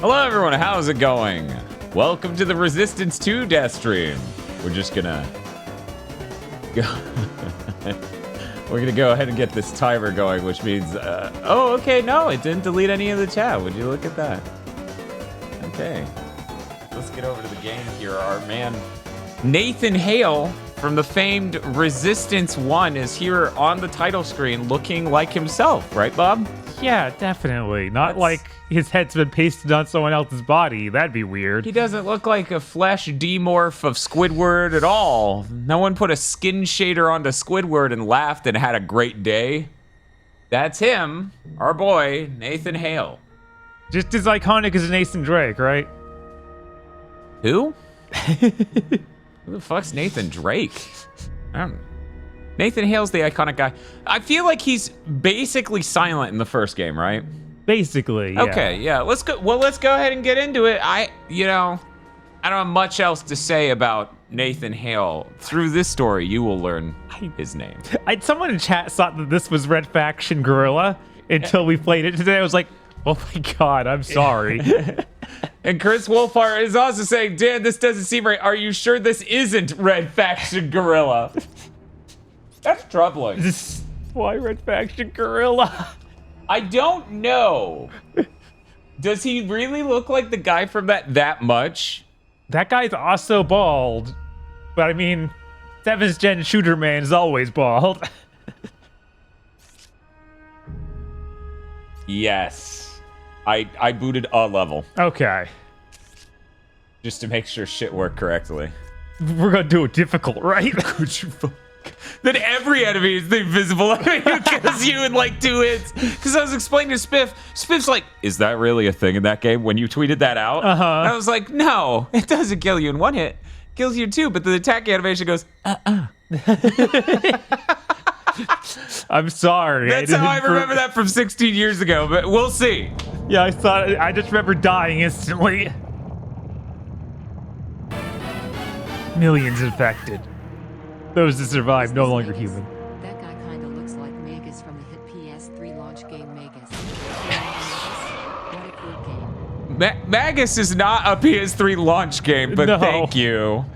Hello everyone, how's it going? Welcome to the Resistance 2 Deathstream. We're just gonna go we're gonna go ahead and get this timer going, which means oh okay, no, it didn't delete any of the chat. Would you look at that? Okay. Let's get over to the game here. Our man Nathan Hale from the famed Resistance 1 is here on the title screen looking like himself, right, Bob? Yeah, definitely. Not like his head's been pasted on someone else's body. That'd be weird. He doesn't look like a flesh demorph of Squidward at all. No one put a skin shader onto Squidward and laughed and had a great day. That's him, our boy, Nathan Hale. Just as iconic as Nathan Drake, right? Who? Who the fuck's Nathan Drake? I don't know. Nathan Hale's the iconic guy. I feel like he's basically silent in the first game, right? Basically, yeah. Okay, yeah. Let's go. Well, let's go ahead and get into it. I don't have much else to say about Nathan Hale. Through this story, you will learn his name. Someone in chat thought that this was Red Faction Gorilla until we played it today. I was like, oh my god, I'm sorry. And Chris Wolfhard is also saying, Dan, this doesn't seem right. Are you sure this isn't Red Faction Gorilla? That's troubling. Why Red Faction Gorilla? I don't know. Does he really look like the guy from that much? That guy's also bald. But I mean, 7th gen shooter man is always bald. Yes. I booted a level. Okay. Just to make sure shit worked correctly. We're gonna do it difficult, right? Could you Then every enemy is the invisible enemy who kills you in like 2 hits. Because I was explaining to Spiff. Spiff's like, is that really a thing in that game? When you tweeted that out? Uh-huh. And I was like, no, it doesn't kill you in 1 hit. It kills you in 2, but the attack animation goes, I'm sorry. That's how I remember that from 16 years ago, but we'll see. Yeah, I just remember dying instantly. Millions infected. Those that survive no longer human. That guy kind of looks like Magus from the hit PS3 launch game Magus. What a cool game. Magus is not a PS3 launch game, but No. thank you.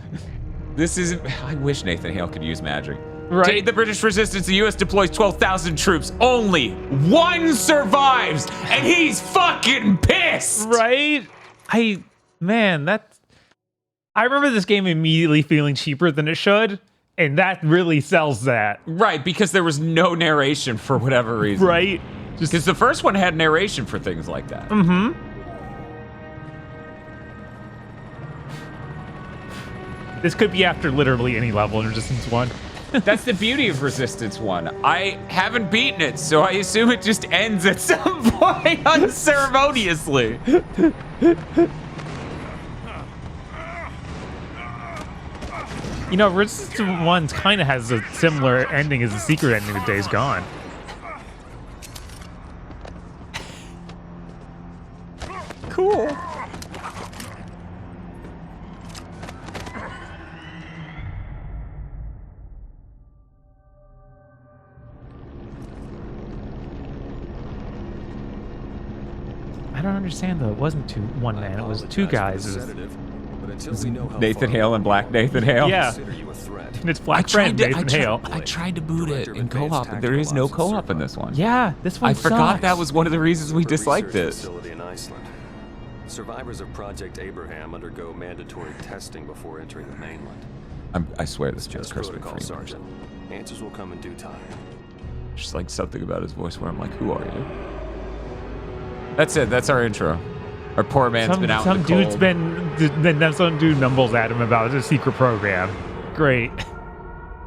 This isn't. I wish Nathan Hale could use magic. Right. To aid the British resistance, the U.S. deploys 12,000 troops. Only 1 survives, and he's fucking pissed. Right? I remember this game immediately feeling cheaper than it should, and that really sells that. Right, because there was no narration for whatever reason. Right? Just because the first one had narration for things like that. Mm-hmm. This could be after literally any level in Resistance 1. That's the beauty of Resistance 1. I haven't beaten it, so I assume it just ends at some point unceremoniously. You know, Resistance 1 kind of has a similar ending as the secret ending to Days Gone. Cool. I don't understand though. It wasn't one man. It was 2 guys. Nathan Hale and Black Nathan Hale. Yeah. And it's Black friend Nathan Hale. I tried to boot it in co-op, but there is no co-op in this one. Yeah, this one I forgot sucks. that was one of the reasons we disliked it. Survivors of Project Abraham undergo mandatory testing before entering the mainland. I swear this is Just Crispin protocol, Freeman. Sergeant. Answers will come in due time. Just like something about his voice where I'm like, who are you? That's it. That's our intro. Our poor man's been out in the cold. Some dude mumbles at him about a secret program. Great.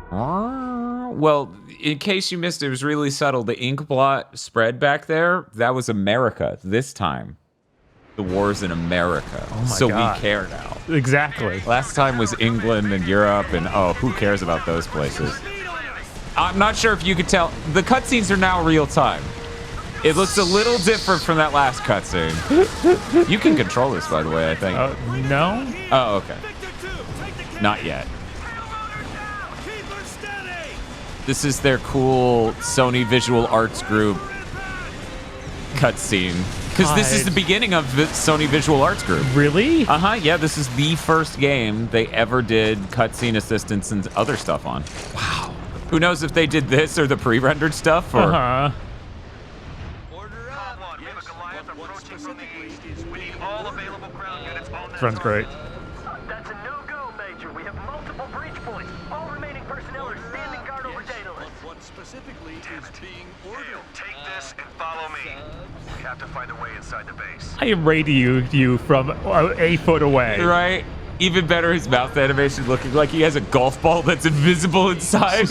Well, in case you missed it, it was really subtle. The ink blot spread back there, that was America this time. The war's in America. Oh my so God. we care now. Exactly. Last time was England and Europe, and oh, who cares about those places? I'm not sure if you could tell. The cutscenes are now real time. It looks a little different from that last cutscene. You can control this, by the way, I think. No? Oh, okay. Not yet. This is their cool Sony Visual Arts Group cutscene. Because this is the beginning of the Sony Visual Arts Group. Really? Uh-huh, yeah, this is the first game they ever did cutscene assistance and other stuff on. Wow. Who knows if they did this or the pre-rendered stuff, or... Uh-huh. Order up. We have a Goliath approaching from the east. We need all available ground units on that Sounds great. That's a no-go, Major. We have multiple breach points. All remaining personnel are standing guard over Daedalus. What specifically is being ordered? Hale, take this and follow me. We have to find a way inside the base. I am radioing you from a foot away. Right? Even better, his mouth animation looking like he has a golf ball that's invisible inside.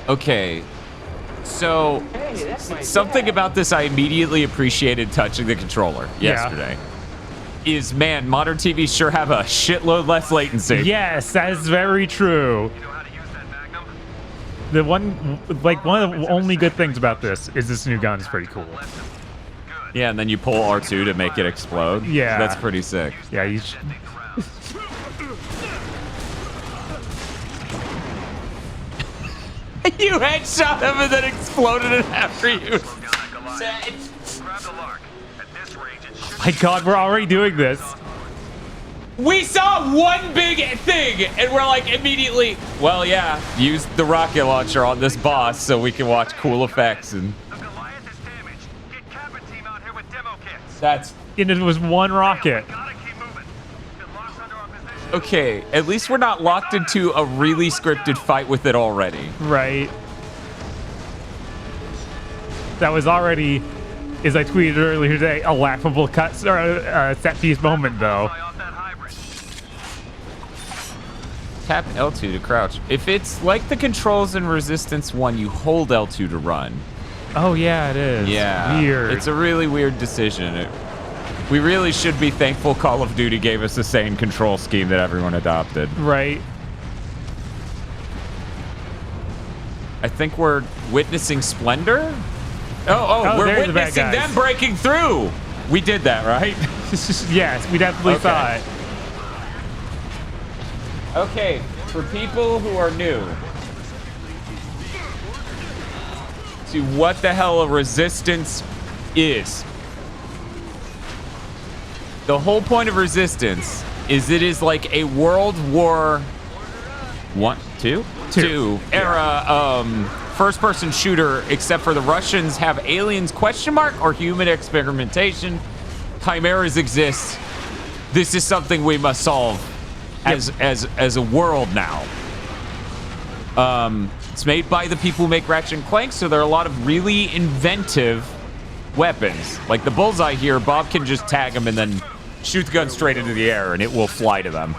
Okay, so something about this I immediately appreciated touching the controller yesterday is, man, modern TVs sure have a shitload less latency. Yes, that is very true. You know how to use that Magnum? The one of the only good things about this is this new gun is pretty cool. Yeah, and then you pull R2 to make it explode. Yeah. That's pretty sick. Yeah, you You headshot him and then exploded it after you. Grab the Lark. At this range, it should My God, we're already doing this. We saw one big thing, and we're like immediately, well, yeah, use the rocket launcher on this boss so we can watch cool effects. And The Goliath is damaged. Get cabin team out here with demo kits. that's And it was one rocket. Gotta keep moving. Been lost under our position. okay. At least we're not locked into a really scripted fight with it already. Right. That was already, as I tweeted earlier today, a laughable set piece moment, though. Fly off that hybrid. Tap L2 to crouch. If it's like the controls in Resistance 1, you hold L2 to run. Oh yeah, it is. Yeah. Weird. It's a really weird decision. We really should be thankful Call of Duty gave us the same control scheme that everyone adopted. Right. I think we're witnessing Splendor? Oh, we're there's the bad witnessing guys. them breaking through. We did that, right? Yes, we definitely saw Okay. it. Okay, for people who are new to what the hell a resistance is, the whole point of resistance is it is like a World War Two era first-person shooter, except for the Russians have aliens ? Or human experimentation. Chimeras exist. This is something we must solve as a world now. It's made by the people who make Ratchet and Clank, so there are a lot of really inventive weapons. Like the bullseye here, Bob can just tag them and then shoot the gun straight into the air and it will fly to them.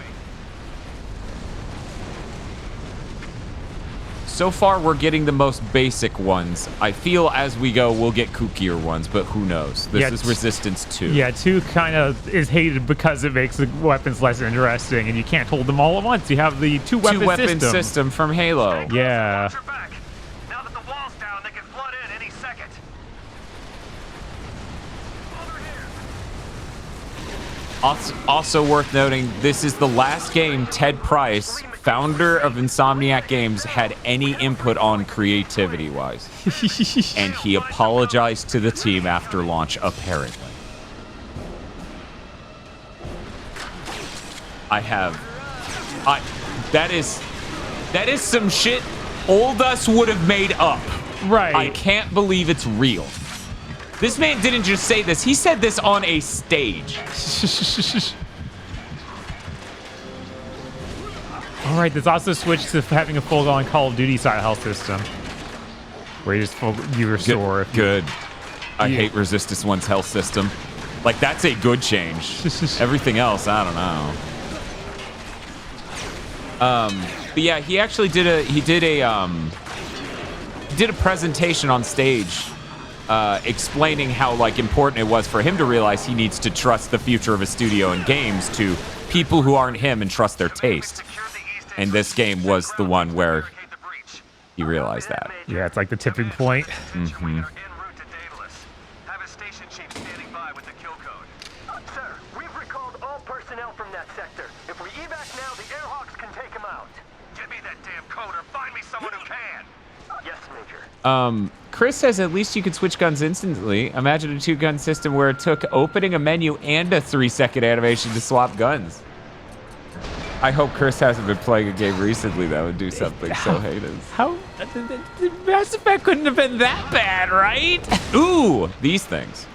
So far, we're getting the most basic ones. I feel as we go, we'll get kookier ones, but who knows? This is Resistance 2. Yeah, 2 kind of is hated because it makes the weapons less interesting, and you can't hold them all at once. You have the two-weapon system from Halo. Yeah. Watch your back. Now that the wall's down, they can flood in any second. Over here. Also worth noting, this is the last game Ted Price, founder of Insomniac Games, had any input on creativity-wise. And he apologized to the team after launch, apparently. That is some shit old us would have made up. Right. I can't believe it's real. This man didn't just say this, he said this on a stage. All right, this also switched to having a full-on Call of Duty style health system, where you restore. Good. I hate Resistance 1's health system. Like, that's a good change. Everything else, I don't know. But yeah, he actually did a presentation on stage, explaining how like important it was for him to realize he needs to trust the future of his studio and games to people who aren't him and trust their taste. And this game was the one where he realized that. Yeah, it's like the tipping point. Mm-hmm. Have a station chief standing by with the kill code. Sir, we've recalled all personnel from that sector. If we evac now, the Airhawks can take him out. Give me that damn code or fire Chris says at least you could switch guns instantly. Imagine a 2-gun system where it took opening a menu and a 3-second animation to swap guns. I hope Chris hasn't been playing a game recently that would do something so heinous. How? The Mass Effect couldn't have been that bad, right? Ooh, these things.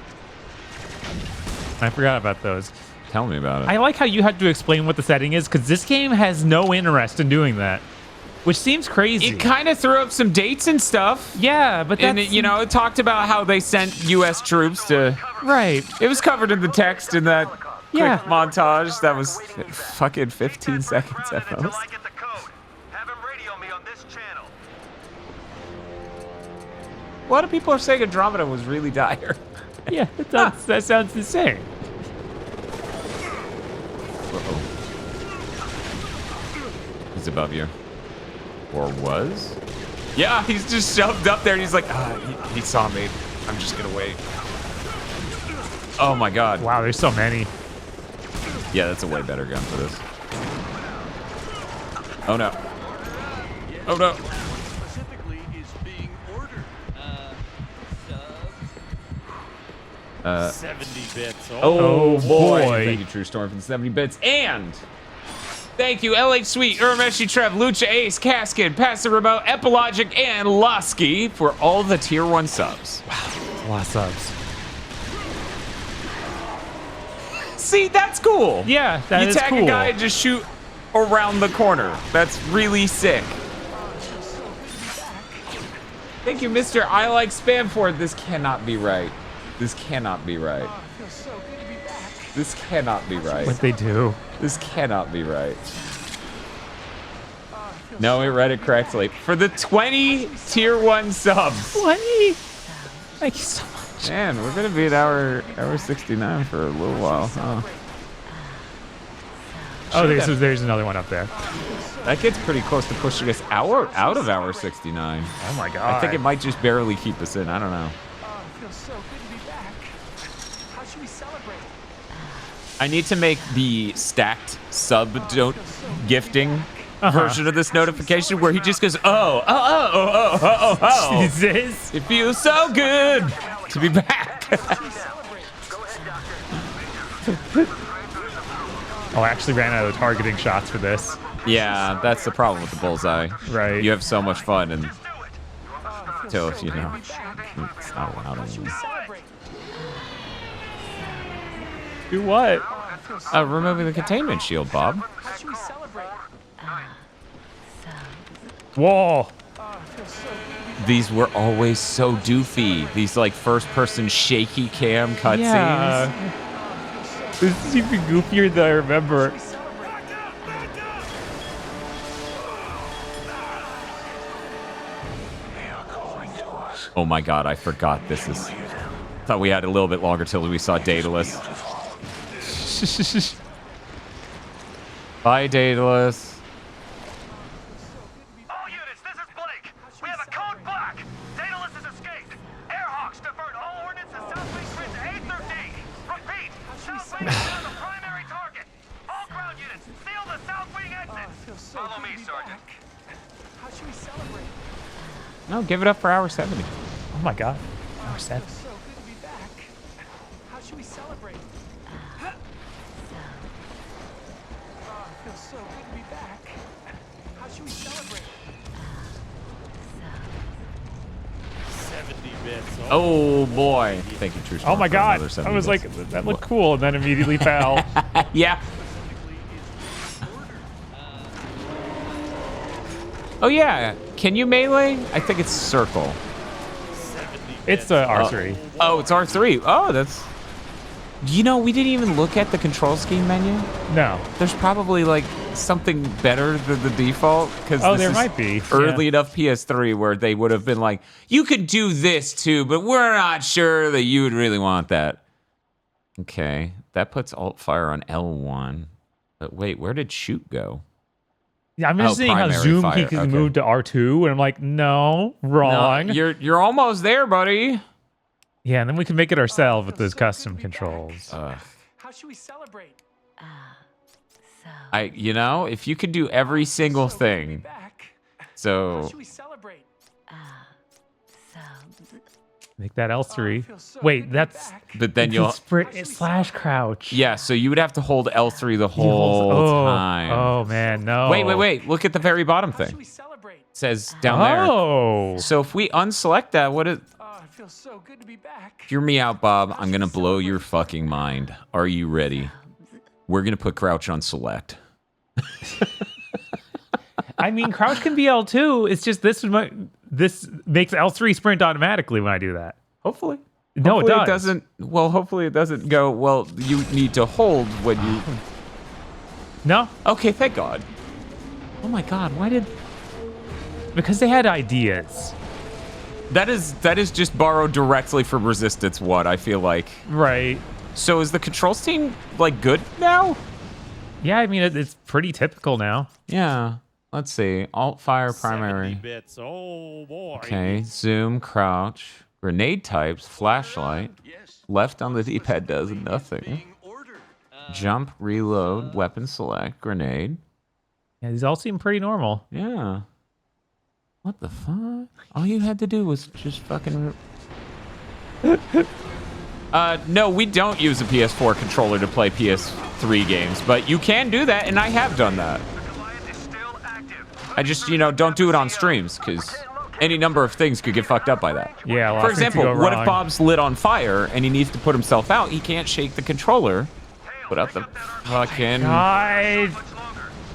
I forgot about those. Tell me about it. I like how you had to explain what the setting is, because this game has no interest in doing that, which seems crazy. It kind of threw up some dates and stuff. Yeah, but that's... And, it talked about how they sent U.S. troops to... Right. It was covered in the text in that Yeah. quick montage that was fucking 15 seconds at Until most. I get the code. Have him radio me on this channel. A lot of people are saying Andromeda was really dire. Yeah, that sounds insane. He's above you. Or was? Yeah, he's just shoved up there and he's like, he saw me. I'm just gonna wait. Oh my god. Wow, there's so many. Yeah, that's a way better gun for this. Oh no. Oh no. Specifically is being ordered. 70 bits. Oh boy. boy. Thank you, True Storm, for the 70 bits. And thank you, LH Sweet, Urmeshi Trev, Lucha Ace, Cascade, Passive Remote, Epilogic, and Lusky for all the tier 1 subs. A lot of subs. See, that's cool. Yeah, that is You tag cool. a guy and just shoot around the corner. That's really sick. Thank you, Mr. I Like Spamford. This cannot be right. This cannot be right. This cannot be right. What they do. This cannot be right. No, it read it correctly. For the 20 tier 1 subs. 20? Thank you so much. Man, we're gonna be at hour 69 for a little while, huh? Oh, there's another one up there. That gets pretty close to pushing us out of hour 69. Oh my god. I think it might just barely keep us in. I don't know. It feels so good to be back. How should we celebrate? I need to make the stacked sub gifting version of this notification where he just goes, oh. Jesus. It feels so good to be back. Oh, I actually ran out of targeting shots for this. Yeah, that's the problem with the bullseye. Right. You have so much fun until, it's not allowed anymore. Do what? Removing the containment shield, Bob. How should we celebrate? Whoa. These were always so doofy. These like first-person shaky cam cutscenes. Yeah. This is even goofier than I remember. Oh my god, I forgot this is... Thought we had a little bit longer till we saw Daedalus. Bye, Daedalus. All units, this is Blake. We have a code black. Daedalus has escaped. Airhawks divert all ordnance to Southwing Grid to A13. Repeat, Southwing is now the primary target. All ground units, seal the Southwing exit. Follow me, Sergeant. How should we celebrate? No, give it up for hour 70. Oh my god. Hour 7. So good to be back. How should we celebrate? It feels so good to be back. How should we celebrate? 70 bits. Oh boy. Thank you, True Storm, Oh my for god. another I 70 was like, bits. that looked cool, and then immediately fell. Yeah. Oh yeah. Can you melee? I think it's circle. It's the R3. Oh, it's R3. Oh, that's... You know, we didn't even look at the control scheme menu. No. There's probably like something better than the default. Oh, there might be. Early Yeah. enough PS3 where they would have been like, you could do this too, but we're not sure that you would really want that. Okay, that puts alt fire on L1. But wait, where did shoot go? Yeah, I'm just seeing how primary zoom fire, he can okay. move to R2, and I'm like, no, wrong. No, you're almost there, buddy. Yeah, and then we can make it ourselves with those custom controls. How should we celebrate? If you could do every single thing. Back. How So should we celebrate? Make that L3. Wait, that's But then you'll... sprint slash crouch. Yeah, so you would have to hold L3 the whole time. Oh man, no. Wait. Look at the very bottom thing. It says down there. Oh. So if we unselect that, what is... Oh, it feels so good to be back. Hear me out, Bob. I'm going to blow your fucking mind. Are you ready? We're going to put crouch on select. I mean, crouch can be L2. It's just this makes L3 sprint automatically when I do that. Hopefully. No, Hopefully it does. doesn't. Well, hopefully it doesn't go. Well, you need to hold when you. No, Okay, thank God. Oh my God, why did? because they had ideas. That is just borrowed directly from Resistance. What I feel like. Right. So is the controls team like good now? Yeah, I mean, it's pretty typical now. Yeah. Let's see. Alt fire 70 primary. bits. Oh boy. Okay. Zoom, crouch, grenade types, flashlight. Left on the D-pad does nothing. Jump, reload, weapon select, grenade. Yeah, these all seem pretty normal. Yeah. What the fuck? All you had to do was just fucking... no, we don't use a PS4 controller to play PS3 games, but you can do that, and I have done that. I just, don't do it on streams, because any number of things could get fucked up by that. Yeah, a lot For of things example, could go what if wrong. Bob's lit on fire, and he needs to put himself out? He can't shake the controller. Put out the fucking... God.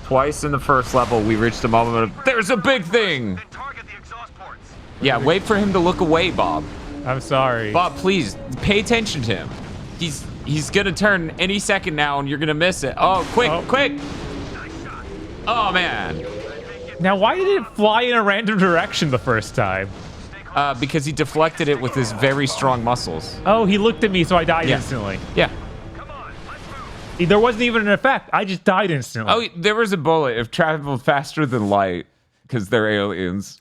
Twice in the first level, we reached the moment of, there's a big thing! Yeah, wait for him to look away, Bob. I'm sorry. Bob, please, pay attention to him. He's gonna turn any second now, and you're gonna miss it. Oh, quick! Oh, man. Now, why did it fly in a random direction the first time? Because he deflected it with his very strong muscles. Oh, he looked at me, so I died Yeah. instantly. Yeah. There wasn't even an effect. I just died instantly. Oh, there was a bullet. It traveled faster than light, because they're aliens.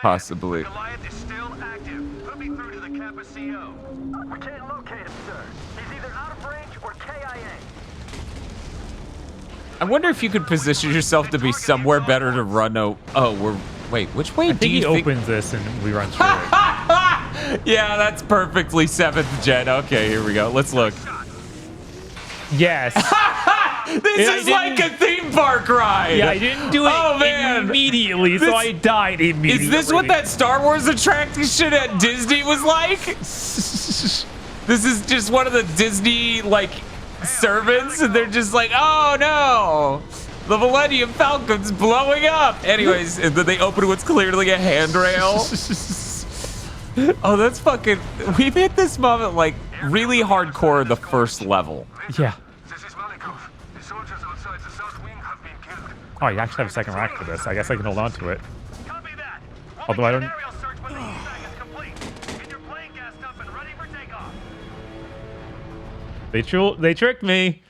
Possibly. Goliath is still active. Put me through to the Kappa CO. We can't locate him, sir. He's either out of range or KIA. I wonder if you could position yourself to be somewhere better to run wait, which way I do think you he think? opens this and we run through it. Yeah, that's perfectly 7th gen. Okay, here we go. Let's look. Yes. This Yeah, I is like a didn't- theme park ride. Yeah, I didn't do it Oh, man. immediately, so This- I died immediately. Is this what that Star Wars attraction at Disney was like? This is just one of the Disney, servants, and they're just like, oh no, the Millennium Falcon's blowing up. Anyways, and then they open what's clearly a handrail. Oh, that's fucking... We've hit this moment, really hardcore the first level. Yeah. This is Malikov. The soldiers outside the south wing have been killed. Oh, you actually have a second rack for this. I guess I can hold on to it. Copy that. We'll Although I don't- begin aerial search when the evac is complete. Get your plane gassed up and ready for takeoff. They tricked me.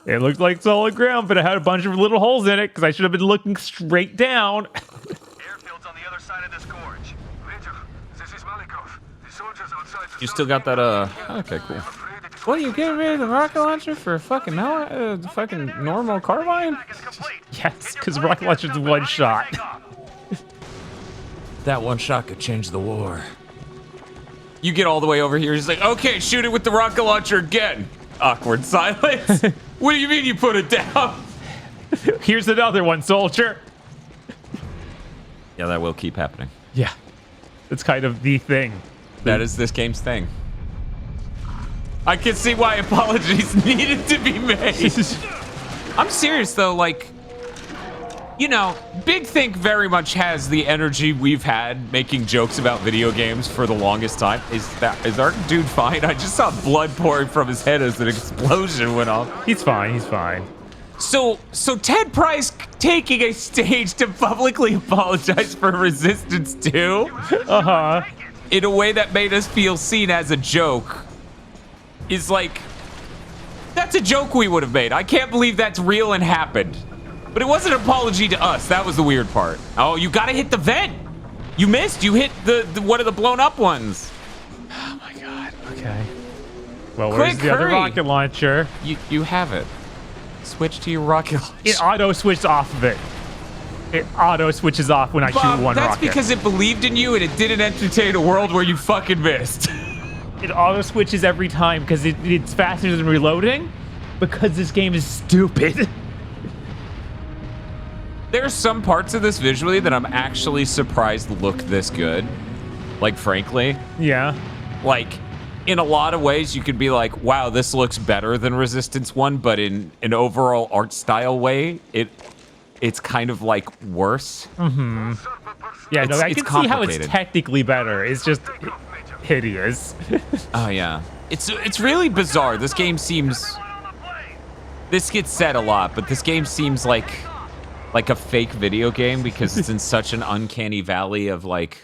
It looked like solid ground, but it had a bunch of little holes in it because I should have been looking straight down. Airfield's on the other side of this gorge. Major, this is Malikov. The soldiers outside the You still got that, okay, cool. What, are you getting rid of the rocket launcher for a fucking normal carbine? Yes, because rocket launcher's one shot. That one shot could change the war. You get all the way over here, he's like, okay, shoot it with the rocket launcher again. Awkward silence. What do you mean you put it down? Here's another one, soldier. Yeah, that will keep happening. Yeah. It's kind of the thing. That is this game's thing. I can see why apologies needed to be made. I'm serious though, Big Think very much has the energy we've had making jokes about video games for the longest time. Is our dude fine? I just saw blood pouring from his head as an explosion went off. He's fine. He's fine. So Ted Price taking a stage to publicly apologize for Resistance 2 Uh-huh. in a way that made us feel seen as a joke is that's a joke we would have made. I can't believe that's real and happened. But it wasn't an apology to us. That was the weird part. Oh, you gotta hit the vent. You missed. You hit the one of the blown up ones. Oh my god. Okay. Well, Quick, where's the other hurry. rocket launcher? You have it. Switch to your rocket launcher. It auto switched off of it. It auto switches off when I Bob, shoot one that's rocket. because it believed in you and it didn't entertain a world where you fucking missed. It auto switches every time because it's faster than reloading because this game is stupid. There's some parts of this visually that I'm actually surprised look this good. Like, frankly. Yeah. Like, in a lot of ways, you could be like, wow, this looks better than Resistance 1, but in an overall art style way, it's kind of like worse. Mm-hmm. Yeah, no, I It's can see how it's complicated. technically better. It's just hideous. Oh, yeah. It's really bizarre. This game seems... This gets said a lot, but this game seems like a fake video game because it's in such an uncanny valley of, like...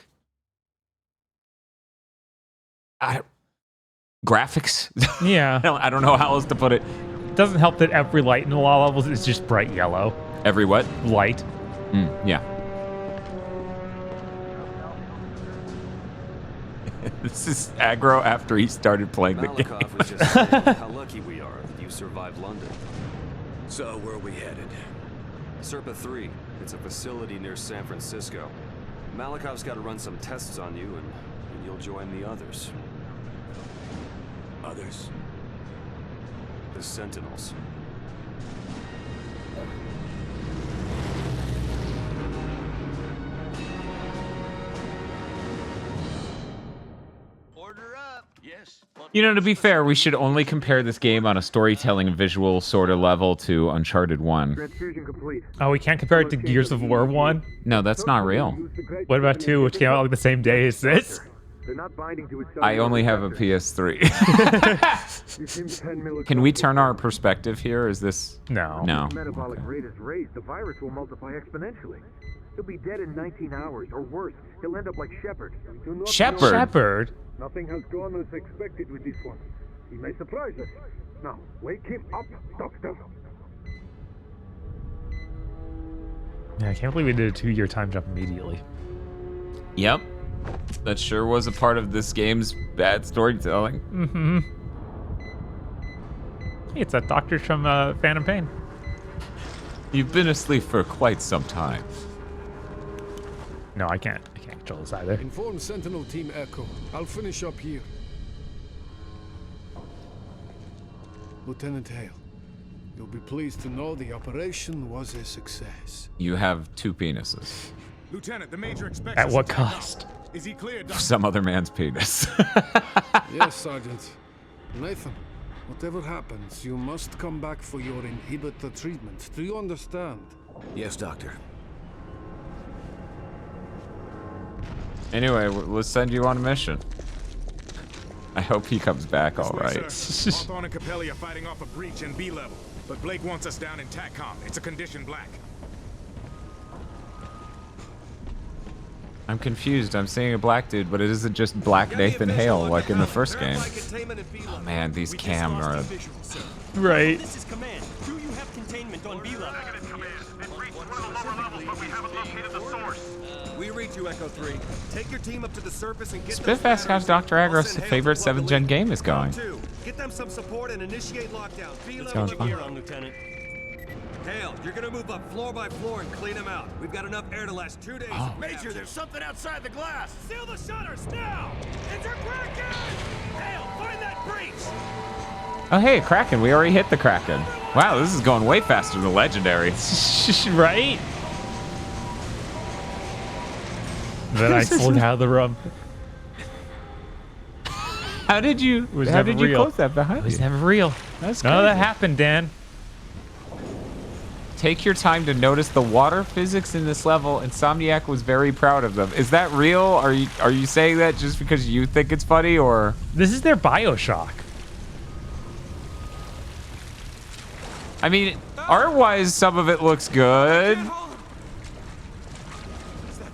graphics. Yeah. I don't know how else to put it. It doesn't help that every light in the law levels is just bright yellow. Every what? Light. Yeah. This is aggro after he started playing the game. Malakoff was just saying how lucky we are that you survived London. So where are we headed? Serpa 3. It's a facility near San Francisco. Malakoff's got to run some tests on you, and you'll join the others. Others? The Sentinels. Order up. Yes. You know, to be fair, we should only compare this game on a storytelling and visual sort of level to Uncharted 1. Transfusion complete. Oh, we can't compare it to Gears of War 1? No, that's not real. What about 2, which came out like the same day as this? They're not binding to each other. I only have a PS3. You seem 10 milliseconds. Can we turn our perspective here? Is this... No. No. Metabolic rate is raised, the virus will multiply exponentially. He'll be dead in 19 hours, or worse, he'll end up like Shepard. Do not Shepard? Shepard? Nothing has gone as expected with this one. He may surprise us. Now, wake him up, Doctor. Yeah, I can't believe we did a 2-year time jump immediately. Yep. That sure was a part of this game's bad storytelling. Mm-hmm. Hey, it's that doctor from Phantom Pain. You've been asleep for quite some time. No, I can't control this either. Inform Sentinel Team Echo. I'll finish up here. Lieutenant Hale, you'll be pleased to know the operation was a success. You have 2 penises. Lieutenant, the major expects At us what to take off. cost? Is he clear, Doctor? Some other man's penis. Yes, Sergeant. Nathan, whatever happens, you must come back for your inhibitor treatment. Do you understand? Yes, Doctor. Anyway, let's send you on a mission. I hope he comes back all right. Hawthorne and Capelli are fighting off a breach in B level, but Blake wants us down in TACCOM. It's a condition black. I'm confused. I'm seeing a black dude, but it isn't just Black Nathan Hale like in the first game. Oh man, these cameras. Right. This is command. Do you have containment on B level? Negative, Command. It reached one of the lower levels, but we haven't located the source. We read you, Echo 3. Take your team up to the surface and get Spiff asks how Dr. Agros' favorite 7th gen game is going. Get them some support and initiate lockdown. B going level fine. gear on, Lieutenant. Hale, you're gonna move up floor by floor and clean them out. We've got enough air to last 2 days. Oh. Major, there's something outside the glass. Seal the shutters now. It's a Kraken. Hale, find that breach. Oh hey, Kraken. We already hit the Kraken. Wow, this is going way faster than Legendary. Right? Then I slid out of the room. How did you was never real. close that behind It was you? never real. That's None of that crazy. happened, Dan. Take your time to notice the water physics in this level. Insomniac was very proud of them. Is that real? Are you saying that just because you think it's funny, or? This is their BioShock. I mean, art-wise, some of it looks good.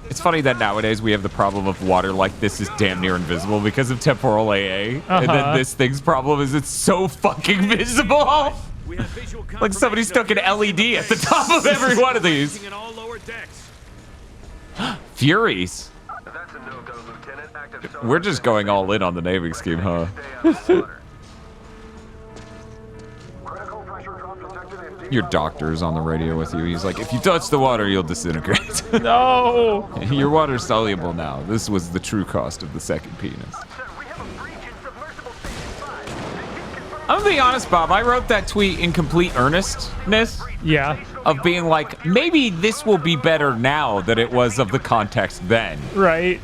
It's funny that nowadays we have the problem of water like this is damn near invisible because of temporal AA. And then this thing's problem is it's so fucking visible. Like somebody stuck an LED at the top of every one of these. Furies. That's a no-go, Lieutenant. Active sonar We're just going all in on the naming scheme, huh? Stay out of the water. Critical pressure drop detected in D Your doctor's on the radio with you. He's like, if you touch the water, you'll disintegrate. No! Your water's soluble now. This was the true cost of the second penis. I'm gonna be honest, Bob. I wrote that tweet in complete earnestness. Yeah. Of being like, maybe this will be better now than it was of the context then. Right.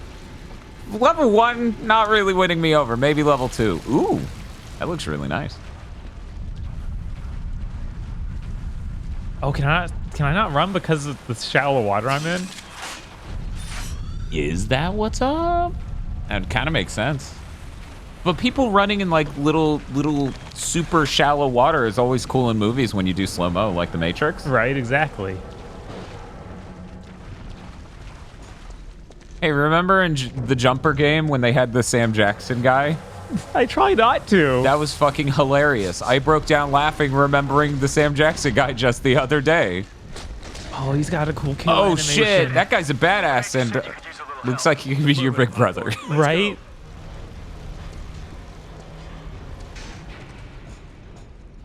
Level 1, not really winning me over. Maybe level 2. Ooh, that looks really nice. Oh, can I not run because of the shallow water I'm in? Is that what's up? That kind of makes sense. But people running in like little super shallow water is always cool in movies when you do slow-mo, like The Matrix. Right, exactly. Hey, remember in the Jumper game when they had the Sam Jackson guy? I try not to. That was fucking hilarious. I broke down laughing remembering the Sam Jackson guy just the other day. Oh, he's got a cool kill Oh animation. shit, that guy's a badass and looks like he can be your big brother. Right?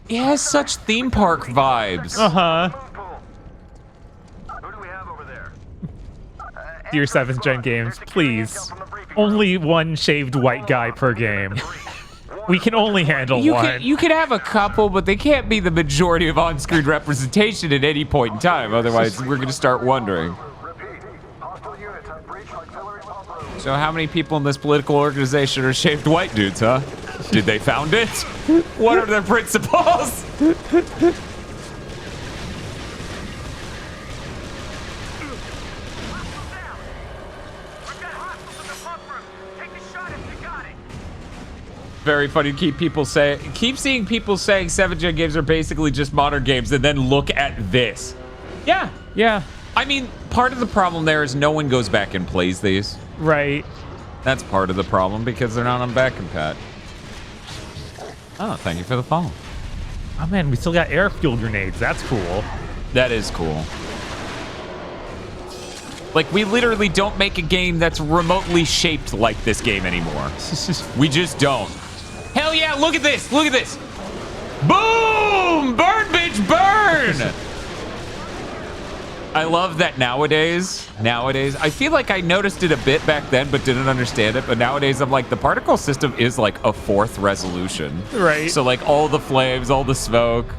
He has such theme park vibes. Uh-huh. Who do we have over there? Dear 7th Gen Games, please. Only one shaved white guy per game. We can only handle one. You can have a couple, but they can't be the majority of on-screen representation at any point in time. Otherwise, we're going to start wondering. So how many people in this political organization are shaved white dudes, huh? Did they found it? What are their principles? Very funny to keep seeing people saying 7th Gen games are basically just modern games and then look at this. Yeah. I mean, part of the problem there is no one goes back and plays these. Right. That's part of the problem because they're not on back compat. Oh, thank you for the follow. Oh man, we still got air fuel grenades. That's cool. That is cool. Like, we literally don't make a game that's remotely shaped like this game anymore. We just don't. Hell yeah, look at this! Look at this! Boom! Burn, bitch, burn! I love that nowadays, I feel like I noticed it a bit back then, but didn't understand it. But nowadays, I'm like, the particle system is like a 4th resolution. Right. So like all the flames, all the smoke,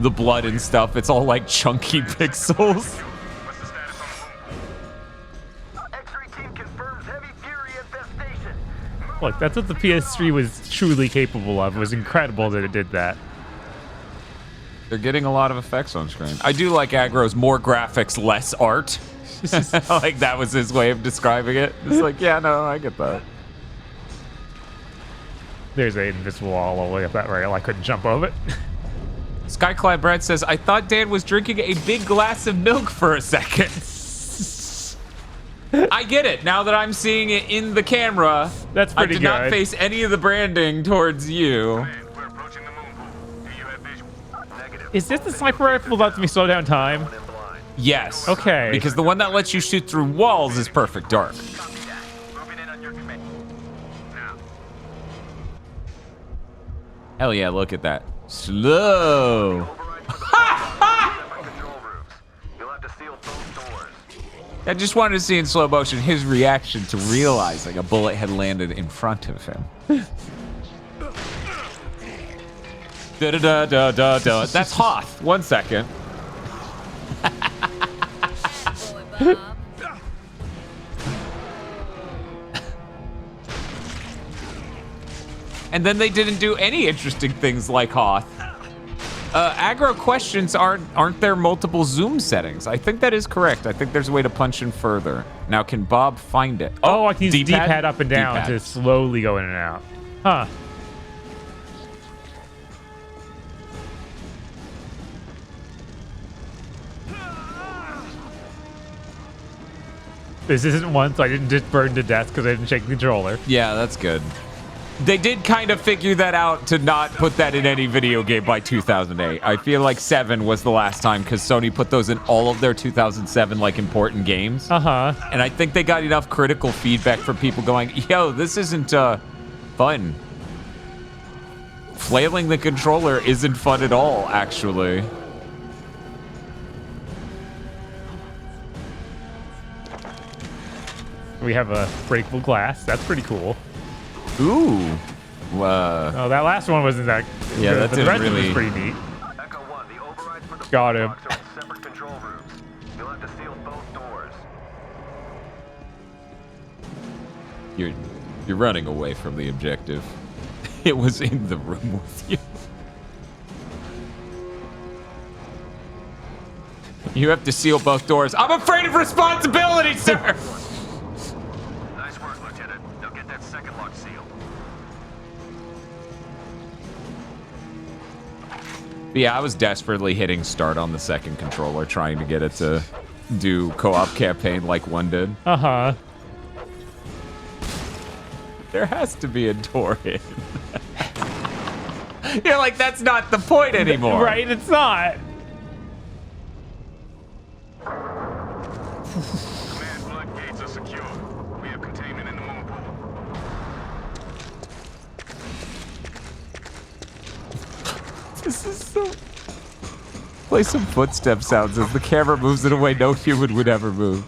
the blood and stuff, it's all like chunky pixels. What's the status on the X-ray team confirms heavy Fury infestation. Look, that's what the PS3 was truly capable of. It was incredible that it did that. They're getting a lot of effects on screen. I do like Aggro's more graphics, less art. Like that was his way of describing it. It's like, yeah, no, I get that. There's an invisible wall all the way up that rail. I couldn't jump over it. Skyclad Brad says, I thought Dan was drinking a big glass of milk for a second. I get it. Now that I'm seeing it in the camera, that's pretty I did good. not face any of the branding towards you. We're approaching the moon pool. Do you have visual? Negative. Is this the sniper rifle that lets me slow down time? Yes. Okay. Because the one that lets you shoot through walls is perfect dark. Copy that. Moving in on your command. Now. Hell yeah, look at that. Slow. Control rooms. You'll have to seal both doors. I just wanted to see in slow motion his reaction to realizing a bullet had landed in front of him. Da da da da da da. That's Hoth. 1 second. And then they didn't do any interesting things like Hoth. Aggro questions aren't there multiple zoom settings? I think that is correct. I think there's a way to punch in further. Now, can Bob find it? Oh, I can use D-pad up and down D-pad. to slowly go in and out. Huh. This isn't one, so I didn't just burn to death because I didn't shake the controller. Yeah, that's good. They did kind of figure that out to not put that in any video game by 2008. I feel like 7 was the last time because Sony put those in all of their 2007 like important games. Uh-huh. And I think they got enough critical feedback from people going, yo, this isn't fun. Flailing the controller isn't fun at all, actually. We have a breakable glass. That's pretty cool. Ooh. Oh, that last one wasn't that. Yeah, good, that but the didn't rest of it really- was pretty neat. Echo 1, the overrides for the Got him. blocks are in separate control rooms. You'll have to seal both doors. You're running away from the objective. It was in the room with you. You have to seal both doors. I'm afraid of responsibility, sir. Nice work, Lieutenant. Now get that second lock sealed. Yeah, I was desperately hitting start on the second controller, trying to get it to do co-op campaign like one did. Uh-huh. There has to be a door in. You're like, that's not the point anymore. Right, it's not. Command floodgates are secure. We have containment in the moon pool. This is so... Play some footstep sounds as the camera moves in a way no human would ever move.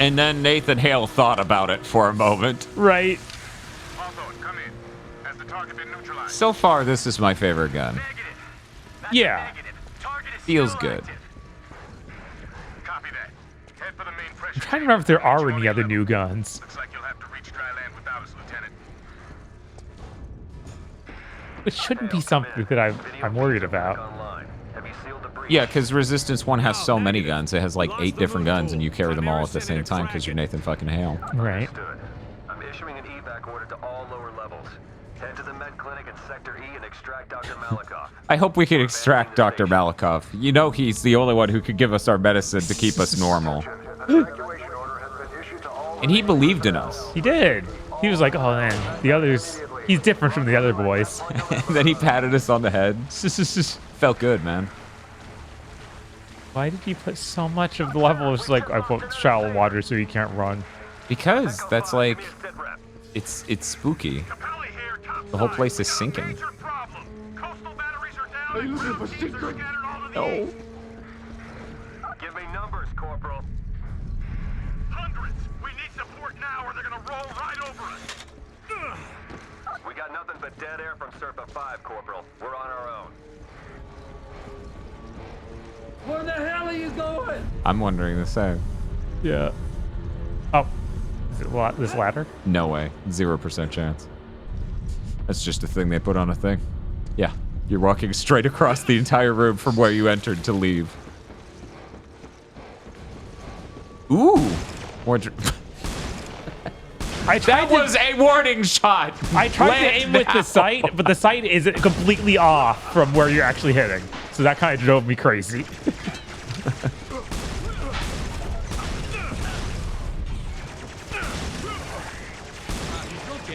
And then Nathan Hale thought about it for a moment. Right. Hawthorne, come in. Has the target been neutralized? So far, this is my favorite gun. Negative. That's Yeah. negative. Target is Feels still good. active. Copy that. Head for the main pressure. I'm trying to remember if there are any other new guns. Looks like you'll have to reach dry land without us, Lieutenant. Which shouldn't be something that I'm worried about. Online. Have you sealed the breach? Yeah, because Resistance 1 has so many guns. It has like 8 different guns, and you carry them all at the same time because you're Nathan fucking Hale. Right. Understood. I'm issuing an evac order to all lower levels. Head to the med clinic in Sector E and extract Dr. Malikoff. I hope we can extract Dr. Malikoff. You know he's the only one who could give us our medicine to keep us normal. Evacuation order has been issued to all. And he believed in us. He did. He was like, oh man, the others, he's different from the other boys. And then he patted us on the head. Felt good, man. Why did he put so much of the level as like, I put shallow water so he can't run? Because that's like, it's spooky. The whole place is sinking. No. Give me numbers, Corporal. Hundreds. We need support now or they're gonna roll right over us. We got nothing but dead air from Serpa 5, Corporal. We're on our own. Where the hell are you going? I'm wondering the same. Yeah. Oh, is it this ladder? No way. 0% chance. That's just a thing they put on a thing. Yeah. You're walking straight across the entire room from where you entered to leave. Ooh. More that was a warning shot. I tried to Land aim with the now. sight, but the sight is completely off from where you're actually hitting. So that kind of drove me crazy.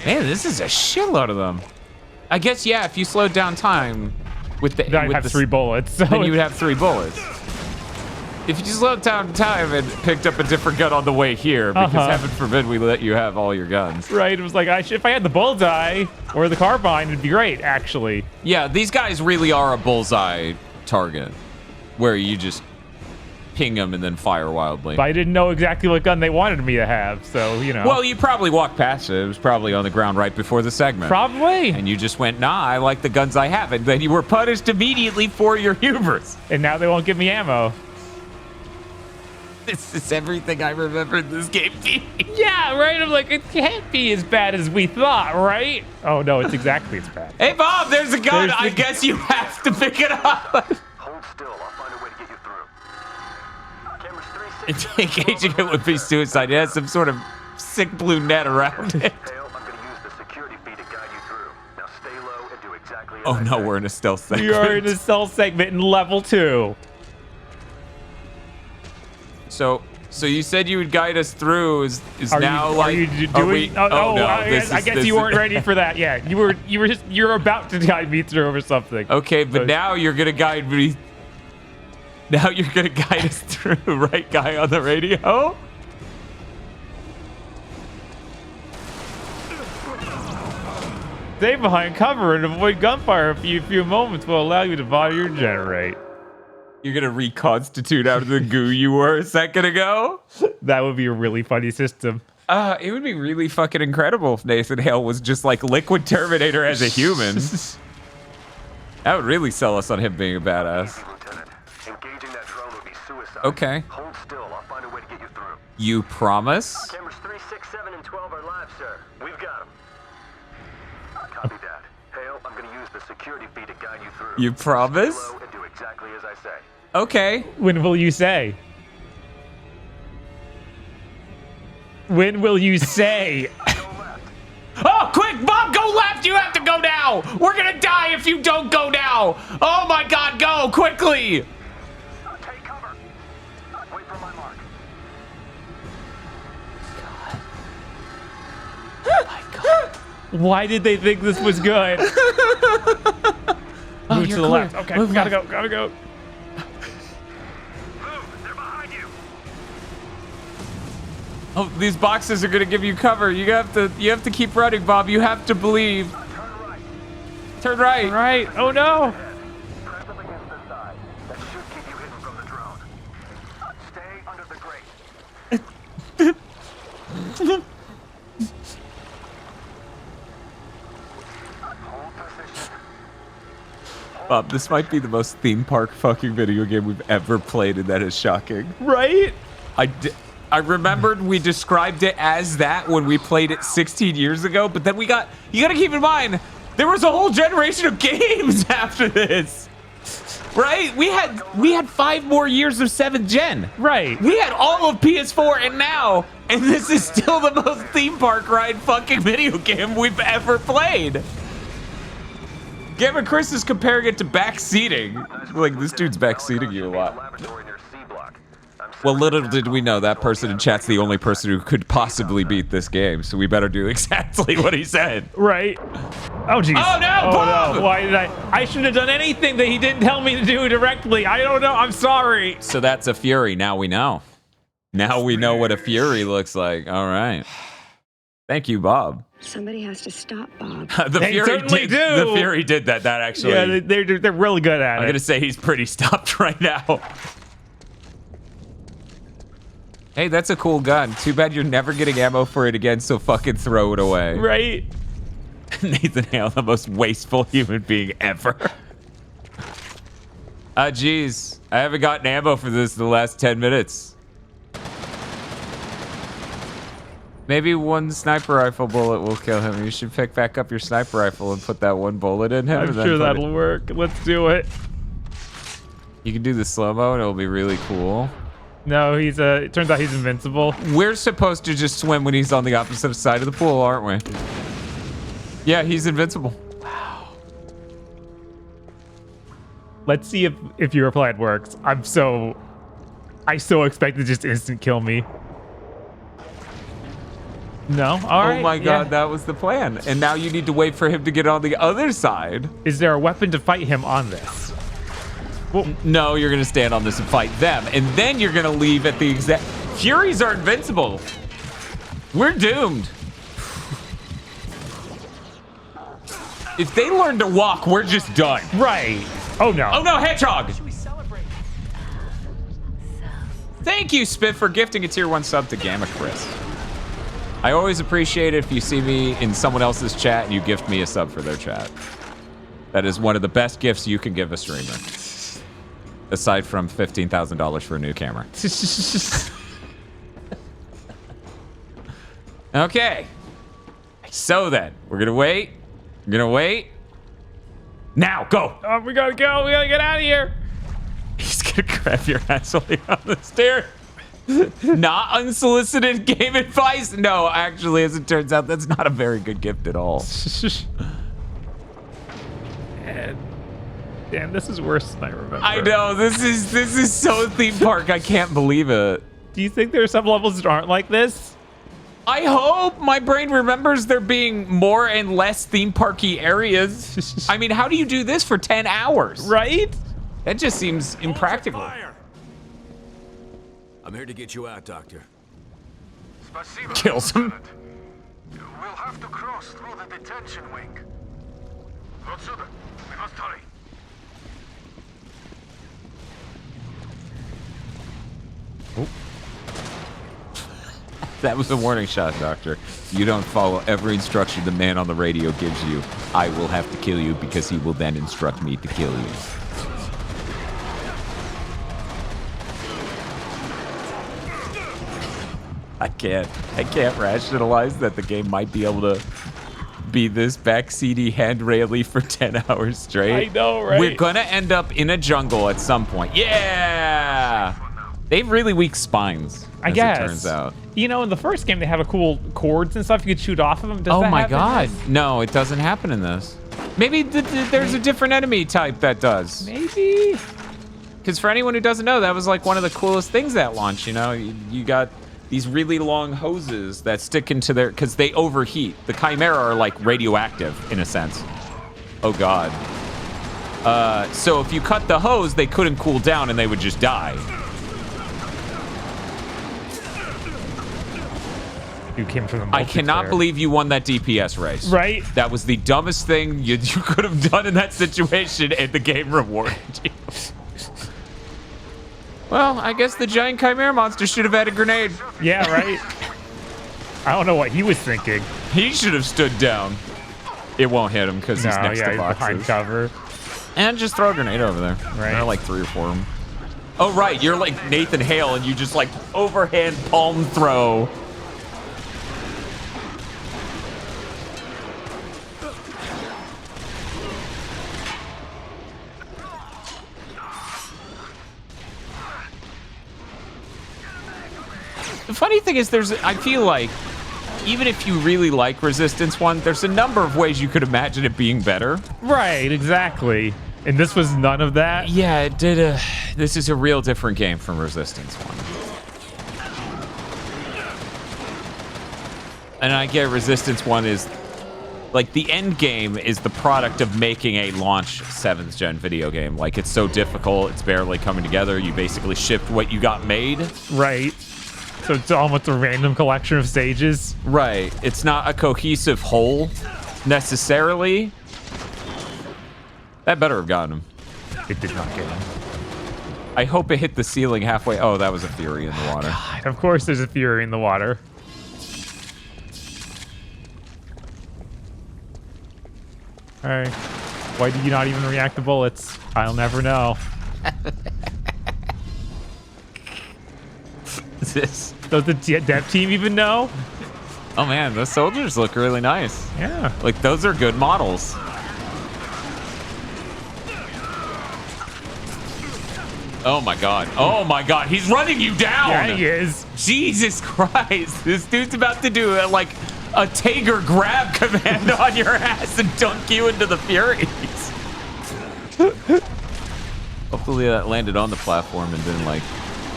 Man, this is a shitload of them. I guess, yeah, if you slowed down time with the... Then I'd with have the, 3 bullets. So then you would have 3 bullets. If you slowed down time and picked up a different gun on the way here, because heaven forbid we let you have all your guns. Right, it was like, if I had the bullseye or the carbine, it'd be great, actually. Yeah, these guys really are a bullseye target, where you just ping them and then fire wildly. But I didn't know exactly what gun they wanted me to have, so, you know. Well, you probably walked past it. It was probably on the ground right before the segment. Probably. And you just went, nah, I like the guns I have. And then you were punished immediately for your hubris. And now they won't give me ammo. This is everything I remember this game being. Yeah, right? I'm like, it can't be as bad as we thought, right? Oh, no, it's exactly as bad. Hey, Bob, there's a gun. I guess you have to pick it up. Hold still. I'll find a way to get you through. Cameras 360. Engaging it would be suicide. It has some sort of sick blue net around it. Hale, I'm going to use the security feed to guide you through. Now stay low and do exactly as Oh, I no, say. we're in a stealth segment. We are in a stealth segment in level 2. So you said you would guide us through. Is Are now you, like? are you are we- doing? Oh, no, I guess you weren't ready for that. Yeah, you're about to guide me through or something. Okay, but So- now you're gonna guide me. Now you're gonna guide us through, right, guy on the radio? Stay behind cover and avoid gunfire for a few moments will allow you to body regenerate. You're gonna reconstitute out of the goo you were a second ago? That would be a really funny system. It would be really fucking incredible if Nathan Hale was just like Liquid Terminator as a human. That would really sell us on him being a badass. Lieutenant, engaging that drone would be suicide. Okay. Hold still. I'll find a way to get you through. You promise? Cameras 3, 6, 7, and 12 are live, sir. We've got them. Copy that. Hale, I'm going to use the security feed to guide you through. You promise? Stay low and do exactly as I say. Okay. When will you say? When will you say? Oh, quick, Bob, go left. You have to go now. We're gonna die if you don't go now. Oh my God, go quickly. Take cover. Wait for my mark. Why did they think this was good? Move to the left. Okay, Move gotta left. go, gotta go. Move. They're behind you. Oh, these boxes are gonna give you cover. You have to keep running, Bob. You have to believe. Turn right. Turn right. Right. Oh no. Press up against the side. That should keep you hidden from the drone. Stay under the grate. Hold position. Bob, this might be the most theme park fucking video game we've ever played, and that is shocking. Right? I remembered we described it as that when we played it 16 years ago, but then you gotta keep in mind, there was a whole generation of games after this. Right? We had 5 more years of 7th gen. Right. We had all of PS4 and now, and this is still the most theme park ride fucking video game we've ever played. Gamma Chris is comparing it to backseating. Like, this dude's backseating you a lot. Well, little did we know that person in chat's the only person who could possibly beat this game, so we better do exactly what he said. Right. Oh, jeez. Oh, no, Oh, Bob! no. Why did I shouldn't have done anything that he didn't tell me to do directly. I don't know. I'm sorry. So that's a Fury. Now we know. Now we know what a Fury looks like. All right. Thank you, Bob. Somebody has to stop Bob. The They Fury certainly did. do. The Fury did that. That actually. Yeah, they're really good at I'm it. gonna say he's pretty stopped right now. Hey, that's a cool gun. Too bad you're never getting ammo for it again, so fucking throw it away. Right? Nathan Hale, the most wasteful human being ever. Geez. I haven't gotten ammo for this in the last 10 minutes. Maybe one sniper rifle bullet will kill him. You should pick back up your sniper rifle and put that one bullet in him. I'm and then sure put that'll work. Let's do it. You can do the slow-mo and it'll be really cool. No, it turns out he's invincible. We're supposed to just swim when he's on the opposite side of the pool, aren't we? Yeah, he's invincible. Wow. Let's see if your plan works. I so expect to just instant kill me. No? All right. Oh my god, yeah. that was the plan. And now you need to wait for him to get on the other side. Is there a weapon to fight him on this? No, you're gonna stand on this and fight them. And then you're gonna leave at the exact... Furies are invincible. We're doomed. If they learn to walk, we're just done. Right. Oh no. Oh no, Hedgehog! Thank you, Spiff, for gifting a tier 1 sub to Gamma Chris. I always appreciate it if you see me in someone else's chat and you gift me a sub for their chat. That is one of the best gifts you can give a streamer. Aside from $15,000 for a new camera. Okay. So then, we're gonna wait. We're gonna wait. Now, go! Oh, we gotta go. We gotta get out of here. He's gonna grab your ass while you're on the stairs. Not unsolicited game advice? No, actually, as it turns out, that's not a very good gift at all. And, damn, this is worse than I remember. I know, this is so theme park, I can't believe it. Do you think there are some levels that aren't like this? I hope my brain remembers there being more and less theme parky areas. I mean, how do you do this for 10 hours? Right? That just seems impractical. I'm here to get you out, Doctor. Spasibo, Kills him. Lieutenant. We'll have to cross through the detention wing. We must hurry. That was a warning shot, Doctor. You don't follow every instruction the man on the radio gives you. I will have to kill you because he will then instruct me to kill you. I can't rationalize that the game might be able to be this backseaty handraily for 10 hours straight. I know, right? We're gonna end up in a jungle at some point. Yeah! They have really weak spines, I as guess. it turns out. You know, in the first game, they have a cool cords and stuff you could shoot off of them. Does Oh that my happen in god. this? No, it doesn't happen in this. Maybe there's a different enemy type that does. Maybe. Because for anyone who doesn't know, that was like one of the coolest things at launch, you know? You got these really long hoses that stick into their... Because they overheat. The Chimera are like radioactive, in a sense. Oh god. So if you cut the hose, they couldn't cool down and they would just die. You came from the I cannot multiplayer. believe you won that DPS race. Right? That was the dumbest thing you could have done in that situation, and the game rewarded you. Well, I guess the giant chimera monster should have had a grenade. Yeah, right? I don't know what he was thinking. He should have stood down. It won't hit him because he's next to he's boxes. behind cover. And just throw a grenade over there. Right. There are like 3 or 4 of them. Oh, right. You're like Nathan Hale, and you just like overhand palm throw. The funny thing is, I feel like, even if you really like Resistance 1, there's a number of ways you could imagine it being better. Right, exactly. And this was none of that? Yeah, it did this is a real different game from Resistance 1. And I get Resistance 1 is, like, the end game is the product of making a launch 7th gen video game. Like, it's so difficult, it's barely coming together. You basically shipped what you got made. Right. So it's almost a random collection of stages? Right. It's not a cohesive whole, necessarily. That better have gotten him. It did not get him. I hope it hit the ceiling halfway. Oh, that was a Fury in the water. God, of course there's a Fury in the water. Alright. Why do you not even react to bullets? I'll never know. This. Does the dev team even know? Oh man, those soldiers look really nice. Yeah. Like, those are good models. Oh my god. Oh my god, he's running you down! Yeah, he is. Jesus Christ. This dude's about to do like a Tager grab command on your ass and dunk you into the Furies. Hopefully that landed on the platform and didn't like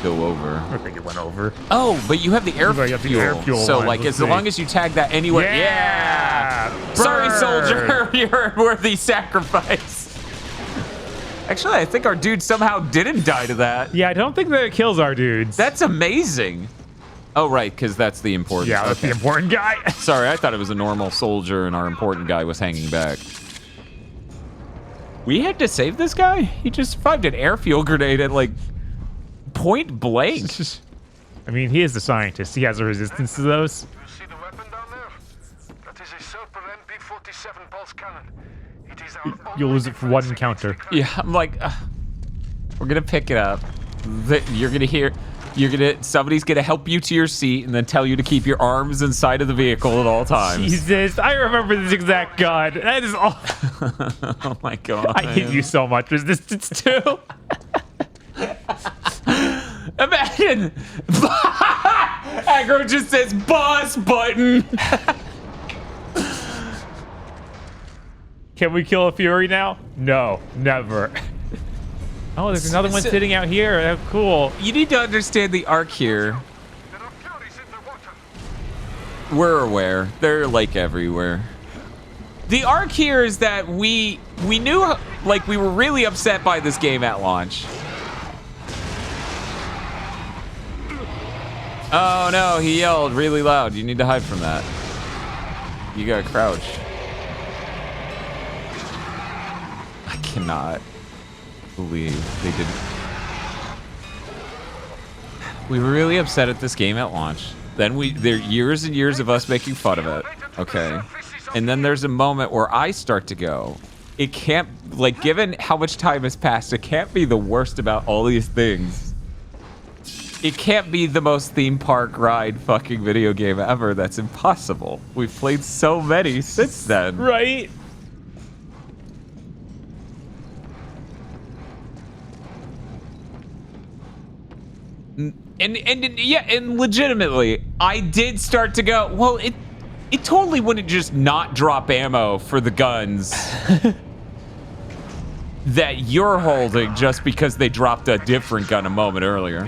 go over. I think it went over. Oh, but you have the air You got the air fuel So one, like let's as long see. as you tag that anywhere. Yeah! Sorry, Burn! soldier. You're a worthy sacrifice. Actually, I think our dude somehow didn't die to that. Yeah, I don't think that it kills our dudes. That's amazing. Oh, right, because that's the important. Yeah, that's the important guy. Sorry, I thought it was a normal soldier and our important guy was hanging back. We had to save this guy? He just survived an air fuel grenade at, like, point blank. I mean, he is a scientist. He has a resistance to those. You see the weapon down there? That is a Super MP-47 pulse cannon. It is our You'll lose it for one encounter. Yeah, I'm like, we're gonna pick it up. You're gonna hear, somebody's gonna help you to your seat and then tell you to keep your arms inside of the vehicle at all times. Jesus, I remember this exact gun. That is all. Oh my god. I hate you so much, Resistance 2. Imagine! Aggro just says boss button. Can we kill a Fury now? No, never. Oh, there's another one sitting out here. That's cool. You need to understand the arc here. There are Furies in the water. We're aware. They're like everywhere. The arc here is that we knew, like, we were really upset by this game at launch. Oh no, he yelled really loud. You need to hide from that. You gotta crouch. cannot believe they didn't. We were really upset at this game at launch. Then there years and years of us making fun of it. Okay. And then there's a moment where I start to go, it can't, like, given how much time has passed, it can't be the worst about all these things. It can't be the most theme park ride fucking video game ever. That's impossible. We've played so many since then. Right? And legitimately, I did start to go, well, it totally wouldn't just not drop ammo for the guns that you're holding just because they dropped a different gun a moment earlier.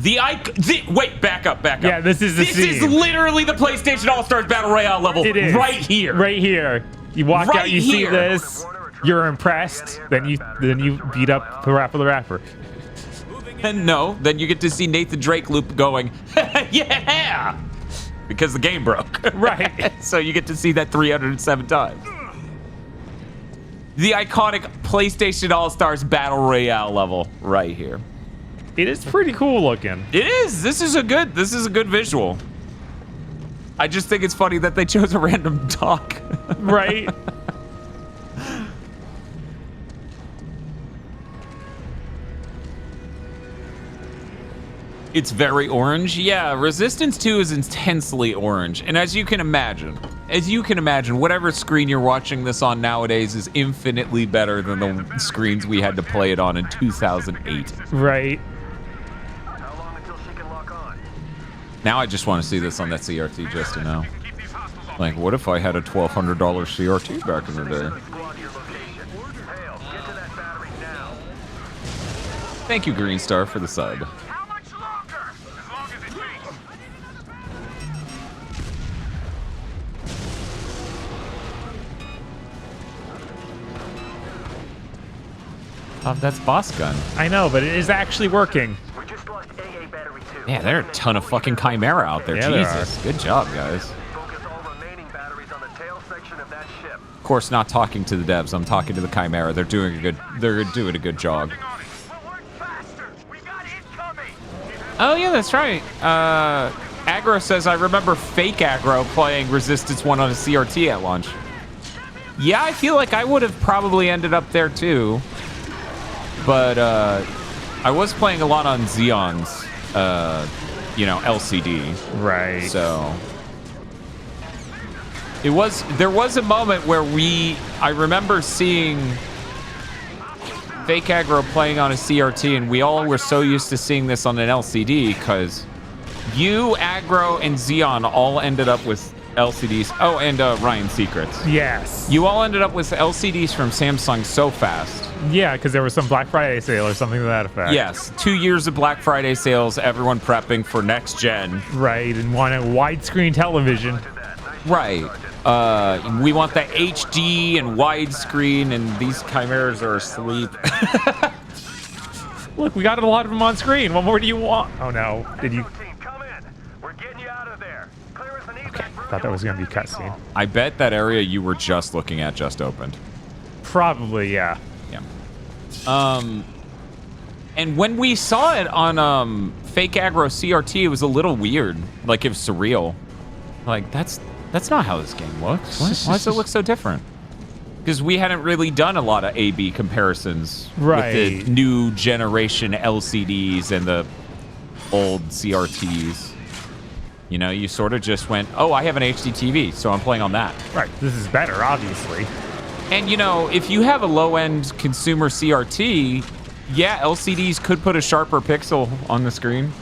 Wait, back up. Yeah, this is the scene. This is literally the PlayStation All-Stars Battle Royale level. It is. Right here. Right here. You walk Right out, you here. see this, you're impressed, then you beat up Parappa the Rapper. And no, then you get to see Nathan Drake loop going, yeah! Because the game broke. Right. So you get to see that 307 times. The iconic PlayStation All-Stars Battle Royale level right here. It is pretty cool looking. It is. This is a good visual. I just think it's funny that they chose a random dog. Right. It's very orange. Yeah, Resistance 2 is intensely orange. And as you can imagine, whatever screen you're watching this on nowadays is infinitely better than the screens we had to play it on in 2008. Right. How long until she can lock on? Now I just want to see this on that CRT just to know. Like, what if I had a $1,200 CRT back in the day? Thank you, Green Star, for the sub. How much longer? As long as it takes. That's boss gun. I know, but it is actually working. We just lost AA battery 2. Yeah, there are a ton of fucking Chimera out there. Yeah, there Jesus, good job, guys. Focus all remaining batteries on the tail section of that ship. Of course, not talking to the devs. I'm talking to the Chimera. They're doing a good job. We'll work faster. We got incoming. Oh yeah, that's right. Aggro says I remember fake Aggro playing Resistance 1 on a CRT at launch. Yeah, I feel like I would have probably ended up there too. But I was playing a lot on Xeon's, LCD. Right. So there was a moment where I remember seeing fake aggro playing on a CRT, and we all were so used to seeing this on an LCD because you, Aggro, and Xeon all ended up with LCDs. Oh, and Ryan Secrets. Yes. You all ended up with LCDs from Samsung so fast. Yeah, because there was some Black Friday sale or something to that effect. Yes, 2 years of Black Friday sales, everyone prepping for next gen. Right, and wanted widescreen television. Right. We want the HD and widescreen, and these chimeras are asleep. Look, we got a lot of them on screen. What more do you want? Oh no, did you? Come in. We're getting you out of there. Clear as an evac. Okay, thought that was gonna be a cutscene. I bet that area you were just looking at just opened. Probably, yeah. Yeah. And when we saw it on fake aggro CRT, it was a little weird. Like it was surreal. Like that's not how this game looks. Why does it look so different? Because we hadn't really done a lot of A/B comparisons with the new generation LCDs and the old CRTs. You know, you sort of just went, oh, I have an HD TV, so I'm playing on that. Right, this is better, obviously. And, you know, if you have a low-end consumer CRT, yeah, LCDs could put a sharper pixel on the screen.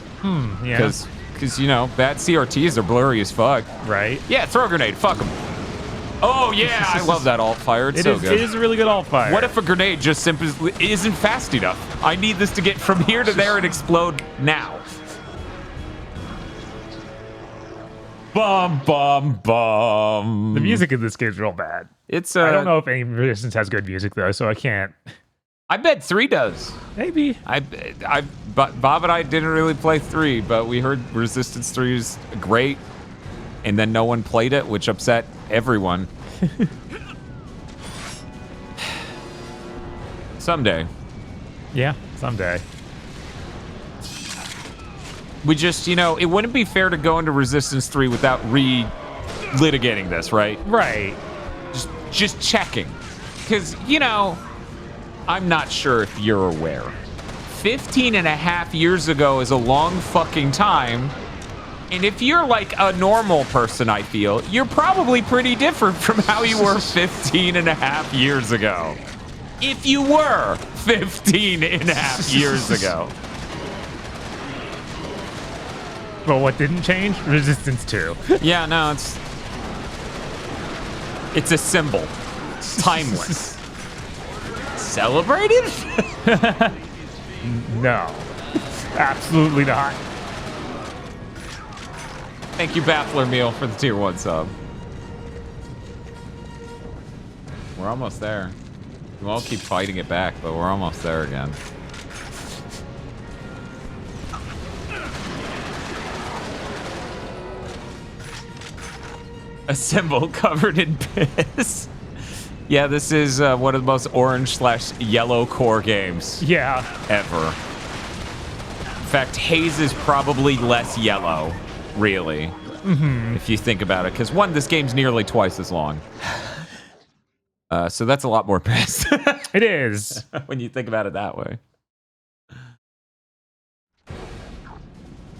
Yeah. Because, you know, bad CRTs are blurry as fuck. Right. Yeah, throw a grenade. Fuck them. Oh, yeah, I love that alt-fire. It's so good. It is a really good alt-fire. What if a grenade just simply isn't fast enough? I need this to get from here to there and explode now. Bum, bum, bum. The music in this game is real bad. It's I don't know if any Resistance has good music, though, so I can't. I bet 3 does. Maybe. But Bob and I didn't really play 3, but we heard Resistance 3 is great, and then no one played it, which upset everyone. Someday. Yeah, someday. We just, it wouldn't be fair to go into Resistance 3 without re-litigating this, right? Right. Just checking. Because, I'm not sure if you're aware. 15 and a half years ago is a long fucking time. And if you're like a normal person, I feel, you're probably pretty different from how you were 15 and a half years ago. If you were 15 and a half years ago. Well, what didn't change? Resistance 2. Yeah, no, it's a symbol. It's timeless. Celebrated? No. Absolutely not. Thank you, Baffler Meal, for the tier 1 sub. We're almost there. We'll all keep fighting it back, but we're almost there again. A symbol covered in piss. Yeah, this is one of the most orange/yellow core games. Yeah. Ever. In fact, Haze is probably less yellow, really, if you think about it. Because one, this game's nearly twice as long. So that's a lot more piss. It is. When you think about it that way.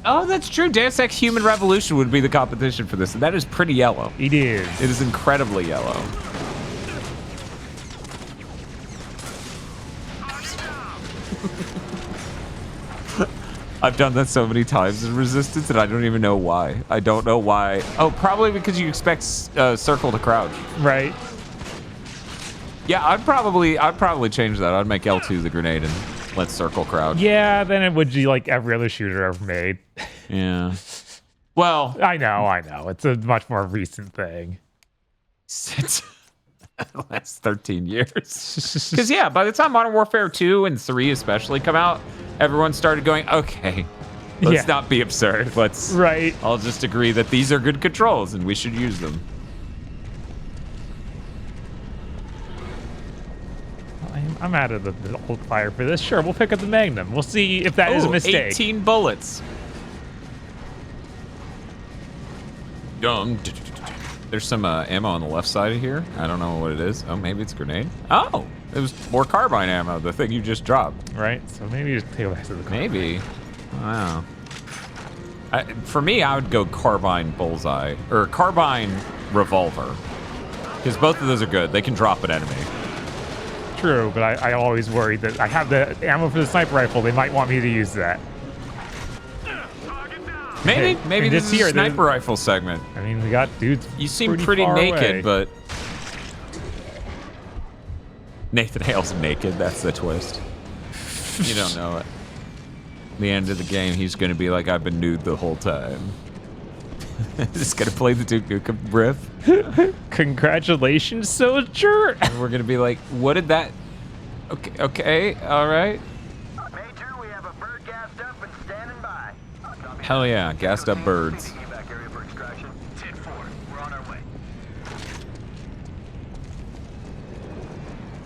Oh, that's true. Deus Ex Human Revolution would be the competition for this, and that is pretty yellow. It is. It is incredibly yellow. I've done that so many times in Resistance, and I don't even know why. I don't know why. Oh, probably because you expect circle to crouch. Right. Yeah, I'd probably change that. I'd make L2 the grenade and let circle crouch. Yeah, then it would be like every other shooter ever made. Yeah. Well, I know. It's a much more recent thing. Since the last 13 years. Because, yeah, by the time Modern Warfare 2 and 3 especially come out, everyone started going, okay, let's not be absurd. Right. I'll just agree that these are good controls and we should use them. I'm out of the old fire for this. Sure, we'll pick up the Magnum. We'll see if that is a mistake. 18 bullets. There's some ammo on the left side of here. I don't know what it is. Oh, maybe it's a grenade. Oh, it was more carbine ammo, the thing you just dropped. Right, so maybe just take it back to the carbine. Maybe. I don't know. For me, I would go carbine bullseye, or carbine revolver. Because both of those are good. They can drop an enemy. True, but I always worry that I have the ammo for the sniper rifle. They might want me to use that. Maybe this is a sniper rifle segment. I mean, we got dudes. You seem pretty naked, but Nathan Hale's naked. That's the twist. You don't know it. At the end of the game, he's going to be like, I've been nude the whole time. Just going to play the Duke Nukem riff. Congratulations, soldier. And we're going to be like, what did that... Okay, all right. Major, we have a bird gassed up and standing by. Hell yeah, gassed up birds.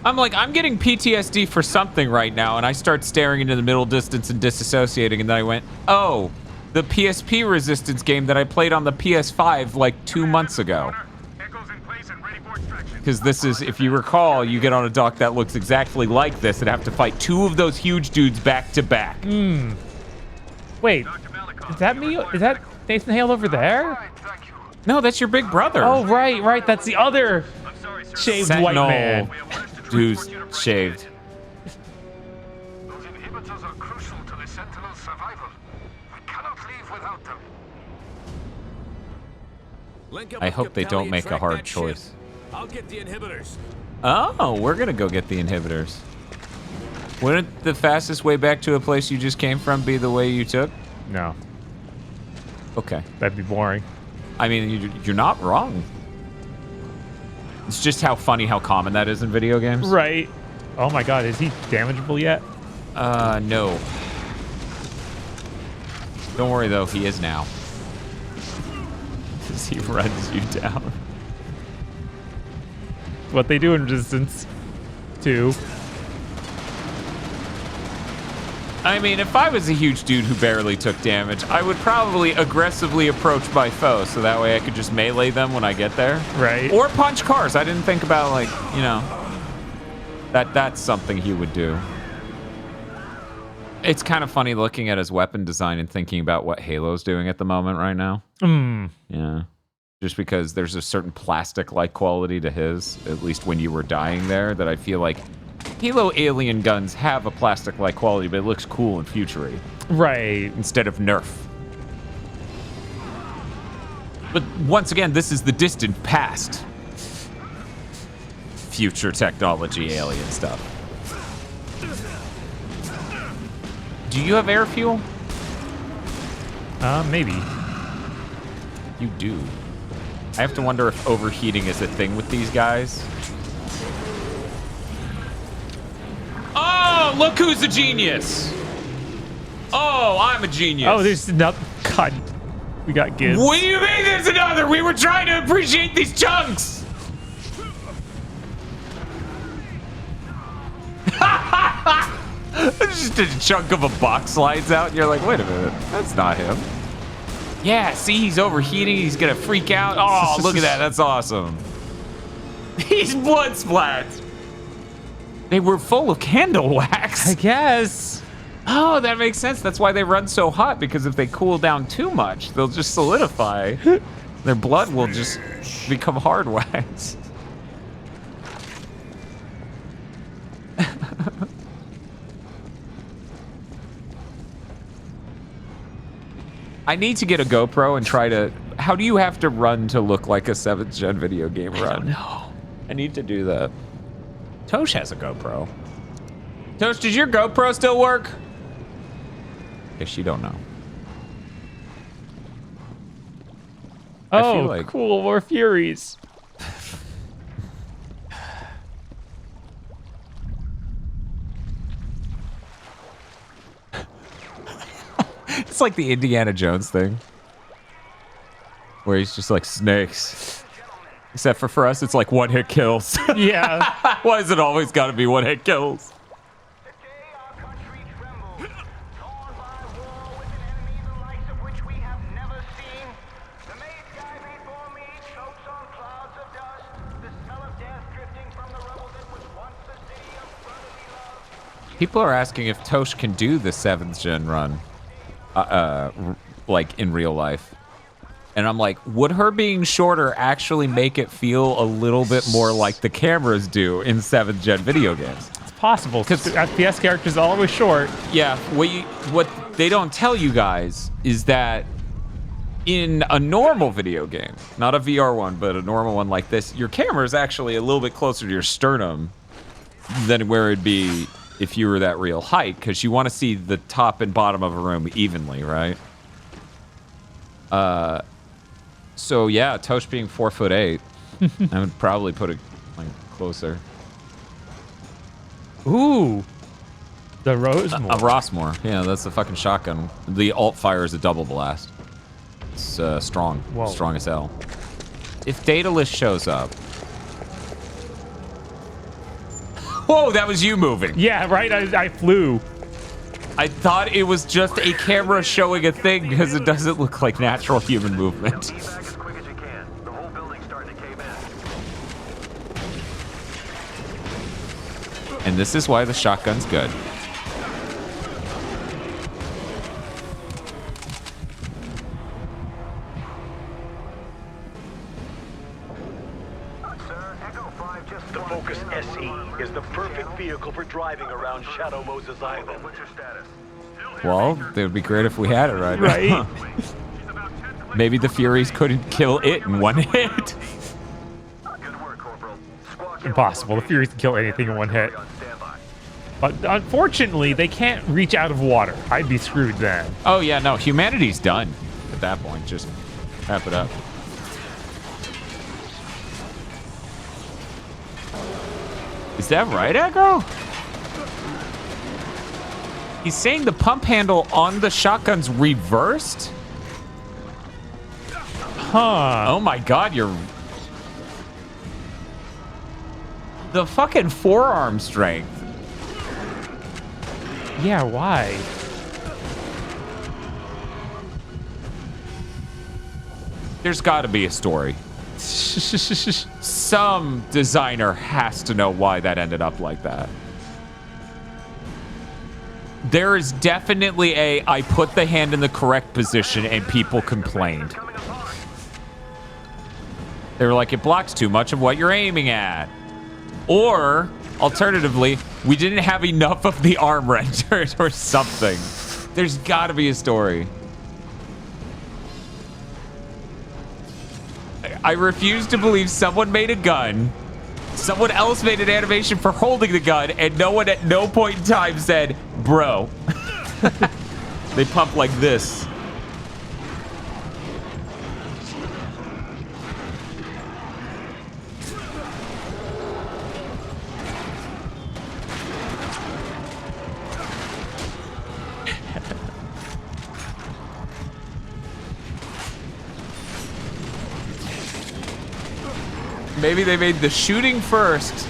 I'm like, I'm getting PTSD for something right now, and I start staring into the middle distance and disassociating, and then I went, oh, the PSP Resistance game that I played on the PS5 like 2 months ago. Because this is, if you recall, you get on a dock that looks exactly like this and have to fight two of those huge dudes back to back. Wait, is that me? Is that Nathan Hale over there? No, that's your big brother. Oh, right. That's the other shaved Sentinel white man. Who's shaved. Those inhibitors are crucial to the Sentinel's survival. We cannot leave without them. I hope they don't make a hard choice. I'll get the inhibitors. Oh, we're gonna go get the inhibitors. Wouldn't the fastest way back to a place you just came from be the way you took? No. Okay. That'd be boring. I mean, you're not wrong. It's just how funny how common that is in video games. Right. Oh my god, is he damageable yet? No. Don't worry though, he is now. Because he runs you down. What they do in Resistance 2. I mean, if I was a huge dude who barely took damage, I would probably aggressively approach my foe, so that way I could just melee them when I get there. Right. Or punch cars. I didn't think about, like, you know, that's something he would do. It's kind of funny looking at his weapon design and thinking about what Halo's doing at the moment right now. Yeah. Just because there's a certain plastic-like quality to his, at least when you were dying there, that I feel like Halo alien guns have a plastic-like quality, but it looks cool and futury. Right. Instead of Nerf. But once again, this is the distant past. Future technology, alien stuff. Do you have air fuel? Maybe. You do. I have to wonder if overheating is a thing with these guys. Oh, look who's a genius! Oh, I'm a genius. Oh, there's another. God, we got Gibbs. What do you mean there's another? We were trying to appreciate these chunks. Just a chunk of a box slides out, and you're like, wait a minute, that's not him. Yeah, see, he's overheating. He's gonna freak out. Oh, look at that. That's awesome. He's blood splats. They were full of candle wax. I guess. Oh, that makes sense. That's why they run so hot, because if they cool down too much, they'll just solidify. Their blood will just become hard wax. I need to get a GoPro and try to... How do you have to run to look like a 7th gen video game run? I don't know. I need to do that. Tosh has a GoPro. Tosh, does your GoPro still work? Guess you don't know. Oh, like... cool. More Furies. It's like the Indiana Jones thing. Where he's just like, snakes. Except for us, it's like one-hit kills. Yeah. Why is it always got to be one-hit kills? People are asking if Tosh can do the 7th gen run, like in real life. And I'm like, would her being shorter actually make it feel a little bit more like the cameras do in 7th gen video games? It's possible, because FPS characters are always short. Yeah, what they don't tell you guys is that in a normal video game, not a VR one, but a normal one like this, your camera is actually a little bit closer to your sternum than where it'd be if you were that real height, because you want to see the top and bottom of a room evenly, right? So yeah, Tosh being 4'8", I would probably put it like closer. Ooh, the Rosemore. A Rossmore, yeah, that's the fucking shotgun. The alt fire is a double blast. It's strong, Whoa. Strong as hell. If Daedalus shows up. Whoa, that was you moving. Yeah, right. I flew. I thought it was just a camera showing a thing because it doesn't look like natural human movement. And this is why the shotgun's good. The Focus SE is the perfect vehicle for driving around Shadow Moses Island. What's your status? Well, it would be great if we had it right now. Maybe the Furies couldn't kill it in one hit. Impossible. The Furies can kill anything in one hit. But unfortunately, they can't reach out of water. I'd be screwed then. Oh, yeah, no. Humanity's done at that point. Just wrap it up. Is that right, Echo? He's saying the pump handle on the shotgun's reversed? Huh. Oh my god, you're... The fucking forearm strength. Yeah, why? There's got to be a story. Some designer has to know why that ended up like that. There is definitely I put the hand in the correct position and people complained. They were like, it blocks too much of what you're aiming at. Or, alternatively, we didn't have enough of the arm rendered or something. There's gotta be a story. I refuse to believe someone made a gun, someone else made an animation for holding the gun, and no one at no point in time said, bro. They pump like this. Maybe they made the shooting first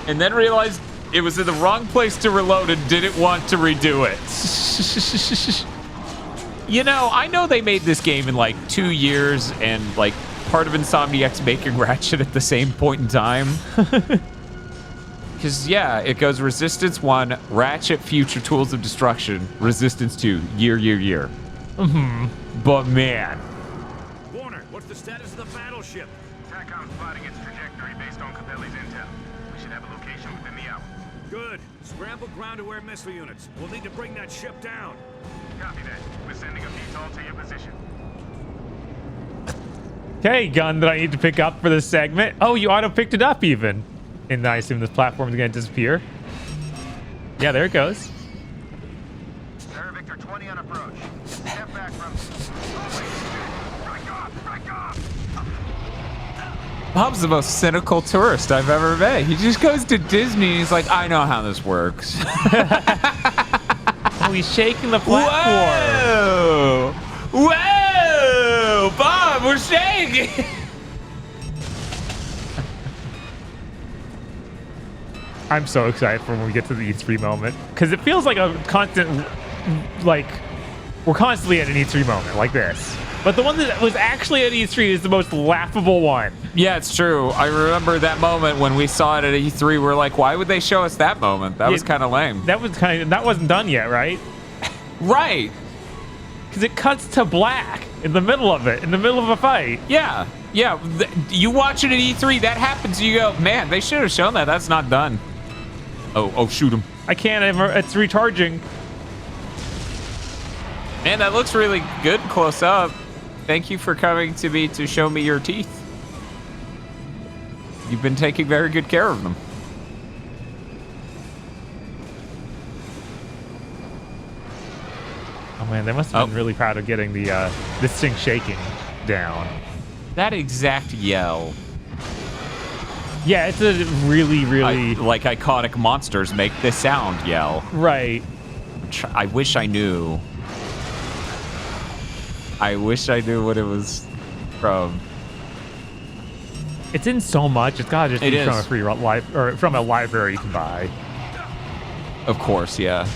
and then realized it was in the wrong place to reload and didn't want to redo it. You know, I know they made this game in like 2 years and like part of Insomniac's making Ratchet at the same point in time. Because, yeah, it goes Resistance 1, Ratchet, Future Tools of Destruction, Resistance 2, year. But man. Warner, what's the status of the battleship? TACOM's plotting its trajectory based on Capelli's intel. We should have a location within the hour. Good. Scramble ground-aware missile units. We'll need to bring that ship down. Copy that. We're sending a VTOL to your position. Okay, gun that I need to pick up for this segment. Oh, you auto-picked it up even. And I assume this platform is going to disappear. Yeah, there it goes. Air Victor 20 on approach. Step back from... Break off! Bob's the most cynical tourist I've ever met. He just goes to Disney and he's like, I know how this works. Oh, he's shaking the platform. Whoa! Bob, we're shaking! I'm so excited for when we get to the E3 moment. Because it feels like a constant, like, we're constantly at an E3 moment like this. But the one that was actually at E3 is the most laughable one. Yeah, it's true. I remember that moment when we saw it at E3. We're like, why would they show us that moment? That was kind of lame. That wasn't done yet, right? Right. Because it cuts to black in the middle of it, in the middle of a fight. Yeah. You watch it at E3, that happens. You go, man, they should have shown that. That's not done. Oh, shoot him. I can't. It's recharging. Man, that looks really good close up. Thank you for coming to me to show me your teeth. You've been taking very good care of them. Oh man, they must have been really proud of getting the this thing shaking down. That exact yell. Yeah, it's a really like iconic monsters make this sound yell. Right. I wish I knew. I wish I knew what it was from. It's in so much. It's gotta just be from a free or from a library you can buy. Of course, yeah.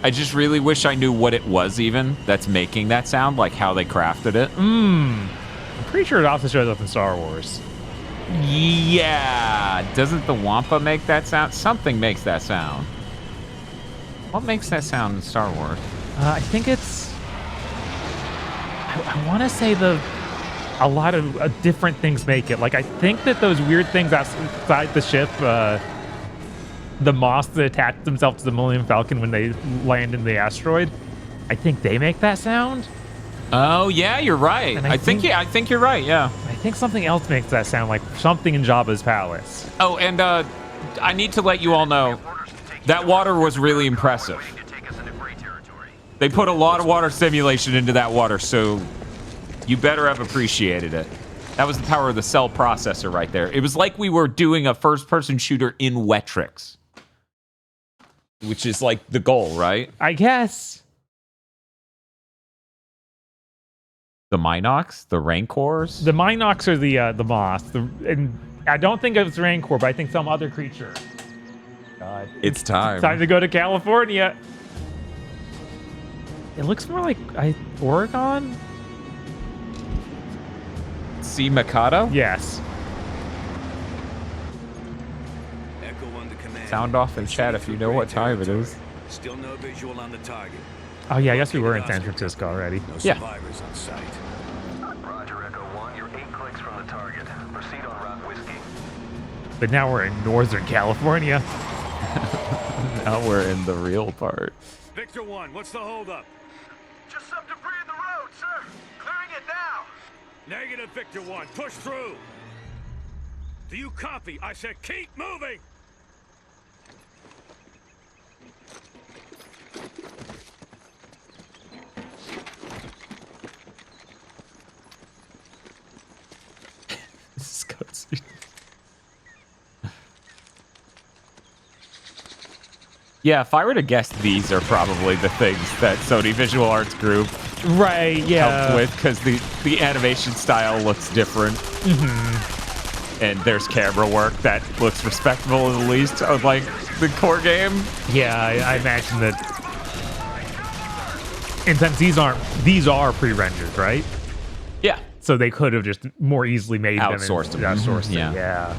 I just really wish I knew what it was even that's making that sound, like how they crafted it. I'm pretty sure it also shows up in Star Wars. Yeah. Doesn't the Wampa make that sound? Something makes that sound. What makes that sound in Star Wars? I think it's... I want to say a lot of different things make it. Like, I think that those weird things outside the ship... the moths that attach themselves to the Millennium Falcon when they land in the asteroid, I think they make that sound. Oh yeah, you're right. I think you're right. Yeah. I think something else makes that sound, like something in Jabba's palace. Oh, and I need to let you all know that water was really impressive. They put a lot of water simulation into that water, so you better have appreciated it. That was the power of the cell processor right there. It was like we were doing a first-person shooter in Wetrix. Which is like the goal, right? I guess. The Minox? The Rancors? The Minox are the moths. And I don't think it's Rancor, but I think some other creature. God. It's time. Time to go to California. It looks more like Oregon? See Mikado? Yes. Echo 1 to command. Sound off in chat if you know what time it is. Still no visual on the target. Oh yeah, I guess we were in San Francisco already. No Yeah. survivors on site. Roger, Echo 1. You're 8 clicks from the target. Proceed on Rock Whiskey. But now we're in Northern California. Now we're in the real part. Victor 1, what's the holdup? Just some debris in the road, sir. Clearing it now. Negative, Victor 1. Push through. Do you copy? I said keep moving. This is cutscene. Yeah, if I were to guess, these are probably the things that Sony Visual Arts Group Right, yeah. helped with, because the animation style looks different. And there's camera work that looks respectable at least, unlike the core game. Yeah, I imagine that. And since these are pre-rendered, right? Yeah. So they could have just more easily made Outsourced them. them. Outsourced Yeah. them, yeah.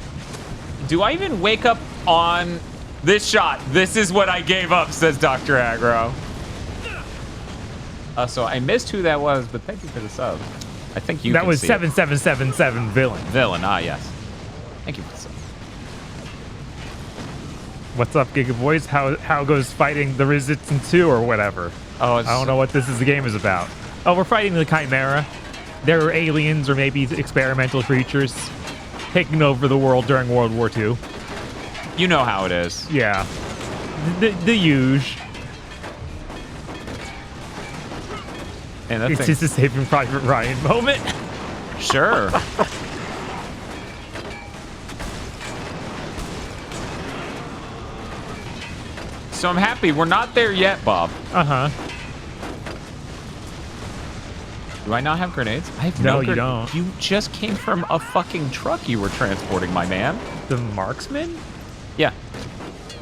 Do I even wake up on this shot? This is what I gave up, says Dr. Aggro. So I missed who that was, but thank you for the sub. I think you That can was see 7777 Villain. it. Villain, yes. Thank you for the sub. What's up, GigaBoots? How goes fighting the Resistance 2 or whatever? Oh, I don't know what the game is about. Oh, we're fighting the Chimera. They're aliens or maybe experimental creatures taking over the world during World War II. You know how it is. Yeah. The huge. And that It's thing- just a Saving Private Ryan moment. Sure. So I'm happy we're not there yet, Bob. Uh-huh. Do I not have grenades? I have No, you grenades. don't. You just came from a fucking truck you were transporting, my man. The Marksman? Yeah.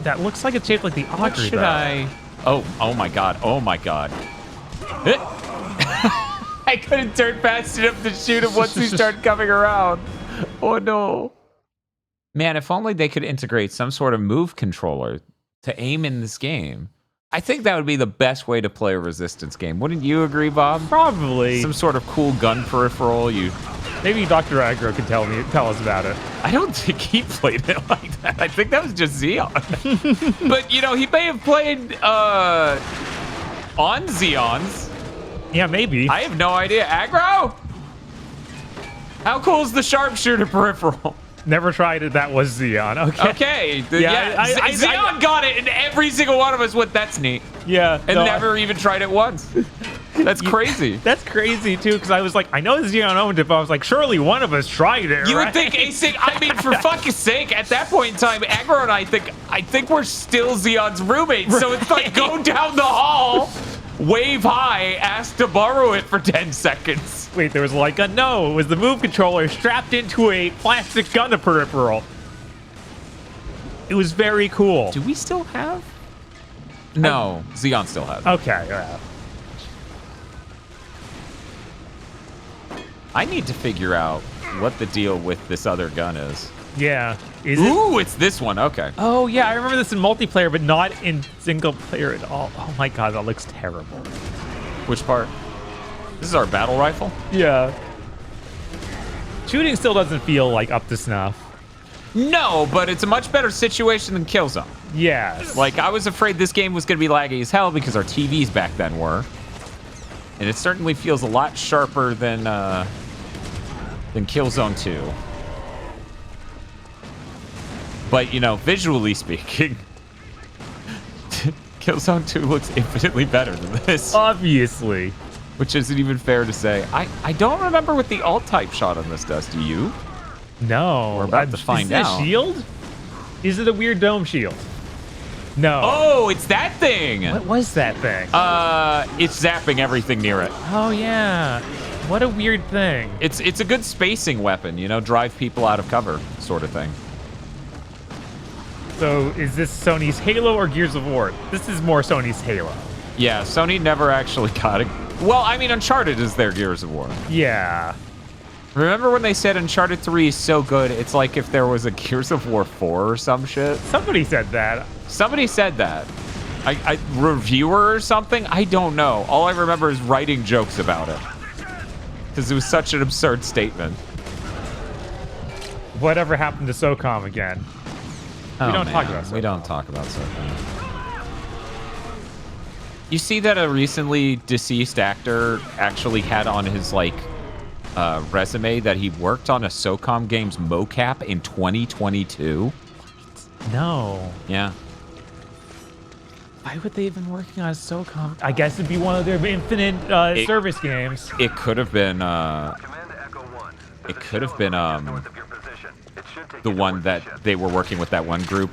That looks like it's shaped like the Augury, What should though. I... Oh my god. Oh my god. I couldn't turn fast enough to shoot him once he started coming around. Oh no. Man, if only they could integrate some sort of move controller to aim in this game. I think that would be the best way to play a Resistance game. Wouldn't you agree, Bob? Probably. Some sort of cool gun peripheral. Maybe Dr. Aggro can tell us about it. I don't think he played it like that. I think that was just Xeon. But, you know, he may have played on Xeons. Yeah, maybe. I have no idea. Aggro? How cool is the sharpshooter peripheral? Never tried it. That was Xeon. Okay. Okay. Yeah, Xeon got it, and every single one of us went, that's neat. Yeah. And no, never even tried it once. That's crazy. That's crazy, too, because I was like, I know Xeon owned it, but I was like, surely one of us tried it, You right? would think async. I mean, for fucking sake, at that point in time, Aggro and I think we're still Xeon's roommates. So it's like go down the hall, wave high, ask to borrow it for 10 seconds. Wait, there was like a no. It was the move controller strapped into a plastic gun peripheral. It was very cool. Do we still have? No, Xeon still has it. Okay, yeah. I need to figure out what the deal with this other gun is. Yeah. Is it? Ooh, it's this one. Okay. Oh, yeah, I remember this in multiplayer, but not in single player at all. Oh my god, that looks terrible. Which part? This is our battle rifle? Yeah. Shooting still doesn't feel like up to snuff. No, but it's a much better situation than Killzone. Yes. Like, I was afraid this game was going to be laggy as hell because our TVs back then were. And it certainly feels a lot sharper than Killzone 2. But, you know, visually speaking, Killzone 2 looks infinitely better than this. Obviously. Which isn't even fair to say. I don't remember what the alt-type shot on this does. Do you? No. We're about to find out. Is it a shield? Is it a weird dome shield? No. Oh, it's that thing! What was that thing? It's zapping everything near it. Oh, yeah. What a weird thing. It's a good spacing weapon, you know, drive people out of cover sort of thing. So is this Sony's Halo or Gears of War? This is more Sony's Halo. Yeah, Sony never actually got it. Well, I mean, Uncharted is their Gears of War. Yeah. Remember when they said Uncharted 3 is so good, it's like if there was a Gears of War 4 or some shit? Somebody said that. Somebody said that. A reviewer or something? I don't know. All I remember is writing jokes about it. Because it was such an absurd statement. Whatever happened to SOCOM again? We don't talk about SOCOM. We don't talk about SOCOM. You see that a recently deceased actor actually had on his, like, resume that he worked on a SOCOM game's mocap in 2022? No. Yeah. Why would they have been working on SOCOM? I guess it'd be one of their infinite service games. It could have been, the one that they were working with that one group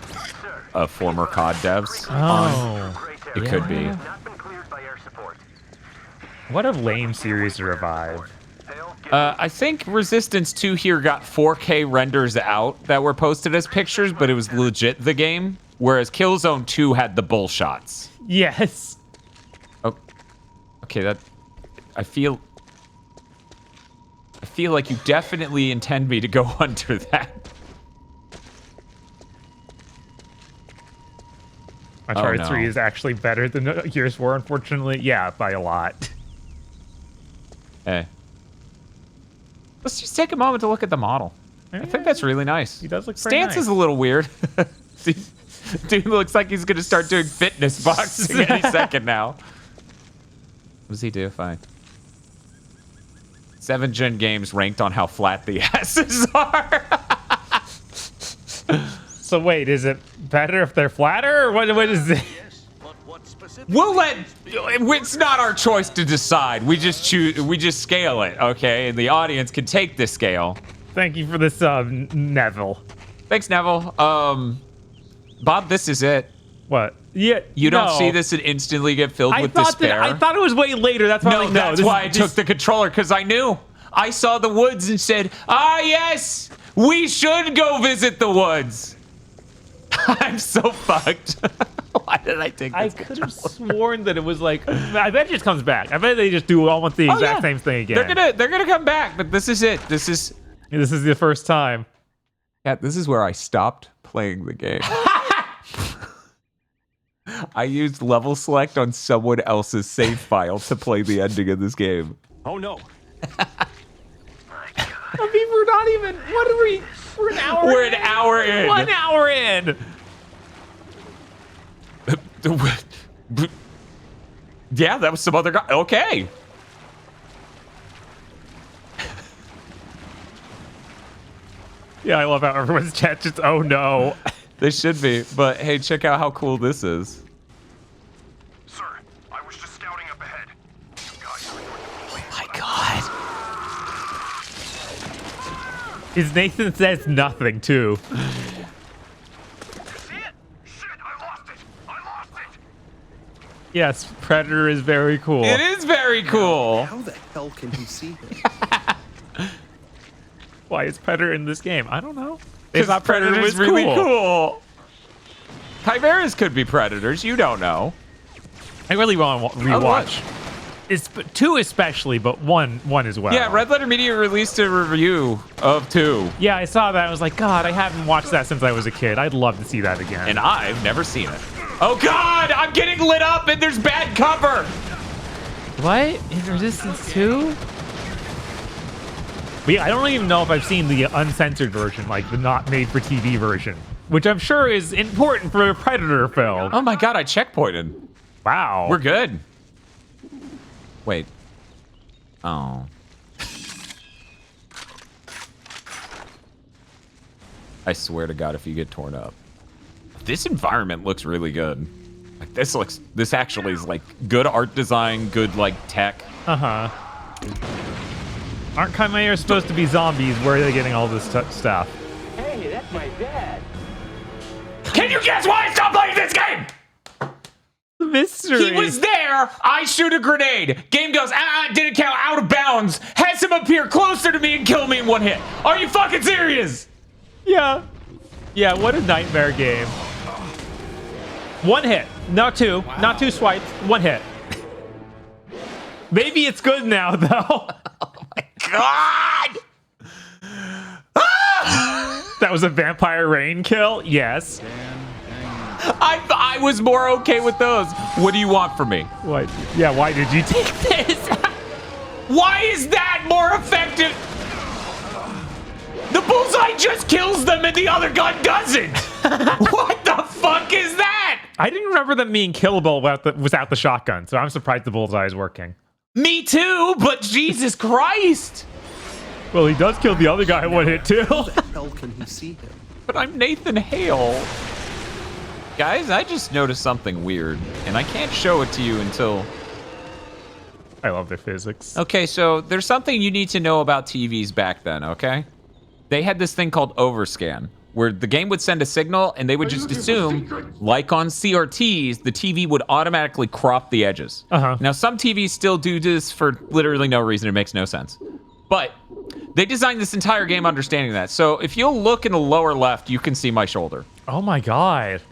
of former COD devs on. It could be. What a lame series to revive. I think Resistance 2 here got 4K renders out that were posted as pictures, but it was legit the game, whereas Killzone 2 had the bull shots. Yes. Oh, okay, that... I feel like you definitely intend me to go under that. Uncharted 3 is actually better than Gears 4, unfortunately. Yeah, by a lot. Hey. Let's just take a moment to look at the model. I think that's really nice. He does look pretty Stance nice. is a little weird. Dude looks like he's going to start doing fitness boxing any second now. What does he do? Fine. 7th-gen games ranked on how flat the asses are. So wait, is it better if they're flatter, or what is it? We'll let... It's not our choice to decide. We just choose... We just scale it, okay? And the audience can take this scale. Thank you for this, Neville. Thanks, Neville. Bob, this is it. What? Yeah. You don't see this and instantly get filled with despair? I thought it was way later. That's why that's why I took the controller, because I knew. I saw the woods and said, ah, yes, we should go visit the woods. I'm so fucked. Why did I take this I could have sworn that it was like... I bet it just comes back. I bet they just do almost the exact same thing again. They're gonna come back, but this is it. This is the first time. Yeah, this is where I stopped playing the game. I used level select on someone else's save file to play the ending of this game. Oh no. I mean, we're not even... What are we... We're an hour We're an hour in. 1 hour in. Yeah, that was some other guy. Okay. Yeah, I love how everyone's chat just, oh no. They should be, but hey, check out how cool this is. Sir, I was just scouting up ahead. You guys are Oh my god. His Nathan says nothing, too. see it? Shit, I lost it. Yes, Predator is very cool. It is very cool. How the hell can he see him? Why is Predator in this game? I don't know. Because Predator was really cool. Chimeras could be predators. You don't know. I really want to rewatch. It's 2 especially, but 1 as well. Yeah, Red Letter Media released a review of 2. Yeah, I saw that. I was like, God, I haven't watched that since I was a kid. I'd love to see that again. And I've never seen it. Oh God, I'm getting lit up and there's bad cover. What? In Resistance 2? I don't even know if I've seen the uncensored version, like the not made for TV version, which I'm sure is important for a Predator film. Oh my God, I checkpointed. Wow. We're good. Wait. Oh. I swear to God, if you get torn up. This environment looks really good. Like this actually is like good art design, good like tech. Uh-huh. Aren't chimeras supposed to be zombies? Where are they getting all this stuff? Hey, that's my dad. Can you guess why I stopped playing this game? mystery? He was there. I shoot a grenade. Game goes, didn't count, out of bounds. Has him appear closer to me and kill me in one hit. Are you fucking serious? Yeah. Yeah, what a nightmare game. One hit. Not two. Wow. Not two swipes. One hit. Maybe it's good now, though. Oh my god! That was a vampire rain kill? Yes. I was more okay with those. What do you want from me? What? Yeah, why did you take this? Why is that more effective? The bullseye just kills them and the other gun doesn't. What the fuck is that? I didn't remember them being killable without the shotgun, so I'm surprised the bullseye is working. Me too, but Jesus Christ. Well, he does kill the other guy in one hit too. How the hell can he see him? But I'm Nathan Hale. Guys, I just noticed something weird, and I can't show it to you until... I love their physics. Okay, so there's something you need to know about TVs back then, okay? They had this thing called overscan, where the game would send a signal, and they would just assume, like on CRTs, the TV would automatically crop the edges. Now, some TVs still do this for literally no reason. It makes no sense. But they designed this entire game understanding that. So if you'll look in the lower left, you can see my shoulder. Oh my god.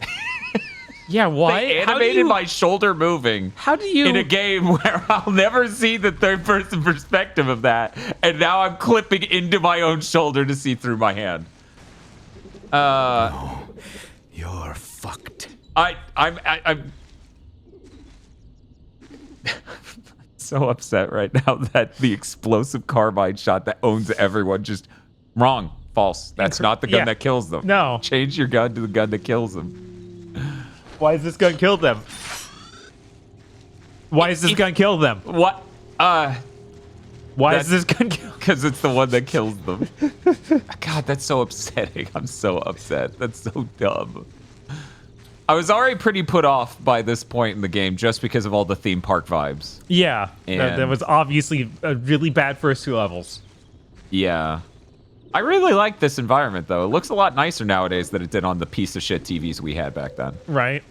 Yeah, why? They animated my shoulder moving. How do you... in a game where I'll never see the third-person perspective of that, and now I'm clipping into my own shoulder to see through my hand. No, you're fucked. I'm so upset right now that the explosive carbine shot that owns everyone just wrong, false. That's not the gun that kills them. No. Change your gun to the gun that kills them. Why does this gun kill them? Why does this gun kill them? What? Why is this gun kill? Because it's the one that kills them. God, that's so upsetting. I'm so upset. That's so dumb. I was already pretty put off by this point in the game just because of all the theme park vibes. Yeah, that was obviously really bad first two levels. Yeah. I really like this environment, though. It looks a lot nicer nowadays than it did on the piece of shit TVs we had back then. Right.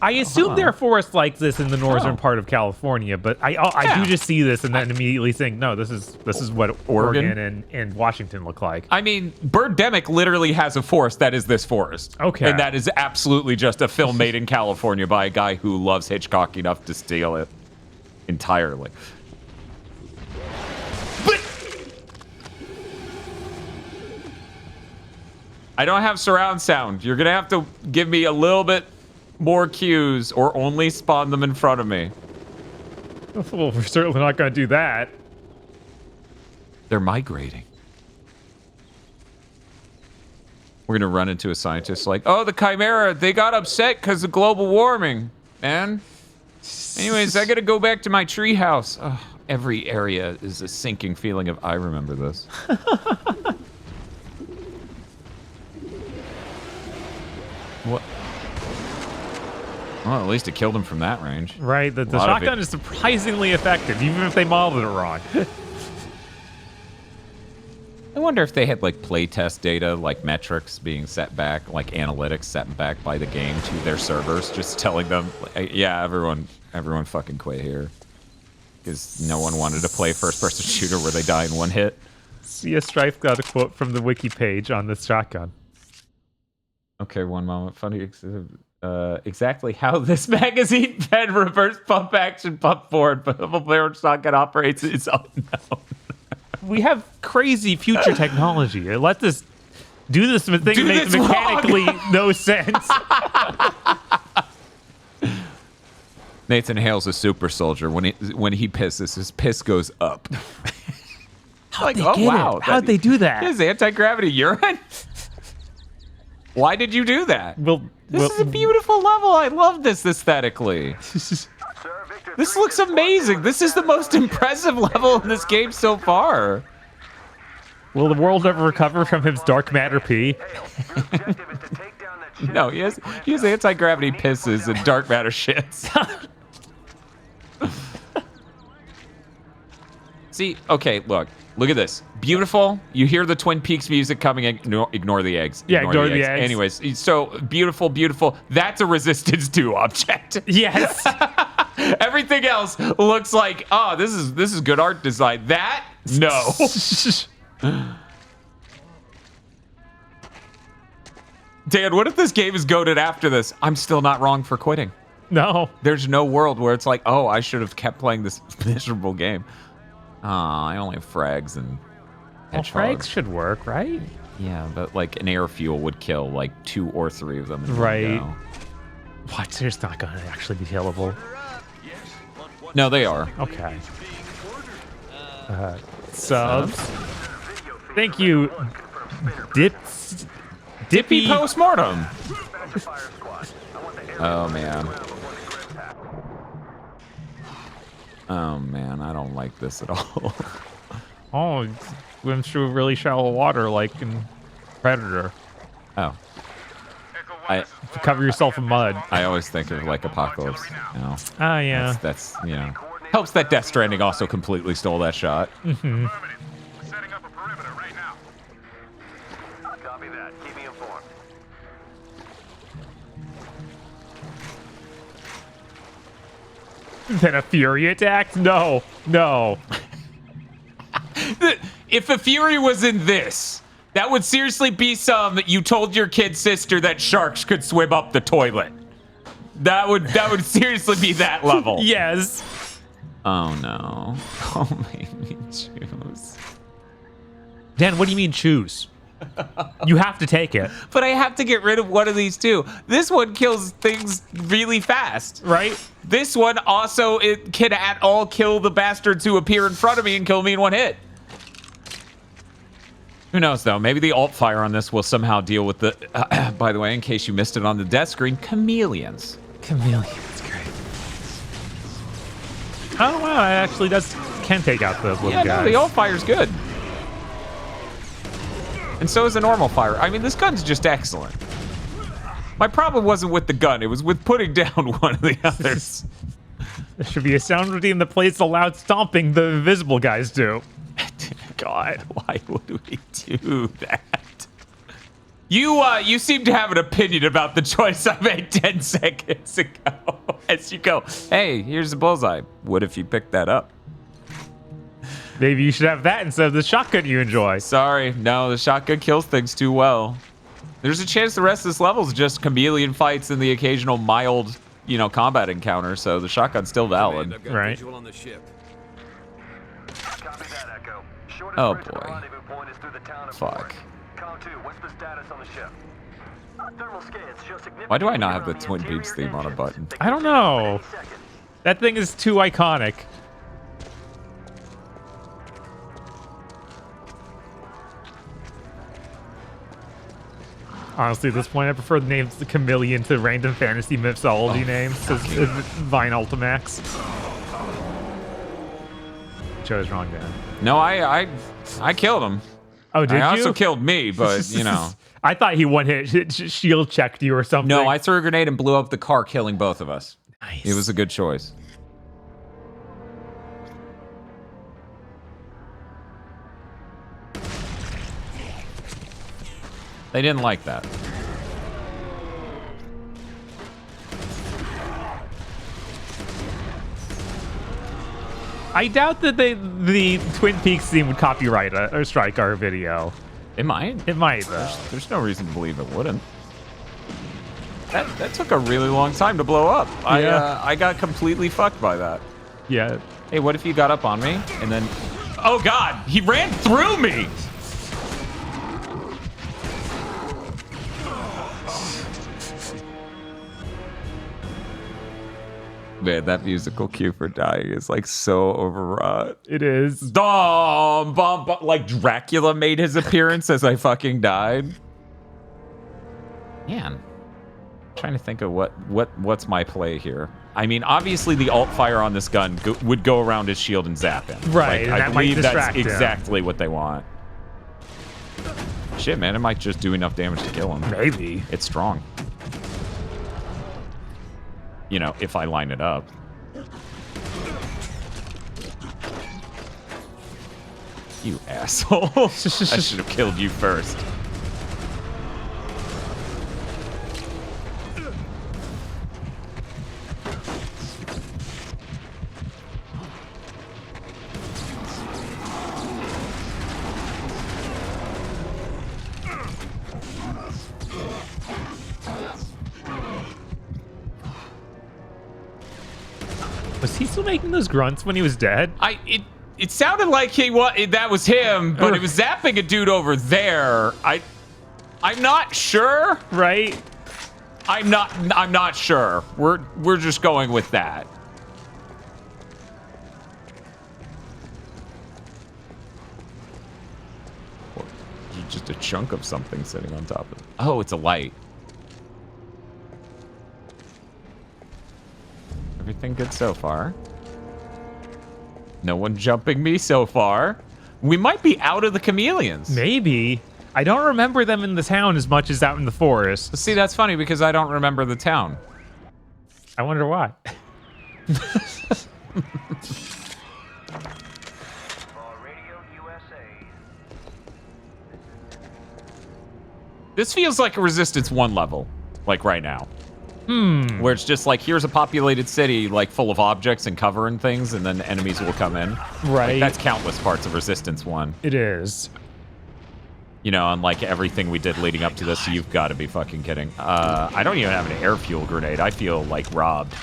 I assume there are forests like this in the northern part of California, but I do just see this and then immediately think, no, this is what Oregon and Washington look like. I mean, Birdemic literally has a forest that is this forest. Okay. And that is absolutely just a film made in California by a guy who loves Hitchcock enough to steal it entirely. But I don't have surround sound. You're going to have to give me a little bit more cues or only spawn them in front of me. Well, we're certainly not going to do that. They're migrating. We're going to run into a scientist like, oh, the Chimera, they got upset because of global warming, man. Anyways, I got to go back to my treehouse. Oh, every area is a sinking feeling of, I remember this. What? Well, at least it killed him from that range. Right, the shotgun is surprisingly effective, even if they modeled it wrong. I wonder if they had, like, playtest data, like metrics being set back, like analytics set back by the game to their servers, just telling them, yeah, everyone fucking quit here. Because no one wanted to play first-person shooter where they die in one hit. CS Strife got a quote from the wiki page on this shotgun. Okay, one moment. Funny. Exactly how this magazine fed reverse pump action pump forward but the barrel shotgun operates is unknown. We have crazy future technology. Let us do this thing that makes mechanically no sense. Nathan Hale's a super soldier. When he pisses, his piss goes up. How'd they get it? How'd they do that? Is anti-gravity urine? Why did you do that? This is a beautiful level. I love this aesthetically. This looks amazing. This is the most impressive level in this game so far. Will the world ever recover from his dark matter pee? No, he has anti-gravity pisses and dark matter shits. See, okay, look. Look at this. Beautiful. You hear the Twin Peaks music coming in. Ignore the eggs. Yeah, ignore the eggs. Anyways, so beautiful, beautiful. That's a Resistance 2 object. Yes. Everything else looks like, oh, this is good art design. That? No. Dan, what if this game is goated after this? I'm still not wrong for quitting. No. There's no world where it's like, oh, I should have kept playing this miserable game. I only have frags and hedgehogs. Well, frags should work, right? Yeah, but like an air fuel would kill like 2 or 3 of them. Right. What? There's not going to actually be killable. No, they are. Okay. Subs. Thank you, Dippy Postmortem. Oh, man. Oh, man, I don't like this at all. Oh, it swims through really shallow water like in Predator. Oh. To cover yourself in mud. I always think of like Apocalypse. You know. Ah, yeah. That's you know. Helps that Death Stranding also completely stole that shot. Mm-hmm. Setting up a perimeter right now. Copy that. Keep me informed. Then a Fury attacked? No. No. If a Fury was in this, that would seriously be some that you told your kid sister that sharks could swim up the toilet. That would seriously be that level. Yes. Oh no. Oh, make me choose. Dan, what do you mean choose? You have to take it. But I have to get rid of one of these two. This one kills things really fast. Right? This one also, it can at all kill the bastards who appear in front of me and kill me in one hit. Who knows, though? Maybe the alt fire on this will somehow deal with the... by the way, in case you missed it on the death screen, chameleons. Chameleons, great. Oh, wow, it actually can take out the little guys. Yeah, no, the alt fire's good. And so is the normal fire. I mean, this gun's just excellent. My problem wasn't with the gun. It was with putting down one of the others. There should be a sound routine that plays the loud stomping the invisible guys do. God, why would we do that? You seem to have an opinion about the choice I made 10 seconds ago. As you go, hey, here's the bullseye. What if you picked that up? Maybe you should have that instead of the shotgun you enjoy. Sorry, no, the shotgun kills things too well. There's a chance the rest of this level is just chameleon fights and the occasional mild, combat encounter, so the shotgun's still valid. Right. On the ship. Copy that, Echo. Oh boy. Fuck. Why do I not have the Twin Peaks theme on a button? I don't know. That thing is too iconic. Honestly, at this point, I prefer the names the Chameleon to random fantasy mythology names. Vine Ultimax. Chose wrong, Dan. No, I killed him. Oh, did you? I also killed me, but, I thought he one-hit shield checked you or something. No, I threw a grenade and blew up the car, killing both of us. Nice. It was a good choice. They didn't like that. I doubt that the Twin Peaks theme would copyright or strike our video. It might. It might. There's no reason to believe it wouldn't. That took a really long time to blow up. Yeah. I got completely fucked by that. Yeah. Hey, what if you got up on me and then... Oh God, he ran through me! Man, that musical cue for dying is like so overwrought. It is. Dom, bum, bum, like Dracula made his appearance as I fucking died. Man, I'm trying to think of what's my play here. I mean, obviously the alt fire on this gun would go around his shield and zap him. Right, Like, I believe that's him. exactly what they want. Shit, man, it might just do enough damage to kill him. Maybe. It's strong. If I line it up. You asshole. I should have killed you first. Was he still making those grunts when he was dead? It sounded like that was him, but it was zapping a dude over there. I'm not sure. Right? I'm not sure. We're just going with that. Or just a chunk of something sitting on top of it. Oh, it's a light. Everything good so far. No one jumping me so far. We might be out of the chameleons. Maybe. I don't remember them in the town as much as out in the forest. See, that's funny because I don't remember the town. I wonder why. This feels like a Resistance 1 level, like right now. Where it's just like, here's a populated city, like full of objects and cover and things, and then enemies will come in. Right. Like, that's countless parts of Resistance 1. It is. You know, unlike everything we did leading up to this, you've got to be fucking kidding. I don't even have an air fuel grenade. I feel like robbed.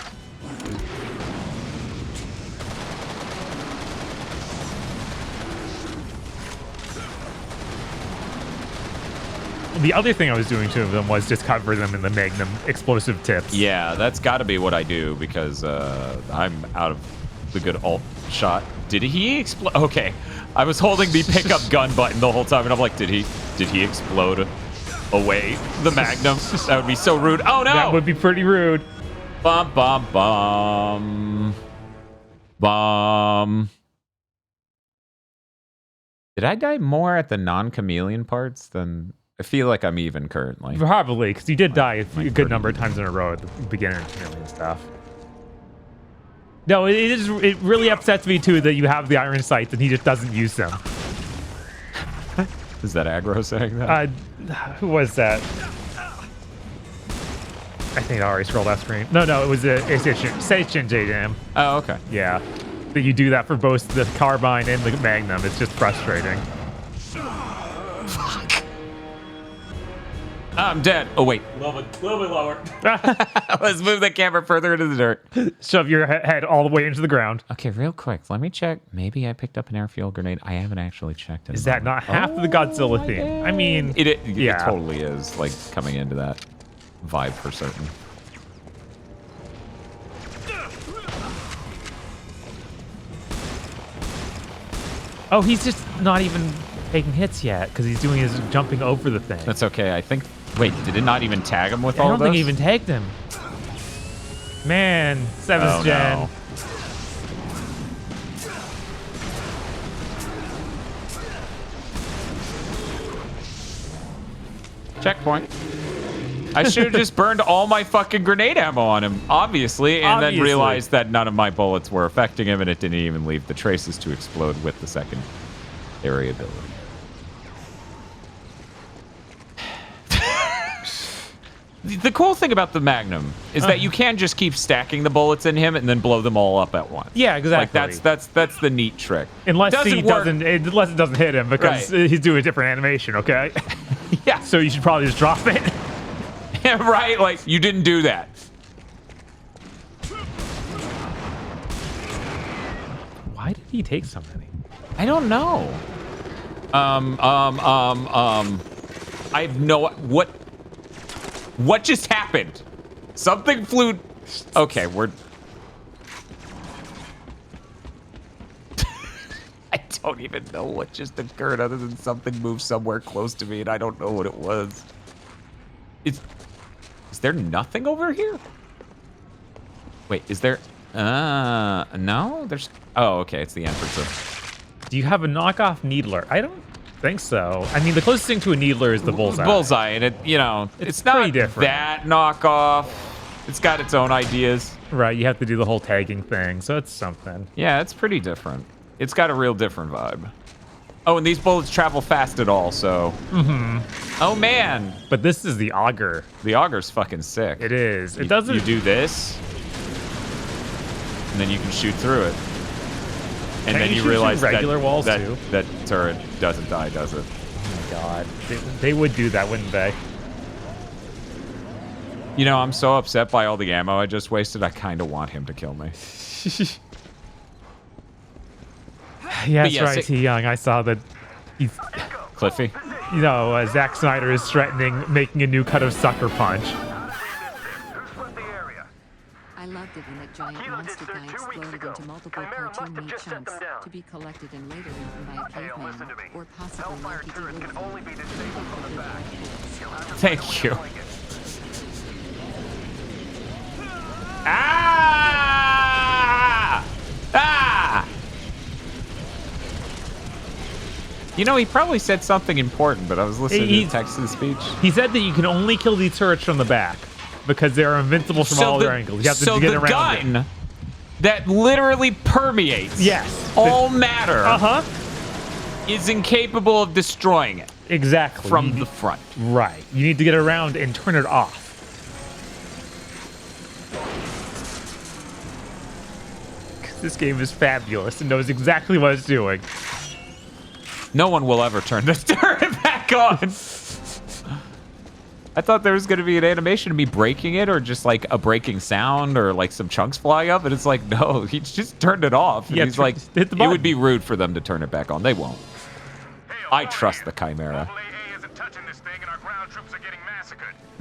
The other thing I was doing to them was just cover them in the Magnum explosive tips. Yeah, that's got to be what I do because I'm out of the good alt shot. Did he explode? Okay, I was holding the pickup gun button the whole time, and I'm like, did he explode away the Magnum? That would be so rude. Oh no! That would be pretty rude. Bum bum bum bum. Did I die more at the non-chameleon parts than? I feel like I'm even currently. Probably, because you did die a good number of times in a row at the beginning of chameleon stuff. No, it really upsets me too that you have the iron sights and he just doesn't use them. Is that aggro saying that? Who was that? I think I already scrolled that screen. No, it was Seishin J-Dam. Oh, okay. Yeah. That you do that for both the carbine and the Magnum. It's just frustrating. Fuck. I'm dead. Oh, wait. A little bit lower. Let's move the camera further into the dirt. Shove your head all the way into the ground. Okay, real quick. Let me check. Maybe I picked up an air fuel grenade. I haven't actually checked it. Is that not half of the Godzilla theme? I mean... It totally is, like, coming into that vibe for certain. Oh, he's just not even taking hits yet because he's doing his jumping over the thing. That's okay. I think... Wait, did it not even tag him with all of this? I don't think he even tagged him. Man, 7th gen. No. Checkpoint. I should have just burned all my fucking grenade ammo on him, obviously, and then realized that none of my bullets were affecting him, and it didn't even leave the traces to explode with the second area ability. The cool thing about the Magnum is that you can just keep stacking the bullets in him and then blow them all up at once. Yeah, exactly. Like that's the neat trick. Unless it doesn't hit him because he's doing a different animation, okay? Yeah. So you should probably just drop it. Right? Like, you didn't do that. Why did he take so many? I don't know. I have no... What just happened? Something flew... Okay, we're... I don't even know what just occurred other than something moved somewhere close to me and I don't know what it was. Is there nothing over here? Wait, is there... no? There's... Oh, okay, it's the entrance of... Do you have a knockoff needler? I don't think so. I mean, the closest thing to a needler is the bullseye. Bullseye, and it's not different. That knockoff. It's got its own ideas. Right, you have to do the whole tagging thing, so it's something. Yeah, it's pretty different. It's got a real different vibe. Oh, and these bullets travel fast at all, so... Oh, man. But this is the auger. The auger's fucking sick. It is. It You- doesn't... You do this, and then you can shoot through it. And Can then you you shoot realize through regular that, walls, that, too? that turret doesn't die, does it? Oh, my God. They would do that, wouldn't they? You know, I'm so upset by all the ammo I just wasted, I kind of want him to kill me. Yeah, that's yeah, right, T. Young. I saw that he's... Cliffy? You know, Zack Snyder is threatening making a new cut of Sucker Punch. I loved it when that giant monster guy exploded into multiple cartoon meat chunks to be collected and later eaten by a caveman, or possibly like he did Thank you. Ah! Ah! You know, he probably said something important, but I was listening to the text-to-speech. He said that you can only kill these turrets from the back because they're invincible from all other angles. You have to get around it. That literally permeates all matter is incapable of destroying it. Exactly. From the front. Right. You need to get around and turn it off. This game is fabulous and knows exactly what it's doing. No one will ever turn this turret back on. I thought there was going to be an animation of me breaking it or just like a breaking sound or like some chunks flying up. And it's like, no, he just turned it off. And Yeah, he's like, hit the it button. would be rude for them to turn it back on. They won't. I trust the Chimera.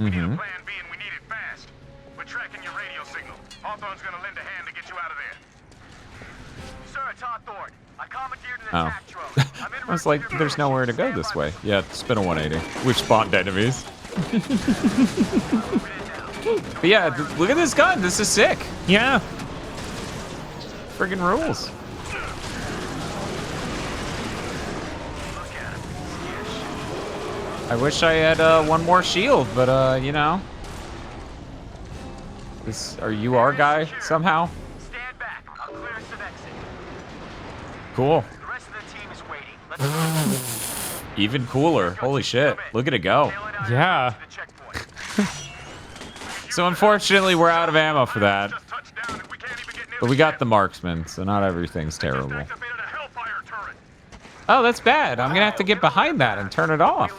Mm-hmm. We're tracking your radio signal. Hawthorne's gonna lend a hand to get you out of there. Sir, it's Hawthorne. I commandeered an attack drone. I was like, there's nowhere to go this way. Yeah, spin a 180. We've spawned enemies. But yeah, look at this gun. This is sick. Yeah. Friggin' rules. I wish I had one more shield, but you know. Are you our guy somehow? Stand back. I'll clear some exit. Cool. The rest of the team is waiting. Even cooler. Holy shit. Look at it go. Yeah. So unfortunately, we're out of ammo for that. But we got the marksman, so not everything's terrible. Oh, that's bad. I'm gonna have to get behind that and turn it off.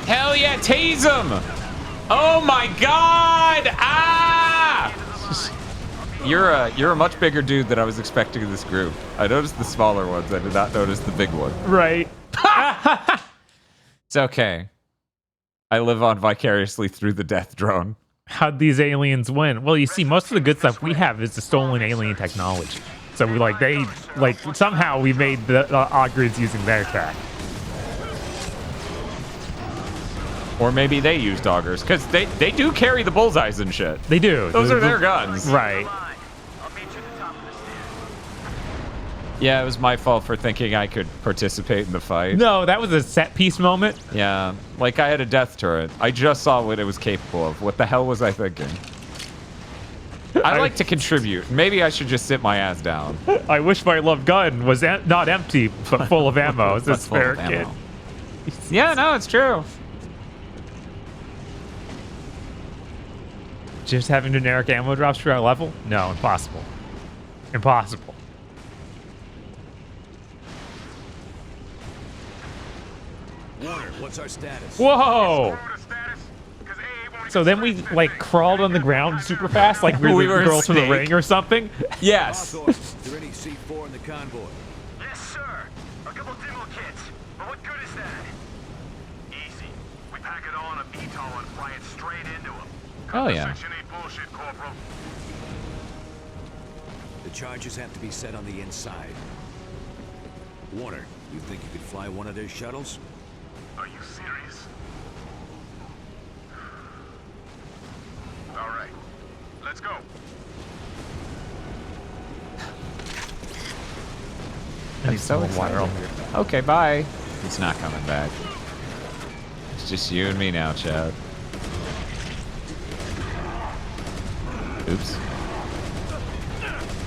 Hell yeah, tase him! Oh my god! Ah! You're a much bigger dude than I was expecting in this group. I noticed the smaller ones. I did not notice the big one. Right. It's okay. I live on vicariously through the death drone. How'd these aliens win? Well, you see, most of the good stuff we have is the stolen alien technology. So we somehow we made the augers using their tech. Or maybe they used augers, because they do carry the bullseyes and shit. They do. Those are their guns. Right. Yeah, it was my fault for thinking I could participate in the fight. No, that was a set piece moment. Yeah, like I had a death turret. I just saw what it was capable of. What the hell was I thinking? I like to contribute. Maybe I should just sit my ass down. I wish my loved gun was not empty, but full of ammo. It's a spare kit. Yeah, no, it's true. Just having generic ammo drops for our level? No, impossible. Impossible. Warner, what's our status? Whoa! So then we crawled on the ground super fast, like we were the girls from the ring or something. Yes. Is there any C4 in the convoy? Yes, sir. A couple demo kits. But what good is that? Easy. We pack it on a VTOL and fly it straight into them. Oh yeah. Section 8 bullshit, Corporal. The charges have to be set on the inside. Warner, you think you could fly one of their shuttles? Are you serious? All right. Let's go. I'm so excited. Okay, bye. He's not coming back. just you and me now, Chad. Oops.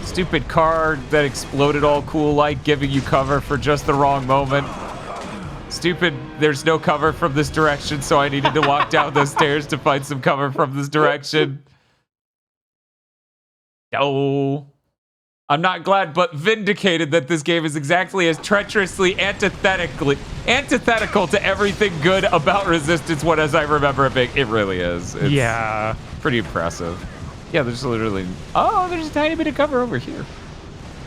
Stupid car that exploded all cool like, giving you cover for just the wrong moment. Stupid, there's no cover from this direction, so I needed to walk down those stairs to find some cover from this direction. No. I'm not glad, but vindicated that this game is exactly as treacherously antithetical to everything good about Resistance 1 as I remember it being. It really is. It's yeah. Pretty impressive. Yeah, there's literally... Oh, there's a tiny bit of cover over here.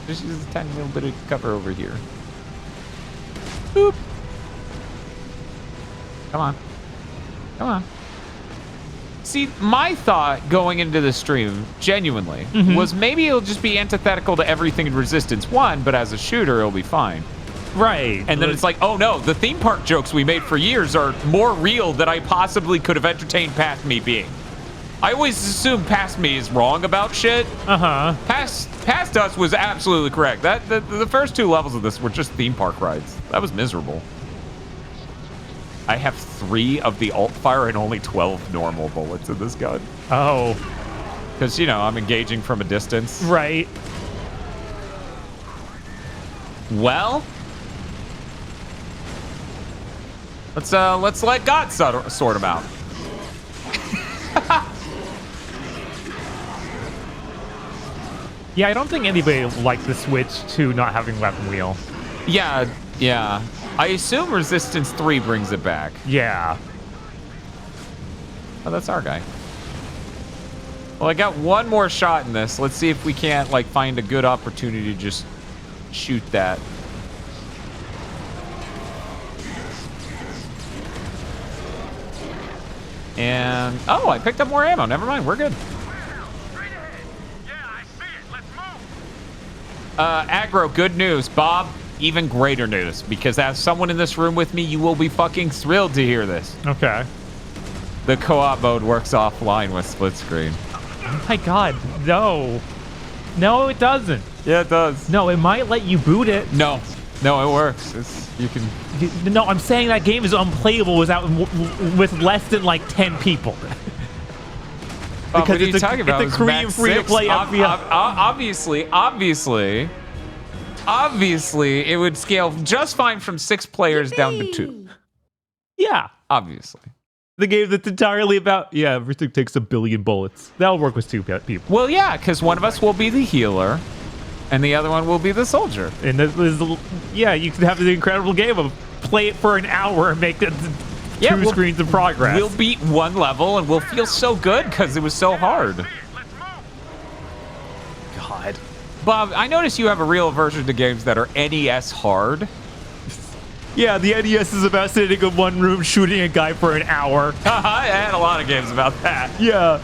There's just a tiny little bit of cover over here. Boop. Come on. Come on. See, my thought going into the stream, genuinely, was maybe it'll just be antithetical to everything in Resistance 1, but as a shooter, it'll be fine. Right. And then it's like, oh no, the theme park jokes we made for years are more real than I possibly could have entertained past me being. I always assume past me is wrong about shit. Past us was absolutely correct. The first 2 levels of this were just theme park rides. That was miserable. I have 3 of the alt fire and only 12 normal bullets in this gun. Oh. Because, you know, I'm engaging from a distance. Right. Well, let's let God sort them out. Yeah, I don't think anybody liked the switch to not having weapon wheel. Yeah, yeah. I assume Resistance 3 brings it back. Yeah. Oh, that's our guy. Well, I got one more shot in this. Let's see if we can't, like, find a good opportunity to just shoot that. And, oh, I picked up more ammo. Never mind, we're good. Aggro, good news. Bob, even greater news. Because as someone in this room with me, you will be fucking thrilled to hear this. Okay. The co-op mode works offline with split screen. Oh my god, no. No, it doesn't. Yeah, it does. No, it might let you boot it. No. No, it works. You can... No, I'm saying that game is unplayable with less than, like, 10 people. Because what are you talking about? It's a Korean free-to-play FBI. Obviously, it would scale just fine from 6 players down to 2. Yeah. Obviously. The game that's entirely about, yeah, everything takes 1 billion bullets. That'll work with 2 people. Well, yeah, because one of us will be the healer, and the other one will be the soldier. And this is, yeah, you can have the incredible game of play it for an hour and make it 2 screens of progress. We'll beat 1 level, and we'll feel so good because it was so hard. God. Bob, I notice you have a real aversion to games that are NES hard. Yeah, the NES is about sitting in one room shooting a guy for an hour. I had a lot of games about that. Yeah.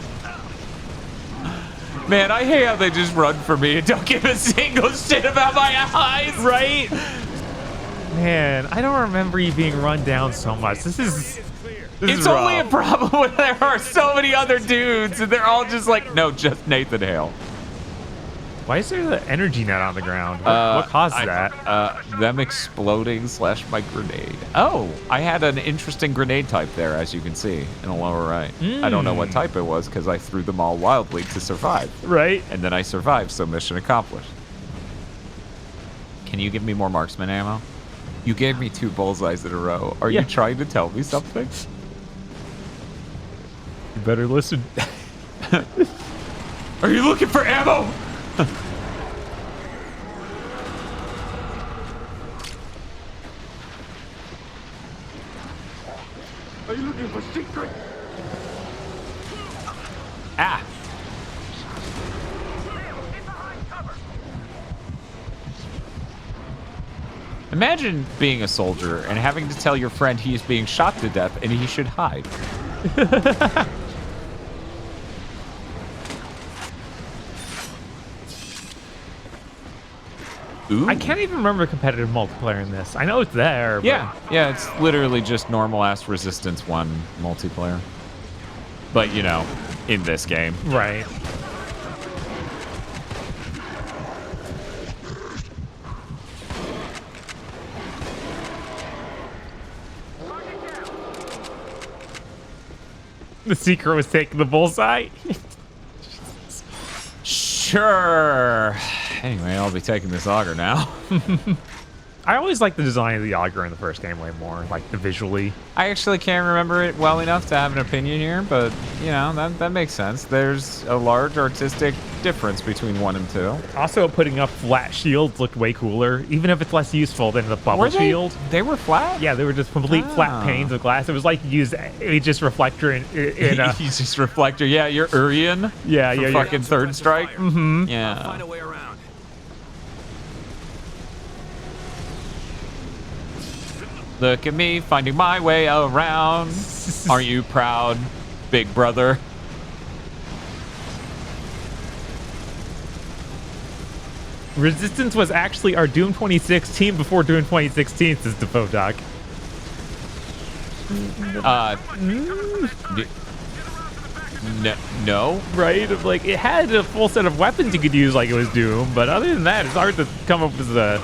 Man, I hate how they just run for me and don't give a single shit about my eyes. Right? Man, I don't remember you being run down so much. This is only a problem when there are so many other dudes and they're all just like, no, just Nathan Hale. Why is there the energy net on the ground? What caused that? Them exploding / my grenade. Oh, I had an interesting grenade type there, as you can see in the lower right. I don't know what type it was because I threw them all wildly to survive. Right. And then I survived, so mission accomplished. Can you give me more marksman ammo? You gave me 2 bullseyes in a row. Are you trying to tell me something? You better listen. Are you looking for ammo? Are you looking for secret? Ah. Imagine being a soldier and having to tell your friend he is being shot to death and he should hide. Ooh. I can't even remember competitive multiplayer in this. I know it's there. But... Yeah, it's literally just normal-ass Resistance 1 multiplayer. But, you know, in this game. Right. The secret was taking the bullseye. Sure. Anyway, I'll be taking this auger now. I always liked the design of the auger in the first game way more, like the visually. I actually can't remember it well enough to have an opinion here, but you know, that makes sense. There's a large artistic difference between 1 and 2. Also, putting up flat shields looked way cooler, even if it's less useful than the bubble shield. They were flat? Yeah, they were just complete flat panes of glass. It was like you use Aegis Reflector in a... Aegis Reflector, yeah, you're Urian. Yeah, yeah, fucking Third Strike. Mm-hmm. Yeah. Find a way around. Look at me finding my way around. Are you proud, big brother? Resistance was actually our Doom 2016 before Doom 2016, says Defodoc. No. Right? Like, it had a full set of weapons you could use like it was Doom, but other than that, it's hard to come up with a...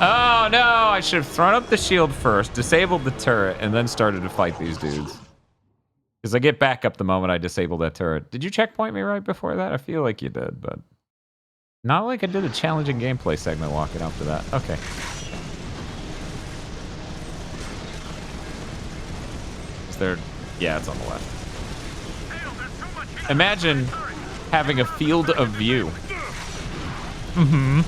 Oh, no, I should have thrown up the shield first, disabled the turret, and then started to fight these dudes. Because I get back up the moment I disable that turret. Did you checkpoint me right before that? I feel like you did, but... Not like I did a challenging gameplay segment walking up to that. Okay. Is there... Yeah, it's on the left. Imagine having a field of view. Mm-hmm.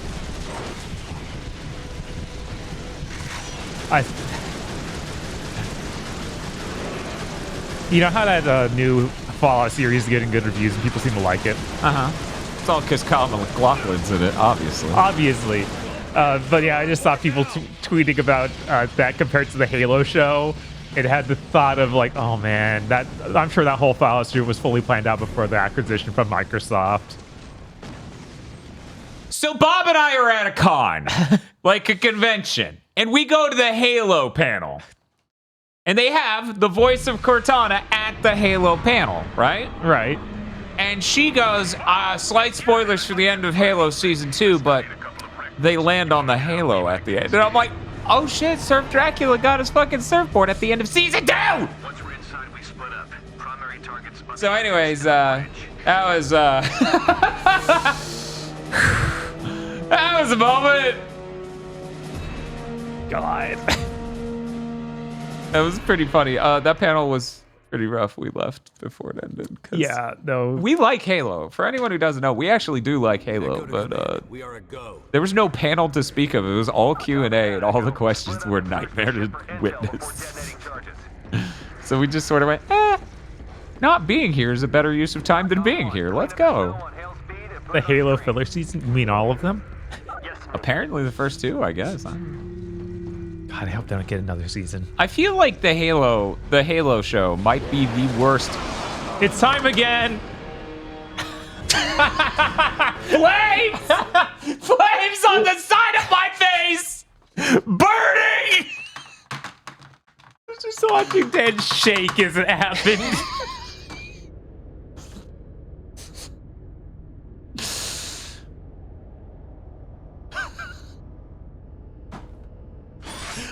You know how that new Fallout series is getting good reviews and people seem to like it? Uh-huh. It's all because Kyle MacLachlan's in it, obviously. Obviously. But yeah, I just saw people tweeting about that compared to the Halo show. It had the thought of like, oh man, that I'm sure that whole Fallout series was fully planned out before the acquisition from Microsoft. So Bob and I are at a con, like a convention, and we go to the Halo panel. And they have the voice of Cortana at the Halo panel, right? Right. And she goes, slight spoilers for the end of Halo Season 2, but they land on the Halo at the end. And I'm like, oh shit, Surf Dracula got his fucking surfboard at the end of Season 2! So anyways, that was, that was a moment! God. That was pretty funny. That panel was pretty rough. We left before it ended. Yeah, no. We like Halo. For anyone who doesn't know, we actually do like Halo, but We are a go. there was no panel to speak of. It was all Q&A, and all the questions were a nightmare to witness. So we just sort of went, not being here is a better use of time than being here. Let's go. The Halo filler season? You mean all of them? Apparently the first 2, I guess. God, I hope they don't get another season. I feel like the Halo show might be the worst. It's time again! Flames! Flames on the side of my face! Burning! Just watching Dan shake as it happened.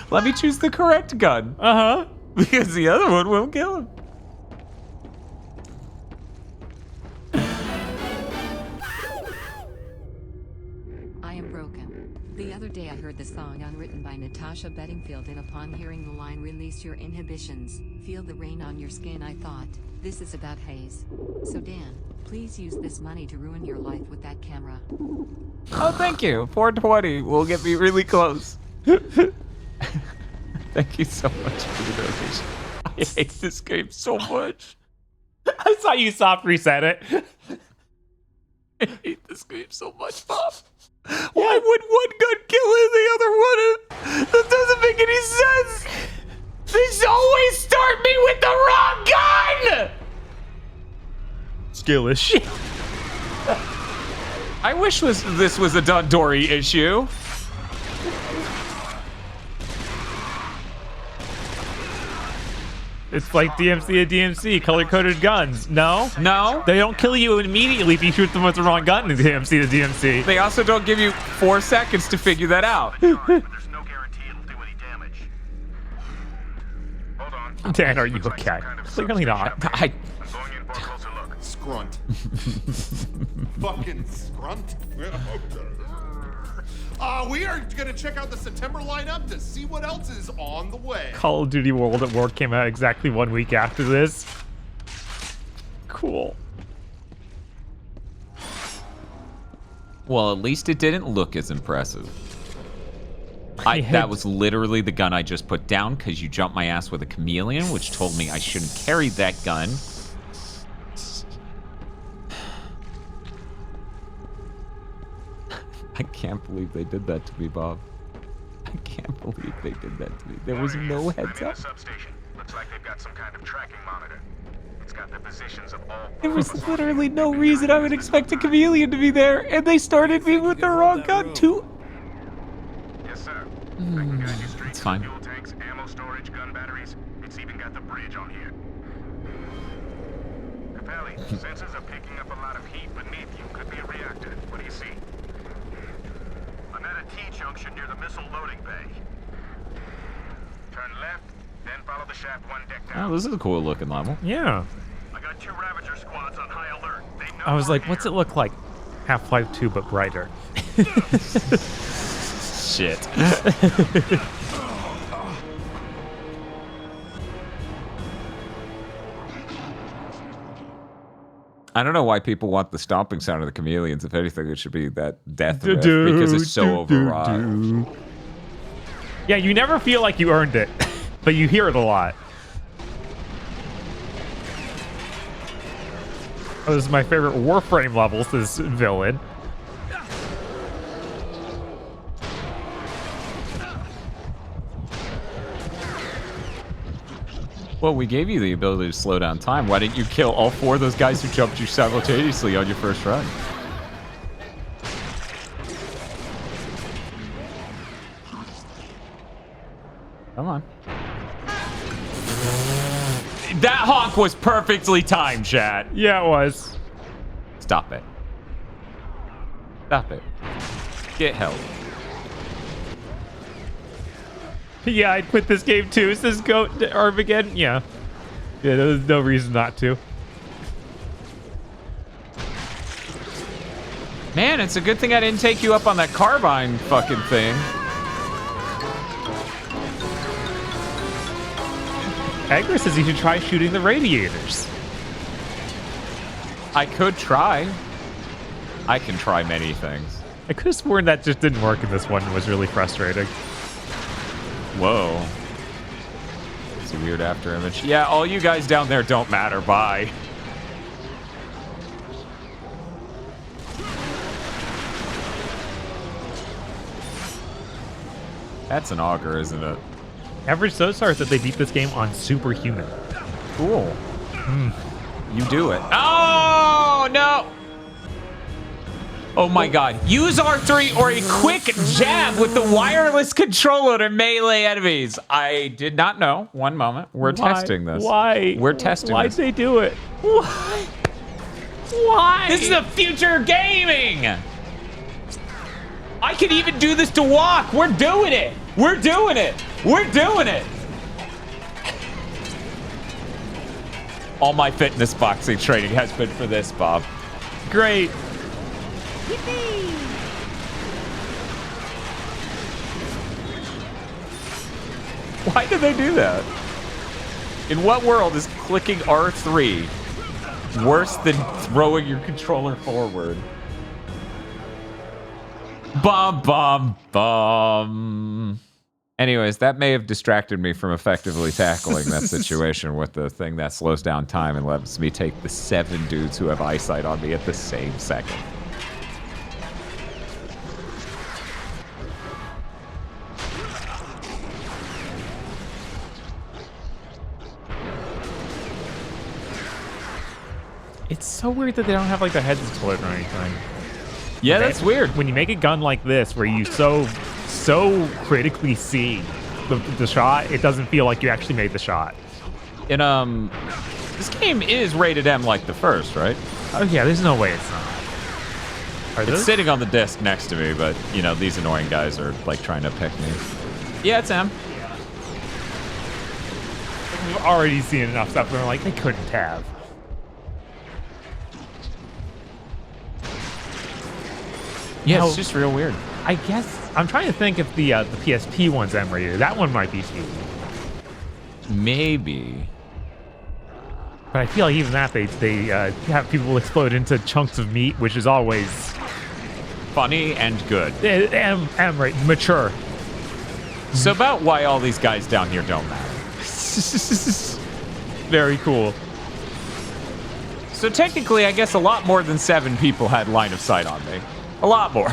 Let me choose the correct gun. Uh-huh. Because the other one won't kill him. I am broken. The other day I heard the song unwritten by Natasha Bedingfield, and upon hearing the line "Release your inhibitions, feel the rain on your skin," I thought, this is about Hayes. So Dan, please use this money to ruin your life with that camera. Oh, thank you. 420 will get me really close. Thank you so much for the donation. I hate this game so much. I saw you soft reset it. I hate this game so much, Bob. Why would one gun kill the other one? That doesn't make any sense. They always start me with the wrong gun. Skill issue. I wish this was a Dundori issue. It's like DMC to DMC, color-coded guns. No? No. They don't kill you immediately if you shoot them with the wrong gun in DMC to DMC. They also don't give you 4 seconds to figure that out. There's no guarantee it'll do any damage. Hold on. Dan, are you okay? Clearly not. scrunt. Fucking scrunt. We are gonna check out the September lineup to see what else is on the way. Call of Duty World at War came out exactly 1 week after this. Cool. Well, at least it didn't look as impressive. That was literally the gun I just put down because you jumped my ass with a chameleon, which told me I shouldn't carry that gun. I can't believe they did that to me, Bob. I can't believe they did that to me. There was no heads up. Substation. Looks like they've got some kind of tracking monitor. It's got the positions of all. There was literally no reason I would expect a chameleon to be there, and they started me with the wrong gun too. Yes, sir. It's fine. Fuel tanks, ammo storage, gun batteries. It's even got the bridge on here. Capelli, sensors are picking up a lot of heat beneath you. Could be a reactor. What do you see? I'm at a T-junction near the missile loading bay. Turn left, then follow the shaft one deck down. Oh, this is a cool looking level. Yeah. I got 2 Ravager squads on high alert. They know I was like, what's it look like? Half-Life 2, but brighter. Shit. I don't know why people want the stomping sound of the chameleons. If anything, it should be that death riff because it's so overwrought. Yeah, you never feel like you earned it, but you hear it a lot. Oh, this is my favorite Warframe levels, this villain. Well, we gave you the ability to slow down time. Why didn't you kill all 4 of those guys who jumped you simultaneously on your first run? Come on. That honk was perfectly timed, chat. Yeah, it was. Stop it. Stop it. Get help. Yeah, I'd quit this game too. Says Goat Armageddon. Yeah. Yeah, there's no reason not to. Man, it's a good thing I didn't take you up on that carbine fucking thing. Edgar says you should try shooting the radiators. I could try. I can try many things. I could have sworn that just didn't work in this one. It was really frustrating. Whoa. It's a weird after image. Yeah, all you guys down there don't matter. Bye. That's an auger, isn't it? Average SOSAR is that they beat this game on Superhuman. Cool. You do it. Oh, no. Oh my god. Use R3 or a quick jab with the wireless controller to melee enemies. I did not know. One moment. We're testing this. Why? We're testing Why'd this. they do it? Why? Why? This is the future of gaming. I can even do this to walk. We're doing it. We're doing it. We're doing it. All my fitness boxing training has been for this, Bob. Great. Why did they do that? In what world is clicking R3 worse than throwing your controller forward? Bum, bum, bum. Anyways, that may have distracted me from effectively tackling that situation with the thing that slows down time and lets me take the 7 dudes who have eyesight on me at the same second. It's so weird that they don't have like the heads explode or anything. Yeah, that's weird. When you make a gun like this, where you so critically see the shot, it doesn't feel like you actually made the shot. And this game is rated M like the first, right? Oh yeah, there's no way it's not. It's sitting on the disc next to me, but you know these annoying guys are like trying to pick me. Yeah, it's M. Yeah. We've already seen enough stuff where we're like, they couldn't have. Yeah, Now, it's just real weird. I guess I'm trying to think if the PSP one's M-rated. That one might be too. Maybe. But I feel like even that they have people explode into chunks of meat, which is always funny and good. M-rated, mature. So about why all these guys down here don't matter. Very cool. So technically, I guess a lot more than 7 people had line of sight on me. A lot more.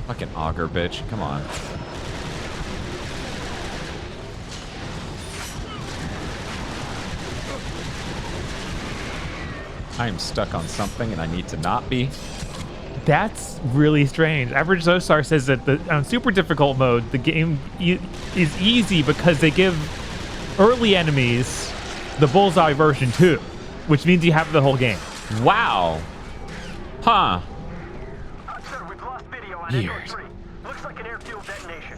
Fucking auger bitch. Come on. I am stuck on something and I need to not be. That's really strange. Average Zosar says that on super difficult mode, the game is easy because they give early enemies the bullseye version too, which means you have the whole game. Wow. Huh. Sir, we've lost video on Weird. Echo 3. Looks like an airfield detonation.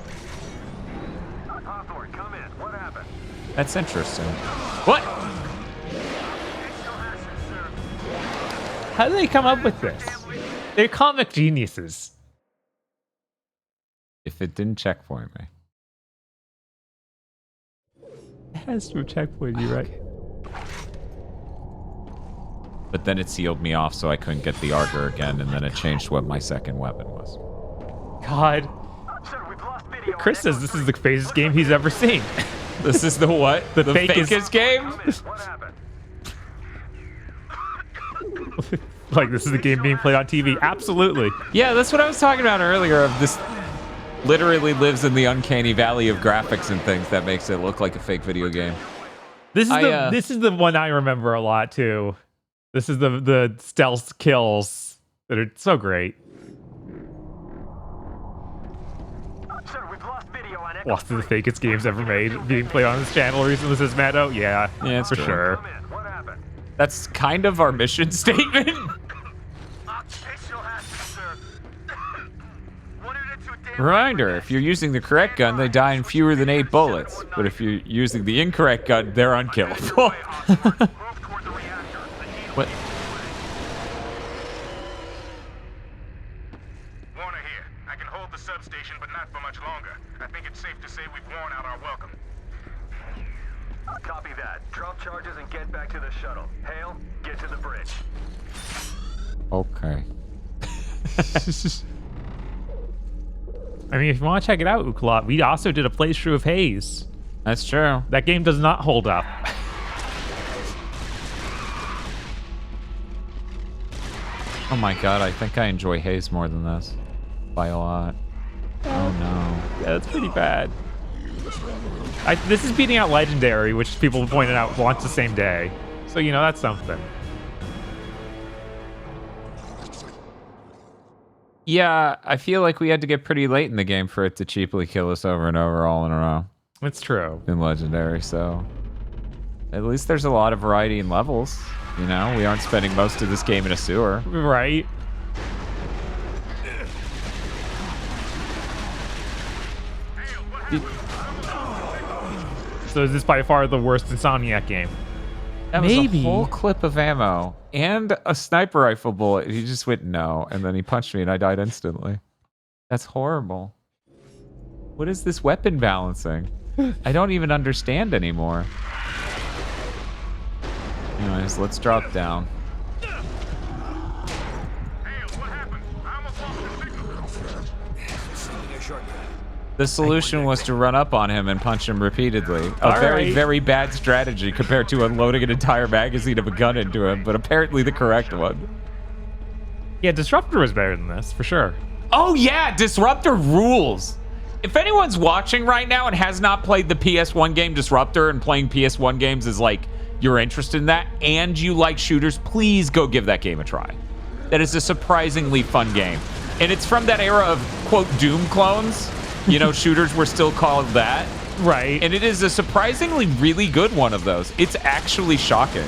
Hawthorne, come in. What happened? That's interesting. What? How do they come up with this? They're comic geniuses. If it didn't checkpoint me. It has to have checkpointed you, right? But then it sealed me off so I couldn't get the Arger again, and then it changed what my second weapon was. God. Chris says this is the fakest game he's ever seen. This is the what? The fakest game? What happened? Like, this is a game being played on TV. Absolutely. Yeah, that's what I was talking about earlier, of this literally lives in the uncanny valley of graphics and things that makes it look like a fake video game. This is the one I remember a lot too. This is the stealth kills that are so great. Sir, we've lost video on Echo Lost of the fakest games ever made being played on this channel recently, says Matto. Yeah, it's for true. sure. What happened? That's kind of our mission statement. Occupational hazard, sir. Reminder, if you're using the correct gun, they die in fewer than 8 bullets. But if you're using the incorrect gun, they're unkillable. What? Warner here. I can hold the substation, but not for much longer. I think it's safe to say we've worn out our welcome. Copy that. Drop charges and get back to the shuttle. Hale, get to the bridge. Okay. I mean, if you want to check it out, Uklot, we also did a playthrough of Haze. That's true. That game does not hold up. Oh my god, I think I enjoy Haze more than this. By a lot. Oh no. Yeah, that's pretty bad. This is beating out Legendary, which people pointed out launched the same day. So, you know, that's something. Yeah, I feel like we had to get pretty late in the game for it to cheaply kill us over and over all in a row. It's true. In Legendary, so... At least there's a lot of variety in levels. You know, we aren't spending most of this game in a sewer. Right. So is this by far the worst Insomniac game? That was a whole clip of ammo and a sniper rifle bullet. He just went no, and then he punched me and I died instantly. That's horrible. What is this weapon balancing? I don't even understand anymore. Anyways, let's drop down. The solution was to run up on him and punch him repeatedly. A very, very bad strategy compared to unloading an entire magazine of a gun into him, but apparently the correct one. Yeah, Disruptor was better than this, for sure. Oh yeah, Disruptor rules! If anyone's watching right now and has not played the PS1 game Disruptor, and playing PS1 games is like, you're interested in that, and you like shooters, please go give that game a try. That is a surprisingly fun game. And it's from that era of, quote, Doom clones. You know, shooters were still called that. Right. And it is a surprisingly really good one of those. It's actually shocking.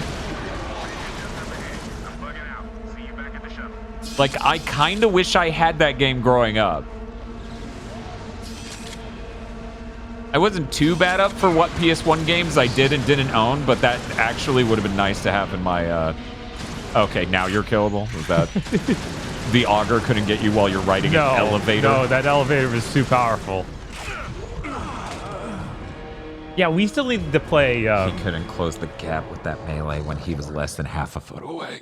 Like, I kind of wish I had that game growing up. I wasn't too bad up for what PS1 games I did and didn't own, but that actually would have been nice to have in my... Okay, now you're killable. Was that... The auger couldn't get you while you're riding an elevator? No, that elevator was too powerful. Yeah, we still need to play... He couldn't close the gap with that melee when he was less than half a foot away.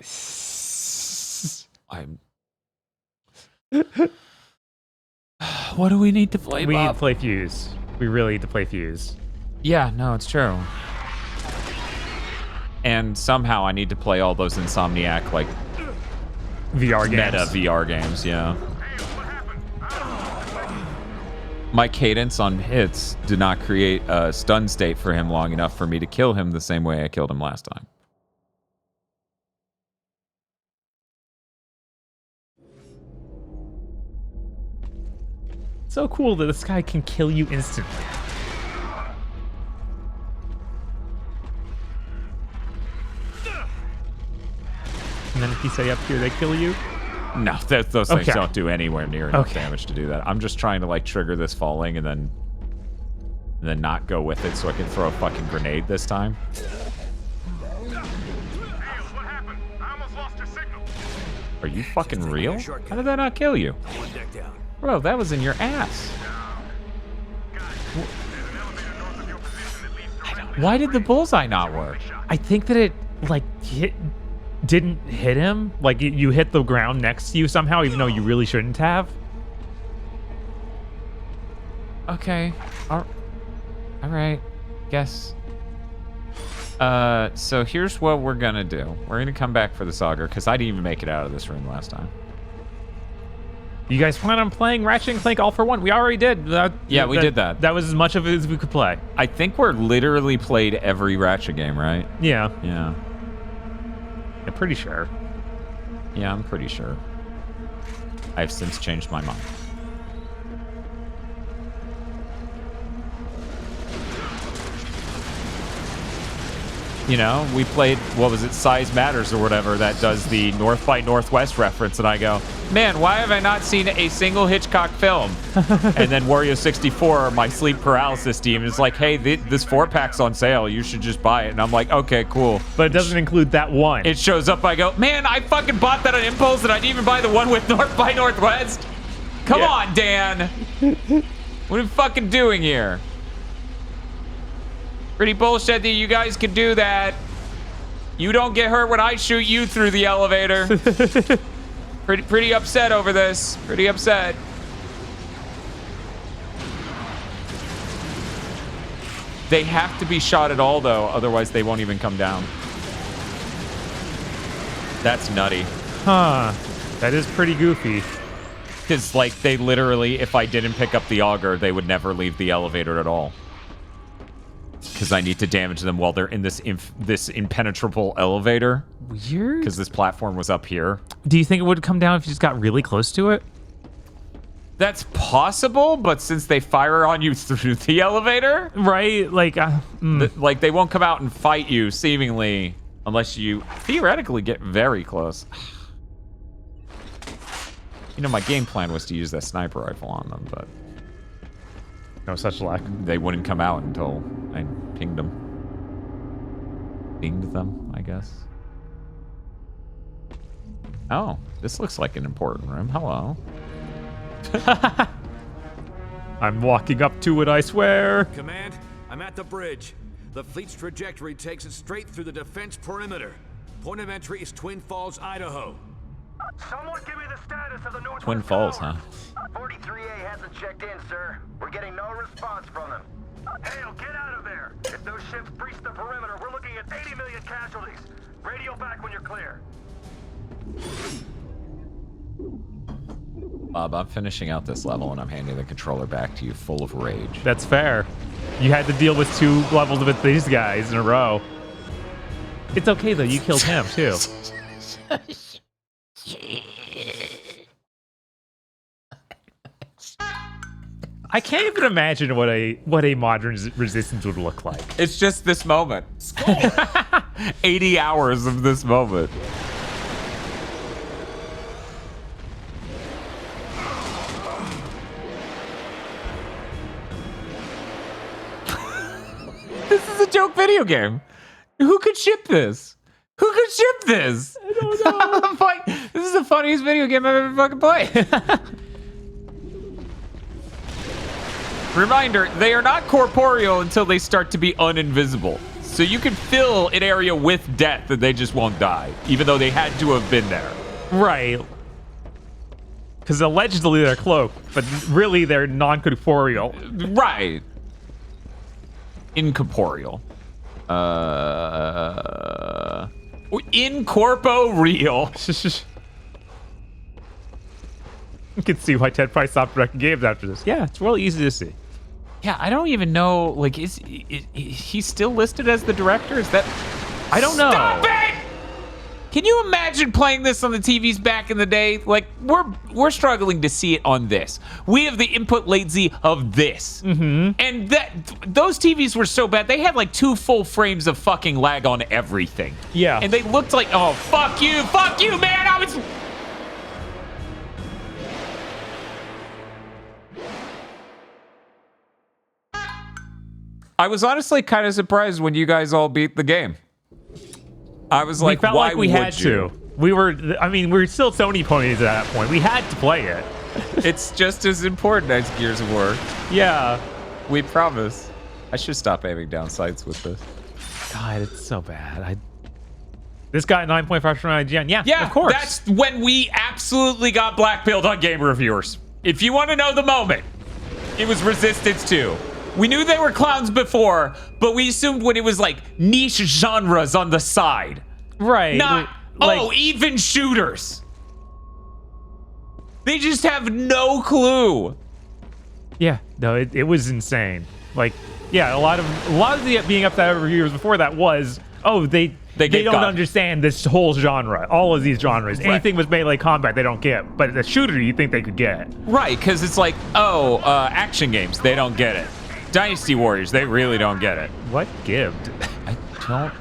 What do we need to play, We Bob? need to play Fuse. We really need to play Fuse. Yeah, no, it's true. And somehow I need to play all those Insomniac, like... VR games. Meta VR games, yeah. My cadence on hits did not create a stun state for him long enough for me to kill him the same way I killed him last time. So cool that this guy can kill you instantly. And then if you say up here, they kill you? No, those things don't do anywhere near enough damage to do that. I'm just trying to like trigger this falling and then not go with it so I can throw a fucking grenade this time. Are you fucking real? How did that not kill you? Bro, that was in your ass. Why did the bullseye not work? I think that it like didn't hit him. Like you hit the ground next to you somehow, even though you really shouldn't have. Okay. All right. Guess. So here's what we're gonna do. We're gonna come back for the Auger because I didn't even make it out of this room last time. You guys plan on playing Ratchet and Clank All for One? We already did. We did that. That was as much of it as we could play. I think we're literally played every Ratchet game, right? Yeah. Yeah. I'm pretty sure. Yeah, I'm pretty sure. I've since changed my mind. You know, we played, what was it, Size Matters or whatever, that does the North by Northwest reference, and I go, man, why have I not seen a single Hitchcock film? And then Wario 64, my sleep paralysis team, is like, hey, this 4-pack's on sale, you should just buy it. And I'm like, okay, cool. But it doesn't include that one. It shows up, I go, man, I fucking bought that on impulse, and I didn't even buy the one with North by Northwest. Come on, Dan. What are we fucking doing here? Pretty bullshit that you guys can do that. You don't get hurt when I shoot you through the elevator. Pretty upset over this. Pretty upset. They have to be shot at all, though. Otherwise, they won't even come down. That's nutty. Huh. That is pretty goofy. Because, like, they literally, if I didn't pick up the auger, they would never leave the elevator at all. Because I need to damage them while they're in this impenetrable elevator. Weird. Because this platform was up here. Do you think it would come down if you just got really close to it? That's possible, but since they fire on you through the elevator, right? Like, like they won't come out and fight you, seemingly, unless you theoretically get very close. You know, my game plan was to use that sniper rifle on them, but no such luck. They wouldn't come out until I pinged them. Pinged them, I guess. Oh, this looks like an important room. Hello. I'm walking up to it, I swear. Command, I'm at the bridge. The fleet's trajectory takes it straight through the defense perimeter. Point of entry is Twin Falls, Idaho. Someone give me the status of the Northwest Twin Falls, huh? 43A hasn't checked in, sir. We're getting no response from them. Hale, get out of there. If those ships breach the perimeter, we're looking at 80 million casualties. Radio back when you're clear. Bob, I'm finishing out this level and I'm handing the controller back to you full of rage. That's fair. You had to deal with 2 levels with these guys in a row. It's okay, though. You killed him, too. I can't even imagine what a modern Resistance would look like. It's just this moment. 80 hours of this moment. a joke video game. Who could ship this? Who could ship this? I don't know. This is the funniest video game I've ever fucking played. Reminder, they are not corporeal until they start to be uninvisible. So you can fill an area with death and they just won't die, even though they had to have been there. Right. Because allegedly they're cloaked, but really they're non-corporeal. Right. Incorporeal. Incorporeal. You can see why Ted probably stopped directing games after this. Yeah, it's really easy to see. Yeah, I don't even know. Like, is he still listed as the director? Is that? I don't know. Stop it! Can you imagine playing this on the TVs back in the day? Like, we're struggling to see it on this. We have the input latency of this, and those TVs were so bad. They had like 2 full frames of fucking lag on everything. Yeah, and they looked like, oh fuck you, man! I was honestly kind of surprised when you guys all beat the game. I was like, we felt why like we would had you? to. We were still Sony ponies at that point. We had to play it. It's just as important as Gears of War. Yeah. We promise. I should stop aiming down sights with this. God, it's so bad. This got 9.5 from IGN. Yeah, of course. That's when we absolutely got blackpilled on Game Reviewers. If you want to know the moment, it was Resistance 2. We knew they were clowns before, but we assumed when it was like niche genres on the side. Right. Not, even shooters. They just have no clue. Yeah, no, it was insane. Like, yeah, a lot of the being upset over reviewers before that was, they don't understand this whole genre, all of these genres. Right. Anything with melee combat, they don't get. But the shooter, you think they could get. Right, because it's like, action games, they don't get it. Dynasty Warriors, they really don't get it. What gibbed? I don't...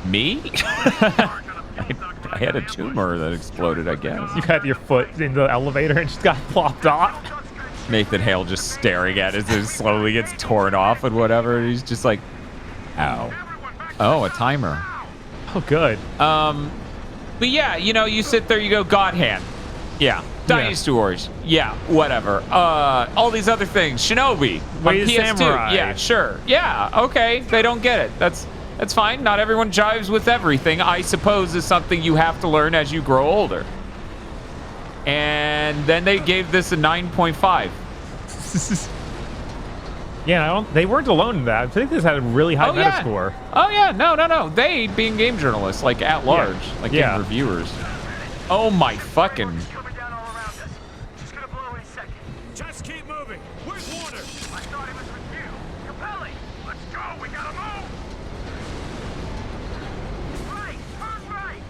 Me? I had a tumor that exploded, I guess. You had your foot in the elevator and just got plopped off. Nathan Hale just staring at it as it slowly gets torn off and whatever. He's just like, ow. Oh, a timer. Oh, good. But yeah, you sit there, you go, God Hand. Yeah. Dynasty Wars. Yeah, whatever. All these other things. Shinobi. Way on to PS2. Samurai. Yeah, sure. Yeah, okay. They don't get it. That's fine. Not everyone jives with everything. I suppose is something you have to learn as you grow older. And then they gave this a 9.5. Yeah, they weren't alone in that. I think this had a really high Metascore. Oh, yeah. No. They, being game journalists, like at large, game reviewers. Oh, my fucking... Just keep moving. Where's Warner? I thought he was with you. Capelli, let's go. We gotta move. Right, turn right.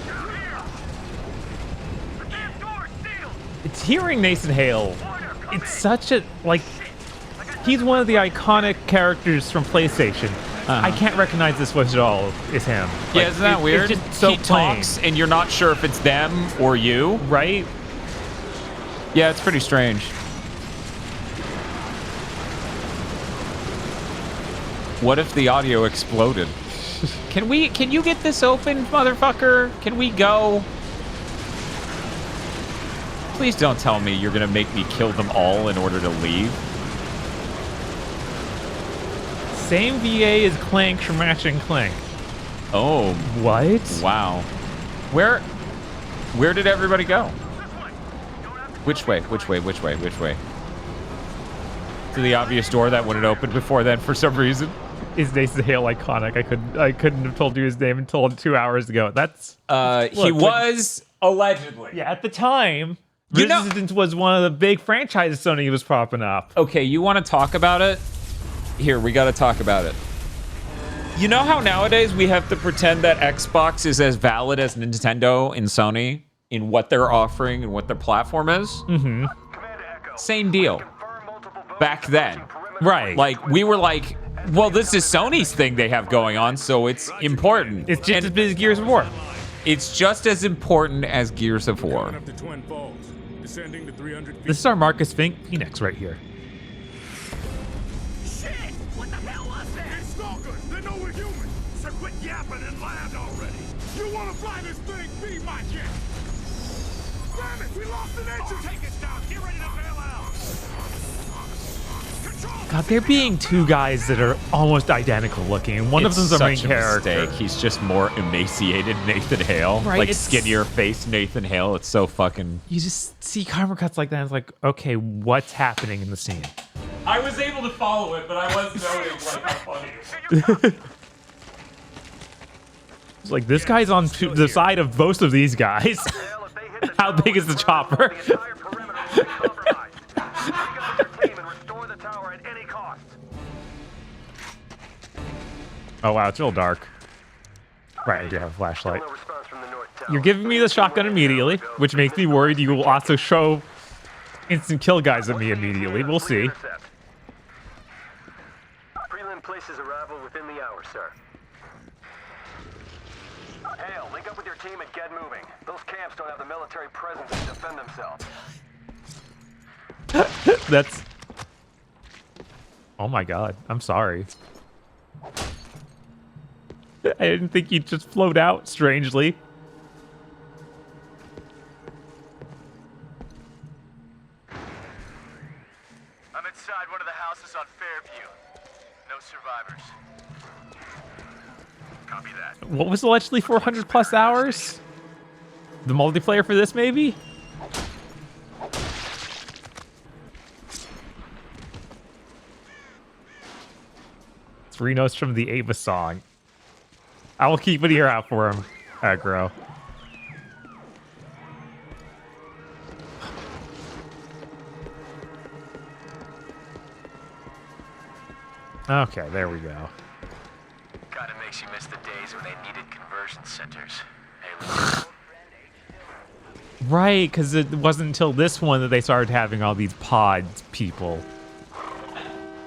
Down here. The damn door's sealed. It's hearing Nathan Hale. It's such a, he's one of the iconic characters from PlayStation. I can't recognize this voice at all as him. Yeah, isn't that weird? It's just so he talks and you're not sure if it's them or you. Right? Yeah, it's pretty strange. What if the audio exploded? Can you get this open, motherfucker? Can we go? Please don't tell me you're gonna make me kill them all in order to leave. Same VA as Clank from Ratchet and Clank. Oh. What? Wow. Where did everybody go? Which way? To the obvious door that wouldn't open before then for some reason. Is Nathan Hale iconic? I couldn't have told you his name until 2 hours ago. That's he was allegedly. Yeah, at the time, Resistance was one of the big franchises Sony was propping up. Okay, you want to talk about it? Here, we got to talk about it. You know how nowadays we have to pretend that Xbox is as valid as Nintendo and Sony in what they're offering and what their platform is? Mm-hmm. Same deal. Back then. Right. Like, we were like, well, this is Sony's thing they have going on, so it's important. It's just as big as Gears of War. It's just as important as Gears of War. Up to Twin Falls, descending to 300 feet. This is our Marcus Phoenix right here. Shit! What the hell was that? It's Stalkers. They know we're human. So quit yapping and land already. You want to fly this thing? Be my jet. Damn it! We lost an engine. Take us down. Get ready to bail out. God, there being two guys that are almost identical looking. One of them's the main character. Mistake. He's just more emaciated Nathan Hale. Right, Like it's- skinnier face Nathan Hale. It's so fucking... You just see camera cuts like that, and it's like, okay, what's happening in the scene? I was able to follow it, but I wasn't noting like how funny it was. It's like, this guy's on the side of most of these guys. How big is the chopper? Oh wow, it's real dark. Right, I do have a flashlight. You're giving me the shotgun immediately, which makes me worried you will also show instant kill guys at me immediately. We'll see. Prelim places arrival within the hour, sir. Hale, link up with your team and get moving. Those camps don't have the military presence to defend themselves. That's... Oh my god, I'm sorry. I didn't think you'd just float out, strangely. I'm inside one of the houses on Fairview. No survivors. Copy that. What was allegedly 400 plus hours? The multiplayer for this, maybe? It's Reno's from the Ava song. I will keep an ear out for him, aggro. Okay, there we go. Kinda makes you miss the days when they needed conversion centers. Right, because it wasn't until this one that they started having all these pod people.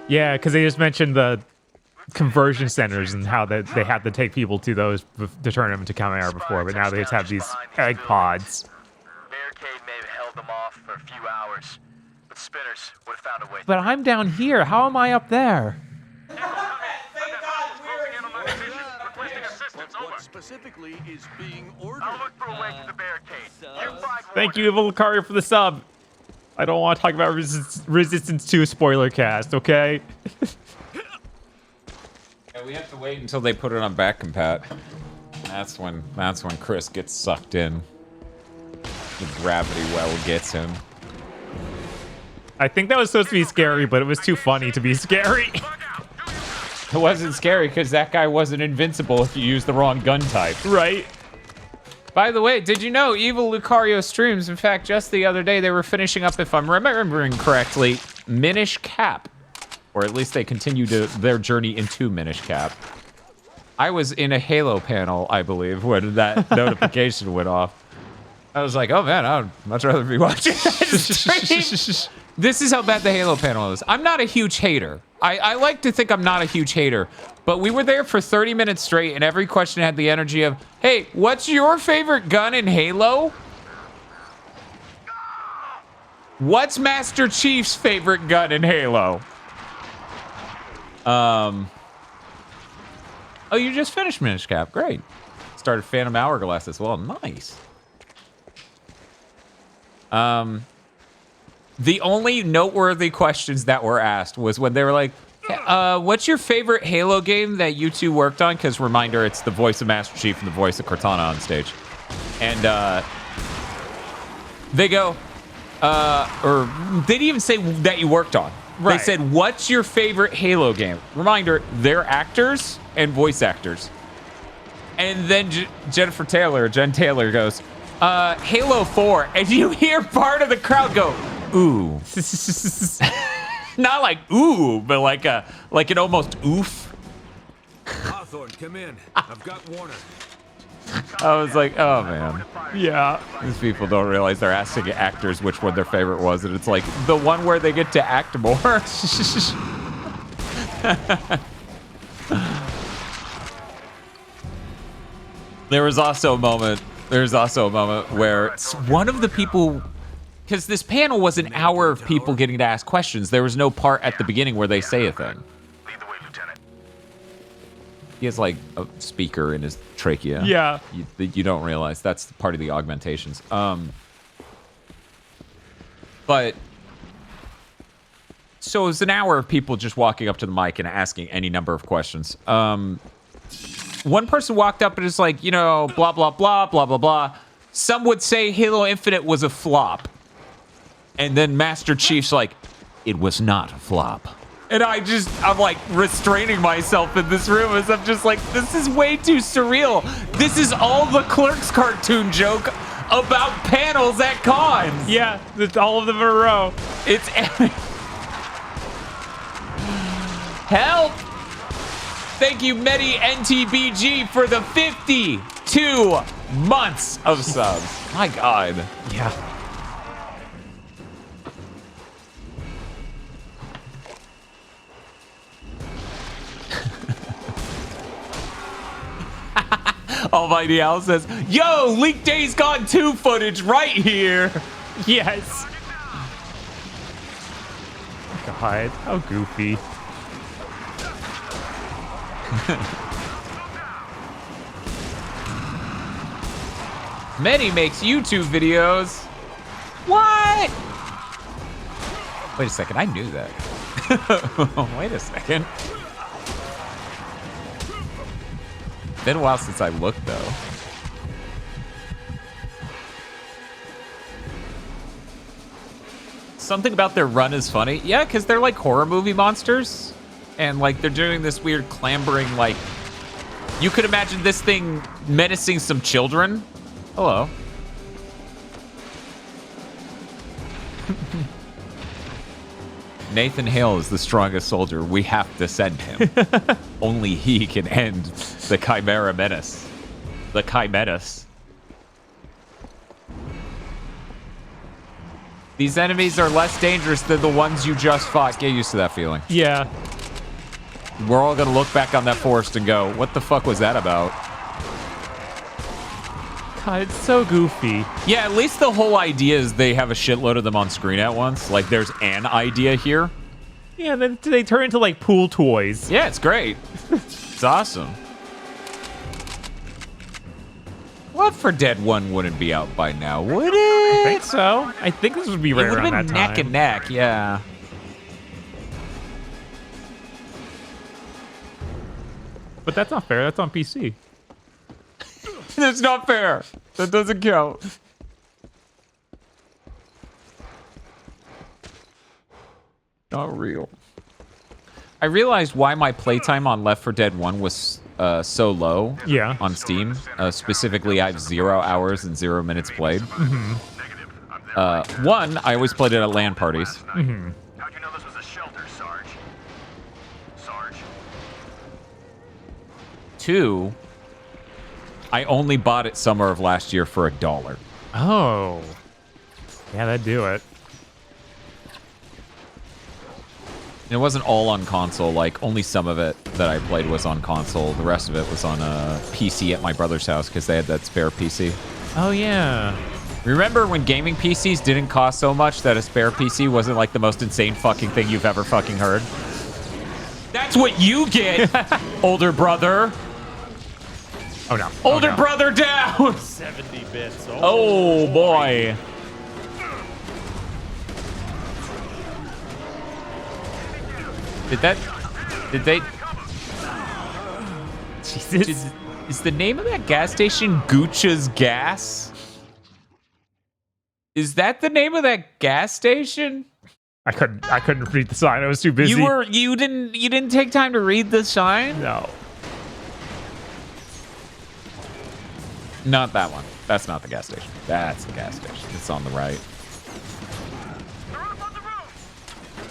Yeah, because they just mentioned the conversion centers and how that they had to take people to those to turn them into Chimera before, but now they just have these egg pods. Barricade may have held them off for a few hours, but spinners would have found a way. But I'm down here. How am I up there? What specifically is being ordered? I'll look for a way to the barricade. You find Thank you, Evil Lucario, for the sub. I don't want to talk about Resistance 2 spoiler cast, okay? Yeah, we have to wait until they put it on back compat. That's when Chris gets sucked in. The gravity well gets him. I think that was supposed to be scary, but it was too funny to be scary. It wasn't scary because that guy wasn't invincible if you used the wrong gun type. Right. By the way, did you know Evil Lucario streams? In fact, just the other day they were finishing up, if I'm remembering correctly, Minish Cap. Or at least they continued their journey into Minish Cap. I was in a Halo panel, I believe, when that notification went off. I was like, oh man, I'd much rather be watching that stream. This is how bad the Halo panel is. I'm not a huge hater. I like to think I'm not a huge hater, but we were there for 30 minutes straight and every question had the energy of, hey, what's your favorite gun in Halo? What's Master Chief's favorite gun in Halo? Oh, you just finished Minish Cap. Great. Started Phantom Hourglass as well. Nice. The only noteworthy questions that were asked was when they were like, what's your favorite Halo game that you two worked on? Because reminder, it's the voice of Master Chief and the voice of Cortana on stage. And they go, or they didn't even say that you worked on. Right. They said, what's your favorite Halo game? Reminder, they're actors and voice actors. And then Jen Taylor goes, Halo 4. And you hear part of the crowd go, ooh. Not like ooh, but like an almost oof. Hawthorne, come in. I've got Warner. I was like, oh man. Yeah. These people don't realize they're asking actors which one their favorite was, and it's like the one where they get to act more. There was also a moment There's also a moment where one of the people, because this panel was an hour of people getting to ask questions. There was no part at the beginning where they say a thing. Lead the way, Lieutenant. He has like a speaker in his trachea. Yeah. You don't realize that's part of the augmentations. But so it was an hour of people just walking up to the mic and asking any number of questions. One person walked up and is like, you know, blah, blah, blah, blah, blah, blah. Some would say Halo Infinite was a flop. And then Master Chief's like, it was not a flop. And I'm like restraining myself in this room as I'm just like, this is way too surreal. This is all the Clerks cartoon joke about panels at cons. Yeah, it's all of them in a row. It's help. Thank you, Medi NTBG, for the 52 months of subs. My God. Yeah. Almighty Al says, yo, leak Days Gone 2 footage right here. Yes. God, how goofy. Many makes YouTube videos. What? Wait a second, I knew that. Wait a second. Been a while since I looked, though. Something about their run is funny. Yeah, because they're like horror movie monsters. And like they're doing this weird clambering, like you could imagine this thing menacing some children. Hello. Nathan Hale is the strongest soldier. We have to send him. Only he can end the Chimera Menace. The Chimeras. These enemies are less dangerous than the ones you just fought. Get used to that feeling. Yeah. We're all gonna look back on that forest and go, what the fuck was that about? God, it's so goofy. Yeah, at least the whole idea is they have a shitload of them on screen at once. Like, there's an idea here. Yeah, then they turn into, like, pool toys. Yeah, it's great. It's awesome. Left 4 Dead 1 wouldn't be out by now, would it? I think so. I think this would be right around that time. It would have been neck and neck, yeah. But that's not fair. That's on PC. That's not fair. That doesn't count. Not real. I realized why my playtime on Left 4 Dead 1 was so low on Steam. Specifically, I have 0 hours and 0 minutes played. Mm-hmm. One, I always played it at LAN parties. Mm-hmm. How'd you know this was a shelter, Sarge? Sarge? 2, I only bought it summer of last year for $1. Oh. Yeah, that'd do it. And it wasn't all on console. Like, only some of it that I played was on console. The rest of it was on a PC at my brother's house because they had that spare PC. Oh, yeah. Remember when gaming PCs didn't cost so much that a spare PC wasn't like the most insane fucking thing you've ever fucking heard? That's what you get, older brother. Oh, no. Older brother down. 70 bits. Oh, boy. Did they? Jesus. Is the name of that gas station Gooch's Gas? Is that the name of that gas station? I couldn't read the sign. I was too busy. You didn't take time to read the sign? No. Not that one. That's not the gas station. That's the gas station. It's on the right.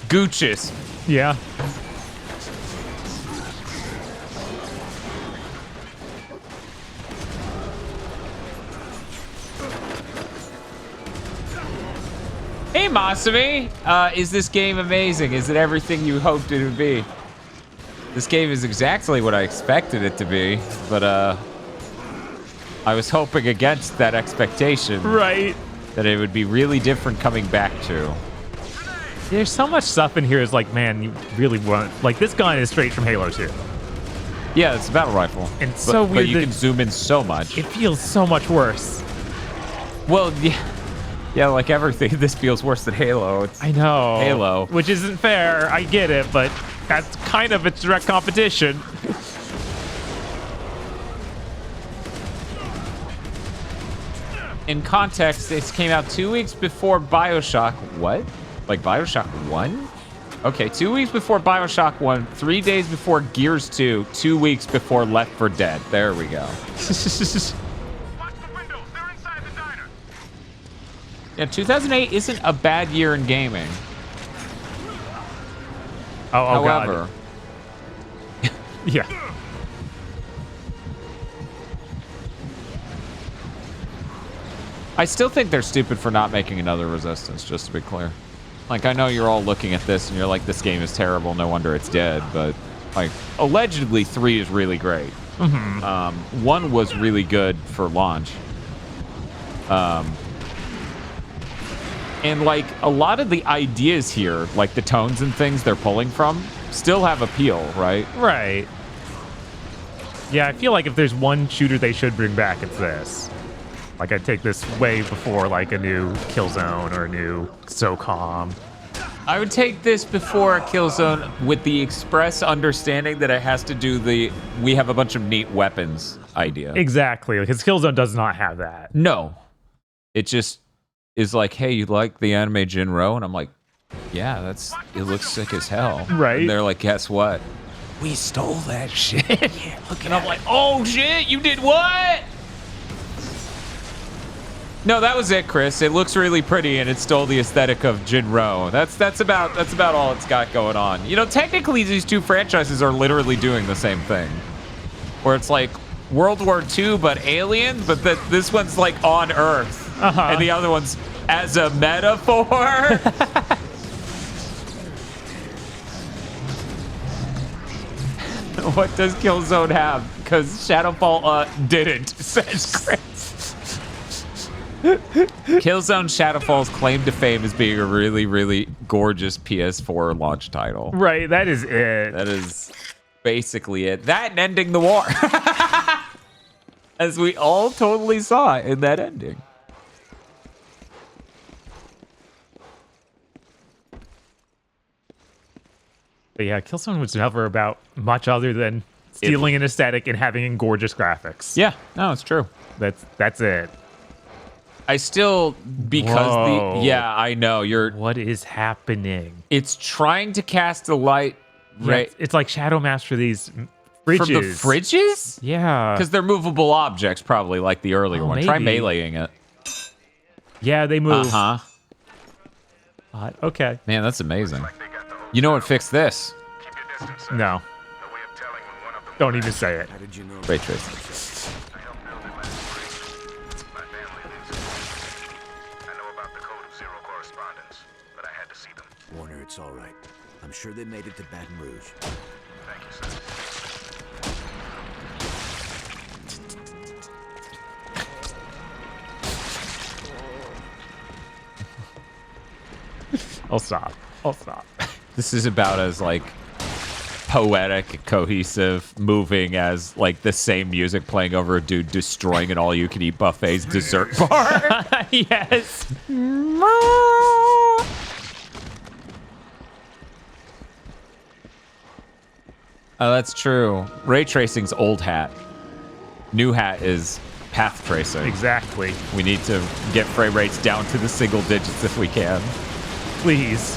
Gooch's. Yeah. Hey, Masami. Is this game amazing? Is it everything you hoped it would be? This game is exactly what I expected it to be, but I was hoping against that expectation. Right. That it would be really different coming back to. There's so much stuff in here. Is like, man, you really want like this gun is straight from Halo 2. Yeah, it's a battle rifle. And it's so weird. But you can zoom in so much. It feels so much worse. Well, yeah, like everything, this feels worse than Halo. I know. Halo. Which isn't fair. I get it, but that's kind of its direct competition. In context, this came out 2 weeks before BioShock. What? Like BioShock 1? Okay, 2 weeks before BioShock 1, 3 days before Gears 2, 2 weeks before Left 4 Dead. There we go. Yeah, 2008 isn't a bad year in gaming. However, God. Yeah. I still think they're stupid for not making another Resistance, just to be clear. Like, I know you're all looking at this and you're like, this game is terrible, no wonder it's dead, but, like, allegedly 3 is really great. 1 was really good for launch. And, like, a lot of the ideas here, like the tones and things they're pulling from, still have appeal, right? Right. Yeah, I feel like if there's one shooter they should bring back, it's this. Like, I'd take this way before, like, a new Killzone or a new SOCOM. I would take this before a Killzone with the express understanding that it has to do the we have a bunch of neat weapons idea. Exactly, because Killzone does not have that. No. It just is like, hey, you like the anime Jinro? And I'm like, yeah, it looks sick as hell. Right. And they're like, guess what? We stole that shit. Yeah, look, and I'm like, oh shit, you did what? No, that was it, Chris. It looks really pretty, and it stole the aesthetic of Jinro. That's about all it's got going on. You know, technically, these two franchises are literally doing the same thing, where it's like World War II but alien, but this one's like on Earth, and the other one's as a metaphor. What does Killzone have? Because Shadowfall didn't, says Chris. Killzone Shadowfall's claim to fame is being a really, really gorgeous PS4 launch title. Right, that is it. That is basically it. That and ending the war. As we all totally saw in that ending. But yeah, Killzone was never about much other than stealing an aesthetic and having gorgeous graphics. Yeah, no, it's true. That's it. I still, because yeah, I know what is happening? It's trying to cast a light, right? Yeah, it's like Shadow Mask for these fridges. From the fridges? Yeah. Because they're movable objects, probably like the earlier one. Maybe. Try meleeing it. Yeah, they move. Uh-huh. Okay. Man, that's amazing. You know what fixed this? No. Don't even say it. How did you know? Ray tracing. Warner, it's all right. I'm sure they made it to Baton Rouge. Thank you, sir. I'll stop. This is about as like poetic, cohesive, moving as like the same music playing over a dude destroying an all-you-can-eat buffet's dessert bar. Yes. Oh, that's true. Ray tracing's old hat. New hat is path tracing. Exactly. We need to get frame rates down to the single digits if we can. Please.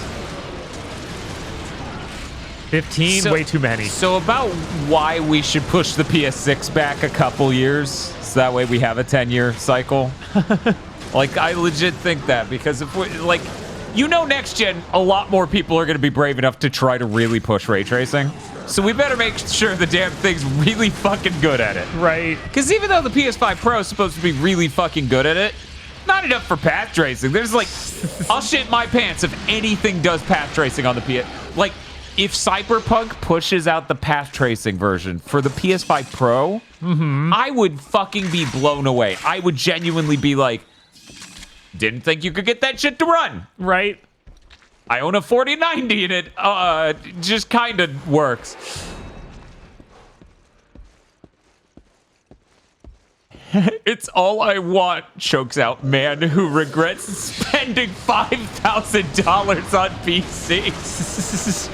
15, way too many. So about why we should push the PS6 back a couple years, so that way we have a 10-year cycle. Like, I legit think that, because if we, like, you know, next gen, a lot more people are going to be brave enough to try to really push ray tracing. So we better make sure the damn thing's really fucking good at it. Right. Because even though the PS5 Pro is supposed to be really fucking good at it, not enough for path tracing. There's like, I'll shit my pants if anything does path tracing on the PS. Like, if Cyberpunk pushes out the path tracing version for the PS5 Pro, I would fucking be blown away. I would genuinely be like, didn't think you could get that shit to run. Right? I own a 4090 and it just kind of works. It's all I want, chokes out man who regrets spending $5,000 on PC.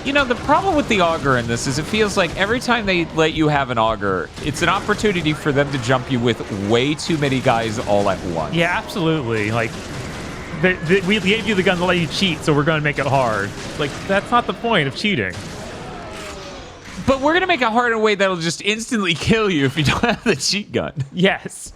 You know, the problem with the auger in this is it feels like every time they let you have an auger, it's an opportunity for them to jump you with way too many guys all at once. Yeah, absolutely. Like, we gave you the gun to let you cheat, so we're going to make it hard. Like, that's not the point of cheating. But we're going to make it hard in a way that'll just instantly kill you if you don't have the cheat gun. Yes.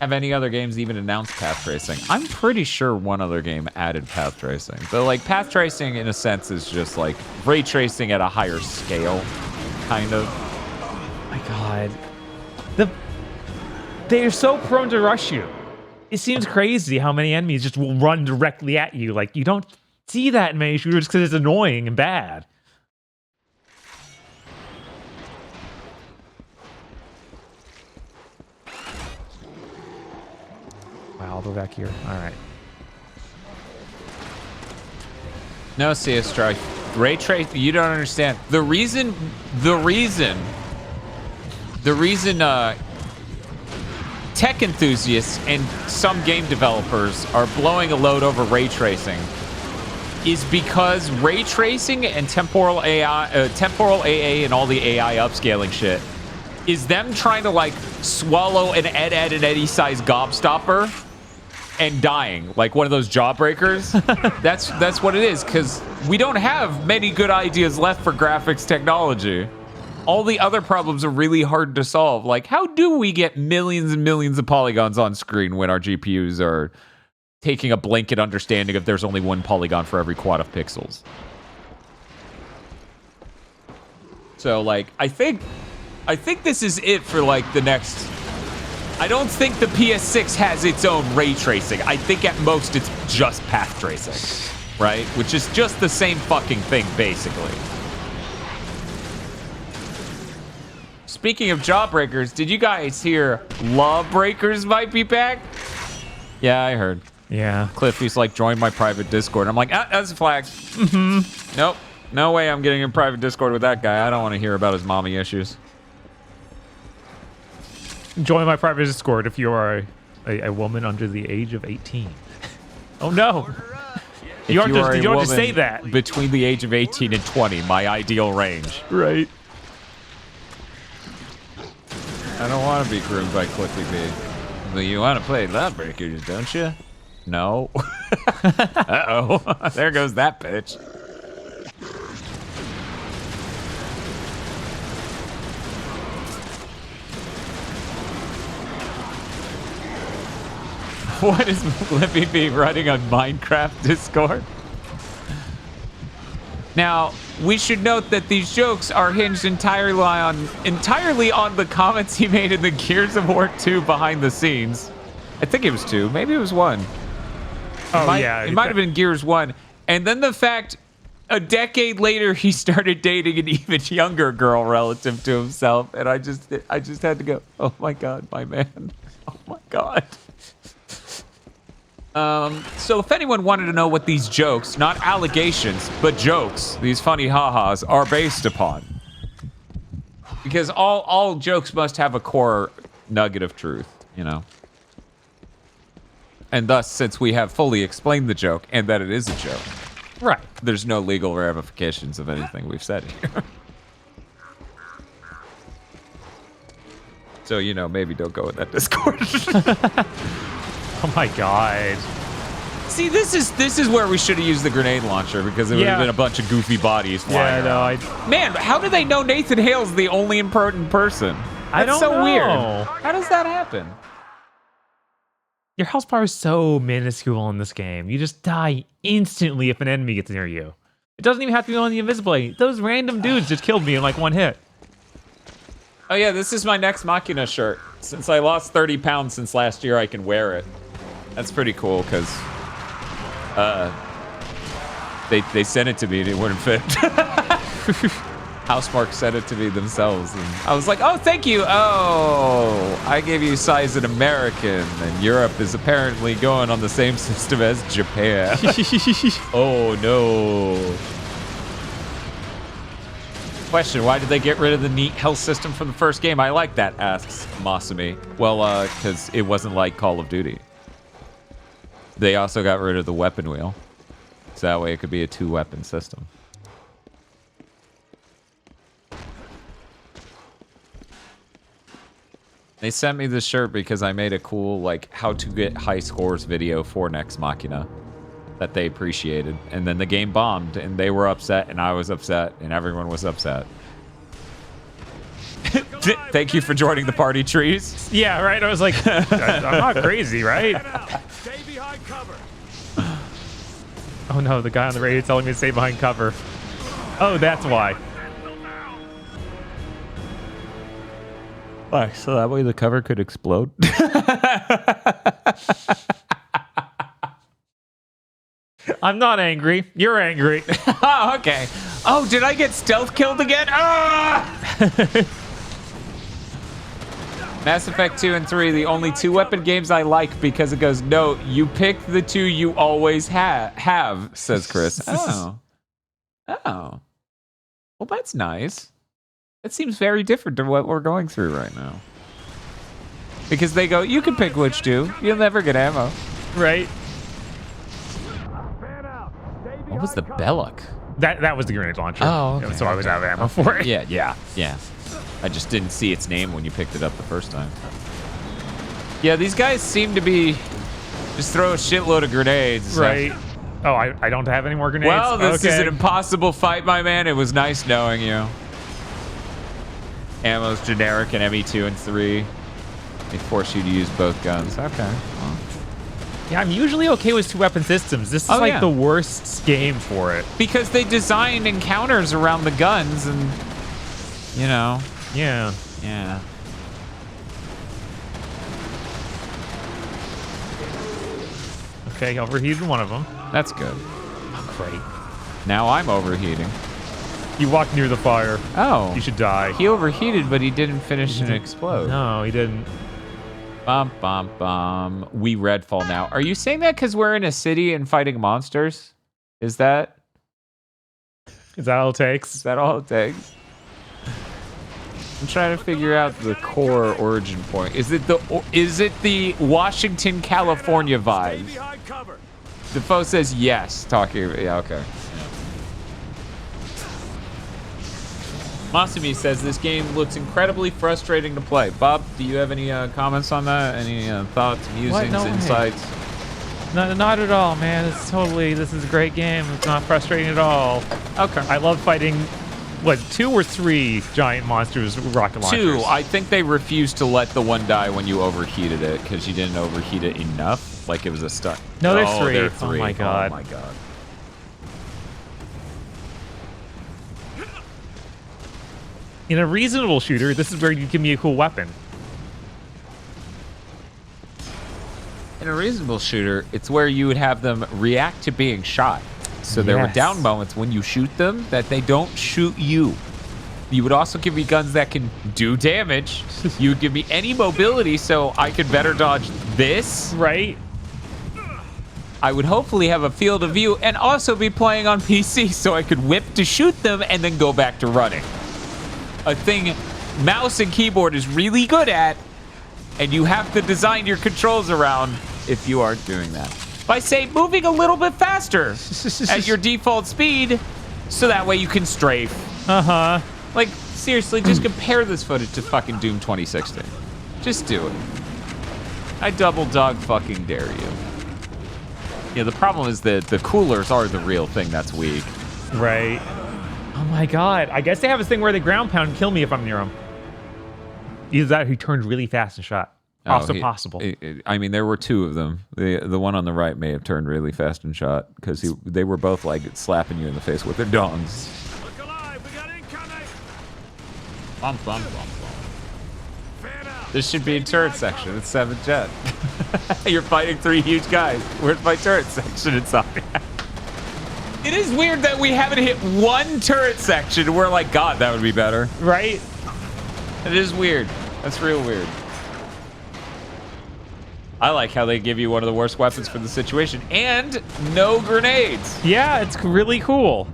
Have any other games even announced path tracing? I'm pretty sure one other game added path tracing. But, like, path tracing, in a sense, is just, like, ray tracing at a higher scale, kind of. Oh my God. They're so prone to rush you. It seems crazy how many enemies just will run directly at you. Like, you don't see that in many shooters because it's annoying and bad. Wow, I'll go back here. All right. No, CS Strike. Ray trace, you don't understand. The reason tech enthusiasts and some game developers are blowing a load over ray tracing is because ray tracing and temporal AA and all the AI upscaling shit is them trying to like swallow an Ed and Eddie size gobstopper and dying like one of those jawbreakers. that's what it is, because we don't have many good ideas left for graphics technology. All the other problems are really hard to solve. Like, how do we get millions and millions of polygons on screen when our GPUs are taking a blanket understanding of there's only one polygon for every quad of pixels? So, like, I think this is it for, like, the next... I don't think the PS6 has its own ray tracing. I think at most it's just path tracing, right? Which is just the same fucking thing, basically. Speaking of Jawbreakers, did you guys hear Lawbreakers might be back? Yeah, I heard. Yeah. Cliffy's like, join my private Discord. I'm like, that's a flag. Nope. No way I'm getting in private Discord with that guy. I don't want to hear about his mommy issues. Join my private Discord if you are a woman under the age of 18. Oh, no. You don't just say that. Between the age of 18 and 20, my ideal range. Right. I don't want to be groomed by Cliffy B. But you want to play Lawbreakers, don't you? No. Uh-oh. There goes that bitch. What is Cliffy B running on Minecraft Discord? Now, we should note that these jokes are hinged entirely on the comments he made in the Gears of War 2 behind the scenes. I think it was 2. Maybe it was 1. It might have been Gears 1. And then the fact a decade later he started dating an even younger girl relative to himself. And I just had to go, oh my God, my man. Oh my God. So if anyone wanted to know what these jokes, not allegations, but jokes, these funny ha-has are based upon. Because all jokes must have a core nugget of truth, you know? And thus, since we have fully explained the joke and that it is a joke, right, there's no legal ramifications of anything we've said here. So, you know, maybe don't go with that Discord. Oh my God. See, this is where we should have used the grenade launcher, because it would have been a bunch of goofy bodies flying around. Man, how do they know Nathan Hale's the only important person? I don't know. That's so weird. How does that happen? Your health bar is so minuscule in this game. You just die instantly if an enemy gets near you. It doesn't even have to be on the invisible. Those random dudes just killed me in like one hit. Oh yeah, this is my Nex Machina shirt. Since I lost 30 pounds since last year, I can wear it. That's pretty cool, because They sent it to me and it wouldn't fit. Housemarque sent it to me themselves. And I was like, oh, thank you. Oh, I gave you size in American. And Europe is apparently going on the same system as Japan. Oh, no. Question, why did they get rid of the neat health system from the first game? I like that, asks Masumi. Well, because it wasn't like Call of Duty. They also got rid of the weapon wheel. So that way it could be a 2-weapon system. They sent me this shirt because I made a cool, like, how to get high scores video for Nex Machina that they appreciated. And then the game bombed, and they were upset, and I was upset, and everyone was upset. Thank you for joining the party, Trees. Yeah, right? I was like, I'm not crazy, right? Stay behind cover. Oh no, the guy on the radio telling me to stay behind cover. Oh, that's why. Why? So that way the cover could explode? I'm not angry. You're angry. Oh, okay. Oh, did I get stealth killed again? Ah! Mass Effect 2 and 3, the only 2-weapon games I like because it goes, no, you pick the 2 you always have, says Chris. Oh. Oh. Well, that's nice. It seems very different to what we're going through right now. Because they go, you can pick which 2. You'll never get ammo. Right. What was the Belloc? That was the grenade launcher. Oh, okay, so I was out of ammo for it. Yeah. I just didn't see its name when you picked it up the first time. Yeah, these guys seem to be just throw a shitload of grenades. Right. Oh, I don't have any more grenades? Well, this is an impossible fight, my man. It was nice knowing you. Ammo's generic in ME2 and 3. They force you to use both guns. Okay. Well. Yeah, I'm usually okay with 2-weapon systems. This is the worst game for it. Because they designed encounters around the guns and, you know. Yeah. Yeah. Okay, overheated one of them. That's good. Oh, great. Now I'm overheating. You walked near the fire. Oh. You should die. He overheated, but he didn't finish and explode. No, he didn't. Bum, bum, bum. We Redfall now. Are you saying that because we're in a city and fighting monsters? Is that all it takes? Is that all it takes? I'm trying to figure out the core origin point. Is it the Washington, California vibes? Defoe says yes. Yeah, okay. Masumi says this game looks incredibly frustrating to play. Bob, do you have any comments on that? Any thoughts, musings, insights? No, not at all, man. This is a great game. It's not frustrating at all. Okay. I love fighting, 2 or 3 giant monsters with rocket launchers? 2. I think they refused to let the one die when you overheated it because you didn't overheat it enough. Like it was a stunt. No, there's 3. There 3. Oh my god. Oh my god. In a reasonable shooter, this is where you give me a cool weapon. In a reasonable shooter, it's where you would have them react to being shot. So there were down moments when you shoot them that they don't shoot you. You would also give me guns that can do damage. You would give me any mobility so I could better dodge this. Right. I would hopefully have a field of view and also be playing on PC so I could whip to shoot them and then go back to running. A thing mouse and keyboard is really good at, and you have to design your controls around if you aren't doing that. By, say, moving a little bit faster at your default speed so that way you can strafe. Uh-huh. Like, seriously, just compare this footage to fucking Doom 2016. Just do it. I double dog fucking dare you. Yeah, the problem is that the coolers are the real thing that's weak. Right. Oh my god. I guess they have this thing where they ground pound and kill me if I'm near them. Either that or he turned really fast and shot. Also possible. I mean, there were 2 of them. The one on the right may have turned really fast and shot because they were both like slapping you in the face with their dongs. Look alive, we got incoming. Bump, bump, bump, bump. This should be a turret section. It's 7th Jet. You're fighting 3 huge guys. Where's my turret section inside? It is weird that we haven't hit one turret section. We're like, God, that would be better. Right? It is weird. That's real weird. I like how they give you one of the worst weapons for the situation and no grenades. Yeah, it's really cool.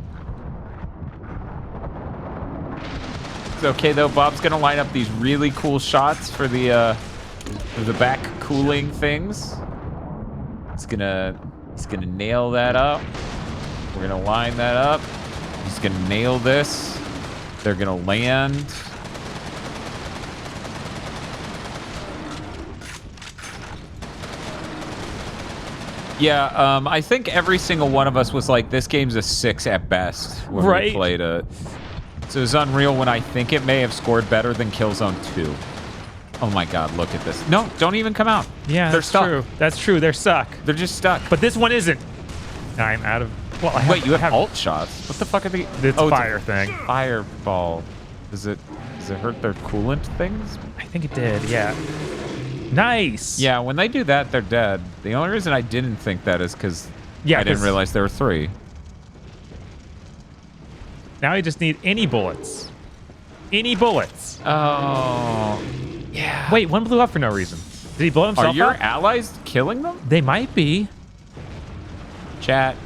It's okay though. Bob's gonna line up these really cool shots for the back cooling things. He's gonna nail that up. We're gonna line that up. He's gonna nail this. They're gonna land. Yeah, I think every single one of us was like, this game's a 6 at best when we played it. So it's Unreal when I think it may have scored better than Killzone 2. Oh my God, look at this. No, don't even come out. Yeah, they're that's stuck. true. That's true. They're stuck. They're just stuck. But this one isn't. I'm out of... Well, Wait, you have alt shots? What the fuck are they? It's fire thing. Fireball. Does it hurt their coolant things? I think it did, yeah. Nice. Yeah, when they do that, they're dead. The only reason I didn't think that is because I didn't realize there were 3. Now I just need any bullets. Any bullets. Oh, yeah. Wait, one blew up for no reason. Did he blow himself up? Are your allies killing them? They might be. Chat.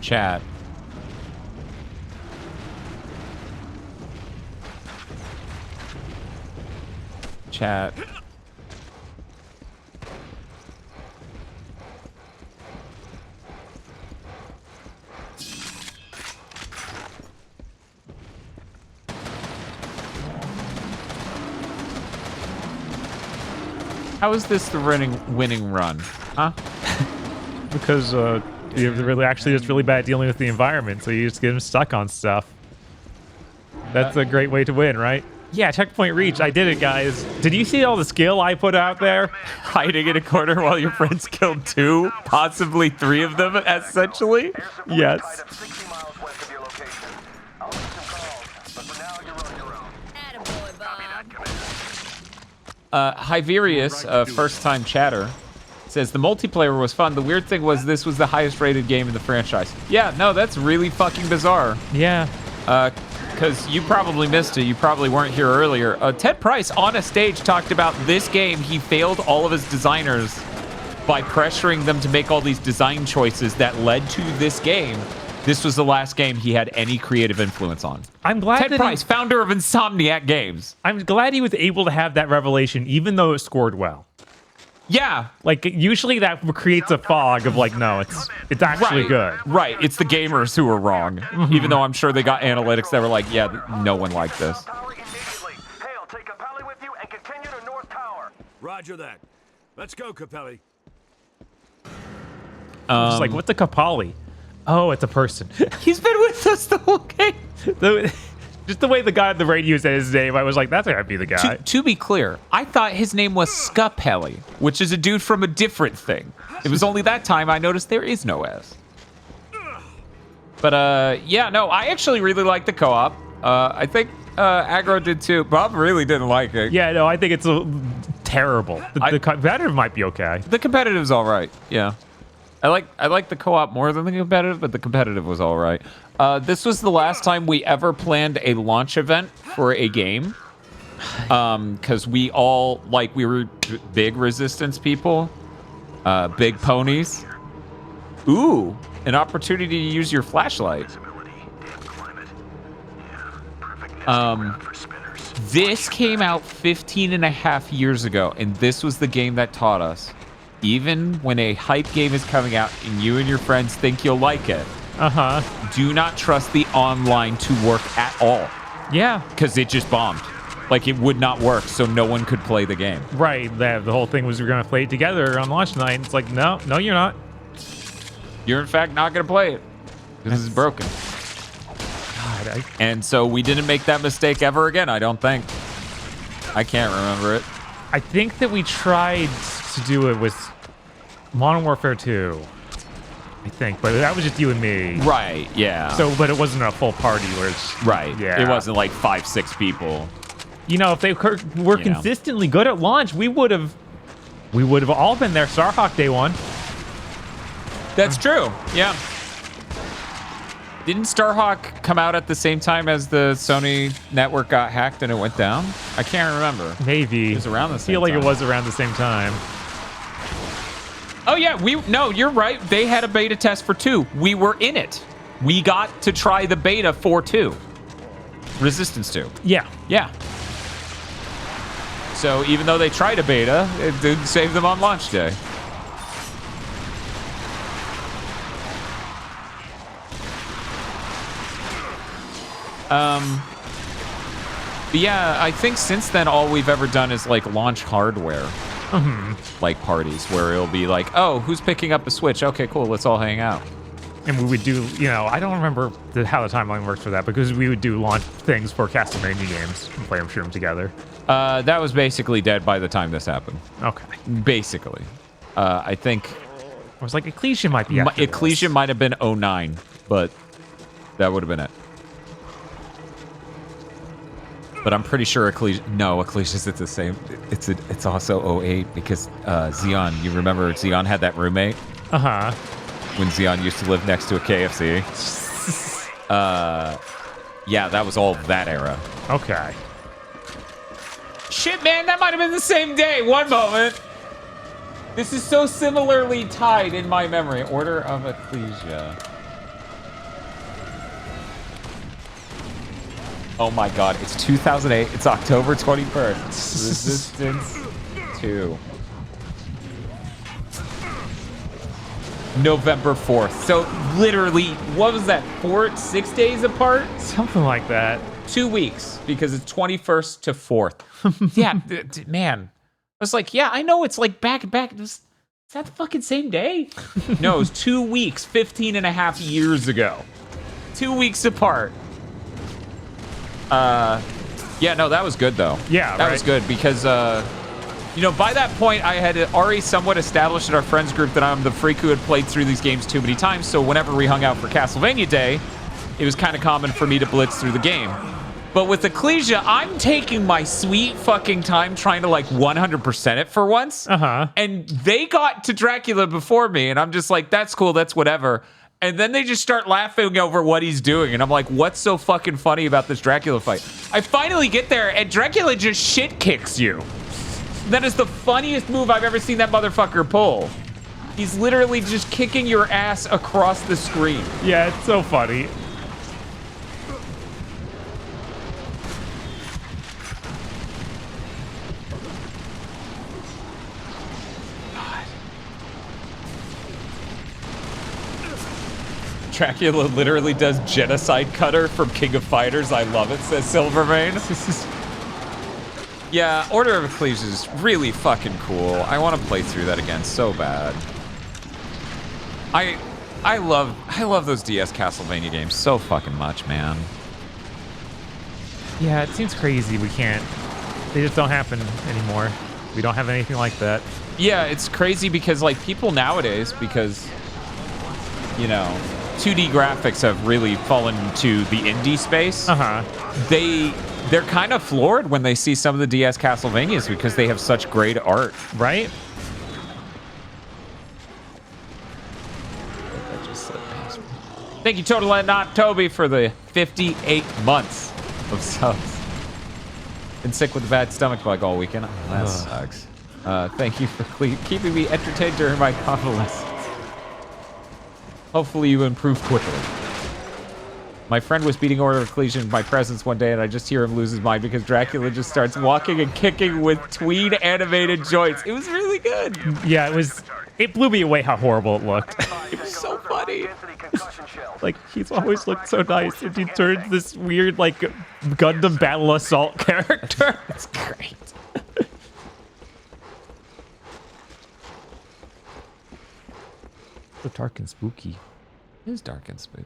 Chat. Chat. How is this the winning run? Huh? Because you're really actually just really bad dealing with the environment, so you just get them stuck on stuff. That's a great way to win, right? Yeah, checkpoint reach. I did it, guys. Did you see all the skill I put out there? Hiding in a corner while your friends killed 2, possibly 3 of them, essentially? Yes. Hyverius, first-time chatter, says the multiplayer was fun. The weird thing was this was the highest-rated game in the franchise. Yeah, no, that's really fucking bizarre. Yeah. Because you probably missed it. You probably weren't here earlier. Ted Price on a stage talked about this game. He failed all of his designers by pressuring them to make all these design choices that led to this game. This was the last game he had any creative influence on. I'm glad Ted Price, founder of Insomniac Games. I'm glad he was able to have that revelation, even though it scored well. Yeah. Like, usually that creates a fog of like, no, it's actually good. Right. It's the gamers who are wrong. Even though I'm sure they got analytics that were like, yeah, no one liked this. Roger that. Let's go, Capelli. Just like, what's a Capali? Oh, it's a person. He's been with us the whole game. Just the way the guy on the radio said his name, I was like, that's gotta be the guy. To be clear, I thought his name was Scapelli, which is a dude from a different thing. It was only that time I noticed there is no S. But yeah, no, I actually really like the co-op. I think Aggro did too. Bob really didn't like it. Yeah, no, I think it's terrible. The competitive might be okay. The competitive's all right. Yeah. I like the co-op more than the competitive, but the competitive was all right. This was the last time we ever planned a launch event for a game. Because we all, we were big Resistance people. Big ponies. Ooh, an opportunity to use your flashlight. This came out 15 and a half years ago, and this was the game that taught us. Even when a hype game is coming out and you and your friends think you'll like it, do not trust the online to work at all. Yeah. Because it just bombed. Like, it would not work, so no one could play the game. Right. The whole thing was we were going to play it together on launch night. It's like, no, you're not. You're, in fact, not going to play it. This is broken. God, and so we didn't make that mistake ever again, I don't think. I can't remember it. I think that we tried to do it with Modern Warfare 2. I think, but that was just you and me. Right, yeah. So, but it wasn't a full party where it's... Right, yeah. It wasn't like 5-6 people. You know, if they were consistently good at launch, we would have all been there Starhawk day one. That's true. Yeah. Didn't Starhawk come out at the same time as the Sony network got hacked and it went down? I can't remember. Maybe. It was around the same I feel like time. it was around the same time. Oh yeah, no, you're right. They had a beta test for 2. We were in it. We got to try the beta for 2. Resistance 2. Yeah. Yeah. So even though they tried a beta, it didn't save them on launch day. But yeah, I think since then all we've ever done is like launch hardware, like parties where it'll be like, oh, who's picking up a Switch? Okay, cool, let's all hang out. And we would do, I don't remember how the timeline works for that, because we would do launch things for Castlevania games and play them, shoot them together. That was basically dead by the time this happened. Okay. Basically. I think... I was like, Ecclesia might be after Ecclesia might have been 09, but that would have been it. But I'm pretty sure Ecclesia's at the same. It's also 08 because Xeon. You remember Xeon had that roommate? Uh-huh. When Xeon used to live next to a KFC. Yeah, that was all that era. Okay. Shit, man, that might have been the same day. One moment. This is so similarly tied in my memory. Order of Ecclesia. Oh my god, it's 2008. It's October 21st. Resistance 2. November 4th. So literally, what was that? 6 days apart? Something like that. 2 weeks because it's 21st to 4th. Yeah, man. I was like, yeah, I know it's like back. Is that the fucking same day? No, it was 2 weeks, 15 and a half years ago. 2 weeks apart. Yeah, no, that was good though. Yeah, that was good because, by that point I had already somewhat established in our friends group that I'm the freak who had played through these games too many times. So whenever we hung out for Castlevania Day, it was kind of common for me to blitz through the game. But with Ecclesia, I'm taking my sweet fucking time trying to like 100% it for once. And they got to Dracula before me, and I'm just like, that's cool, that's whatever. And then they just start laughing over what he's doing. And I'm like, what's so fucking funny about this Dracula fight? I finally get there, and Dracula just shit kicks you. That is the funniest move I've ever seen that motherfucker pull. He's literally just kicking your ass across the screen. Yeah, it's so funny. Dracula literally does Genocide Cutter from King of Fighters. I love it, says Silvermane. Yeah, Order of Ecclesia is really fucking cool. I want to play through that again so bad. I love those DS Castlevania games so fucking much, man. Yeah, it seems crazy we can't. They just don't happen anymore. We don't have anything like that. Yeah, it's crazy because like people nowadays, because 2D graphics have really fallen into the indie space. They're kind of floored when they see some of the DS Castlevanias because they have such great art. Right? Thank you, Total and Not Toby, for the 58 months of subs. Been sick with a bad stomach bug all weekend. Oh, that sucks. Thank you for keeping me entertained during my convalescence. Hopefully you improve quickly. My friend was beating Order of Ecclesia in my presence one day, and I just hear him lose his mind because Dracula just starts walking and kicking with tween animated joints. It was really good. Yeah, it blew me away how horrible it looked. It was so funny. Like, he's always looked so nice, and he turned this weird, like, Gundam Battle Assault character. It's great. So dark and spooky. It is dark and spooky.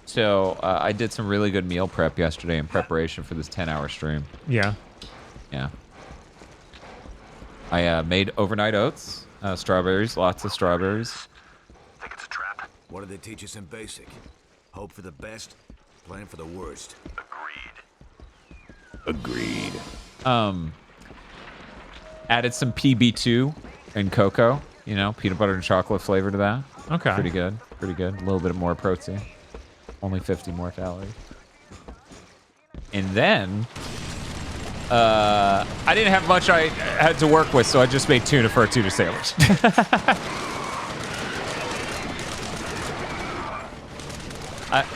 So, I did some really good meal prep yesterday in preparation for this 10-hour stream. Yeah. Yeah. I made overnight oats, strawberries, lots of strawberries. Think it's a trap? What did they teach us in basic? Hope for the best, plan for the worst. Agreed. Added some PB2 and cocoa. You know, peanut butter and chocolate flavor to that. Okay. Pretty good. Pretty good. A little bit more protein. Only 50 more calories. And then, I didn't have much I had to work with, so I just made tuna for our tuna sandwich.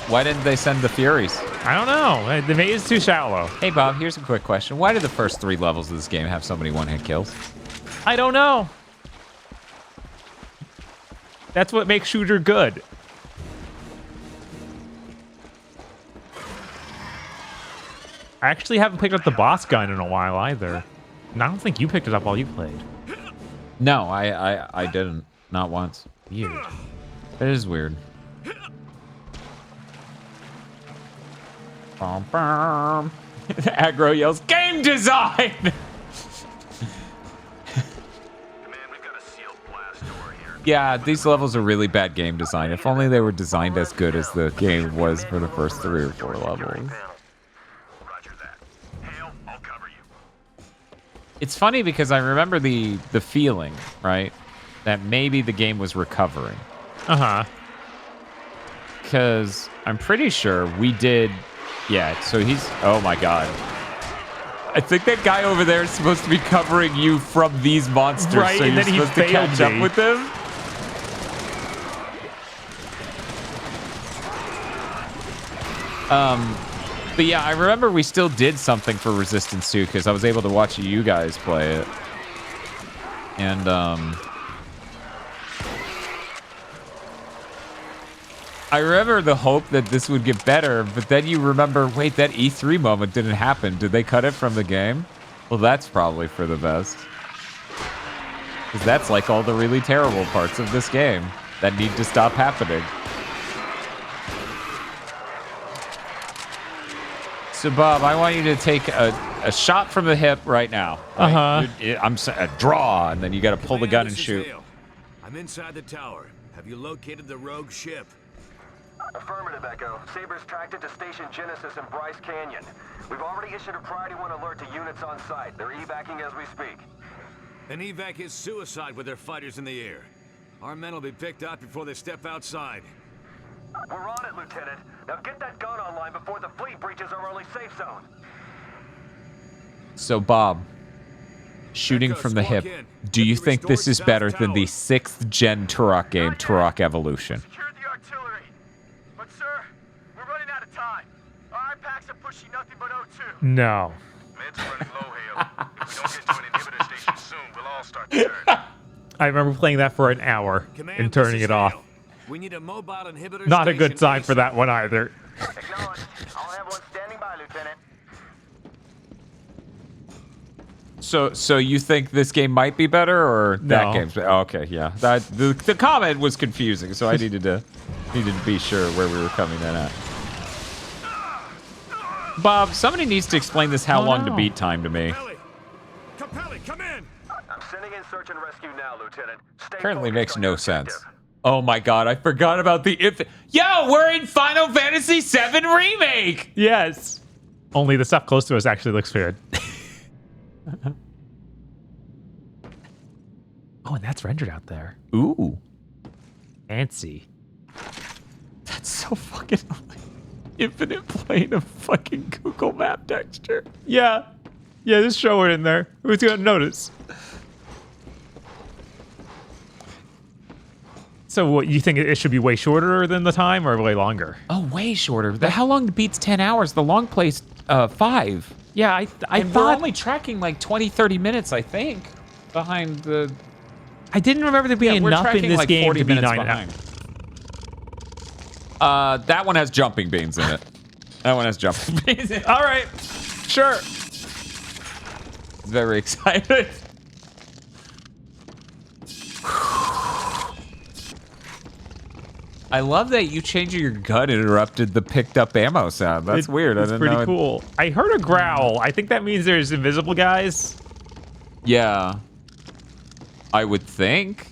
Why didn't they send the Furies? I don't know. The maze is too shallow. Hey, Bob, here's a quick question. Why did the first 3 levels of this game have so many one-hit kills? I don't know. That's what makes shooter good. I actually haven't picked up the boss gun in a while either. And I don't think you picked it up while you played. No, I didn't. Not once. Weird. It is weird. Aggro yells, game design! Yeah, these levels are really bad game design. If only they were designed as good as the game was for the first 3 or 4 levels. It's funny because I remember the feeling, right? That maybe the game was recovering. Uh-huh. Because I'm pretty sure we did... Yeah, so he's... Oh my god. I think that guy over there is supposed to be covering you from these monsters, right, so and you're then supposed to catch up with them? But yeah, I remember we still did something for Resistance 2, because I was able to watch you guys play it. And, I remember the hope that this would get better, but then you remember, wait, that E3 moment didn't happen. Did they cut it from the game? Well, that's probably for the best. Because that's like all the really terrible parts of this game that need to stop happening. So, Bob, I want you to take a shot from the hip right now. Right? I'm a draw, and then you got to pull the gun and shoot. I'm inside the tower. Have you located the rogue ship? Affirmative, Echo. Saber's tracked into Station Genesis in Bryce Canyon. We've already issued a Priority 1 alert to units on site. They're evacing as we speak. An evac is suicide with their fighters in the air. Our men will be picked up before they step outside. We're on it, Lieutenant. Now get that gun online before the fleet breaches our early safe zone. So, Bob, shooting from the hip, do you think this is better than the 6th gen Turok game, Turok Evolution? Secured the artillery. But, sir, we're running out of time. Our packs are pushing nothing but O2. No. Meds are running low, Hale. If we don't get to an inhibitor station soon, we'll all start to turn. I remember playing that for an hour and turning it off. We need a mobile inhibitor. Not a good sign for that one either. Acknowledged. I'll have one standing by, Lieutenant. So you think this game might be better, or that No. game's better? Oh, okay, yeah. That the comment was confusing, so I needed to be sure where we were coming in at. Bob, somebody needs to explain this how long to beat time to me. Capelli, come in! I'm sending in search and rescue now, Lieutenant. Stay Apparently focused makes on no your sense. objective. Oh my god, I forgot about the Yo, we're in Final Fantasy VII Remake! Yes. Only the stuff close to us actually looks good. Oh, and that's rendered out there. Ooh. Fancy. That's so fucking infinite plane of fucking Google Map texture. Yeah. Yeah, just show it in there. Who's gonna notice? So what, you think it should be way shorter than the time or way longer? Oh, way shorter. How long beats 10 hours? The long play's 5. Yeah, I And thought... we're only tracking like 20, 30 minutes, I think, behind the... I didn't remember there being enough in this like game 40 to be minutes 9 behind. That one has jumping beans in it. That one has jumping beans in it. All right. Sure. Very excited. I love that you changing your gun interrupted the picked up ammo sound. That's weird. It's I didn't know pretty cool. I heard a growl. I think that means there's invisible guys. Yeah. I would think.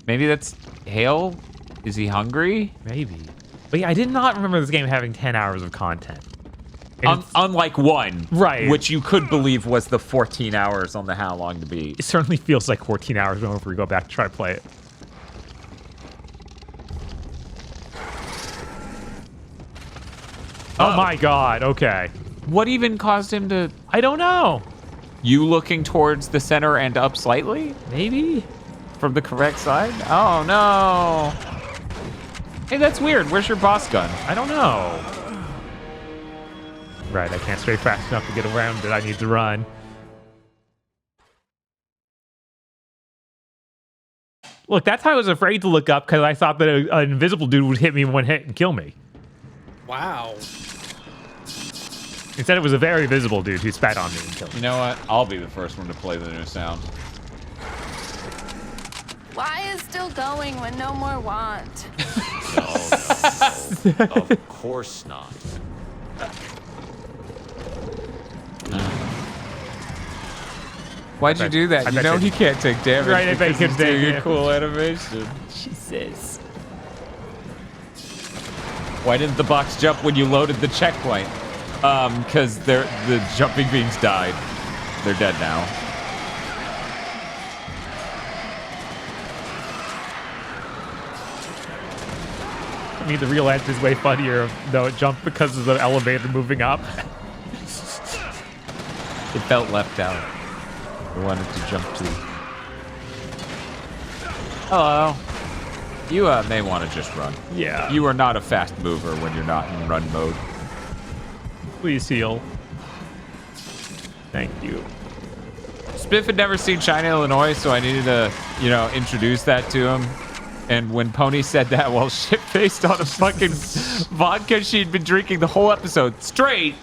Maybe that's Hale. Is he hungry? Maybe. But yeah, I did not remember this game having 10 hours of content. Unlike 1. Right. Which you could believe was the 14 hours on the How Long to Beat. It certainly feels like 14 hours whenever we go back to try to play it. Oh my god, okay. What even caused him to... I don't know. You looking towards the center and up slightly? Maybe? From the correct side? Oh, no. Hey, that's weird. Where's your boss gun? I don't know. Right, I can't stray fast enough to get around it. I need to run. Look, that's how I was afraid to look up, because I thought that an invisible dude would hit me in one hit and kill me. Wow. Instead, it was a very visible dude who spat on me and killed me. You know what? I'll be the first one to play the new sound. Why is still going when no more want? No. Of course not. Why'd you do that? You know he can't take damage. Right, I bet he because can he's doing take a cool animation. Jesus. Why didn't the box jump when you loaded the checkpoint? Because the jumping beans died. They're dead now. I mean, the real edge is way funnier, though it jumped because of the elevator moving up. It felt left out. I wanted to jump to. Hello. You may want to just run. Yeah. You are not a fast mover when you're not in run mode. Please heal. Thank you. Spiff had never seen China, Illinois, so I needed to, introduce that to him. And when Pony said that, well, shit-faced on a fucking vodka she'd been drinking the whole episode straight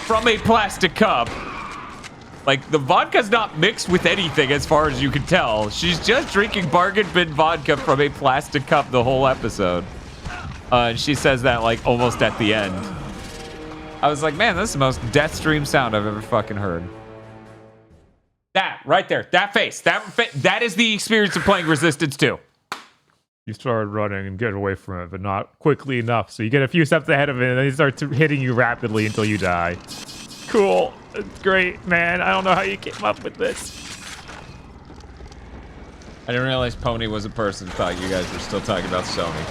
from a plastic cup. Like, the vodka's not mixed with anything as far as you can tell. She's just drinking bargain bin vodka from a plastic cup the whole episode. And she says that, like, almost at the end. I was like, man, this is the most Deathstream sound I've ever fucking heard. That, right there, that face, that is the experience of playing Resistance 2. You started running and get away from it, but not quickly enough. So you get a few steps ahead of it, and then he starts hitting you rapidly until you die. Cool. It's great, man. I don't know how you came up with this. I didn't realize Pony was a person. Thought you guys were still talking about Sony.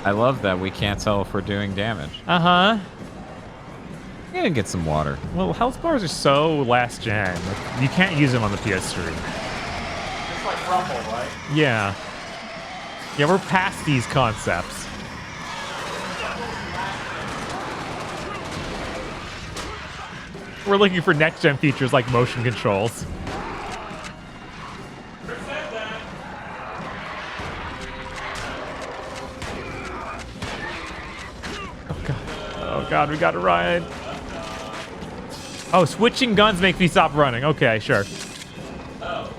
I love that we can't tell if we're doing damage. Uh-huh. I'm gonna get some water. Well, health bars are so last gen. Like, you can't use them on the PS3. It's like Rumble, right? Yeah. Yeah, we're past these concepts. We're looking for next-gen features like motion controls. Oh god, we gotta run. Oh, switching guns make me stop running. Okay, sure. Oh.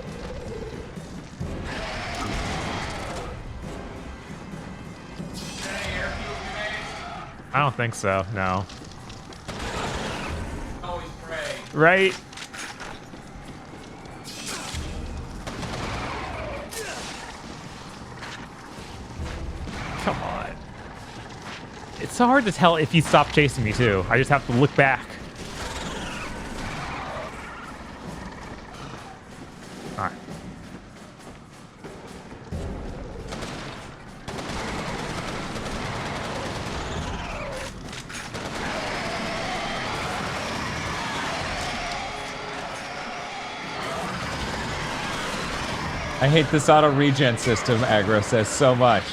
I don't think so, no. Always pray. Right? Come on. It's so hard to tell if you stop chasing me, too. I just have to look back. Alright. I hate this auto regen system, Aggro says so much.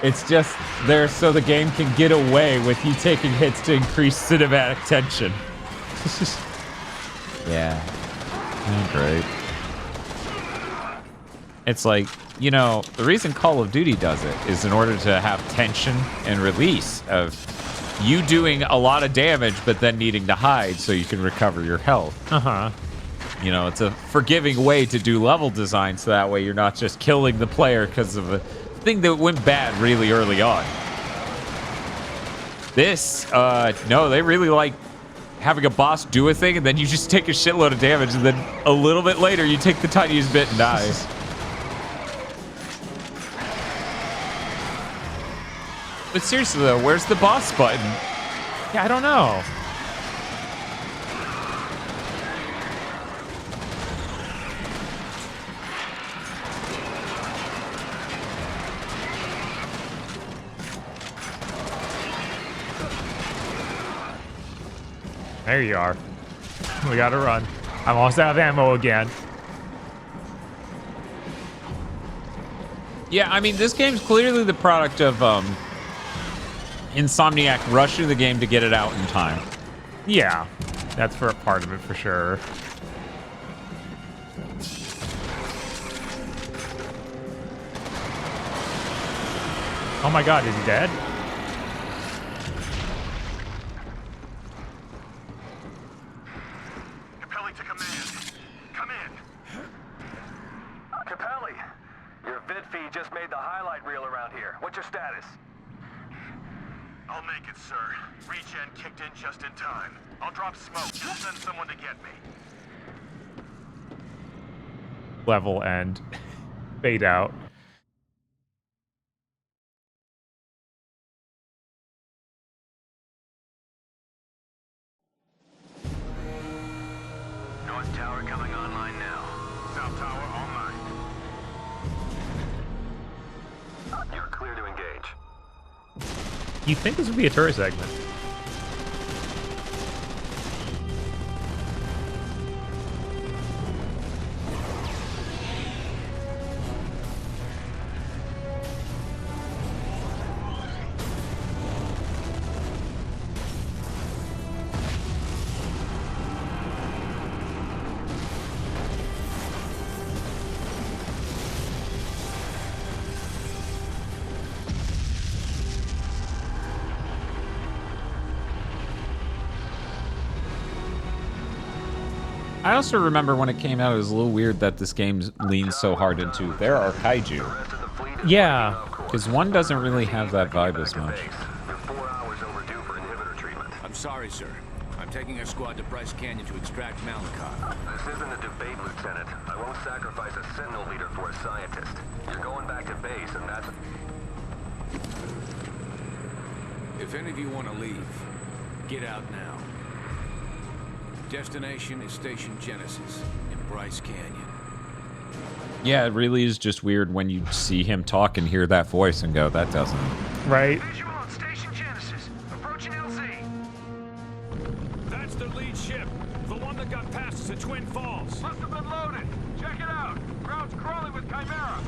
It's just there so the game can get away with you taking hits to increase cinematic tension. Yeah. Great. It's like, the reason Call of Duty does it is in order to have tension and release of you doing a lot of damage but then needing to hide so you can recover your health. Uh-huh. It's a forgiving way to do level design so that way you're not just killing the player because of a thing that went bad really early on. This, no, they really like having a boss do a thing and then you just take a shitload of damage and then a little bit later you take the tiniest bit and die. But seriously though, where's the boss button? Yeah, I don't know. There you are. We gotta run. I'm almost out of ammo again. Yeah, I mean, this game's clearly the product of Insomniac rushing the game to get it out in time. Yeah, that's for a part of it for sure. Oh my god, is he dead? Capelli to command. Come in. Capelli, your vid feed just made the highlight reel around here. What's your status? I'll make it, sir. Regen kicked in just in time. I'll drop smoke. You'll send someone to get me. Level end. Fade out. North Tower coming online now. South Tower online. You're clear to engage. You think this would be a turret segment? I also remember when it came out, it was a little weird that this game leans so hard into there are kaiju. Yeah. Because 1 doesn't really have that vibe as much. You're 4 hours overdue for inhibitor treatment. I'm sorry, sir. I'm taking a squad to Bryce Canyon to extract Malakov. This isn't a debate, Lieutenant. I won't sacrifice a Sentinel leader for a scientist. You're going back to base, and that's... If any of you want to leave, get out now. Destination is Station Genesis in Bryce Canyon. Yeah, it really is just weird when you see him talk and hear that voice and go, that doesn't... Right. Visual on Station Genesis. Approaching LZ. That's the lead ship. The one that got past us at Twin Falls. Must have been loaded. Check it out. Ground's crawling with Chimera.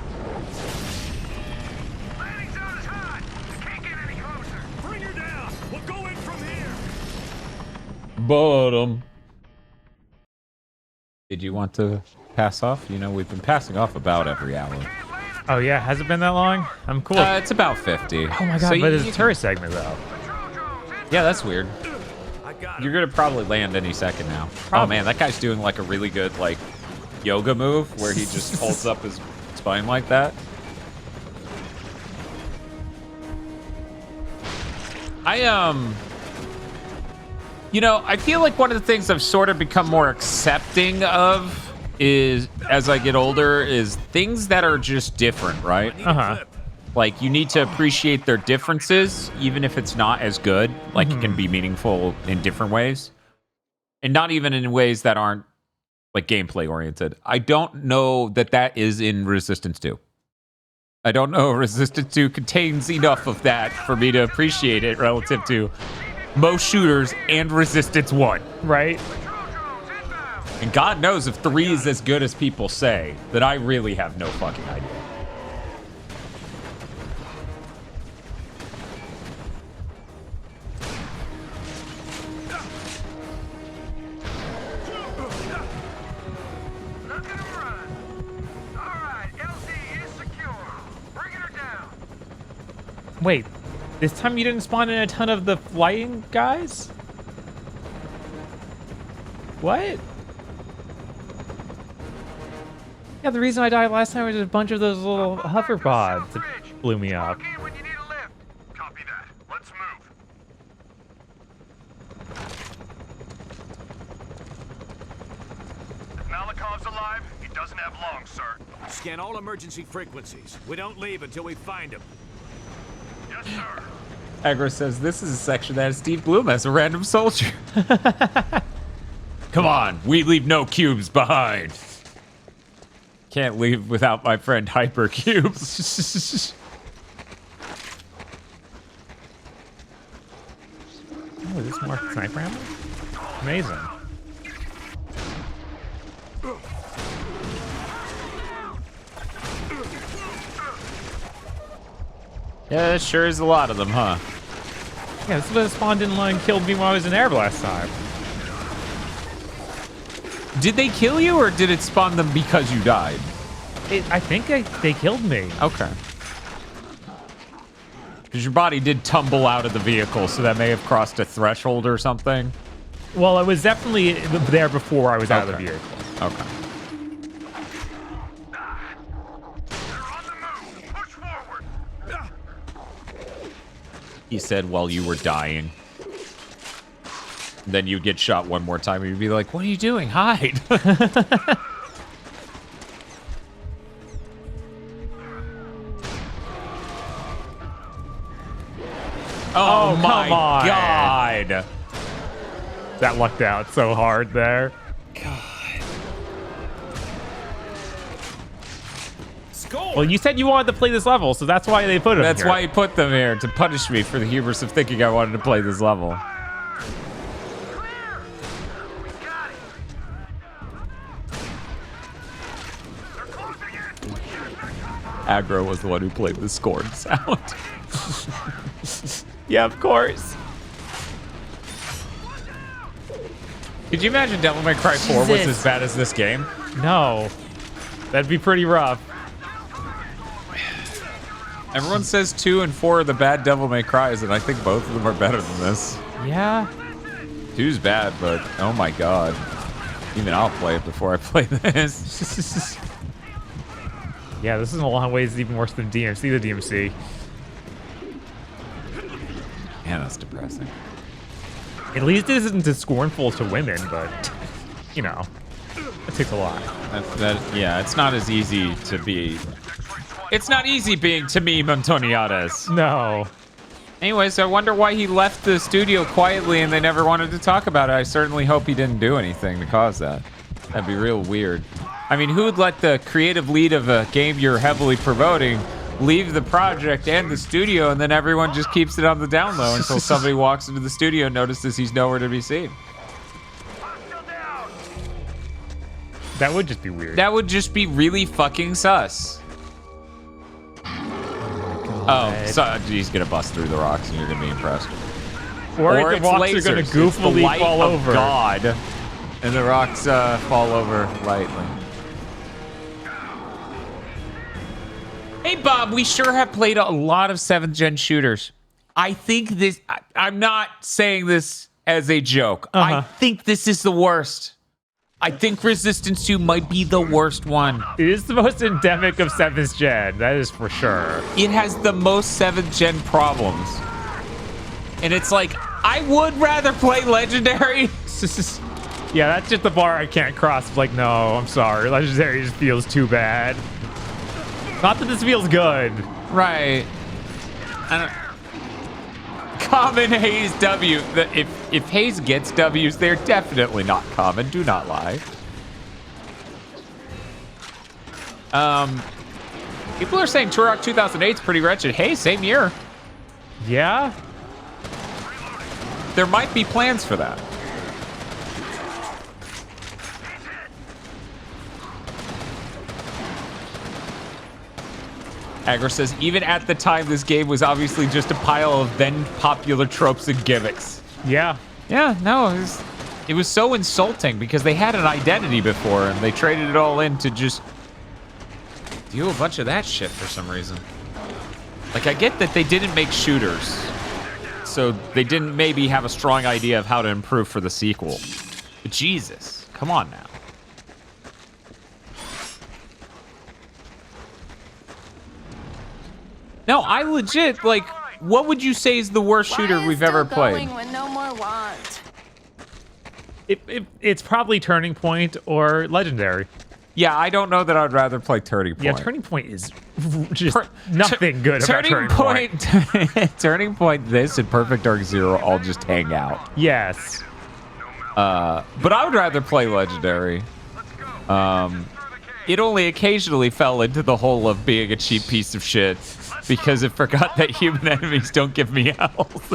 Landing zone is hot. Can't get any closer. Bring her down. We'll go in from here. Bottom. Did you want to pass off? You know, we've been passing off about every hour. Oh yeah, has it been that long? I'm cool. It's about 50. Oh my god, So but it's you a turret segment though. Yeah, that's weird. You're gonna probably land any second now. Oh man, that guy's doing like a really good like yoga move where he just holds up his spine like that. You know, I feel like one of the things I've sort of become more accepting of is, as I get older, is things that are just different, right? Uh-huh. Like, you need to appreciate their differences, even if it's not as good. Like, it can be meaningful in different ways. And not even in ways that aren't, like, gameplay-oriented. I don't know that that is in Resistance 2. I don't know Resistance 2 contains enough of that for me to appreciate it relative to most shooters and Resistance 1. Right? And God knows if 3 is as good as people say, that I really have no fucking idea. Wait, this time you didn't spawn in a ton of the flying guys? What? Yeah, the reason I died last time was a bunch of those little hoverbots that blew me up. Copy that. Let's move. alive, he doesn't have long, sir. Scan all emergency frequencies. We don't leave until we find him. Yes, sir. Aggro says this is a section that has Steve Bloom as a random soldier. Come on, we leave no cubes behind. Can't leave without my friend Hypercubes. Oh, is this more sniper ammo? Amazing. Yeah, that sure is a lot of them, huh? Yeah, this is what spawned in line killed me while I was in air last time. Did they kill you, or did it spawn them because you died? I think they killed me. Okay. Because your body did tumble out of the vehicle, so that may have crossed a threshold or something. Well, I was definitely there before I was out of the vehicle. Okay. He said while you were dying. Then you'd get shot one more time and you'd be like, what are you doing? Hide. Oh my God. That lucked out so hard there. Well, you said you wanted to play this level, so that's why they put them here. That's why he put them here, to punish me for the hubris of thinking I wanted to play this level. Aggro was the one who played the scorn sound. Yeah, of course. Could you imagine Devil May Cry 4 was as bad as this game? No. That'd be pretty rough. Everyone says 2 and 4 are the bad Devil May Cries, and I think both of them are better than this. Yeah. 2's bad, but oh my God. Even I'll play it before I play this. Yeah, this is in a lot of ways even worse than DMC the DMC. Man, that's depressing. At least it isn't as scornful to women, but, you know, it takes a lot. Yeah, it's not as easy to be... It's not easy being Tamim Antoniades. No. Anyways, I wonder why he left the studio quietly and they never wanted to talk about it. I certainly hope he didn't do anything to cause that. That'd be real weird. I mean, who would let the creative lead of a game you're heavily promoting leave the project and the studio, and then everyone just keeps it on the down low until somebody walks into the studio and notices he's nowhere to be seen? That would just be weird. That would just be really fucking sus. Oh, so he's gonna bust through the rocks and you're gonna be impressed. Or the rocks are gonna goofily fall over. God, and the rocks fall over lightly. Hey Bob, we sure have played a lot of 7th gen shooters. I think this, I'm not saying this as a joke. I think this is the worst. I think Resistance 2 might be the worst one. It is the most endemic of 7th gen, that is for sure. It has the most 7th gen problems. And it's like, I would rather play Legendary. Yeah, that's just the bar I can't cross. Like, no, I'm sorry. Legendary just feels too bad. Not that this feels good. Right. Common Haze W. If Haze gets W's, they're definitely not common. Do not lie. People are saying Turok 2008 is pretty wretched. Hey, same year. Yeah? There might be plans for that. Aggro says, even at the time, this game was obviously just a pile of then popular tropes and gimmicks. Yeah. Yeah, no, it was so insulting because they had an identity before and they traded it all in to just do a bunch of that shit for some reason. Like, I get that they didn't make shooters, so they didn't maybe have a strong idea of how to improve for the sequel. But Jesus, come on now. No, I legit, like, what would you say is the worst shooter we've ever played? When no more want. It's probably Turning Point or Legendary. Yeah, I don't know that I'd rather play Turning Point. Yeah, Turning Point is just nothing good about Turning Point. Turning Point, this, and Perfect Dark Zero all just hang out. Yes. But I would rather play Legendary. It only occasionally fell into the hole of being a cheap piece of shit because it forgot that human enemies don't give me health.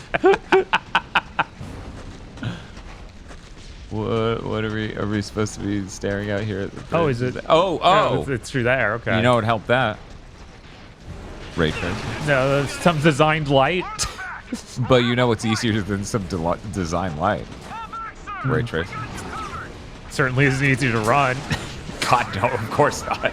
What are we supposed to be staring out here? At the bridge? Oh, is it? Oh, it's through there. Okay. You know what helped that? Ray tracing. No, some designed light. But you know what's easier than some design light? Ray tracing. Certainly isn't easy to run. God, no, of course not.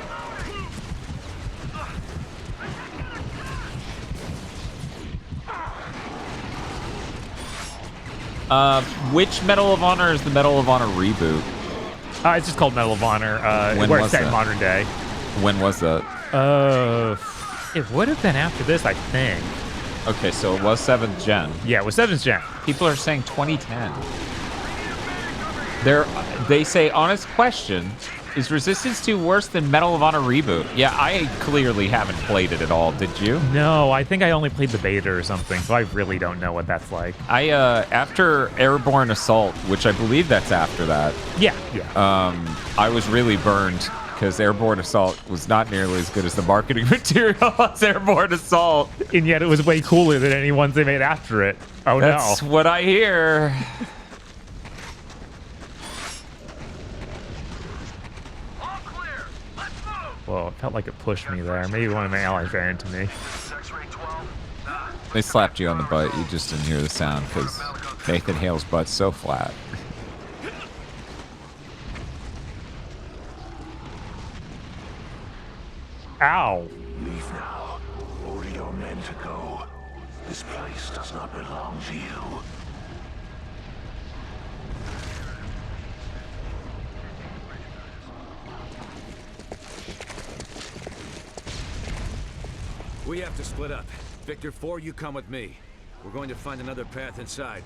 Which Medal of Honor is the Medal of Honor reboot? It's just called Medal of Honor. When was set in that? modern day. When was that? It would have been after this, I think. Okay, so it was 7th gen. Yeah, it was 7th gen. People are saying 2010. They say, honest question, is Resistance 2 worse than Medal of Honor reboot? Yeah, I clearly haven't played it at all. Did you? No, I think I only played the beta or something, so I really don't know what that's like. After Airborne Assault, which I believe that's after that. Yeah. I was really burned because Airborne Assault was not nearly as good as the marketing material as Airborne Assault. And yet it was way cooler than any ones they made after it. Oh, that's what I hear. Whoa, it felt like it pushed me there. Maybe one of my allies ran into me. They slapped you on the butt. You just didn't hear the sound because Nathan Hale's butt's so flat. Ow. Leave now. Order your men to go. This place does not belong to you. We have to split up. Victor 4, you come with me. We're going to find another path inside.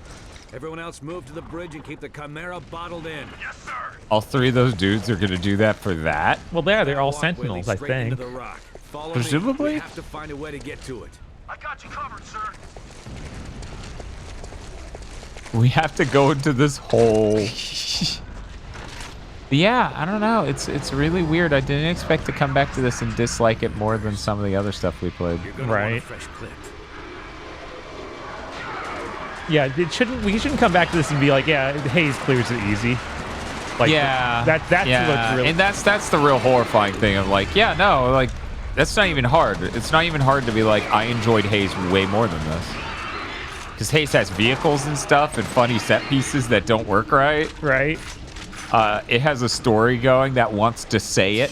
Everyone else move to the bridge and keep the Chimera bottled in. Yes, sir. All three of those dudes are going to do that for that? Well, they're all Sentinels, I think. Presumably? We have to find a way to get to it. I got you covered, sir. We have to go into this hole. Yeah, I don't know. It's really weird. I didn't expect to come back to this and dislike it more than some of the other stuff we played. Right. Yeah, we shouldn't come back to this and be like, yeah, Haze clears it easy. Like, yeah, that's what's really... and that's the real horrifying thing of like, yeah, no, like that's not even hard. It's not even hard to be like, I enjoyed Haze way more than this. Because Haze has vehicles and stuff and funny set pieces that don't work right. Right. It has a story going that wants to say it.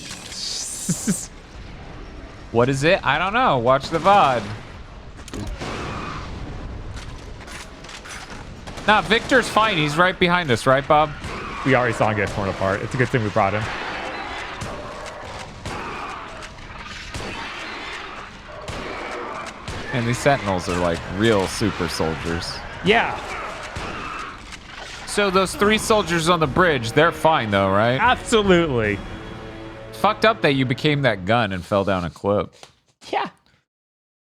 What is it? I don't know. Watch the VOD. Nah, Victor's fine. He's right behind us, right, Bob? We already saw him get torn apart. It's a good thing we brought him. And these Sentinels are like real super soldiers. Yeah. So those 3 soldiers on the bridge, they're fine though, right? Absolutely. It's fucked up that you became that gun and fell down a cliff. Yeah.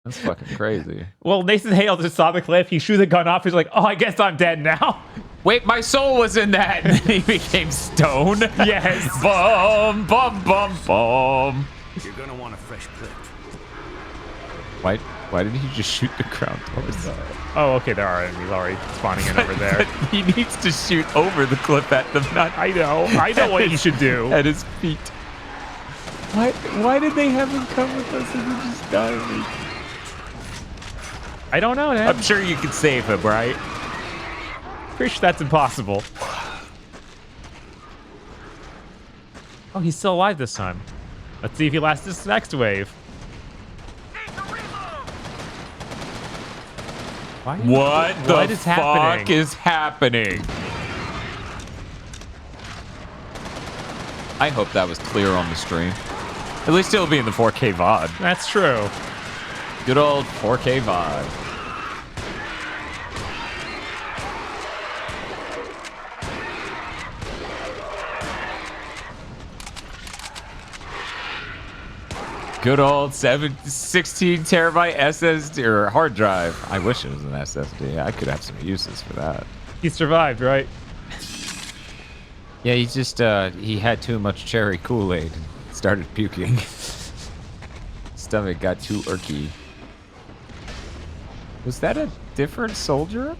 That's fucking crazy. Well, Nathan Hale just saw the cliff. He shot the gun off. He's like, oh, I guess I'm dead now. Wait, my soul was in that. And then he became stone. Yes. Bum, bum, bum, bum. You're gonna want a fresh clip. Why did he just shoot the ground towards us? Oh, okay, there are enemies already spawning in over there. He needs to shoot over the cliff at them, not... I know what he should do. At his feet. Why did they have him come with us and he just died? I don't know, man. I'm sure you could save him, right? Pretty sure that's impossible. Oh, he's still alive this time. Let's see if he lasts this next wave. What the fuck is happening? I hope that was clear on the stream. At least it'll be in the 4K VOD. That's true. Good old 4K VOD. Good old 16 terabyte SSD or hard drive. I wish it was an SSD. I could have some uses for that. He survived, right? Yeah, he just he had too much cherry Kool-Aid and started puking. Stomach got too irky. Was that a different soldier?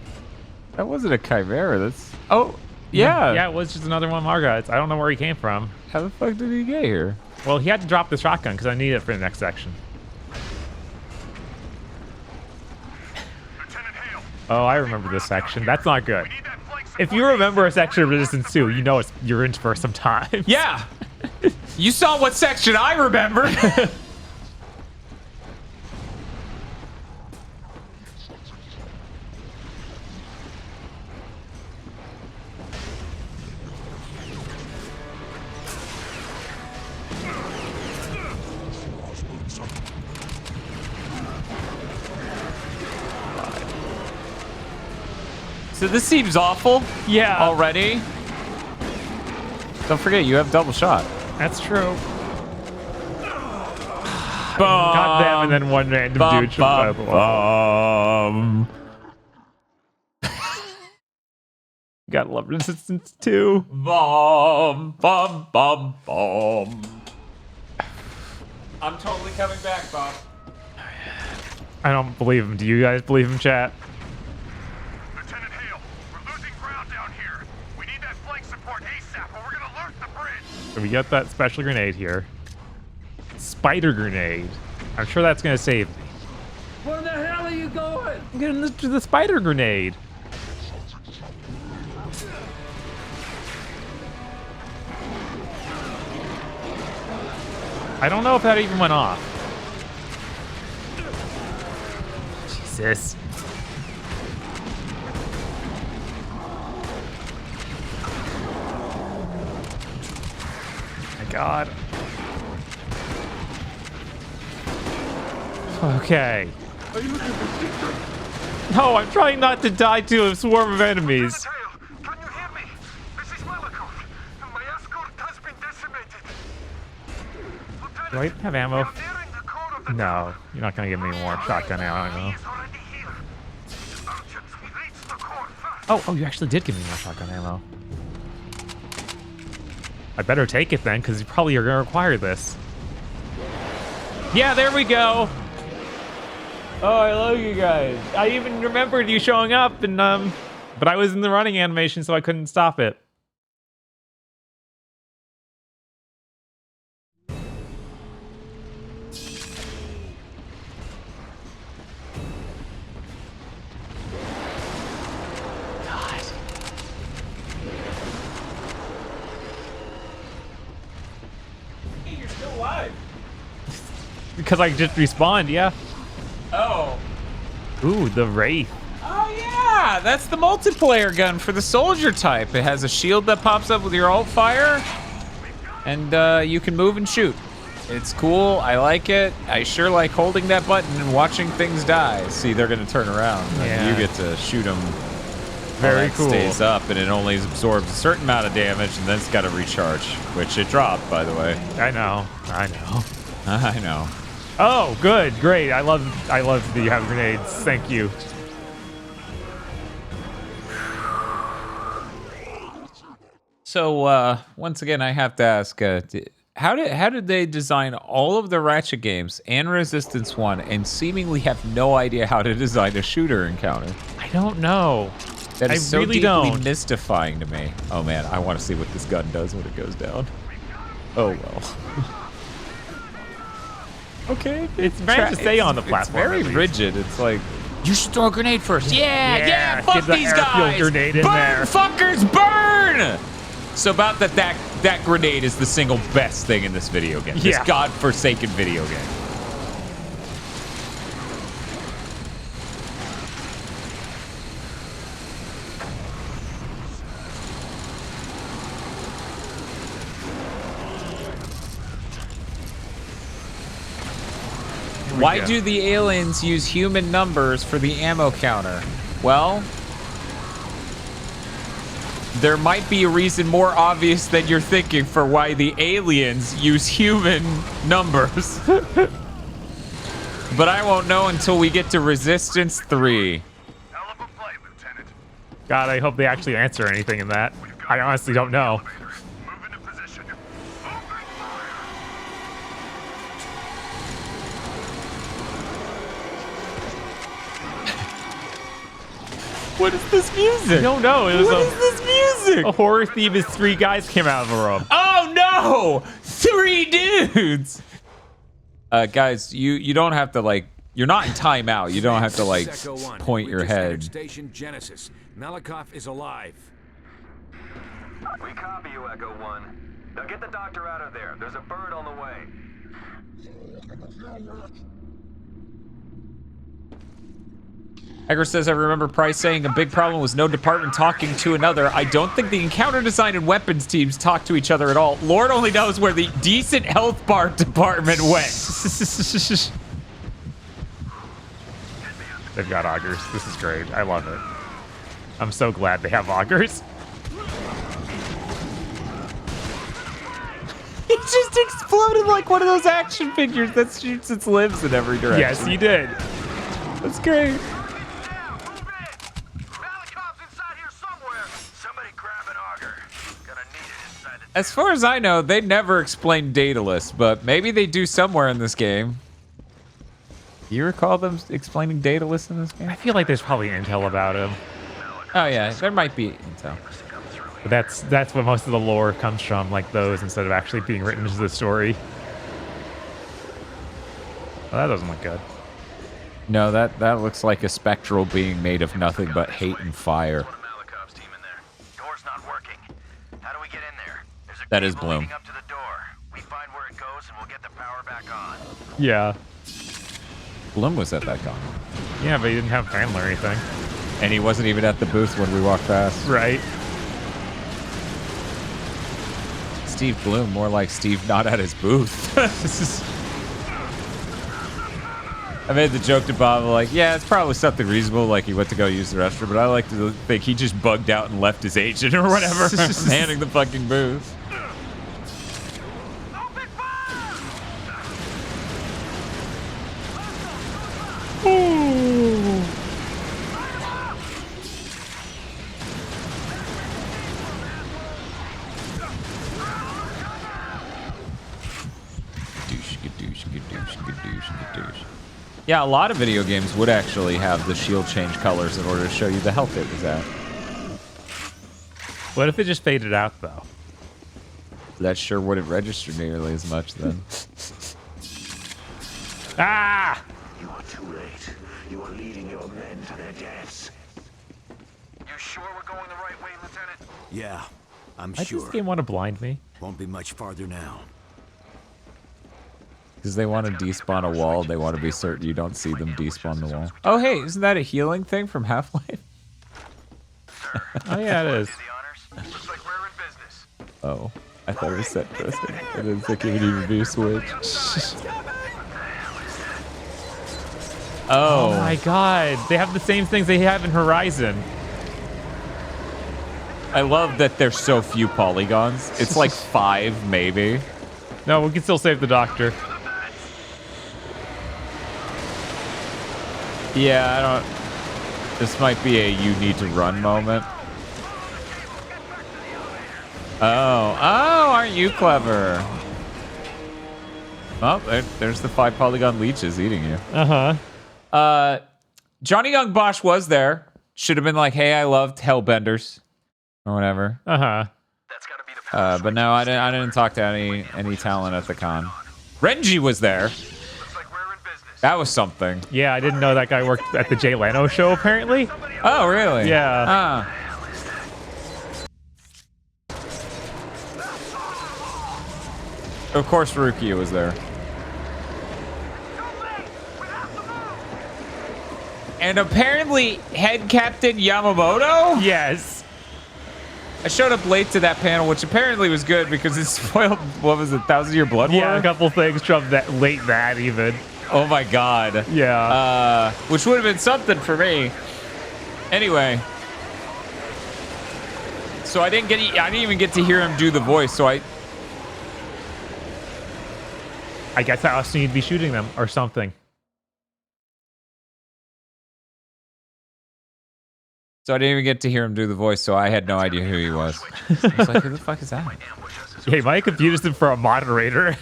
That wasn't a chimera. That's yeah. Yeah, it was just another one of our guys. I don't know where he came from. How the fuck did he get here? Well, he had to drop the shotgun because I need it for the next section. Oh, I remember this section. That's not good. If you remember a section of Resistance 2, you know you're in for some time. Yeah! You saw what section I remember! So this seems awful. Yeah. Already. Don't forget, you have double shot. That's true. Got them and then one random dude from Gotta love Resistance 2. Bomb, bomb, bomb, bomb. I'm totally coming back, Bob. I don't believe him. Do you guys believe him, chat? So we got that special grenade here. Spider grenade. I'm sure that's gonna save me. Where the hell are you going? I'm getting to the spider grenade. I don't know if that even went off. Jesus. God. Okay. No, I'm trying not to die to a swarm of enemies. Can you hear me? This is Malikov, and my escort has been decimated. Do I even have ammo? No, you're not gonna give me more shotgun ammo. Oh, you actually did give me more shotgun ammo. I better take it then, because you probably are going to require this. Yeah, there we go. Oh, I love you guys. I even remembered you showing up, and but I was in the running animation, so I couldn't stop it. Because I just respawned, yeah. Oh. Ooh, the Wraith. Oh, yeah. That's the multiplayer gun for the soldier type. It has a shield that pops up with your alt fire, and you can move and shoot. It's cool. I like it. I sure like holding that button and watching things die. See, they're going to turn around. Yeah. You get to shoot them. Very cool. It stays up, and it only absorbs a certain amount of damage, and then it's got to recharge, which it dropped, by the way. I know. I know. Oh, good, great. I love that you have grenades. Thank you. So once again, I have to ask, how did they design all of the Ratchet games and Resistance 1 and seemingly have no idea how to design a shooter encounter? I don't know. That is so really deeply don't. mystifying to me. Oh man, I want to see what this gun does when it goes down. Oh well. Okay. It's meant to stay on the platform. It's very rigid. It's like, you should throw a grenade first. Yeah, fuck get these the airfield guys. Grenade in burn, there. fuckers, burn! So about that grenade is the single best thing in this video game. This godforsaken video game. Why do the aliens use human numbers for the ammo counter? Well, there might be a reason more obvious than you're thinking for why the aliens use human numbers. But I won't know until we get to Resistance 3. God, I hope they actually answer anything in that. I honestly don't know. What is this music? I don't know. What is this music? A horror theme is 3 guys came out of a room. Oh no! 3 dudes! Guys, you don't have to like. You're not in timeout. You don't have to like point your head. Station Genesis. Malakov is alive. We copy you, Echo 1. Now get the doctor out of there. There's a bird on the way. Egger says, I remember Price saying a big problem was no department talking to another. I don't think the encounter design and weapons teams talk to each other at all. Lord only knows where the decent health bar department went. They've got augers. This is great. I love it. I'm so glad they have augers. He just exploded like one of those action figures that shoots its limbs in every direction. Yes, he did. That's great. As far as I know, they never explained Daedalus, but maybe they do somewhere in this game. Do you recall them explaining Daedalus in this game? I feel like there's probably intel about him. Oh yeah, there might be intel. But that's what most of the lore comes from, like those, instead of actually being written into the story. Well, that doesn't look good. No, that looks like a spectral being made of nothing but hate and fire. That is Bloom. Yeah. Bloom was at that con. Yeah, but he didn't have family or anything. And he wasn't even at the booth when we walked past. Right. Steve Bloom, more like Steve not at his booth. I made the joke to Bob, like, yeah, it's probably something reasonable, like he went to go use the restroom, but I like to think he just bugged out and left his agent or whatever, manning the fucking booth. Yeah, a lot of video games would actually have the shield change colors in order to show you the health it was at. What if it just faded out, though? That sure wouldn't register nearly as much then. Ah! You are too late. You are leading your men to their deaths. You sure we're going the right way, Lieutenant? Yeah, I'm Does sure. this game want to blind me? Won't be much farther now. Because they want to despawn a wall, they want to be certain you don't see them despawn the wall. Oh hey, isn't that a healing thing from Half-Life? Oh yeah, it is. Oh, I thought it was set pressing. I didn't think it would even be a switch. Oh my god, they have the same things they have in Horizon. I love that there's so few polygons. It's like 5, maybe. No, we can still save the doctor. Yeah, I don't... This might be a you need to run moment. Oh, aren't you clever? Oh, there's the 5 polygon leeches eating you. Uh-huh. Johnny Young Bosch was there. Should have been like, hey, I loved Hellbenders. Or whatever. Uh-huh. But no, I didn't talk to any talent at the con. Renji was there. That was something. Yeah, I didn't know that guy worked at the Jay Leno show, apparently. Oh, really? Yeah. Of course, Rukia was there. And apparently, Head Captain Yamamoto? Yes. I showed up late to that panel, which apparently was good because it spoiled, what was it, 1,000-Year Blood War? Yeah, a couple things from that even. Oh my god. Yeah. Which would have been something for me. Anyway. so I didn't even get to hear him do the voice. So I guess I also need to be shooting them or something. So I didn't even get to hear him do the voice, so I had no idea who he was. I was like, who the fuck is that? Yeah, you might confuse him for a moderator.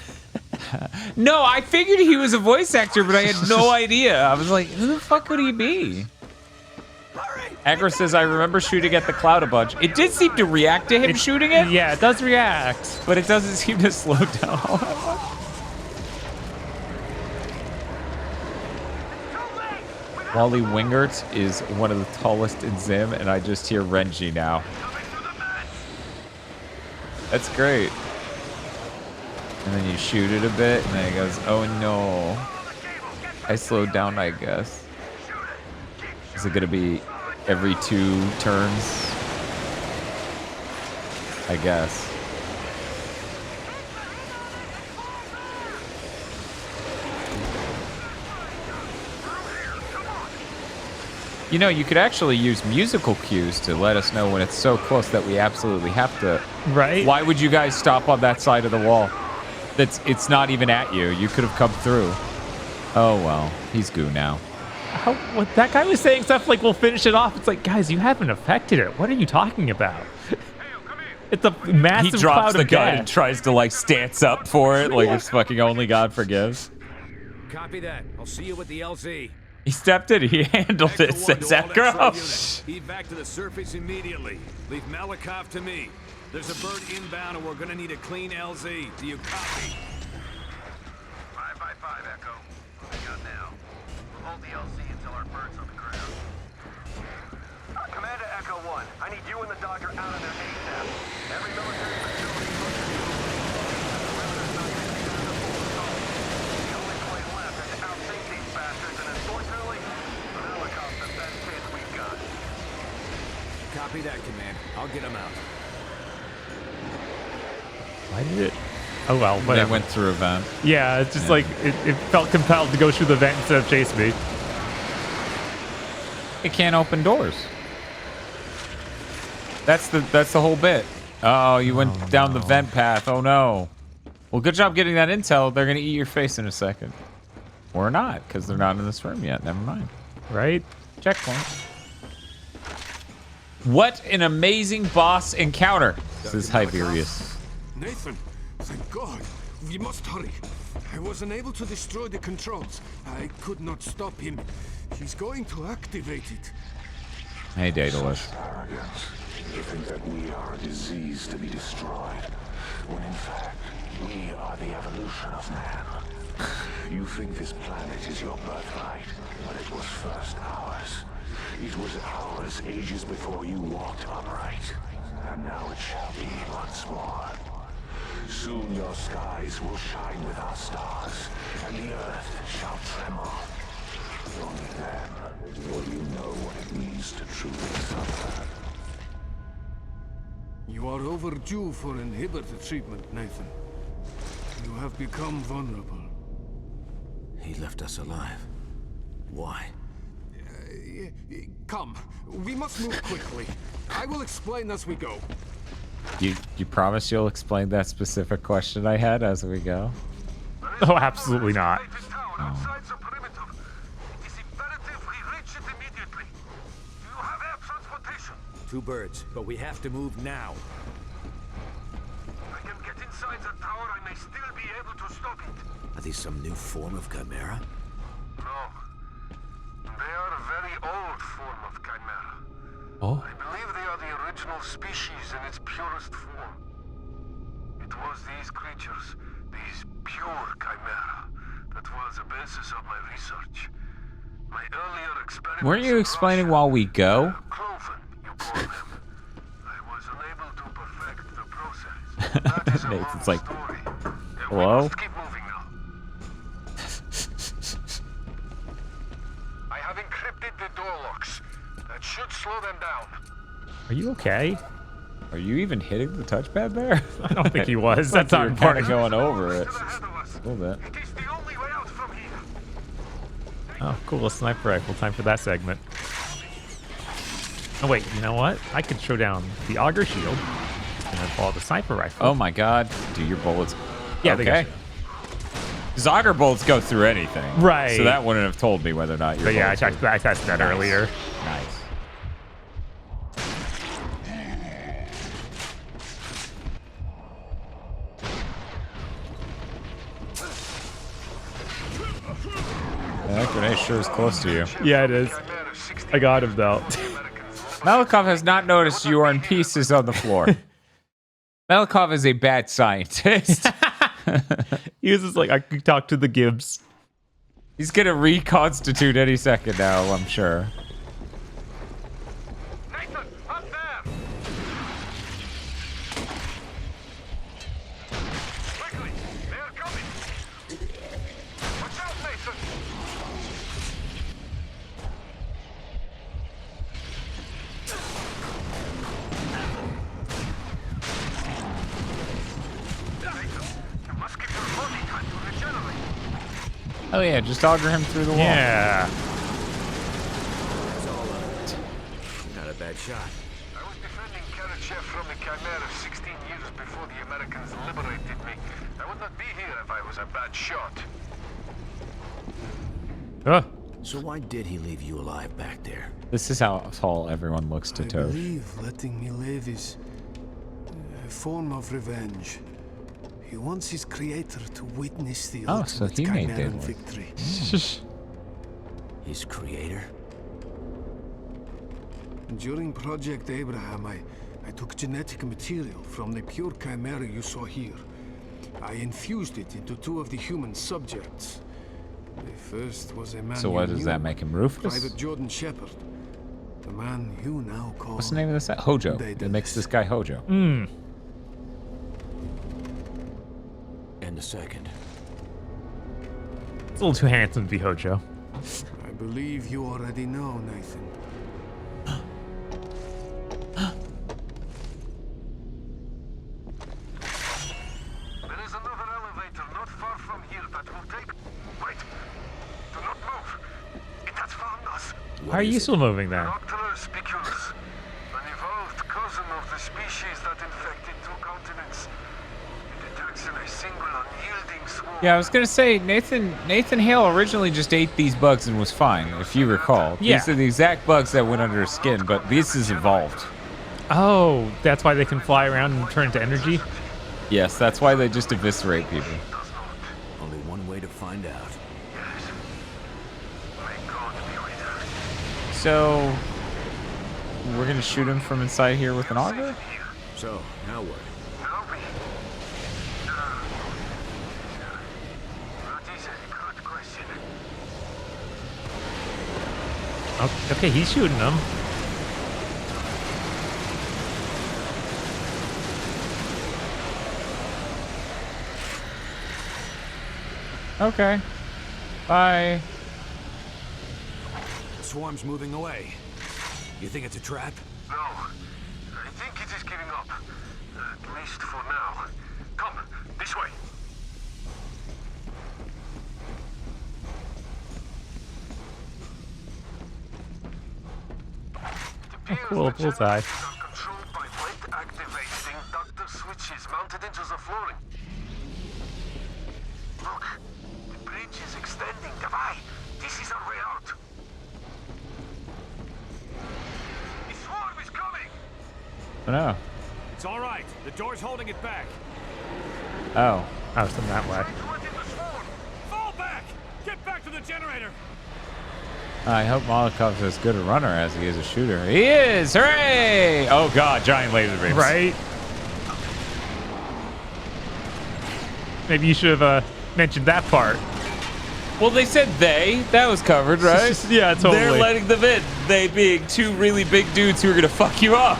No, I figured he was a voice actor, but I had no idea. I was like, who the fuck would he be? Aggro says, I remember shooting at the cloud a bunch. It did seem to react to him shooting it. Yeah, it does react. But it doesn't seem to slow down all that much. Wally Wingert is one of the tallest in Zim, and I just hear Renji now. That's great. And then you shoot it a bit, and then he goes, oh no. I slowed down, I guess. Is it gonna be every 2 turns? I guess. You know, you could actually use musical cues to let us know when it's so close that we absolutely have to. Right? Why would you guys stop on that side of the wall? It's not even at you. You could have come through. Oh well, he's goo now. What that guy was saying stuff like we'll finish it off. It's like, guys, you haven't affected it. What are you talking about? It's a massive He drops cloud the of gun death. and tries to like stance up for it, like it's fucking only God forgives. Copy that. I'll see you with the LZ. He stepped it. He handled it. Says Aggro. Evac to the surface immediately. Leave Malikov to me. There's a bird inbound, and we're gonna need a clean LZ. Do you copy? 555 Echo. I got now. We'll hold the LZ until our bird's on the ground. Commander Echo 1, I need you and the Dodger out of there ASAP. Every military facility looks at you. The only play left is to outsink these bastards, and unfortunately, Malakov's the best chance we've got. Copy that, Command. I'll get him out. Why did it? Oh well, They whatever. went through a vent. Yeah, it's just like it felt compelled to go through the vent instead of chase me. It can't open doors. That's the whole bit. Oh, you went down the vent path. Oh no. Well, good job getting that intel. They're gonna eat your face in a second, or not, because they're not in this room yet. Never mind. Right? Checkpoint. What an amazing boss encounter. This is Hiberius. Nathan, thank God. We must hurry. I was unable to destroy the controls. I could not stop him. He's going to activate it. Hey, Daedalus. Arrogance. You think that we are a disease to be destroyed, when in fact, we are the evolution of man. You think this planet is your birthright, but it was first ours. It was ours ages before you walked upright. And now it shall be once more. Soon your skies will shine with our stars, and the earth shall tremble. Only then will you know what it means to truly suffer. You are overdue for inhibitor treatment, Nathan. You have become vulnerable. He left us alive. Why? Come, we must move quickly. I will explain as we go. You promise you'll explain that specific question I had as we go? Oh, absolutely not. Outside the perimeter. It is imperative we reach it immediately. Do you have air transportation? 2 birds, but we have to move now. I can get inside the tower. I may still be able to stop it. Are these some new form of chimera? No. They are a very old form of chimera. Oh. I believe they are the original species in its purest form. It was these creatures, these pure chimera, that was the basis of my research. My earlier experiments... Weren't you explaining while we go? Cloven, you call them. I was unable to perfect the process. That is a Nathan's long like, story. hello? We must keep moving now. I have encrypted the door locks. That should slow them down. Are you okay? Are you even hitting the touchpad there? I don't think he was. That's You're not kind important. of going over it. A little bit. It is the only way out from here. Oh, cool. A sniper rifle. Time for that segment. Oh wait, you know what? I could throw down the auger shield and then follow the sniper rifle. Oh my god. Do your bullets... Yeah, they okay. Because auger bolts go through anything. Right. So that wouldn't have told me whether or not your But yeah, I bullets tested that earlier. Nice. That grenade sure is close to you. Yeah, it is. I got him though. Malikov has not noticed you are in pieces on the floor. Malikov is a bad scientist. He was just like, I could talk to the Gibbs. He's gonna reconstitute any second now, I'm sure. Nathan, up there! Quickly, they're coming! Watch out, Nathan! You must give your body time to regenerate. Oh yeah, just auger him through the wall. Yeah. That's all of it. Not a bad shot. I was defending Karachev from the Chimera 16 years before the Americans liberated me. I would not be here if I was a bad shot. So why did he leave you alive back there? This is how tall everyone looks to I Toad. believe letting me live is a form of revenge. He wants his creator to witness the Oh, so ultimate he made Chimeran that one. victory. His creator? During Project Abraham, I took genetic material from the pure chimera you saw here. I infused it into 2 of the human subjects. The first was a man So you what does knew, that make him, Rufus? Private Jordan Shepard. The man you now call... What's the name of this? Hojo. That makes this guy Hojo. Hmm. And the second. It's a little too handsome to be Hojo. I believe you already know, Nathan. There is another elevator not far from here that will take... Wait! Do not move! It has found us! Why are you still moving then? Nocturnal spiculus, an evolved cousin of the species that infected 2 continents. It attacks in a single unyielding swarm. Yeah, I was gonna say Nathan Hale originally just ate these bugs and was fine, if you recall. Yeah. These are the exact bugs that went under his skin, but this is evolved. Oh, that's why they can fly around and turn into energy? Yes, that's why they just eviscerate people. Only one way to find out. So we're gonna shoot him from inside here with an auger? So, now what? Okay, he's shooting them. Okay. Bye. The swarm's moving away. You think it's a trap? No. I think it is giving up. At least for now. Come, this way. Cool, bullseye. Controlled by weight activating ductor switches mounted into the flooring. Look, the bridge is extending. Davai, this is our way out. The swarm is coming. Oh no. It's all right. The door's holding it back. Oh. I was that way. Fall back! Get back to the generator! I hope Molokov's as good a runner as he is a shooter. He is! Hooray! Oh god, giant laser beams. Right? Maybe you should have mentioned that part. Well, they said they. That was covered, right? Yeah, totally. They're letting them in. They being 2 really big dudes who are gonna fuck you up.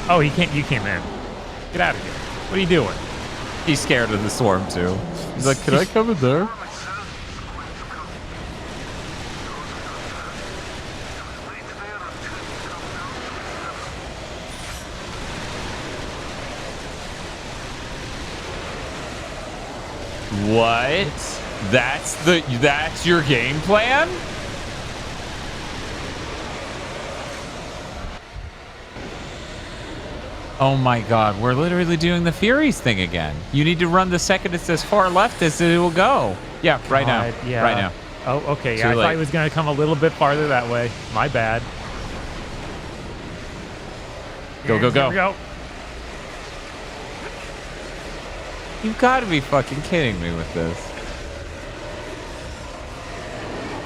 Oh, he can't. You came in. Get out of here. What are you doing? He's scared of the swarm too. He's like, can I come in there? What? That's your game plan? Oh my god, we're literally doing the Furies thing again. You need to run the second it's as far left as it will go. Yeah, right now. Yeah. Right now. Oh, okay. Too Yeah, I late. thought he was going to come a little bit farther that way. My bad. Go, go, Here go. we go. You've got to be fucking kidding me with this.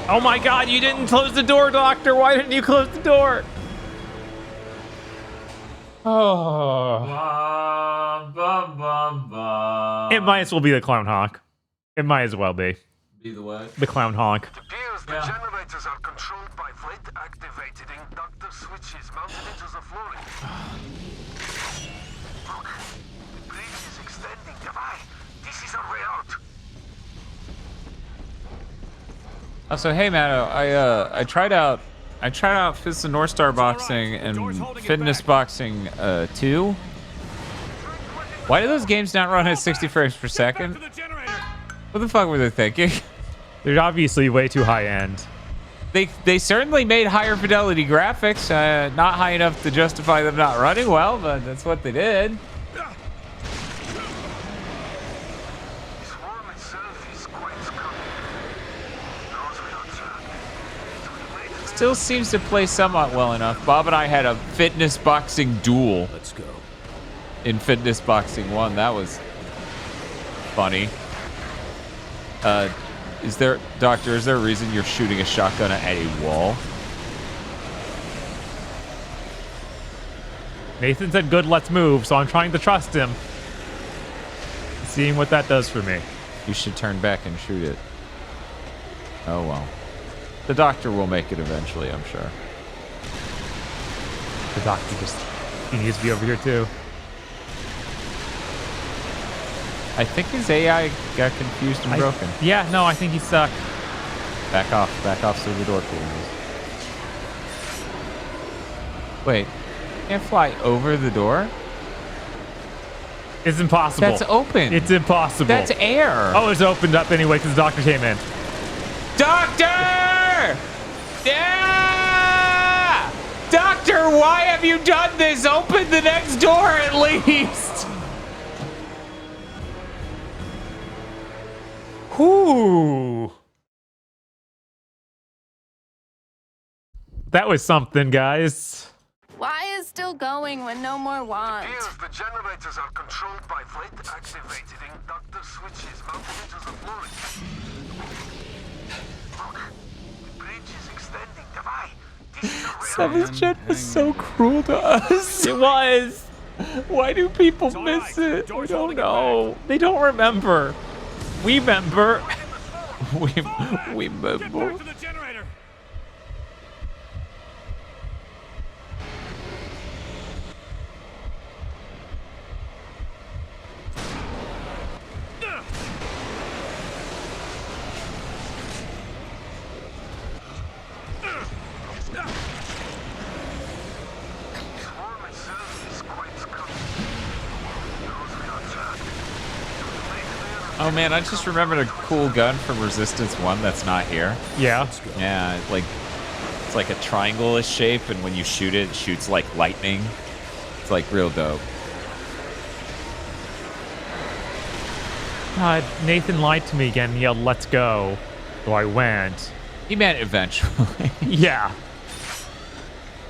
Oh my god, you didn't close the door, Doctor. Why didn't you close the door? Oh. It might as well be the Clown Hawk. It might as well be. Be the what? The Clown Hawk. Appears the generators are controlled by freight activated inductor switches mounted into the flooring. Look, the bridge is extending. Davai, this is our way out. Oh, so hey, Matto, I tried out Fist of North Star Boxing and Fitness Boxing 2. Why do those games not run at 60 frames per second? What the fuck were they thinking? They're obviously way too high end. They certainly made higher fidelity graphics, not high enough to justify them not running well, but that's what they did. Still seems to play somewhat well enough. Bob and I had a fitness boxing duel. Let's go. In Fitness Boxing 1. That was funny. Doctor, is there a reason you're shooting a shotgun at a wall? Nathan said good, let's move, so I'm trying to trust him. Seeing what that does for me. You should turn back and shoot it. Oh well. The Doctor will make it eventually, I'm sure. The Doctor he needs to be over here too. I think his AI got confused and broken. Yeah, no, I think he's stuck. Back off so the door closes. Wait, can't fly over the door? It's impossible. That's open. It's impossible. That's air. Oh, it's opened up anyway because the Doctor came in. Doctor! Yeah! Doctor, why have you done this? Open the next door at least. Whoo! That was something, guys. Why is still going when no more want? Appears the generators are controlled by freight activated inductor switches mounted into the flooring. Look, the bridge is extending. Davai, this is our way out. Seventh Gen was so cruel to us. It was. Why do people miss it? I don't know. They don't remember. We remember. we remember. Oh man, I just remembered a cool gun from Resistance 1 that's not here. Yeah. Yeah, it's like a triangle-ish shape, and when you shoot it, it shoots like lightning. It's like real dope. God, Nathan lied to me again and yelled, let's go. So I went. He meant eventually. Yeah.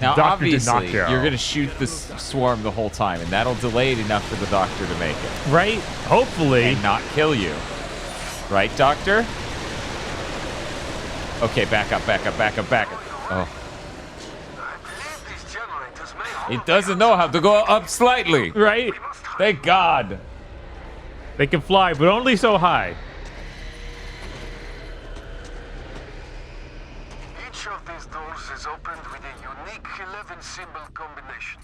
Now, Doctor did not obviously, go. you're going to shoot this swarm the whole time, and that'll delay it enough for the Doctor to make it. Right? Hopefully. And not kill you. Right, Doctor? Okay, back up. Oh. It doesn't know how to go up slightly. Right? Thank God. They can fly, but only so high. Each of these doors is opened with a unique 11-symbol combination.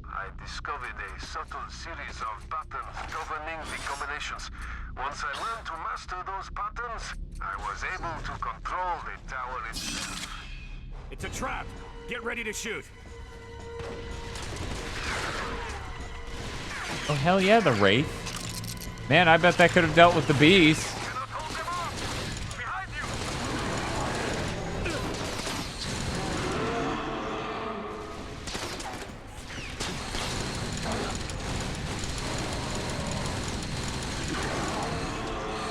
I discovered a subtle series of patterns governing the combinations. Once I learned to master those patterns, I was able to control the tower itself. It's a trap. Get ready to shoot. Oh, hell yeah, the Wraith. Man, I bet that could have dealt with the bees.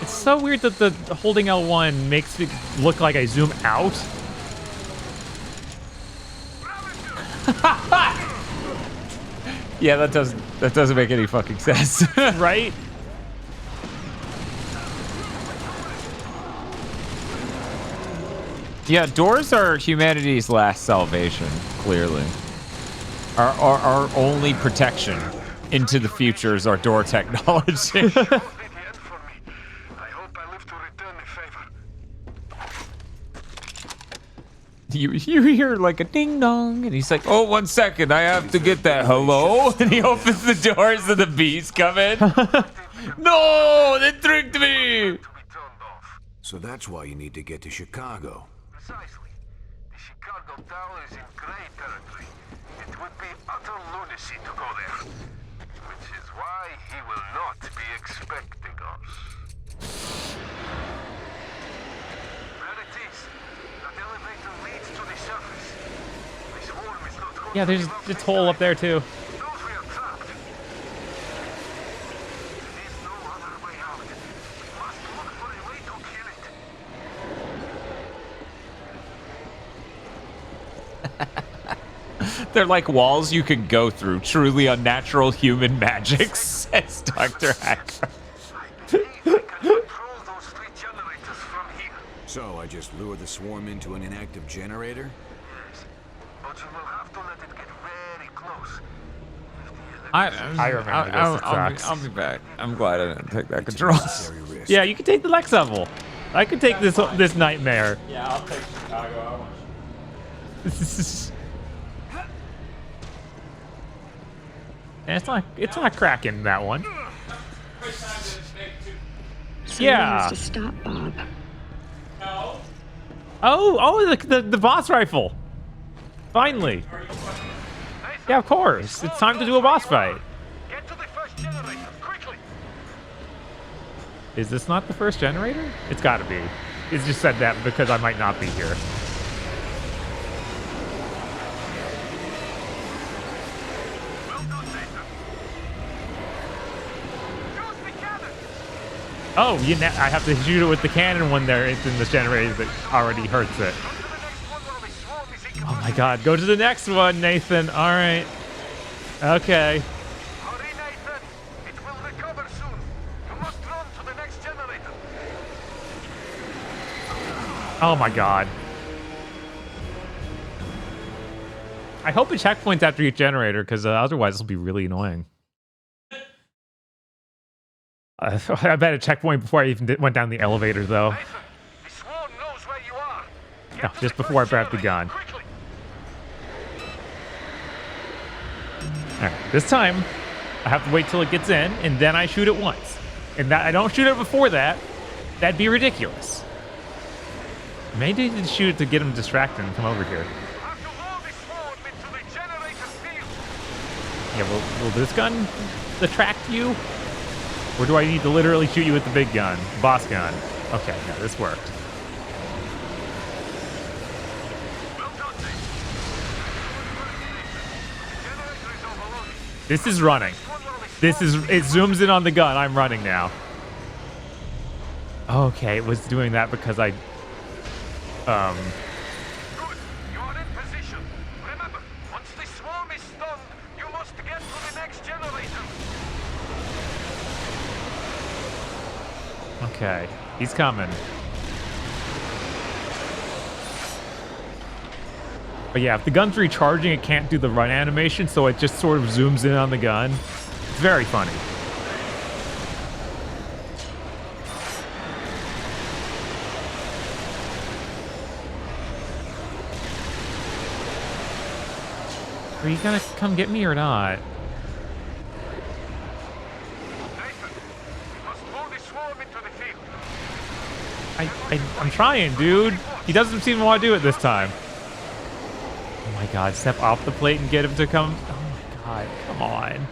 It's so weird that the holding L1 makes it look like I zoom out. Yeah, that doesn't make any fucking sense. Right? Yeah, doors are humanity's last salvation, clearly. Our only protection into the future is our door technology. You hear like a ding dong, and he's like, "Oh, 1 second, I have to get that. Hello?" And he opens the doors, and the bees come in. No, they tricked me. So that's why you need to get to Chicago. Precisely. The Chicago Tower is in gray territory. It would be utter lunacy to go there. Which is why he will not be expecting us. There it is. That elevator leads to the surface. The swarm is not going Yeah, there's this hole up there too. Those we are trapped. There is no other way out. We must look for a way to kill it. They're like walls you can go through. Truly unnatural human magic, says Dr. Hacker. So I just lure the swarm into an inactive generator? Yes. But you will have to let it get very close. I remember this. It sucks. I'll be back. I'm glad I didn't take that control. Yeah, you can take the next level. I could take this nightmare. Yeah, I'll take Chicago. And it's not cracking that one. Someone Yeah. has to stop Bob. Oh, the boss rifle. Finally. Yeah, of course. It's time to do a boss fight. Get to the first generator, quickly. Is this not the first generator? It's got to be. It's just said that because I might not be here. Oh, I have to shoot it with the cannon when it's in this generator that already hurts it. Oh my god, go to the next one, Nathan. All right. Okay. Hurry, Nathan. It will recover soon. You must run to the next generator. Oh my god. I hope it checkpoints after each generator, because otherwise it'll be really annoying. I bet a checkpoint before I even went down the elevator, though. Nathan, the swarm knows where you are. No, just before I grabbed the gun. Alright, this time, I have to wait till it gets in, and then I shoot it once. And that I don't shoot it before that. That'd be ridiculous. Maybe I shoot it to get him distracted and come over here. Yeah, will this gun attract you? Or do I need to literally shoot you with the big gun? Boss gun. Okay, no, this worked. This is running. It zooms in on the gun. I'm running now. Okay, it was doing that because I, You are in position. Remember, once the swarm is stunned, you must get to the next generator. Okay, he's coming. But yeah, if the gun's recharging, it can't do the run animation, so it just sort of zooms in on the gun. It's very funny. Are you gonna come get me or not? I'm trying, dude. He doesn't seem to want to do it this time. Oh my god, step off the plate and get him to come. Oh my god, come on.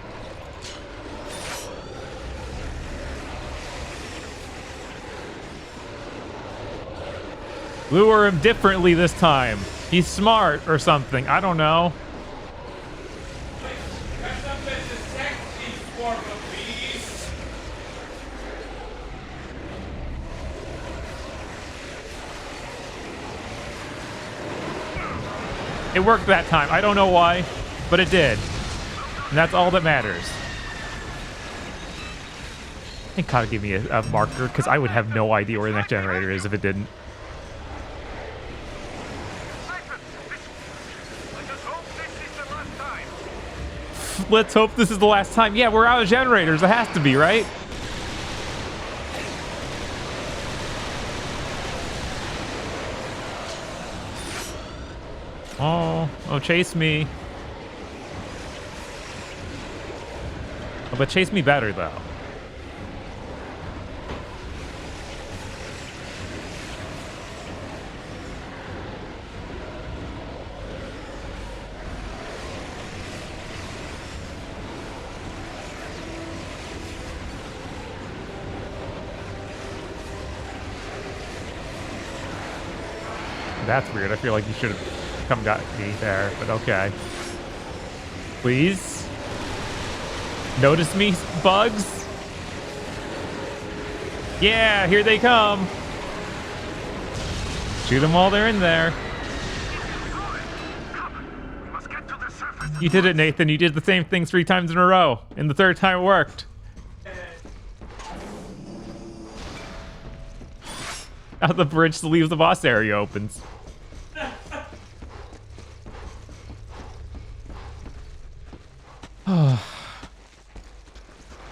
Lure him differently this time. He's smart or something. I don't know. It worked that time. I don't know why, but it did. And that's all that matters. It gotta give me a marker, because I would have no idea where the next generator is if it didn't. Let's hope this is the last time. Yeah, we're out of generators. It has to be, right? Oh, chase me. Oh, but chase me better, though. That's weird. I feel like you should have come got me there, but okay. Please? Notice me, bugs? Yeah, here they come. Shoot them while they're in there. You did it, Nathan. You did the same thing 3 times in a row, and the 3rd time it worked. Now the bridge to leave the boss area opens.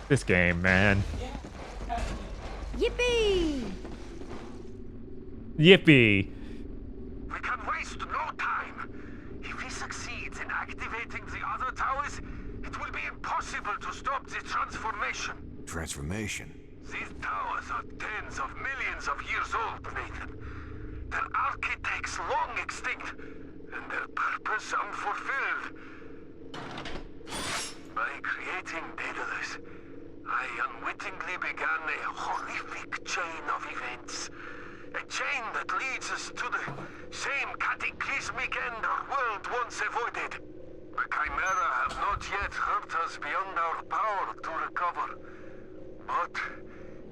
This game, man. Yippee! Yippee! We can waste no time. If he succeeds in activating the other towers, it will be impossible to stop the transformation. Transformation? These towers are tens of millions of years old, Nathan. Their architects long extinct, and their purpose unfulfilled. By creating Daedalus, I unwittingly began a horrific chain of events. A chain that leads us to the same cataclysmic end our world once avoided. The Chimera have not yet hurt us beyond our power to recover. But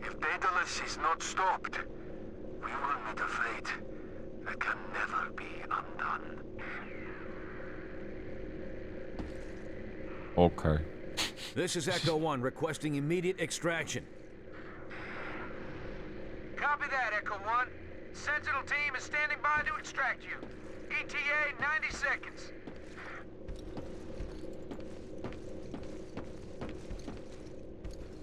if Daedalus is not stopped, we will meet a fate that can never be undone. Okay. This is Echo 1 requesting immediate extraction. Copy that, Echo 1. Sentinel team is standing by to extract you. ETA 90 seconds.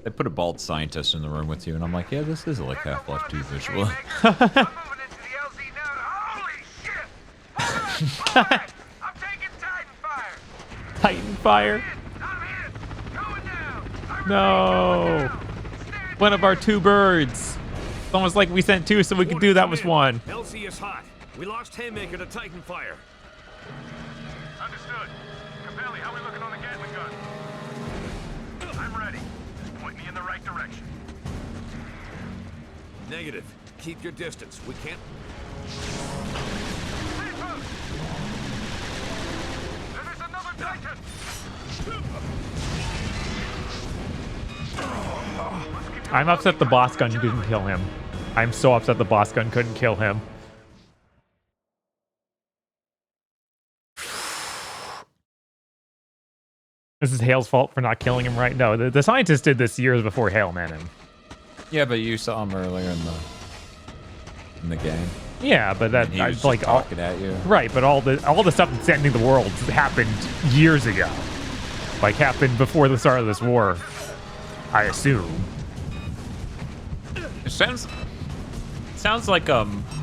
They put a bald scientist in the room with you, and I'm like, yeah, this is like Half-Life 2 visual. I'm moving into the LZ node. Holy shit! I'm taking Titan fire. Titan fire? No! One of our 2 birds. It's almost like we sent 2 so we could do that with 1. LC is hot. We lost Haymaker to Titan fire. Understood. Capelli, how we looking on the Gatling gun? I'm ready. Just point me in the right direction. Negative. Keep your distance. We can't... There's another Titan! I'm upset the boss gun didn't kill him. I'm so upset the boss gun couldn't kill him. This is Hale's fault for not killing him, right? No, the scientist did this years before Hale met him. Yeah, but you saw him earlier in the game. Yeah, but that he was like talking at you. Right, but all the stuff that's ending the world happened years ago. Like happened before the start of this war, I assume. It sounds like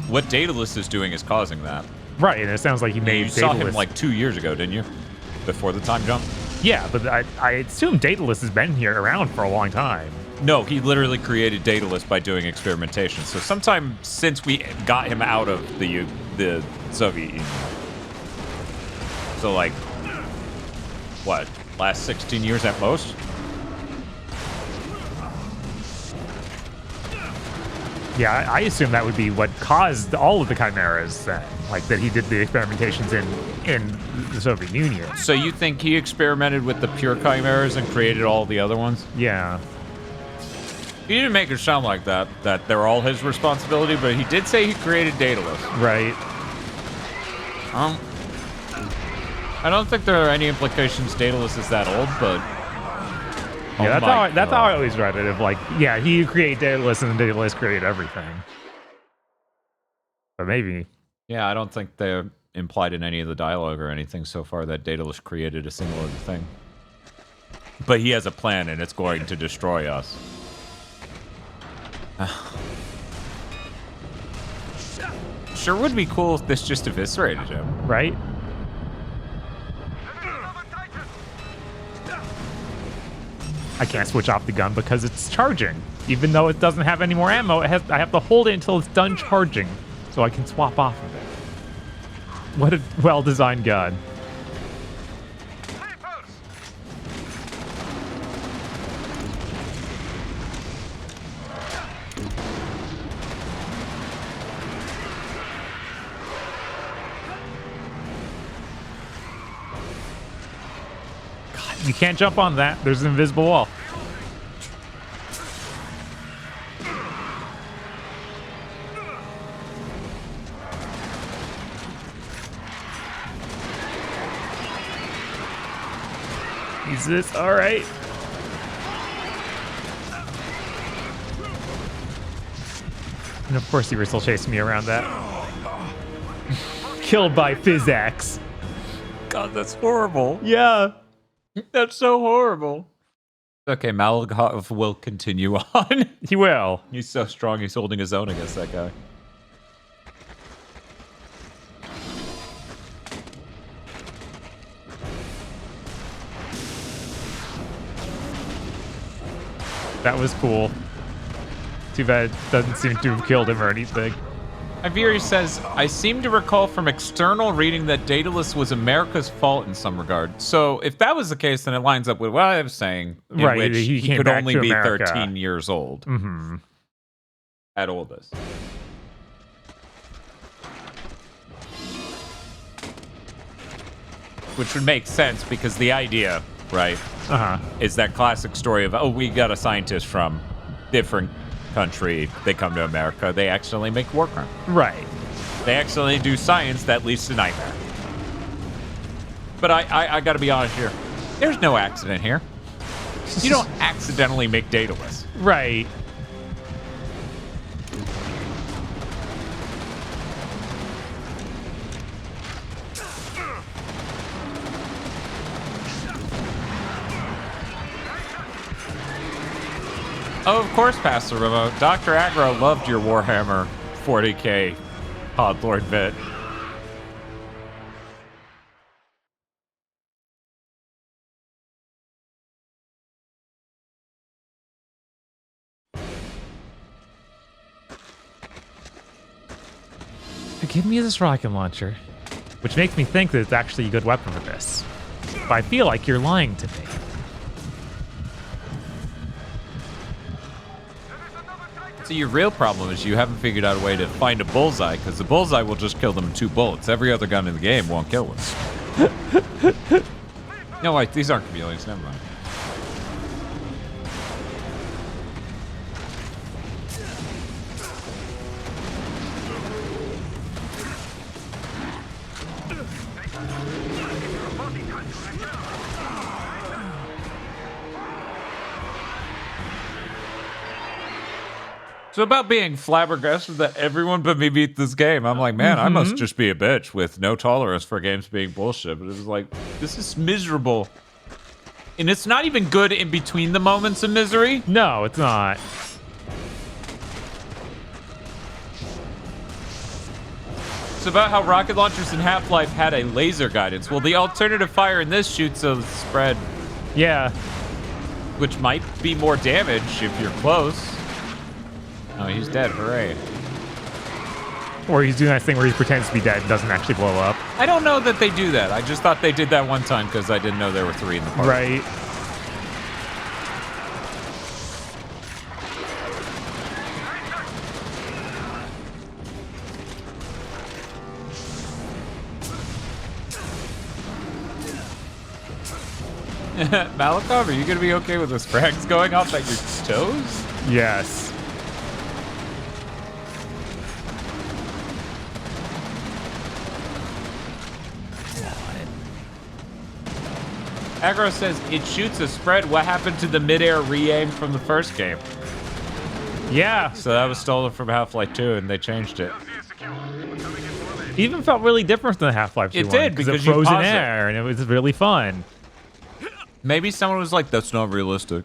what Daedalus is doing is causing that. Right, and it sounds like he made You saw Daedalus. him like 2 years ago, didn't you? Before the time jump? Yeah, but I assume Daedalus has been here around for a long time. No, he literally created Daedalus by doing experimentation. So sometime since we got him out of the Soviet Union. So like, what, last 16 years at most? Yeah, I assume that would be what caused all of the chimeras then. Like that he did the experimentations in the Soviet Union. So you think he experimented with the pure chimeras and created all the other ones? Yeah. He didn't make it sound like that they're all his responsibility, but he did say he created Daedalus. Right. I don't think there are any implications Daedalus is that old, but... Yeah, that's how I always read it. Of like, yeah, he created Daedalus and Daedalus created everything. But maybe. Yeah, I don't think they're implied in any of the dialogue or anything so far that Daedalus created a single other thing. But he has a plan, and it's going to destroy us. Sure would be cool if this just eviscerated him. Right? I can't switch off the gun because it's charging. Even though it doesn't have any more ammo, I have to hold it until it's done charging so I can swap off of it. What a well-designed gun. God, you can't jump on that. There's an invisible wall. Jesus, all right. And of course, he was still chasing me around that. Killed by Physax. God, that's horrible. Yeah. That's so horrible. Okay, Malakov will continue on. He will. He's so strong, he's holding his own against that guy. That was cool. Too bad it doesn't seem to have killed him or anything. Furies says, I seem to recall from external reading that Daedalus was America's fault in some regard. So if that was the case, then it lines up with what I was saying, in right, which he came could back only to be America. 13 years old. Mm-hmm. At oldest. Which would make sense because the idea, right, is that classic story of, oh, we got a scientist from different country, they come to America, they accidentally make war crime. Right. They accidentally do science that leads to nightmare. But I gotta be honest here, there's no accident here. You don't accidentally make Daedalus. Right. Oh, of course, Pastor Remote. Dr. Aggro loved your Warhammer 40k Podlord bit. Give me this rocket launcher, which makes me think that it's actually a good weapon for this. But I feel like you're lying to me. So your real problem is you haven't figured out a way to find a bullseye, because the bullseye will just kill them in 2 bullets. Every other gun in the game won't kill them. No, wait, these aren't chameleons. Never mind. So about being flabbergasted that everyone but me beat this game. I'm like, man, I must just be a bitch with no tolerance for games being bullshit. But it was like, this is miserable. And it's not even good in between the moments of misery. No, it's not. It's about how rocket launchers in Half-Life had a laser guidance. Well, the alternative fire in this shoots a spread. Yeah. Which might be more damage if you're close. Oh, he's dead. Hooray. Or he's doing that thing where he pretends to be dead and doesn't actually blow up. I don't know that they do that. I just thought they did that one time because I didn't know there were 3 in the party. Right. Malakov, are you going to be okay with those frags going off at your toes? Yes. Aggro says it shoots a spread. What happened to the mid-air re-aim from the first game? Yeah. So that was stolen from Half-Life 2, and they changed it. It even felt really different than Half-Life 2. It did, because it because you froze in pause it. air, and it was really fun. Maybe someone was like, that's not realistic.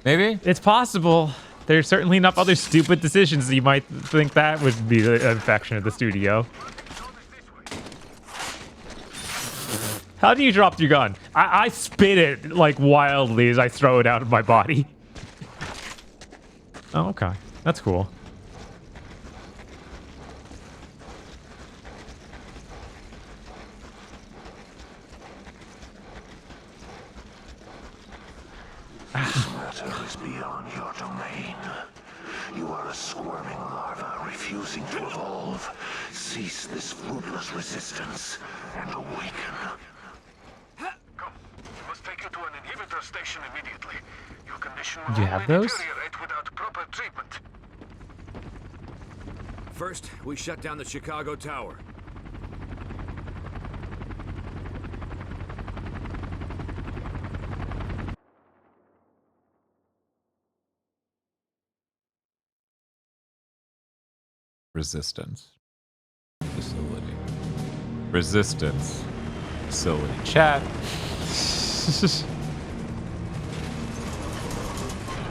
Maybe? It's possible. There's certainly enough other stupid decisions that you might think that would be the infection of the studio. How do you drop your gun? I spit it like wildly as I throw it out of my body. Oh, okay. That's cool. This matter is beyond your domain. You are a squirming larva refusing to evolve. Cease this fruitless resistance and awaken. Come. We must take you to an inhibitor station immediately. Your condition Do you have those? deteriorate without proper treatment. First, we shut down the Chicago Tower. Resistance. Facility. Resistance. Facility. Chat.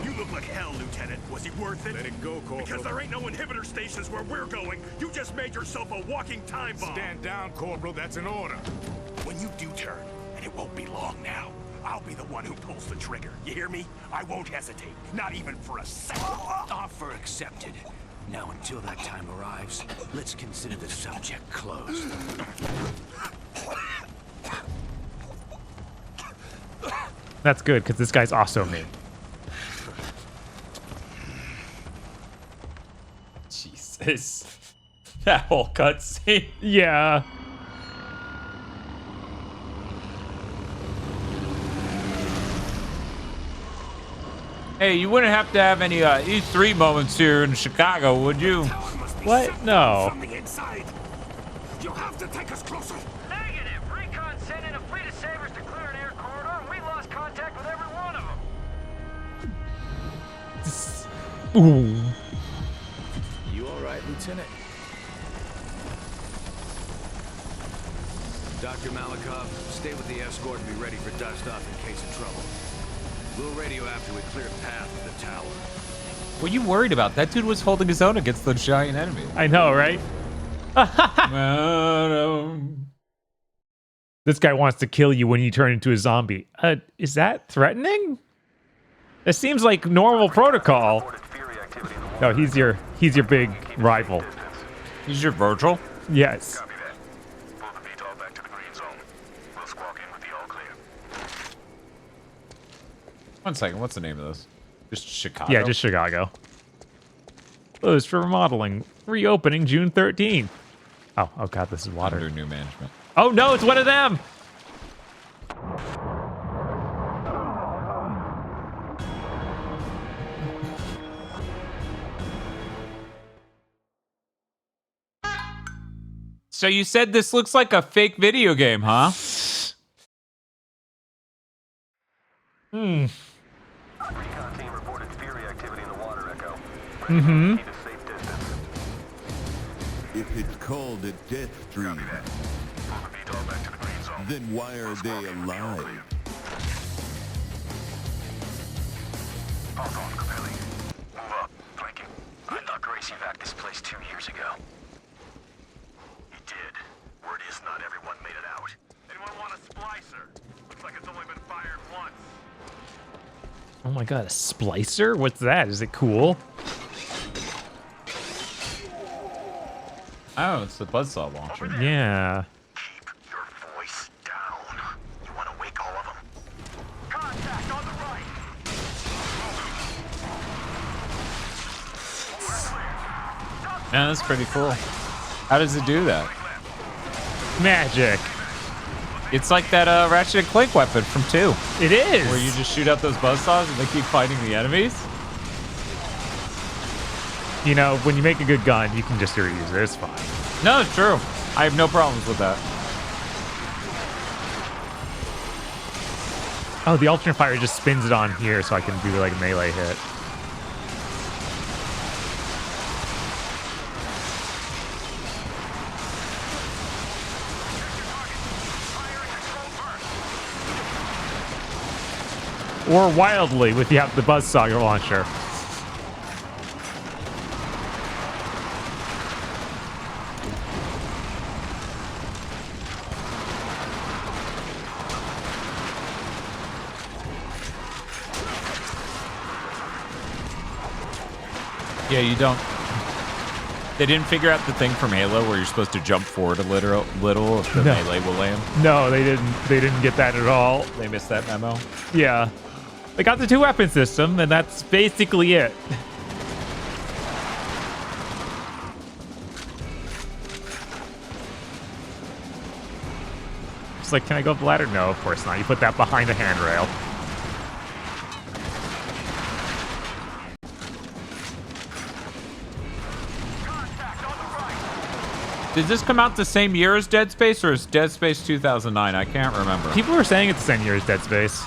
You look like hell, Lieutenant. Was he worth it? Let it go, Corporal. Because there ain't no inhibitor stations where we're going. You just made yourself a walking time bomb. Stand down, Corporal. That's an order. When you do turn, and it won't be long now, I'll be the one who pulls the trigger. You hear me? I won't hesitate. Not even for a second. Offer accepted. Now, until that time arrives, let's consider the subject closed. That's good, because this guy's also me. Jesus. That whole cutscene. Yeah. Hey, you wouldn't have to have any E3 moments here in Chicago, would you? What? No. Something inside. You'll have to take us closer. Negative. Recon sent in a fleet of sabers to clear an air corridor, and we lost contact with every one of them. Ooh. You all right, Lieutenant? Dr. Malikov, stay with the escort and be ready for dust off in case of trouble. We'll radio after we clear a path to the tower. What are you worried about? That dude was holding his own against the giant enemy. I know, right? This guy wants to kill you when you turn into a zombie. Is that threatening? It seems like normal protocol. No, he's your big rival. He's your Virgil? Yes. One second, what's the name of this? Just Chicago? Yeah, just Chicago. Closed for remodeling. Reopening June 13th. Oh god, this is water. Under new management. Oh no, it's one of them! So you said this looks like a fake video game, huh? Hmm. Recon team reported Fury activity in the water echo. Mm-hmm. Keep a safe distance. If it's called a Deathstream, then why are they alive? Hold on, Capelli. Move up. Flanking. I thought Gracie vac this place 2 years ago. He did. Word is not everyone made it out. Anyone want a splicer? Looks like it's only been fired once. Oh my god, a splicer? What's that? Is it cool? Oh, it's the buzzsaw launcher. Yeah. Keep your voice down. You want to wake all of them? Contact on the right. Man, that's pretty cool. How does it do that? Magic. It's like that Ratchet & Clank weapon from 2. It is. Where you just shoot out those buzzsaws and they keep fighting the enemies. You know, when you make a good gun, you can just reuse it. It's fine. No, it's true. I have no problems with that. Oh, the alternate fire just spins it on here so I can do like a melee hit. Or wildly if you have the buzzsaw launcher. Yeah, you don't. They didn't figure out the thing from Halo where you're supposed to jump forward a little if the melee will land. No, they didn't. They didn't get that at all. They missed that memo. Yeah, they got the 2-weapon system, and that's basically it. It's like, can I go up the ladder? No, of course not. You put that behind the handrail. Did this come out the same year as Dead Space, or is Dead Space 2009? I can't remember. People are saying it's the same year as Dead Space.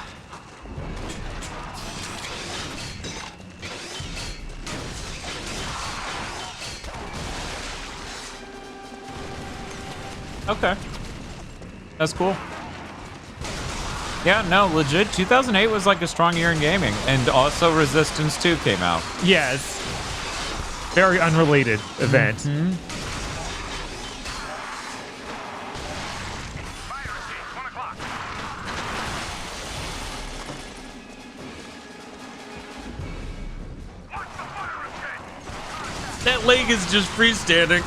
Okay. That's cool. Yeah, no, legit. 2008 was like a strong year in gaming. And also Resistance 2 came out. Yes. Very unrelated event. Mm-hmm. That leg is just freestanding.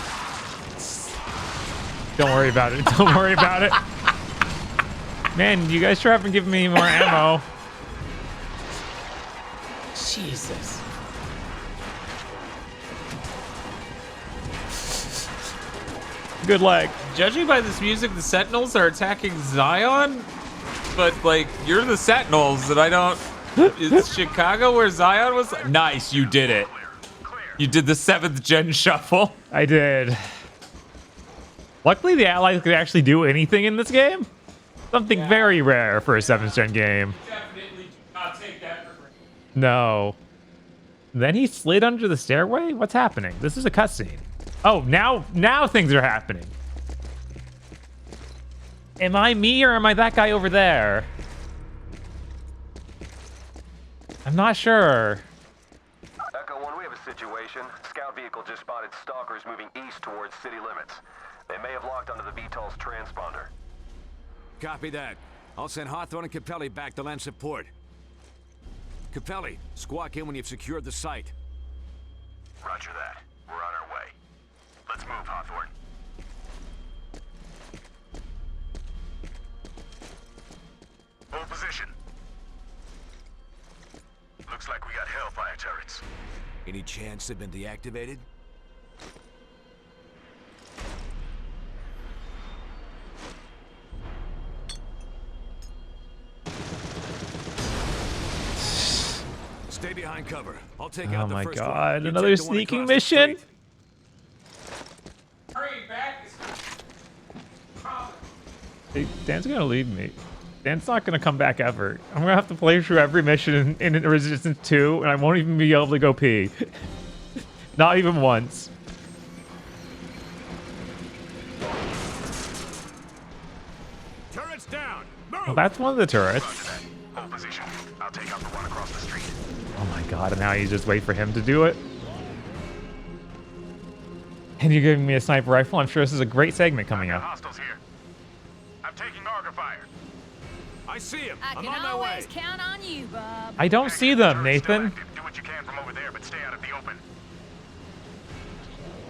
Don't worry about it. Don't worry about it. Man, you guys sure haven't given me more ammo. Jesus. Good leg. Judging by this music, the Sentinels are attacking Zion, but like you're the Sentinels, and I don't. It's Chicago where Zion was. Nice, you did it. You did the 7th gen shuffle. I did. Luckily, the Allies could actually do anything in this game. Something very rare for a 7th gen game. Definitely do not take that for granted. No. Then he slid under the stairway? What's happening? This is a cutscene. Oh, now things are happening. Am I me or am I that guy over there? I'm not sure. Echo 1, we have a situation. Scout vehicle just spotted Stalkers moving east towards city limits. They may have locked onto the VTOL's transponder. Copy that. I'll send Hawthorne and Capelli back to lend support. Capelli, squawk in when you've secured the site. Roger that. We're on our way. Let's move, Hawthorne. Hold position. Looks like we got Hellfire turrets. Any chance they've been deactivated? Stay behind cover. I'll take out the first one. Oh my god, You another take the one sneaking across the mission? street. Hurry back. Hey, Dan's gonna leave me. Dan's not gonna come back ever. I'm gonna have to play through every mission in Resistance 2, and I won't even be able to go pee. Not even once. Turrets down. Move. Well, that's one of the turrets. Hold position. I'll take out the one across the street. Oh my god, and now you just wait for him to do it? And you're giving me a sniper rifle? I'm sure this is a great segment coming up. Hostiles here. I'm taking Auger fire. I see him. I I'm can on my way. always count on you, Bob. I don't see them, Nathan. Do what you can from over there, but stay out of the open.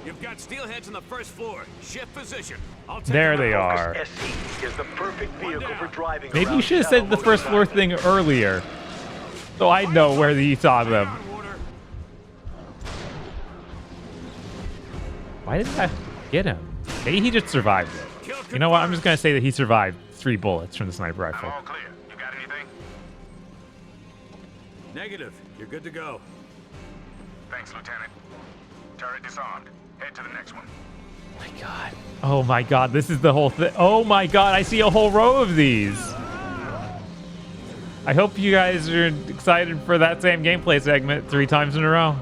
You've got steelheads on the first floor. Shift position. I'll take There them they out. are. SC is the perfect vehicle for driving. Maybe you around should have said the Shuttle first floor motorcycles. thing earlier. So I'd know where you saw them. Order. Why didn't I get him? Maybe he just survived it. You know what? I'm just going to say that he survived 3 bullets from the sniper rifle. I'm all clear. You got anything? Negative. You're good to go. Thanks, Lieutenant. Turret disarmed. Head to the next one. My god. Oh my god, this is the whole thing. Oh my god, I see a whole row of these. I hope you guys are excited for that same gameplay segment 3 times in a row.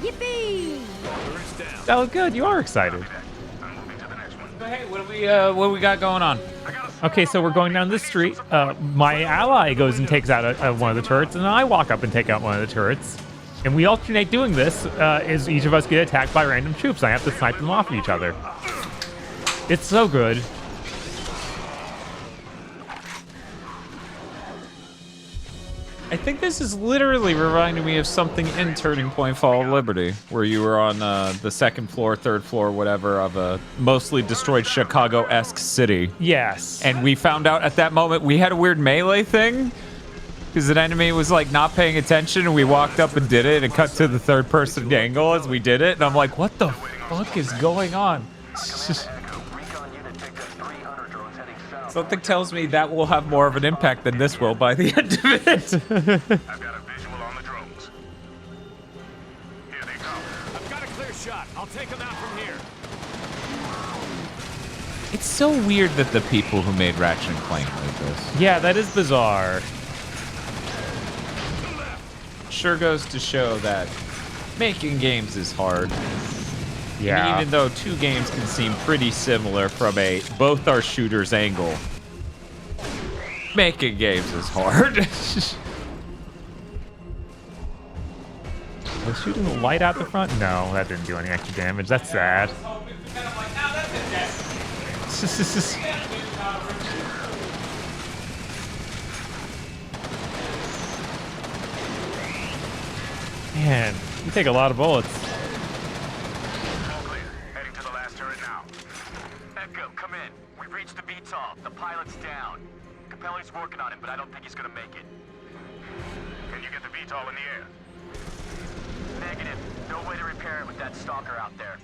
Yippee! Oh, good. You are excited. Hey, what do we got going on? Okay, so we're going down this street. My ally goes and takes out one of the turrets, and then I walk up and take out one of the turrets. And we alternate doing this as each of us get attacked by random troops. I have to snipe them off of each other. It's so good. I think this is literally reminding me of something in Turning Point Fall of Liberty, where you were on the 2nd floor, 3rd floor, whatever, of a mostly destroyed Chicago-esque city. Yes. And we found out at that moment we had a weird melee thing, because an enemy was like not paying attention, and we walked up and did it, and cut to the 3rd-person angle as we did it, and I'm like, what the fuck is going on? Something tells me that will have more of an impact than this will by the end of it. I've got a visual on the drones. Here they come. I've got a clear shot. I'll take them out from here. It's so weird that the people who made Ratchet and Clank like this. Yeah, that is bizarre. Sure goes to show that making games is hard. Yeah. And even though 2 games can seem pretty similar from a both are shooters angle, making games is hard. Was shooting the light out the front? No, that didn't do any extra damage. That's sad. Man, you take a lot of bullets. Heading to the last turret now. Echo, come in. We've reached the VTOL. The pilot's down. Capelli's working on him, but I don't think he's gonna make it. Can you get the VTOL in the air? Negative. No way to repair it with that stalker out there.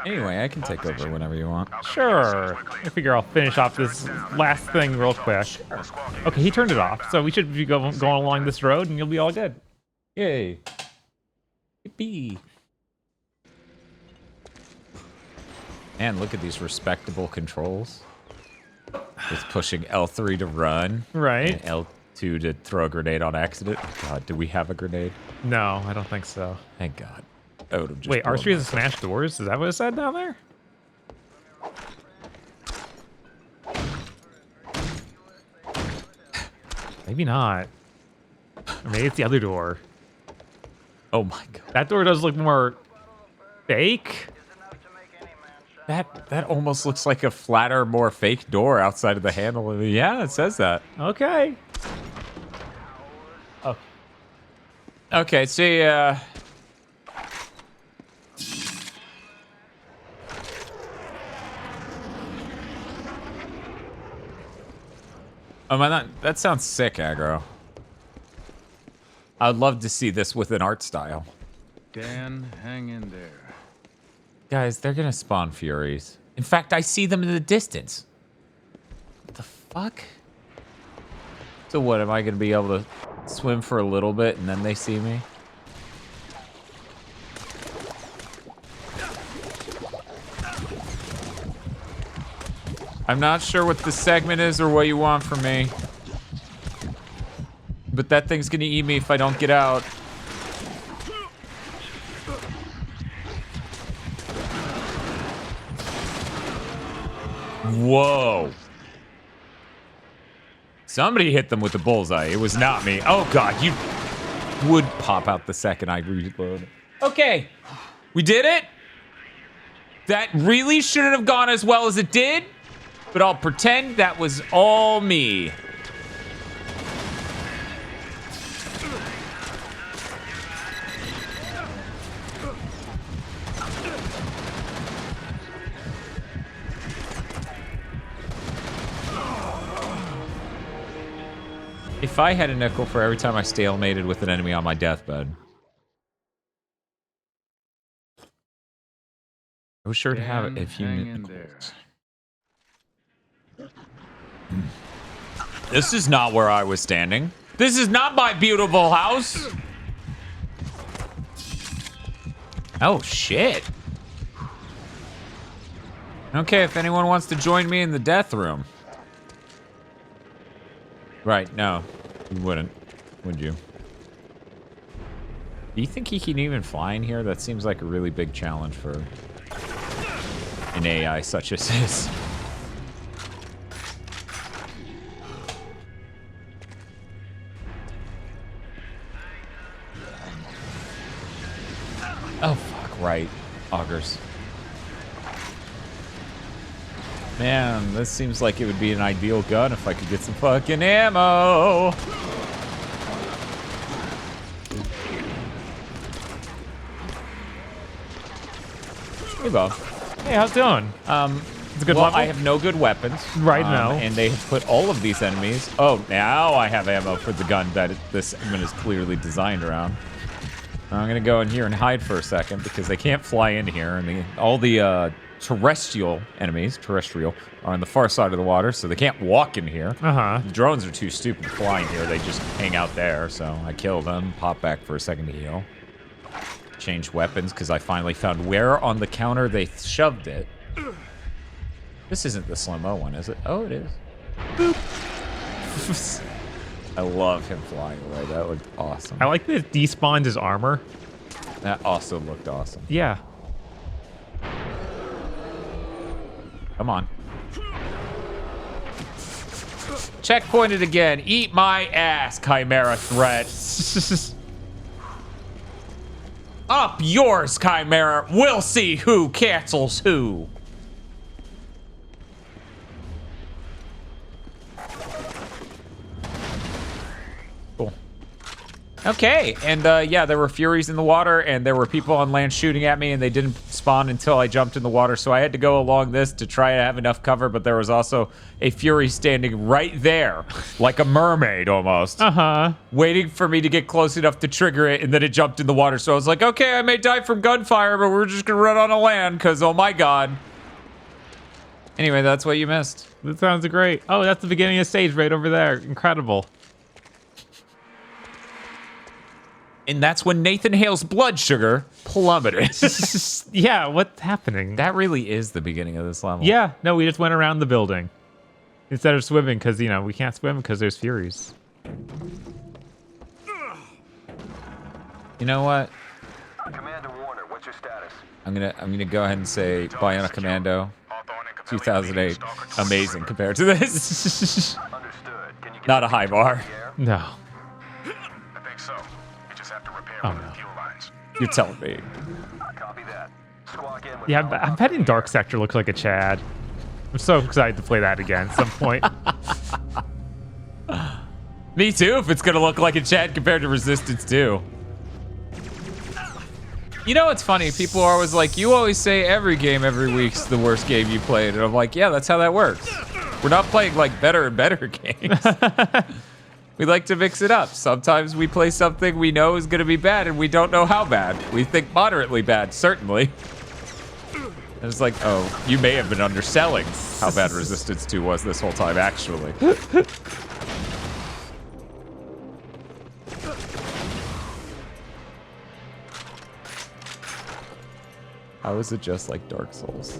Anyway, I can take over whenever you want. Sure. I figure I'll finish off this last thing real quick. Okay, he turned it off, so we should be going along this road, and you'll be all good. Yay. Yippee. Man, look at these respectable controls. With pushing L3 to run. Right. And L2 to throw a grenade on accident. God, do we have a grenade? No, I don't think so. Thank God. I would have just Wait, blown R3 has smashed doors? Is that what it said down there? Maybe not. Or maybe it's the other door. Oh my God. That door does look more fake. That almost looks like a flatter, more fake door outside of the handle. Yeah, it says that. Okay. Oh. Okay, see, Oh, my, that sounds sick, aggro. I'd love to see this with an art style. Dan, hang in there. Guys, they're gonna spawn Furies. In fact, I see them in the distance. What the fuck? So what, am I gonna be able to swim for a little bit and then they see me? I'm not sure what the segment is or what you want from me. But that thing's gonna eat me if I don't get out. Whoa. Somebody hit them with a bullseye. It was not me. Oh God, you would pop out the second I reload. Okay, we did it. That really shouldn't have gone as well as it did, but I'll pretend that was all me. If I had a nickel for every time I stalemated with an enemy on my deathbed, I was sure to have a few nickels. This is not where I was standing. This is not my beautiful house. Oh, shit. Okay, if anyone wants to join me in the death room. Right, no. You wouldn't, would you? Do you think he can even fly in here? That seems like a really big challenge for an AI such as his. Oh, fuck, right. Augers. Man, this seems like it would be an ideal gun if I could get some fucking ammo. Hey, Bob. Hey, how's it going? It's a good level? I have no good weapons. Right now. And they have put all of these enemies. Oh, now I have ammo for the gun that this segment is clearly designed around. I'm gonna go in here and hide for a second because they can't fly in here, and all the terrestrial enemies, are on the far side of the water, so they can't walk in here. The drones are too stupid to fly in here. They just hang out there, so I kill them, pop back for a second to heal. Change weapons because I finally found where on the counter they shoved it. This isn't the slow-mo one, is it? Oh, it is. Boop. I love him flying away. That looked awesome. I like that it despawned his armor. That also looked awesome. Yeah. Come on. Checkpointed again. Eat my ass, Chimera threat. Up yours, Chimera. We'll see who cancels who. Cool. Okay, and yeah, there were Furies in the water, and there were people on land shooting at me, and they didn't spawn until I jumped in the water, so I had to go along this to try to have enough cover, but there was also a Fury standing right there, like a mermaid almost. Waiting for me to get close enough to trigger it, and then it jumped in the water, so I was like, okay, I may die from gunfire, but we're just gonna run on a land, because oh my god. Anyway, that's what you missed. That sounds great. Oh, that's the beginning of the stage right over there. Incredible. And that's when Nathan Hale's blood sugar plummeted. Yeah, what's happening? That really is the beginning of this level. Yeah, no, we just went around the building. Instead of swimming, because, you know, we can't swim because there's Furies. You know what? Commander Warner, what's your status? I'm gonna go ahead and say Bionic Commando 2008. Amazing compared to this. Not a high bar. No. Oh, no. You're telling me. Yeah, I'm betting Dark Sector looks like a Chad. I'm so excited to play that again at some point. Me too, if it's gonna look like a Chad compared to Resistance 2. You know what's funny? People are always like, you always say every game every week's the worst game you played. And I'm like, yeah, that's how that works. We're not playing like better and better games. We like to mix it up. Sometimes we play something we know is gonna be bad and we don't know how bad. We think moderately bad, certainly. And it's like, oh, you may have been underselling how bad Resistance 2 was this whole time, actually. How is it just like Dark Souls?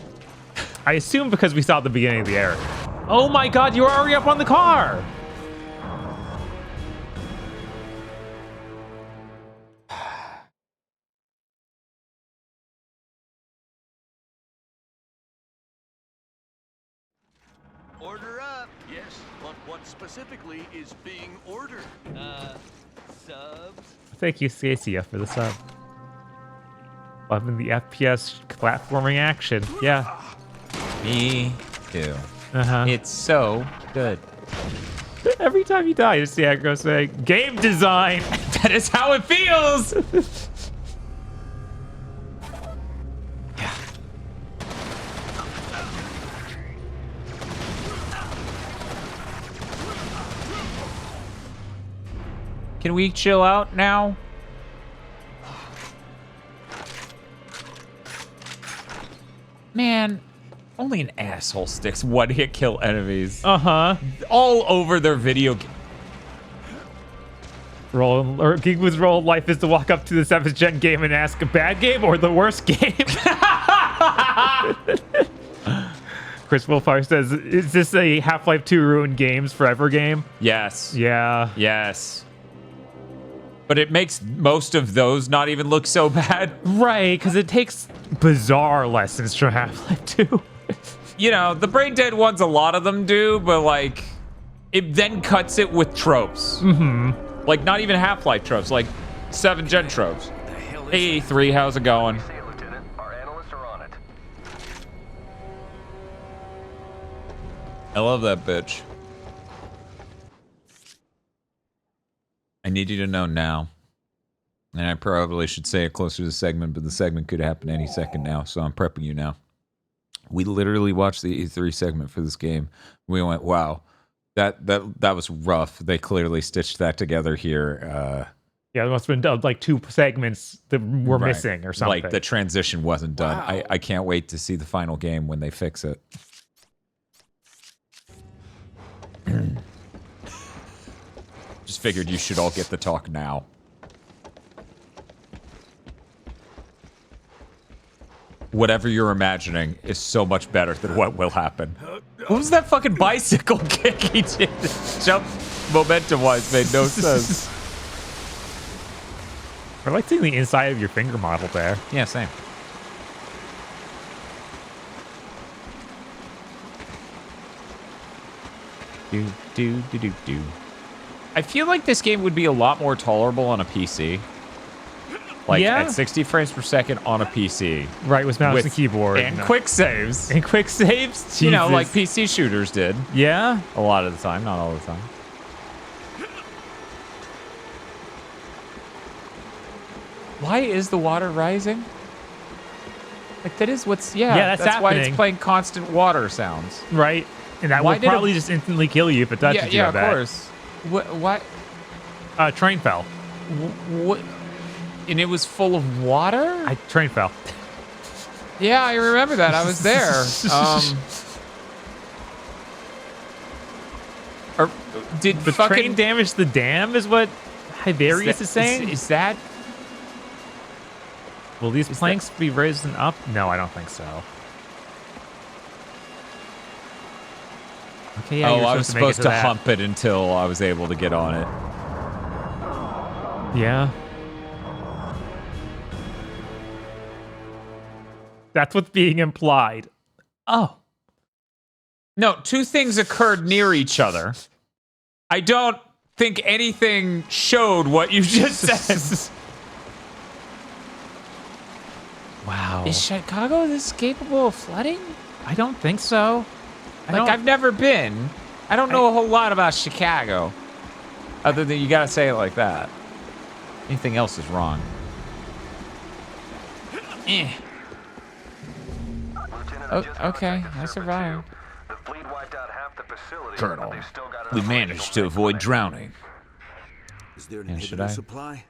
I assume because we saw at the beginning of the era. Oh my god, you were already up on the car! Order up. Yes, but what specifically is being ordered? Subs? Thank you, Stacia, for the sub. Loving the FPS platforming action. Yeah. Me too. Uh-huh. It's so good. Every time you die, you see Aggro say, game design! That is how it feels! Can we chill out now? Man, only an asshole sticks one-hit kill enemies. Uh-huh. All over their video game. GigaBoots' role in life is to walk up to the 7th gen game and ask a bad game or the worst game. Chris Wolfire says, is this a Half-Life 2 ruined games forever game? Yes. Yeah. Yes. But it makes most of those not even look so bad. Right, because it takes bizarre lessons from Half-Life 2. You know, the Brain Dead ones, a lot of them do, but like, it then cuts it with tropes. Mm-hmm. Like, not even Half-Life tropes, like 7th gen tropes. Hey, E3, how's it going? I love that bitch. I need you to know now. And I probably should say it closer to the segment, but the segment could happen any second now, so I'm prepping you now. We literally watched the E3 segment for this game. We went, wow, that was rough. They clearly stitched that together here. Yeah, there must have been like 2 segments that were missing or something. Like the transition wasn't done. Wow. I can't wait to see the final game when they fix it. Just figured you should all get the talk now. Whatever you're imagining is so much better than what will happen. What was that fucking bicycle kick he did? Jump momentum-wise made no sense. I like seeing the inside of your finger model there. Yeah, same. Do. I feel like this game would be a lot more tolerable on a PC. Like at 60 frames per second on a PC. Right, with mouse and keyboard. And quick saves. And quick saves? Jesus. You know, like PC shooters did. Yeah? A lot of the time, not all the time. Why is the water rising? Like that is what's that's why it's playing constant water sounds. Right. And that will probably just instantly kill you if it touches you. Yeah, of course. What? Train fell. What? And it was full of water? Train fell. Yeah, I remember that. I was there. Did the train damage the dam is what Hyberius is saying? Is that... Will these planks be risen up? No, I don't think so. Okay, yeah, I was supposed to hump it until I was able to get on it. Yeah. That's what's being implied. Oh. No, 2 things occurred near each other. I don't think anything showed what you just said. Wow. Is Chicago this capable of flooding? I don't think so. I've never been. I don't know a whole lot about Chicago. Other than you gotta say it like that. Anything else is wrong. Okay, I survived. The fleet wiped out half the facility, Colonel, but they've still got we enough managed to avoid drowning. Is there an should inhibitor I? supply?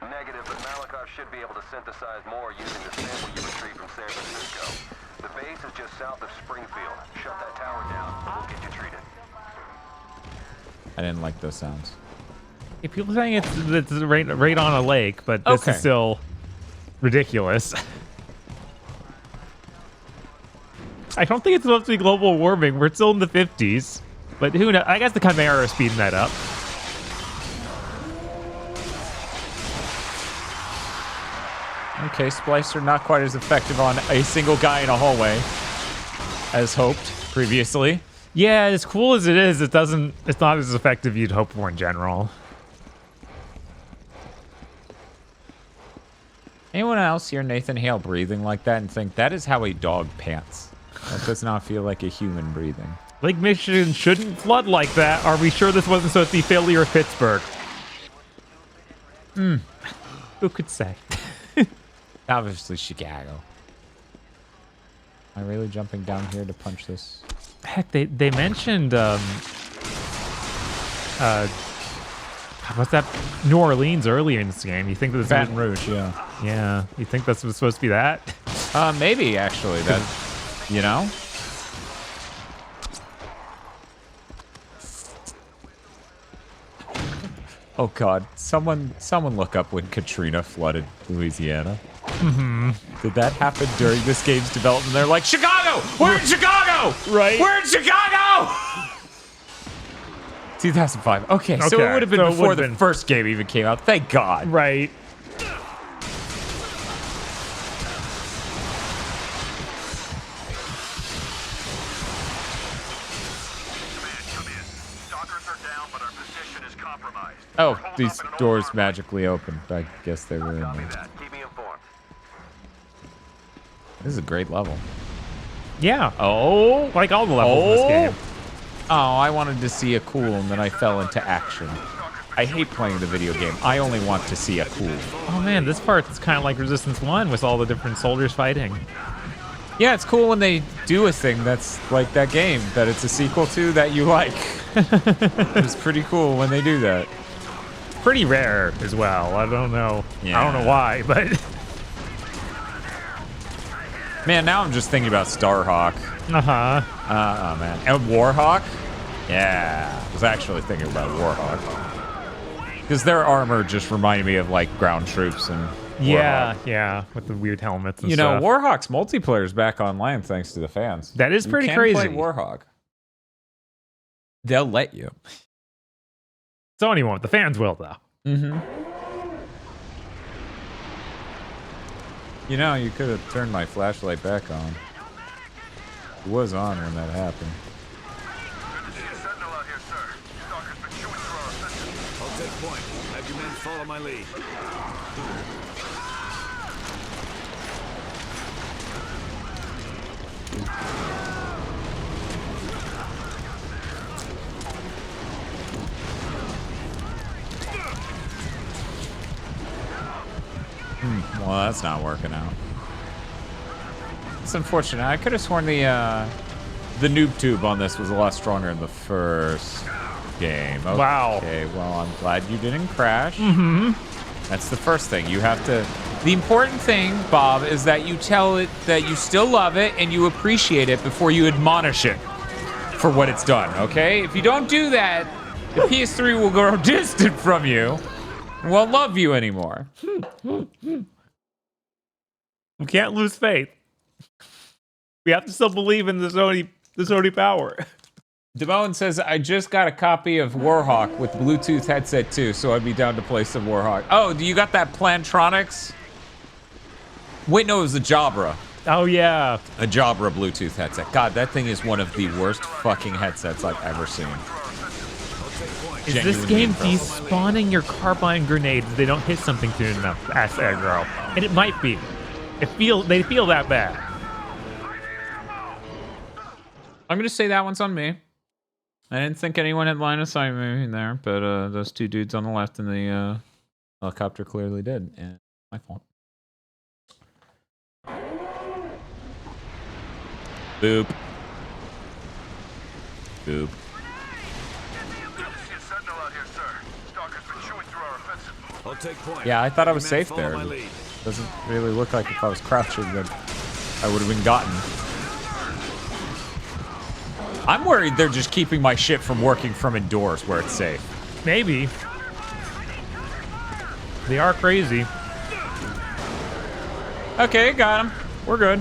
Negative, but Malikov should be able to synthesize more using the sample you retrieved from San Francisco. The base is just south of Springfield. Shut that tower down, and we'll get you treated. I didn't like those sounds. Yeah, people saying it's right on a lake, but this is still ridiculous. I don't think it's supposed to be global warming. We're still in the 50s. But who knows? I guess the Chimera is speeding that up. Okay, Splicer not quite as effective on a single guy in a hallway as hoped previously. Yeah, as cool as it is, it's not as effective you'd hope for in general. Anyone else hear Nathan Hale breathing like that and think that is how a dog pants? That does not feel like a human breathing. Lake Michigan shouldn't flood like that. Are we sure this wasn't supposed to be Philly or Pittsburgh? Who could say? Obviously Chicago. Am I really jumping down here to punch this? Heck, they mentioned what's that? New Orleans earlier in this game. You think that Baton Rouge, yeah. Yeah. You think this was supposed to be that? Maybe actually. That you know? Oh God, someone look up when Katrina flooded Louisiana. Mm-hmm. Did that happen during this game's development? They're like, Chicago! We're in Chicago! Right. We're in Chicago! 2005. Okay, so it would have been before the first game even came out. Thank God. Right. Oh, these doors magically opened. I guess they were in there. This is a great level. Yeah. Oh, like all the levels in this game. Oh, I wanted to see a cool, and then I fell into action. I hate playing the video game. I only want to see a cool. Oh man, this part's kind of like Resistance 1 with all the different soldiers fighting. Yeah, it's cool when they do a thing that's like that game that it's a sequel to that you like. It's pretty cool when they do that. Pretty rare as well. I don't know. Yeah. I don't know why, but man, now I'm just thinking about Starhawk. Uh-huh. Oh man, and Warhawk. Yeah, I was actually thinking about Warhawk because their armor just reminded me of like ground troops and. Yeah, Warhawk. yeah, with the weird helmets and you stuff. know, Warhawk's multiplayer is back online thanks to the fans. That is pretty you crazy. Play Warhawk. They'll let you. Sony won't. The fans will, though. Mm-hmm. You know, you could have turned my flashlight back on. It was on when that happened. I'll take point. Have your men follow my lead. Well, that's not working out. It's unfortunate. I could have sworn the noob tube on this was a lot stronger in the first game. Okay, Wow. Okay, well, I'm glad you didn't crash. Mm-hmm. That's the first thing. You have to... The important thing, Bob, is that you tell it that you still love it and you appreciate it before you admonish it for what it's done, okay? If you don't do that, the PS3 will grow distant from you and won't love you anymore. We can't lose faith. We have to still believe in the Sony power. Demoen says, I just got a copy of Warhawk with Bluetooth headset too, so I'd be down to play some Warhawk. Oh, do you got that Plantronics? Wait, no, it was a Jabra. Oh, yeah. A Jabra Bluetooth headset. God, that thing is one of the worst fucking headsets I've ever seen. Is this game despawning your carbine grenades if they don't hit something soon enough? Ask Aggro. And it might be. They feel that bad. I'm gonna say that one's on me. I didn't think anyone had line of sight in there, but those two dudes on the left in the helicopter clearly did, and my fault. Boop. Boop. I'll take point. Yeah, I thought I was safe there. Doesn't really look like if I was crouching that I would have been gotten. I'm worried they're just keeping my shit from working from indoors where it's safe. Maybe. They are crazy. Okay, got him. We're good.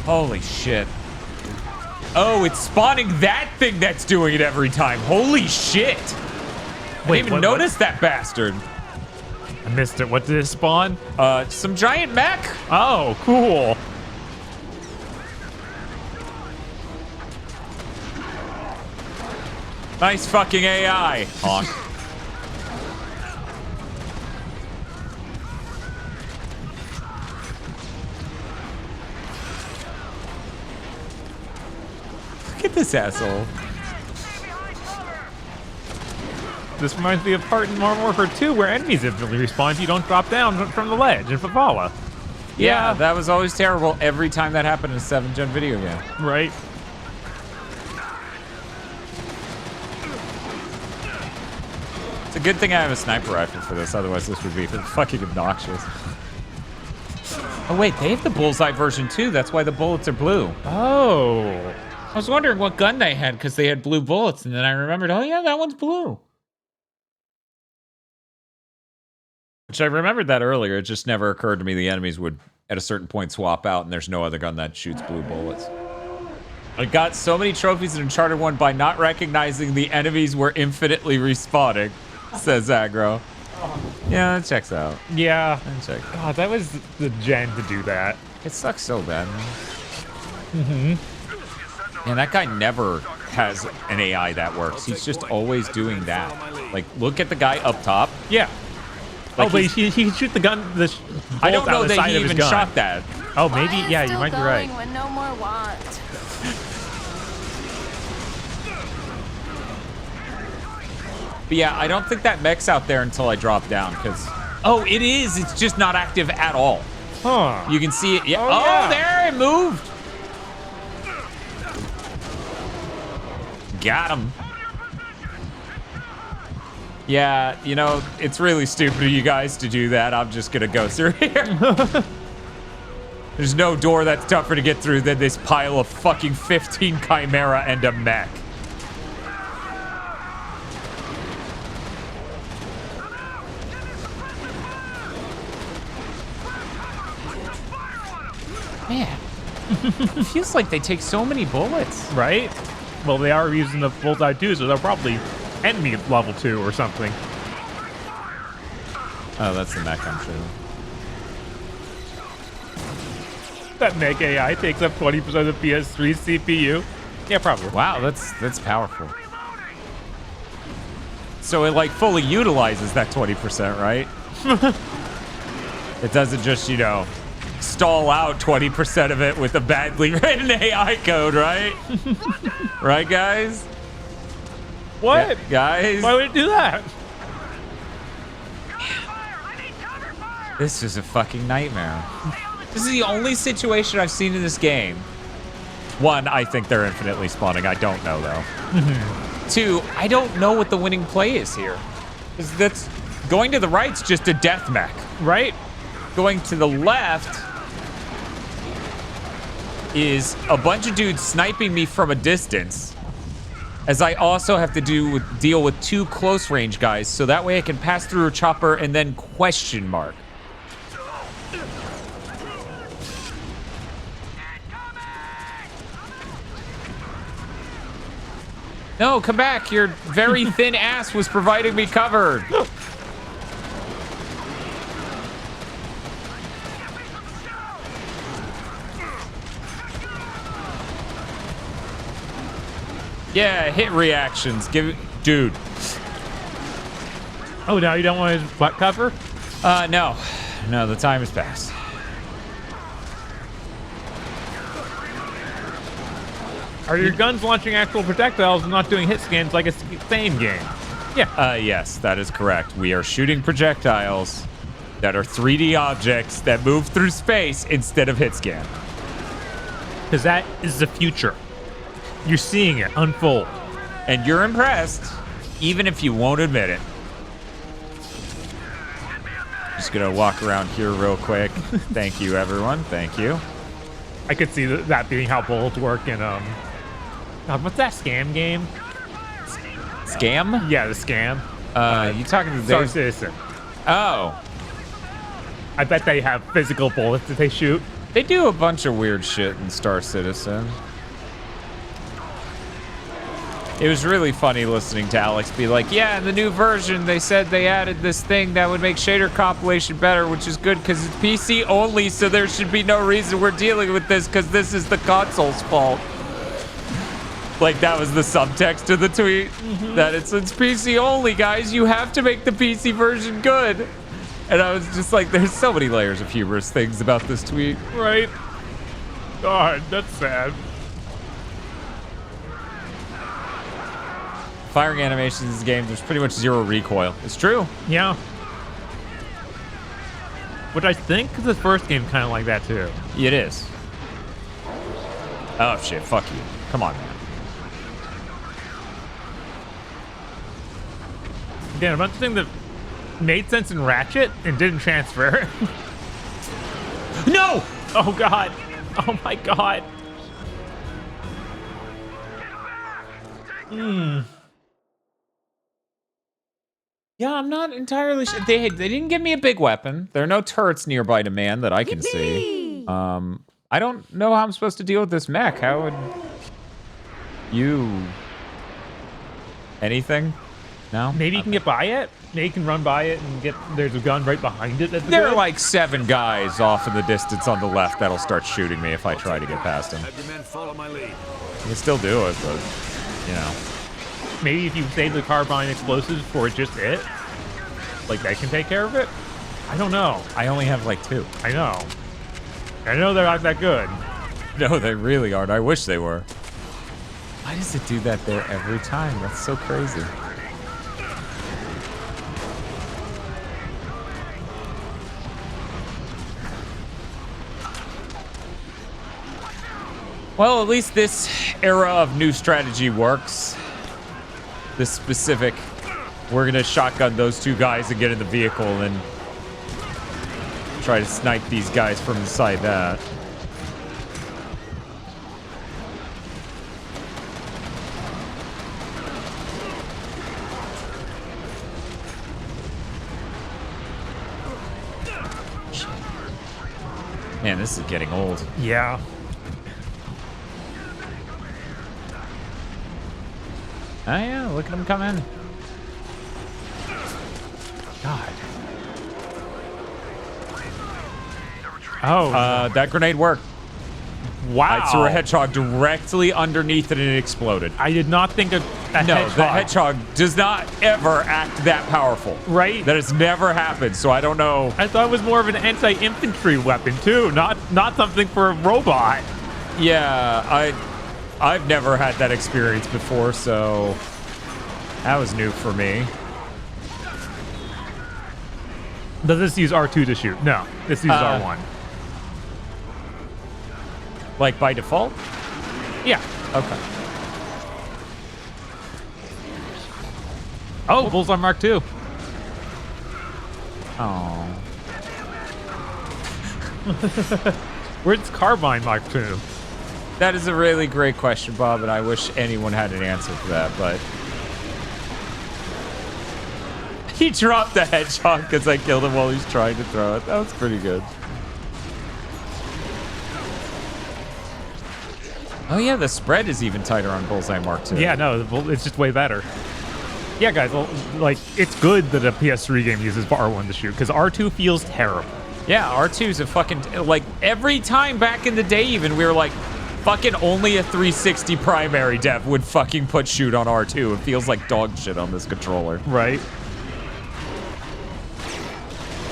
Holy shit. Oh, it's spawning that thing that's doing it every time. Holy shit. I didn't even notice that bastard. I missed it. What did it spawn? Some giant mech. Oh, cool. Nice fucking AI. Honk. Look at this asshole. This reminds me of part in Modern Warfare 2 where enemies instantly respawn if you don't drop down from the ledge in Favala. Yeah, that was always terrible every time that happened in a 7th gen video game. Right. It's a good thing I have a sniper rifle for this, otherwise this would be fucking obnoxious. Oh wait, they have the bullseye version too. That's why the bullets are blue. Oh. I was wondering what gun they had because they had blue bullets, and then I remembered, oh yeah, that one's blue. Which I remembered that earlier. It just never occurred to me the enemies would, at a certain point, swap out, and there's no other gun that shoots blue bullets. I got so many trophies in Uncharted 1 by not recognizing the enemies were infinitely respawning, says Aggro. Yeah, that checks out. Yeah. That checks out. God, that was the gen to do that. It sucks so bad, man. And that guy never has an AI that works. He's just always doing that. Like, look at the guy up top. Yeah. Like oh, but he can shoot the gun. I don't know that he even shot that. Oh, maybe. Yeah, you might be right. When no more want. But yeah, I don't think that mech's out there until I drop down, because... Oh, it is! It's just not active at all. Huh. You can see it. Yeah. Oh, Oh, yeah. there! It moved! Got him. Yeah, you know, it's really stupid of you guys to do that. I'm just gonna go through here. There's no door that's tougher to get through than this pile of fucking 15 Chimera and a mech. Man, it feels like they take so many bullets. Right? Well, they are using the bullseye too, so they're probably enemy level 2 or something. Oh, that's the mech, I'm sure. That mech AI takes up 20% of the PS3 CPU. Yeah, probably. Wow, that's powerful. So it like fully utilizes that 20%, right? It doesn't just, you know, stall out 20% of it with a badly written AI code, right? Right, guys? What? Yeah, guys? Why would it do that? This is a fucking nightmare. This is the only situation I've seen in this game. One, I think they're infinitely spawning. I don't know, though. Two, I don't know what the winning play is here. 'Cause that's going to the right's just a death mech, right? Going to the left is a bunch of dudes sniping me from a distance, as I also have to deal with 2 close range guys, so that way I can pass through a chopper and then question mark. No, come back. Your very thin ass was providing me cover. Yeah, hit reactions. Give it, dude. Oh, now you don't want his butt cover? No. No, the time has passed. Are your guns launching actual projectiles and not doing hit scans like a same game? Yeah. Yes, that is correct. We are shooting projectiles that are 3D objects that move through space instead of hit scan. Because that is the future. You're seeing it unfold. And you're impressed, even if you won't admit it. Just gonna walk around here real quick. Thank you, everyone. Thank you. I could see that being how bullets work in, what's that scam game? Scam? Yeah, the scam. You talking to Star Citizen. Oh. I bet they have physical bullets that they shoot. They do a bunch of weird shit in Star Citizen. It was really funny listening to Alex be like, yeah, in the new version, they said they added this thing that would make shader compilation better, which is good because it's PC only, so there should be no reason we're dealing with this because this is the console's fault. Like, that was the subtext of the tweet. That it's PC only, guys. You have to make the PC version good. And I was just like, there's so many layers of humorous things about this tweet. Right. God, that's sad. Firing animations in this game, there's pretty much 0 recoil. It's true. Yeah. Which I think the first game kind of like that too. It is. Oh shit, fuck you. Come on, man. Again, a bunch of things that made sense in Ratchet and didn't transfer. No! Oh god. Oh my god. Yeah, I'm not entirely sure. They didn't give me a big weapon. There are no turrets nearby to man that I can see. I don't know how I'm supposed to deal with this mech. How would you... Anything? No? Maybe you can get by it? Maybe you can run by it and get... There's a gun right behind it. There are like 7 guys off in the distance on the left that'll start shooting me if I try to get past them. Have your men follow my lead. I can still do it, but, you know. Maybe if you save the carbine explosives for just it, like that can take care of it? I don't know. I only have like 2. I know. I know they're not that good. No, they really aren't. I wish they were. Why does it do that there every time? That's so crazy. Well, at least this era of new strategy works. This specific, we're gonna shotgun those 2 guys and get in the vehicle and try to snipe these guys from inside that. Man, this is getting old. Yeah. Oh yeah, look at them come in. God. Oh. That grenade worked. Wow. I threw a hedgehog directly underneath it and it exploded. I did not think a hedgehog. The hedgehog does not ever act that powerful. Right. That has never happened, so I don't know. I thought it was more of an anti-infantry weapon too, not something for a robot. Yeah, I've never had that experience before, so that was new for me. Does this use R2 to shoot? No, this uses R1. Like by default? Yeah. Okay. Oh, Bullseye Mark II. Oh. Where's Carbine Mark II? That is a really great question, Bob, and I wish anyone had an answer for that, but... He dropped the hedgehog because I killed him while he's trying to throw it. That was pretty good. Oh yeah, the spread is even tighter on Bullseye Mark II. Yeah, no, it's just way better. Yeah, guys, well, like, it's good that a PS3 game uses R1 to shoot, because R2 feels terrible. Yeah, R2's a fucking... Like, every time back in the day even, we were like, fucking only a 360 primary dev would fucking put shoot on R2. It feels like dog shit on this controller. Right.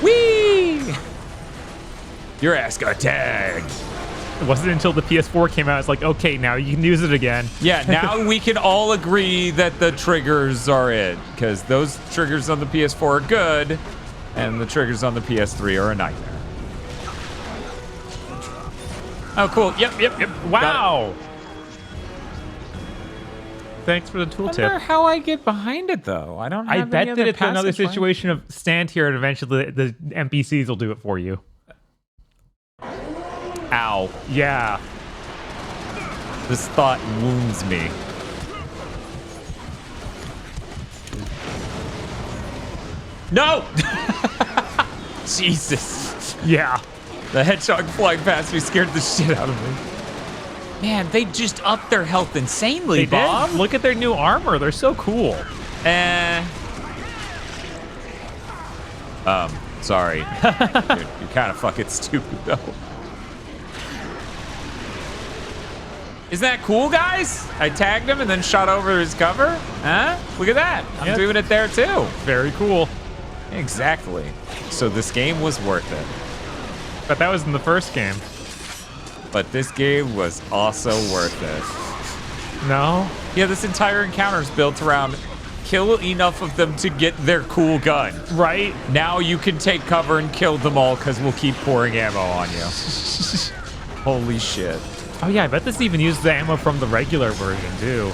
Whee! Your ass got tagged. It wasn't until the PS4 came out, it's like, okay, now you can use it again. Yeah, now we can all agree that the triggers are it, because those triggers on the PS4 are good, and the triggers on the PS3 are a nightmare. Oh, cool. Yep. Wow. Thanks for the I tooltip. wonder how I get behind it, though. I don't have I bet any that it's another passageway. situation of stand here and eventually the NPCs will do it for you. Ow. Yeah. This thought wounds me. No! Jesus. Yeah. The hedgehog flying past me scared the shit out of me. Man, they just upped their health insanely, They Bob. did. Look at their new armor. They're so cool. Sorry. You're kind of fucking stupid, though. Isn't that cool, guys? I tagged him and then shot over his cover. Huh? Look at that. I'm doing it there, too. Very cool. Exactly. So this game was worth it. But that was in the first game. But this game was also worth it. No? Yeah, this entire encounter is built around kill enough of them to get their cool gun. Right. Now you can take cover and kill them all because we'll keep pouring ammo on you. Holy shit. Oh yeah, I bet this even uses the ammo from the regular version too.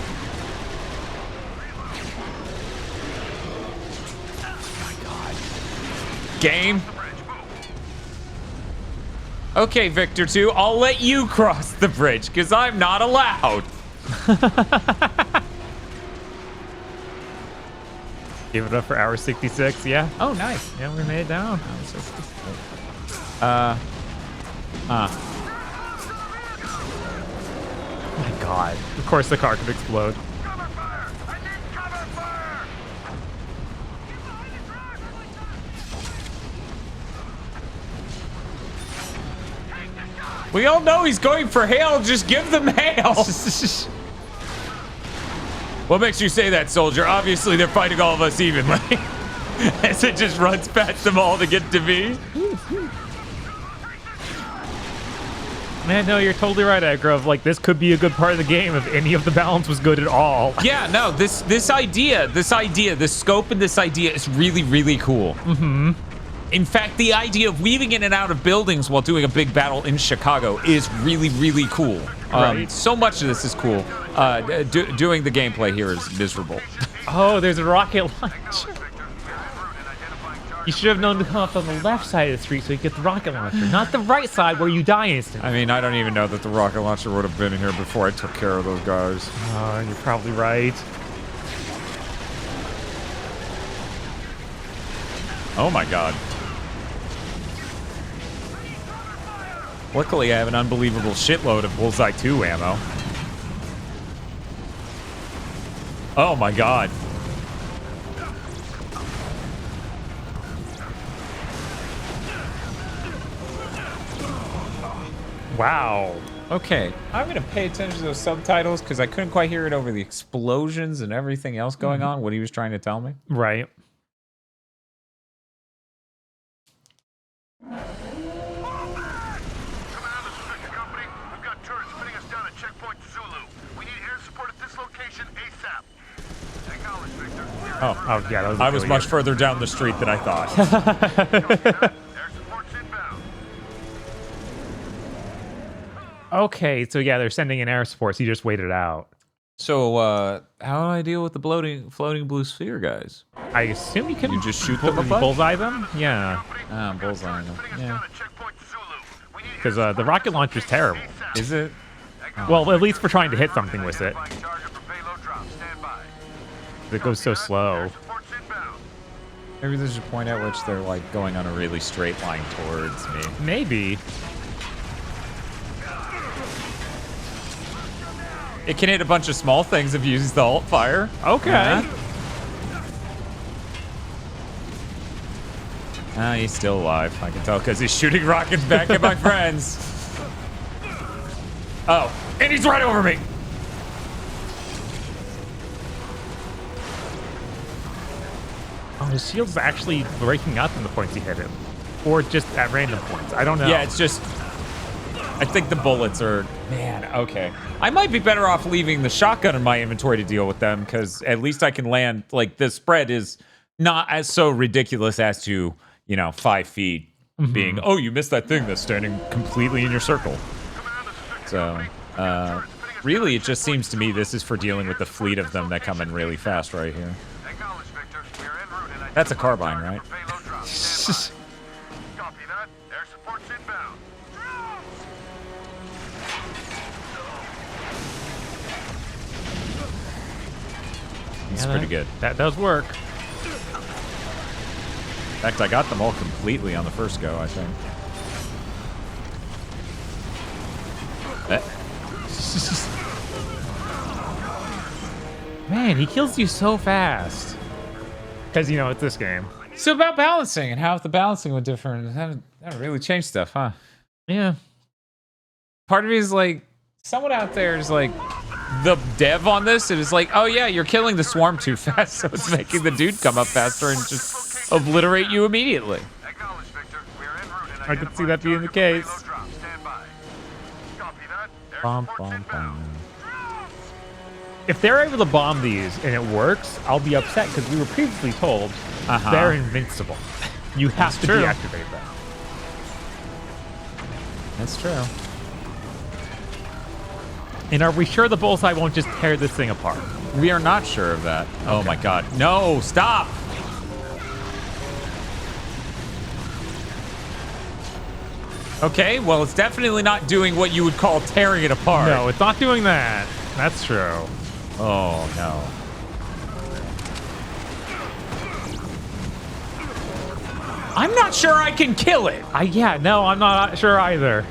Game. Okay, Victor 2, I'll let you cross the bridge, because I'm not allowed. Give it up for hour 66, yeah. Oh, nice. Yeah, we made it down. Oh my god. Of course the car could explode. We all know he's going for hail. Just give them hail. What makes you say that, soldier? Obviously, they're fighting all of us evenly. As it just runs past them all to get to me. Man, no, you're totally right, Agrov. Like, this could be a good part of the game if any of the balance was good at all. Yeah, no, this scope and this idea is really, really cool. Mm-hmm. In fact, the idea of weaving in and out of buildings while doing a big battle in Chicago is really, really cool. Right. So much of this is cool. Doing the gameplay here is miserable. Oh, there's a rocket launcher. You should have known to come up on the left side of the street so you get the rocket launcher, not the right side where you die instantly. I mean, I don't even know that the rocket launcher would have been here before I took care of those guys. Oh, you're probably right. Oh my god. Luckily, I have an unbelievable shitload of Bullseye 2 ammo. Oh my god. Wow. Okay, I'm gonna pay attention to those subtitles because I couldn't quite hear it over the explosions and everything else going on, what he was trying to tell me. Right. Oh, yeah, that was I was much further down the street than I thought. Okay, so yeah, they're sending in air support, so you just wait it out. So, how do I deal with the floating blue sphere guys? I assume you can just shoot them a bunch? bullseye them? Yeah. Bullseye them. Yeah. Because the rocket launcher's terrible. Is it? Well, at least for trying to hit something with it. It goes so slow. Maybe there's a point at which they're like going on a really straight line towards me. Maybe. It can hit a bunch of small things if you use the alt fire. Okay. Ah, he's still alive. I can tell because he's shooting rockets back at my friends. Oh, and he's right over me. Oh, his shield's actually breaking up in the points you hit him. Or just at random points. I don't know. Yeah, it's just... I think the bullets are... Man, okay. I might be better off leaving the shotgun in my inventory to deal with them, because at least I can land... Like, the spread is not as so ridiculous as to, 5 feet being, oh, you missed that thing that's standing completely in your circle. So, really, it just seems to me this is for dealing with the fleet of them that come in really fast right here. That's a carbine, right? It's pretty good. That does work. In fact, I got them all completely on the first go, I think. Man, he kills you so fast. Because, it's this game. So about balancing and how if the balancing was different, that really changed stuff, huh? Yeah. Part of me is like, someone out there is like, the dev on this, it is like, oh yeah, you're killing the swarm too fast, so it's making the dude come up faster and just obliterate you immediately. I could see that being the case. Bum, bum, bum. If they're able to bomb these and it works, I'll be upset because we were previously told they're invincible. You have to deactivate them. That's true. And are we sure the bullseye won't just tear this thing apart? We are not sure of that. Okay. Oh my god. No, stop! Okay, well, it's definitely not doing what you would call tearing it apart. No, it's not doing that. That's true. Oh, no. I'm not sure I can kill it. Yeah, no, I'm not sure either.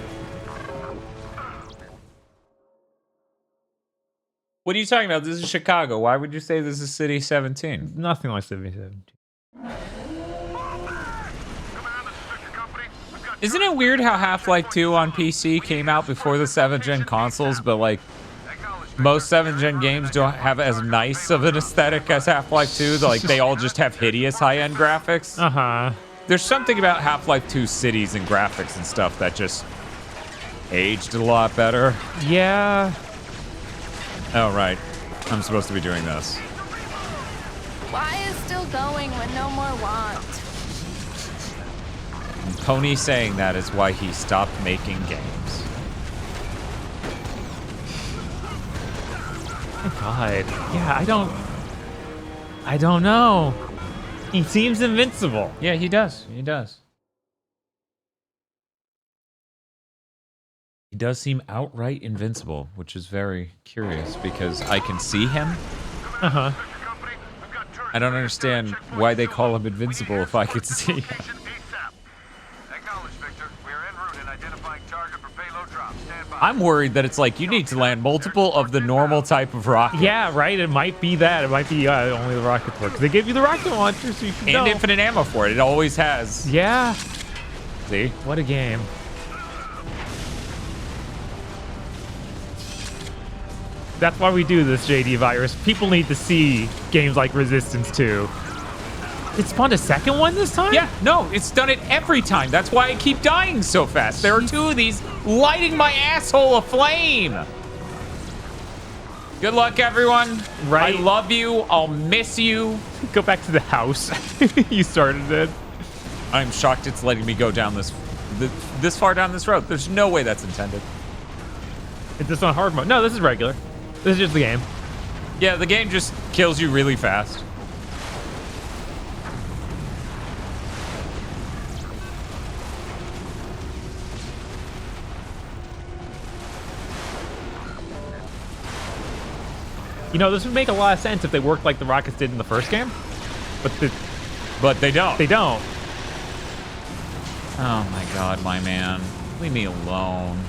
What are you talking about? This is Chicago. Why would you say this is City 17? Nothing like City 17. Isn't it weird how Half-Life 2 on PC came out before the 7th gen consoles, but like most 7th gen games don't have as nice of an aesthetic as Half-Life 2? Like they all just have hideous high-end graphics. Uh-huh. There's something about Half-Life 2 cities and graphics and stuff that just aged a lot better. Yeah. Oh, right. I'm supposed to be doing this. Why is still going when no more want? And Pony saying that is why he stopped making games. Oh God. Yeah, I don't know. He seems invincible. Yeah, he does. He does. He does seem outright invincible, which is very curious because I can see him. Uh-huh. I don't understand why they call him invincible if I could see him. I'm worried that it's like you need to land multiple of the normal type of rocket. Yeah, right. It might be that. It might be only the rockets work. They give you the rocket launcher, so you can And infinite ammo for it. It always has. Yeah. See? What a game. That's why we do this, JD Virus. People need to see games like Resistance 2. It spawned a second one this time? Yeah, no, it's done it every time. That's why I keep dying so fast. There are two of these lighting my asshole aflame. Good luck, everyone. Right. I love you. I'll miss you. Go back to the house. You started it. I'm shocked it's letting me go down this far down this road. There's no way that's intended. Is this on hard mode? No, this is regular. This is just the game. Yeah, the game just kills you really fast. You know, this would make a lot of sense if they worked like the Rockets did in the first game. But they don't. They don't. Oh my god, my man. Leave me alone.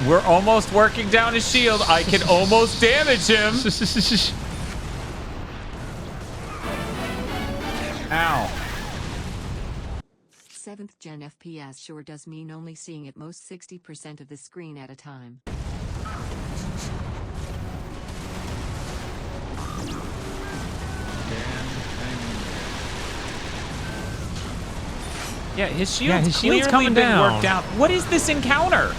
We're almost working down his shield. I can almost damage him. Ow. 7th gen FPS sure does mean only seeing at most 60% of the screen at a time. Yeah, his shield's coming clearly been down. worked out. What is this encounter?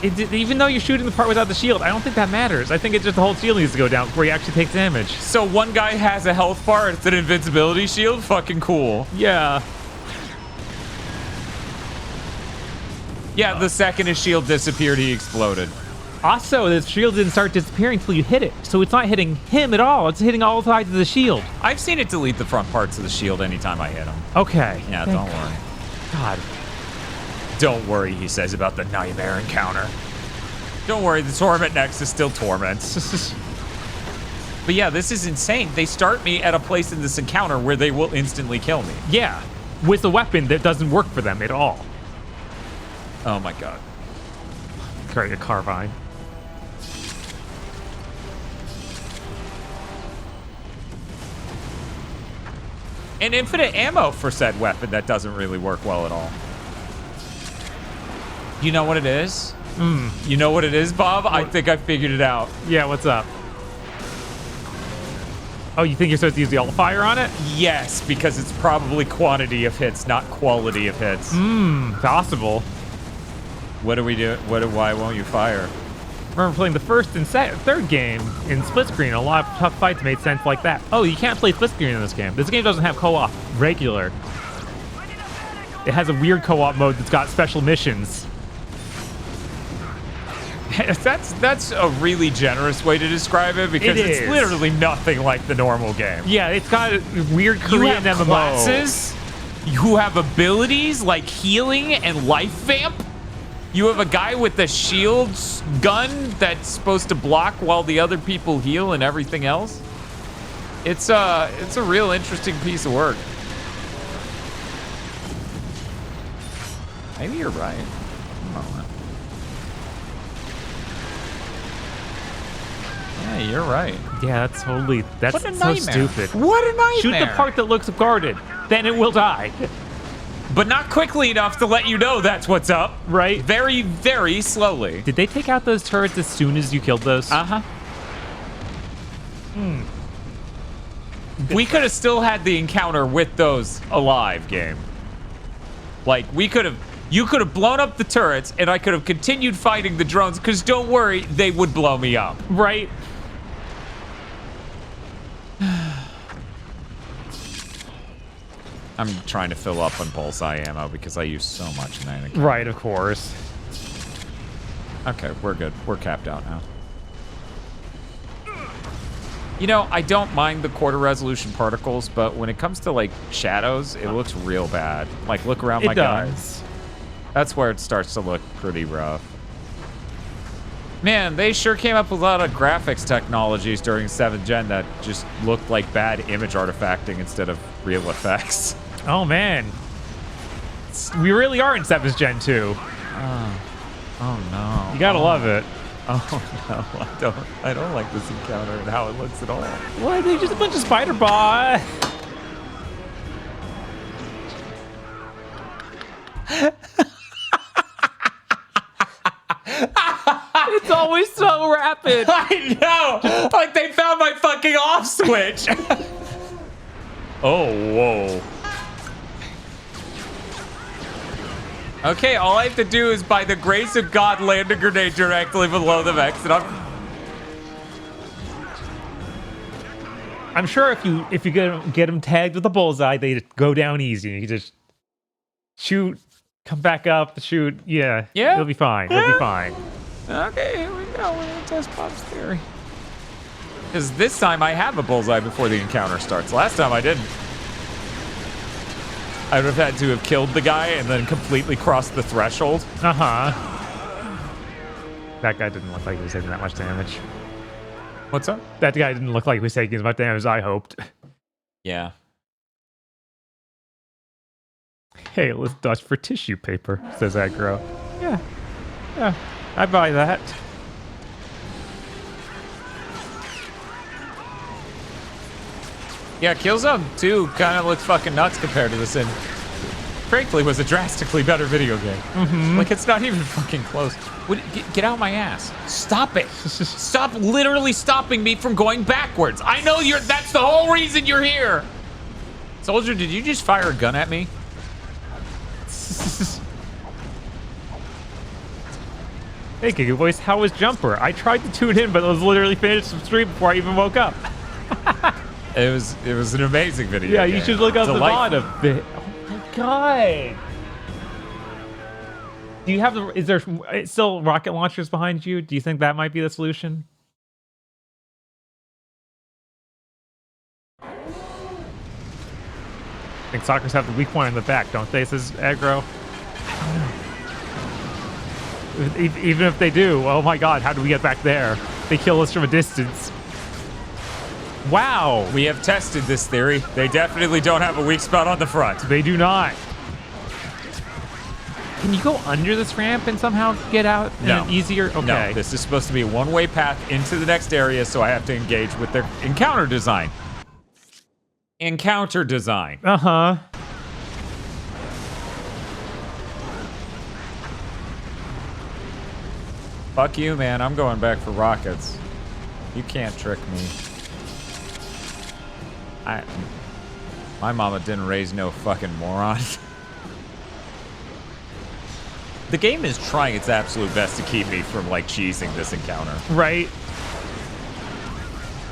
Even though you're shooting the part without the shield, I don't think that matters. I think it's just the whole shield needs to go down before he actually takes damage. So one guy has a health bar, it's an invincibility shield? Fucking cool. Yeah. Yeah, the second his shield disappeared, he exploded. Also, the shield didn't start disappearing until you hit it. So it's not hitting him at all. It's hitting all sides of the shield. I've seen it delete the front parts of the shield anytime I hit him. Okay. Yeah, don't worry. God. Don't worry, he says about the nightmare encounter. Don't worry, the torment next is still torment. But yeah, this is insane. They start me at a place in this encounter where they will instantly kill me. Yeah, with a weapon that doesn't work for them at all. Oh my god. Carry a carbine. And infinite ammo for said weapon that doesn't really work well at all. You know what it is? You know what it is, Bob? I think I figured it out. Yeah, what's up? Oh, you think you're supposed to use the alt fire on it? Yes, because it's probably quantity of hits, not quality of hits. Possible. What do we do? Why won't you fire? I remember playing the first and third game in split screen. A lot of tough fights made sense like that. Oh, you can't play split screen in this game. This game doesn't have co-op regular. It has a weird co-op mode that's got special missions. That's a really generous way to describe it because it's literally nothing like the normal game. Yeah, it's got a weird Korean you have MMO. Classes who have abilities like healing and life vamp. You have a guy with a shield gun that's supposed to block while the other people heal and everything else. It's a real interesting piece of work. Maybe you're right. Yeah, you're right. Yeah, that's What a so nightmare. stupid. What a nightmare. Shoot the part that looks guarded, then it will die. But not quickly enough to let you know that's what's up. Right. Very, very slowly. Did they take out those turrets as soon as you killed those? Uh-huh. We could have still had the encounter with those alive, game. Like, you could have blown up the turrets, and I could have continued fighting the drones, because don't worry, they would blow me up. Right. I'm trying to fill up on bullseye ammo because I use so much in that encounter. Right, of course. Okay, we're good. We're capped out now. You know, I don't mind the quarter resolution particles, but when it comes to, like, shadows, it looks real bad. Like, look around my gun. That's where it starts to look pretty rough. Man, they sure came up with a lot of graphics technologies during 7th Gen that just looked like bad image artifacting instead of real effects. Oh, man. We really are in 7th Gen 2. Oh, no. You gotta love it. Oh, no. I don't like this encounter and how it looks at all. What? They're just a bunch of spider bots. It's always so rapid. I know. Like they found my fucking off switch. Oh, whoa. Okay, all I have to do is, by the grace of God, land a grenade directly below the mechs, and I'm sure if you get them tagged with a bullseye, they go down easy. You just shoot, come back up, shoot. Yeah, it'll be fine. It'll be fine. Okay, here we go. We're gonna test Bob's theory. Because this time I have a bullseye before the encounter starts. Last time I didn't. I would have had to have killed the guy and then completely crossed the threshold. Uh-huh. That guy didn't look like he was taking that much damage. What's up? That guy didn't look like he was taking as much damage as I hoped. Yeah. Hey, let's dodge for tissue paper, says Aggro. Yeah, I buy that. Yeah, Killzone 2 kind of looks fucking nuts compared to this, and frankly was a drastically better video game. Like, it's not even fucking close. Get out of my ass. Stop it. Stop literally stopping me from going backwards. I know that's the whole reason you're here. Soldier, did you just fire a gun at me? Hey, GigaBoots, how was Jumper? I tried to tune in, but it was literally finished the stream before I even woke up. It was an amazing video. Yeah, game. you should look up the VOD Delightful. of it. Oh my god. Do you have is there still rocket launchers behind you? Do you think that might be the solution? I think Stalkers have the weak point in the back, don't they? Says Aggro. I don't know. Even if they do, oh my god, how do we get back there? They kill us from a distance. Wow. We have tested this theory. They definitely don't have a weak spot on the front. They do not. Can you go under this ramp and somehow get out in an easier? Okay. No, this is supposed to be a one-way path into the next area, so I have to engage with their encounter design. Encounter design. Uh-huh. Fuck you, man. I'm going back for rockets. You can't trick me. My mama didn't raise no fucking moron. The game is trying its absolute best to keep me from, like, cheesing this encounter. Right.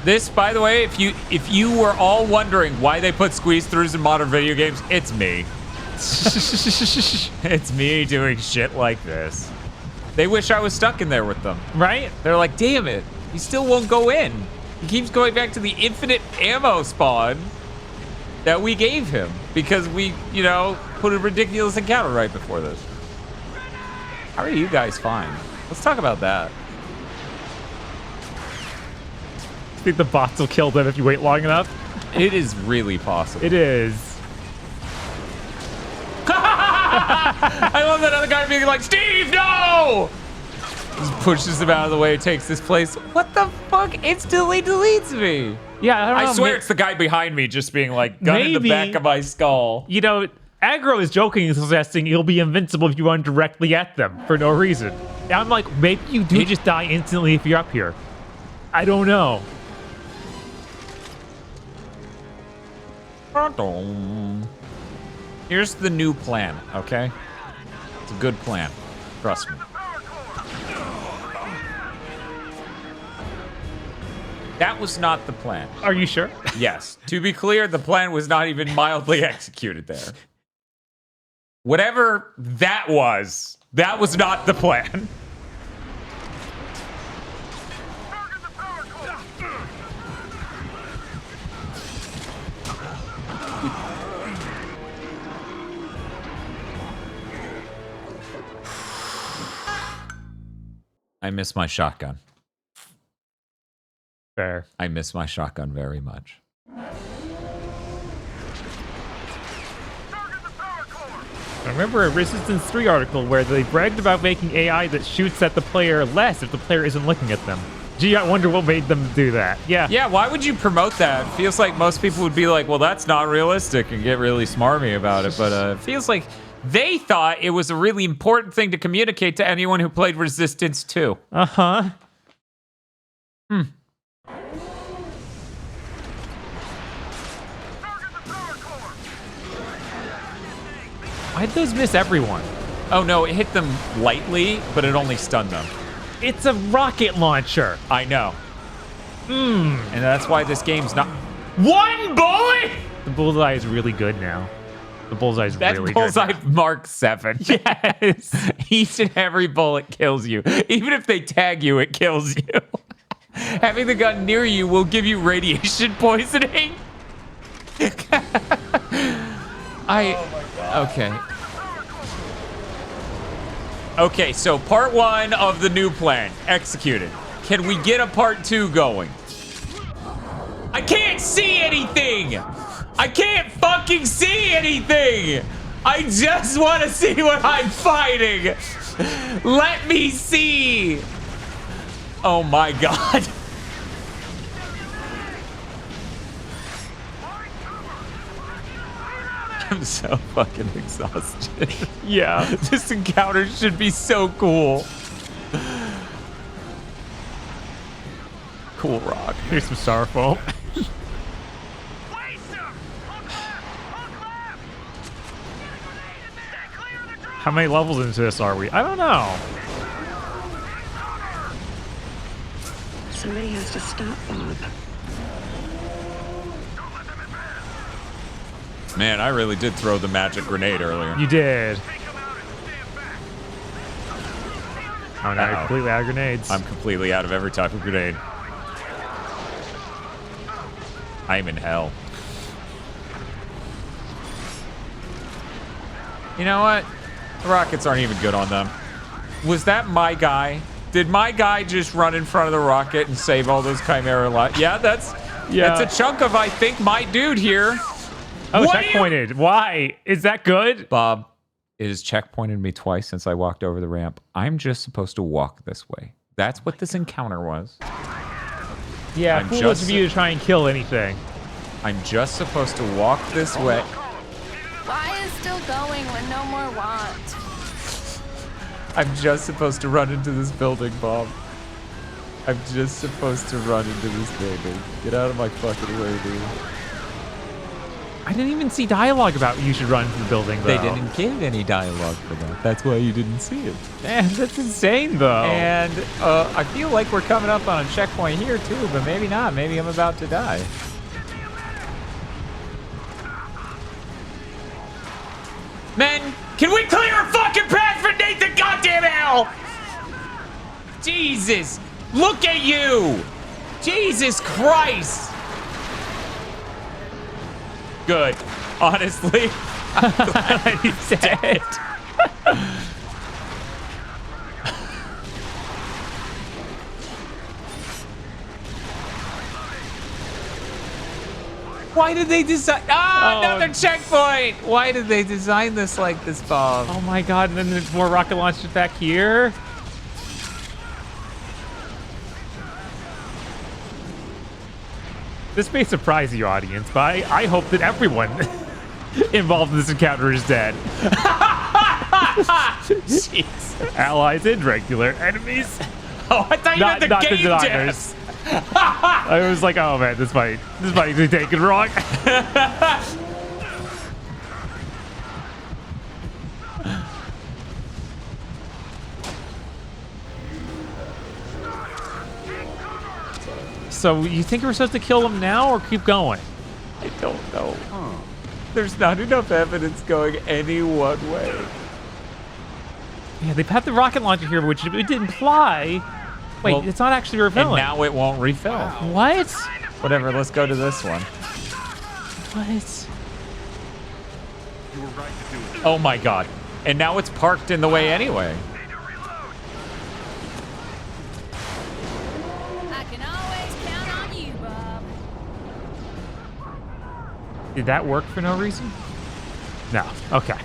This, by the way, if you were all wondering why they put squeeze-throughs in modern video games, it's me. It's me doing shit like this. They wish I was stuck in there with them. Right? They're like, damn it, he still won't go in. He keeps going back to the infinite ammo spawn that we gave him because we, you know, put a ridiculous encounter right before this. How are you guys fine? Let's talk about that. I think the bots will kill them if you wait long enough. It is really possible. It is. I love that other guy being like, Steve, no! Just pushes him out of the way, takes this place. What the fuck? Instantly deletes me. Yeah, I don't know. I swear it's the guy behind me just being like, gun in the back of my skull. You know, Aggro is joking, suggesting you'll be invincible if you run directly at them for no reason. And I'm like, maybe you do just die instantly if you're up here. I don't know. Here's the new plan, okay? It's a good plan. Trust me. That was not the plan. Are you sure? Yes. To be clear, the plan was not even mildly executed there. Whatever that was not the plan. I miss my shotgun. Fair. I miss my shotgun very much. I remember a Resistance 3 article where they bragged about making AI that shoots at the player less if the player isn't looking at them. Gee, I wonder what made them do that. Yeah. Yeah, why would you promote that? It feels like most people would be like, well, that's not realistic and get really smarmy about it. But it feels like they thought it was a really important thing to communicate to anyone who played Resistance 2. Uh-huh. Why'd those miss everyone? Oh, no, it hit them lightly, but it only stunned them. It's a rocket launcher. I know. And that's why this game's not... One bullet?! The bullseye is really good now. The bullseye is really good. That's bullseye Mark 7. Yes. Each and every bullet kills you. Even if they tag you, it kills you. Having the gun near you will give you radiation poisoning. Okay. Okay, so part 1 of the new plan executed. Can we get a part 2 going? I can't see anything! I can't fucking see anything! I just want to see what I'm fighting! Let me see! Oh my god. I'm so fucking exhausted. Yeah. This encounter should be so cool. Cool rock. Here's some styrofoam. How many levels into this are we? I don't know. Somebody has to stop Bob. Man, I really did throw the magic grenade earlier. You did. Oh, now you're completely out of grenades. I'm completely out of every type of grenade. I'm in hell. You know what? The rockets aren't even good on them. Was that my guy? Did my guy just run in front of the rocket and save all those Chimera lives? Yeah, that's a chunk of, I think, my dude here. Oh, checkpointed. Why? Is that good? Bob, it has checkpointed me twice since I walked over the ramp. I'm just supposed to walk this way. That's what this encounter was. Yeah, foolish of you to try and kill anything. I'm just supposed to walk this way. Why is still going when no more want? I'm just supposed to run into this building, Bob. I'm just supposed to run into this building. Get out of my fucking way, dude. I didn't even see dialogue about you should run into the building, though. They didn't give any dialogue for that. That's why you didn't see it. Man, that's insane, though. And I feel like we're coming up on a checkpoint here, too, but maybe not. Maybe I'm about to die. Men, can we clear a fucking path for Nathan goddamn hell? Jesus! Look at you! Jesus Christ! Good. Honestly, I'm glad he's dead. Why did they design? Another checkpoint! Why did they design this like this, Bob? Oh my god, and then there's more rocket launchers back here. This may surprise you, audience, but I hope that everyone involved in this encounter is dead. Jeez. Allies and regular enemies. Oh, I thought you meant the game designers. I was like, oh man, this might be taken wrong. So you think we're supposed to kill them now or keep going? I don't know. There's not enough evidence going any one way. Yeah, they've had the rocket launcher here, which it didn't imply. Wait, Well, it's not actually refilling. And now it won't refill. Wow. What? Whatever, let's go to this one. What? You were right to do it. Oh my god. And now it's parked in the way anyway. I can always count on you, Bob. Did that work for no reason? No. Okay.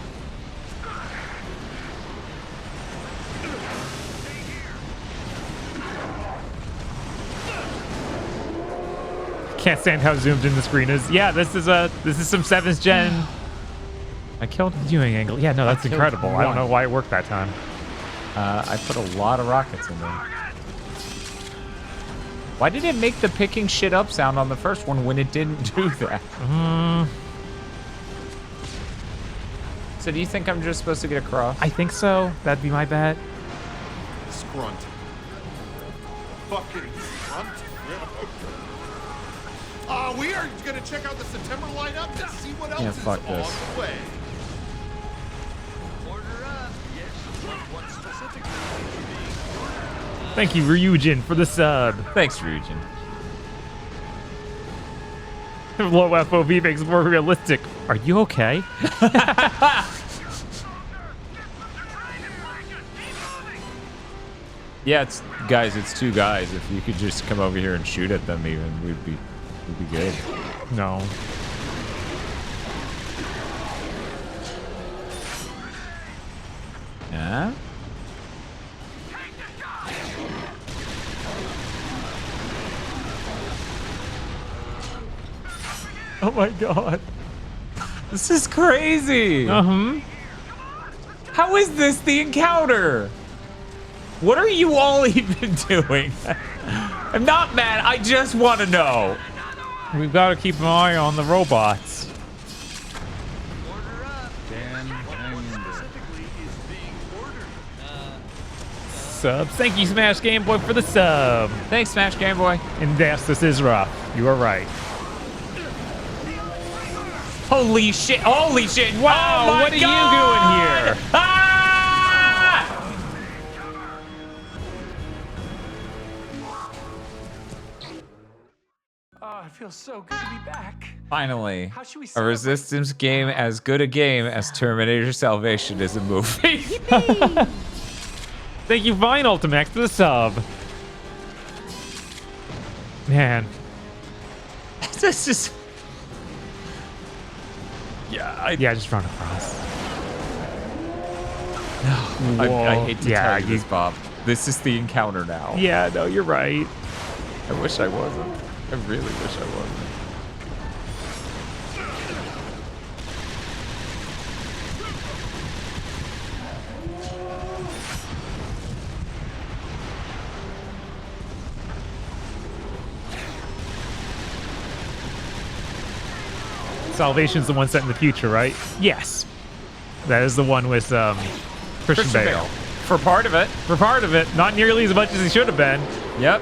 Can't stand how zoomed in the screen is. Yeah, this is some 7th gen. I killed viewing angle. Yeah, no, that's incredible. I don't know why it worked that time. I put a lot of rockets in there. Why did it make the picking shit up sound on the first one when it didn't do that? So do you think I'm just supposed to get across? I think so. That'd be my bet. Scrunt. Fucking scrunt. We are gonna check out the September lineup to see what else is fuck on this. the way. Order up. Yes. What specifically is being ordered? Thank you, Ryujin, for the sub. Thanks, Ryujin. Low FOV makes it more realistic. Are you okay? Yeah, it's two guys. If you could just come over here and shoot at them even, we'd be good. No. Yeah? Oh my god. This is crazy. How is this the encounter? What are you all even doing? I'm not mad. I just want to know. We've got to keep an eye on the robots. Order up. Dan, hang in there. Specifically is being ordered. Subs. Thank you, Smash Game Boy, for the sub. Thanks, Smash Game Boy. And yes, this is rough. You are right. Holy shit. Holy shit. Wow. Oh, what are you doing here? Ah! Oh, it feels so good to be back. Finally, How should we a celebrate? Resistance game as good a game as Terminator Salvation is a movie. Thank you, Vine Ultimax, for the sub. Man. This is... Yeah, just run across. No, I hate to tell you you- this, Bob. This is the encounter now. Yeah, no, you're right. I wish I wasn't. I really wish I wasn't. Salvation's the one set in the future, right? Yes. That is the one with Christian Bale. For part of it. For part of it. Not nearly as much as he should have been. Yep.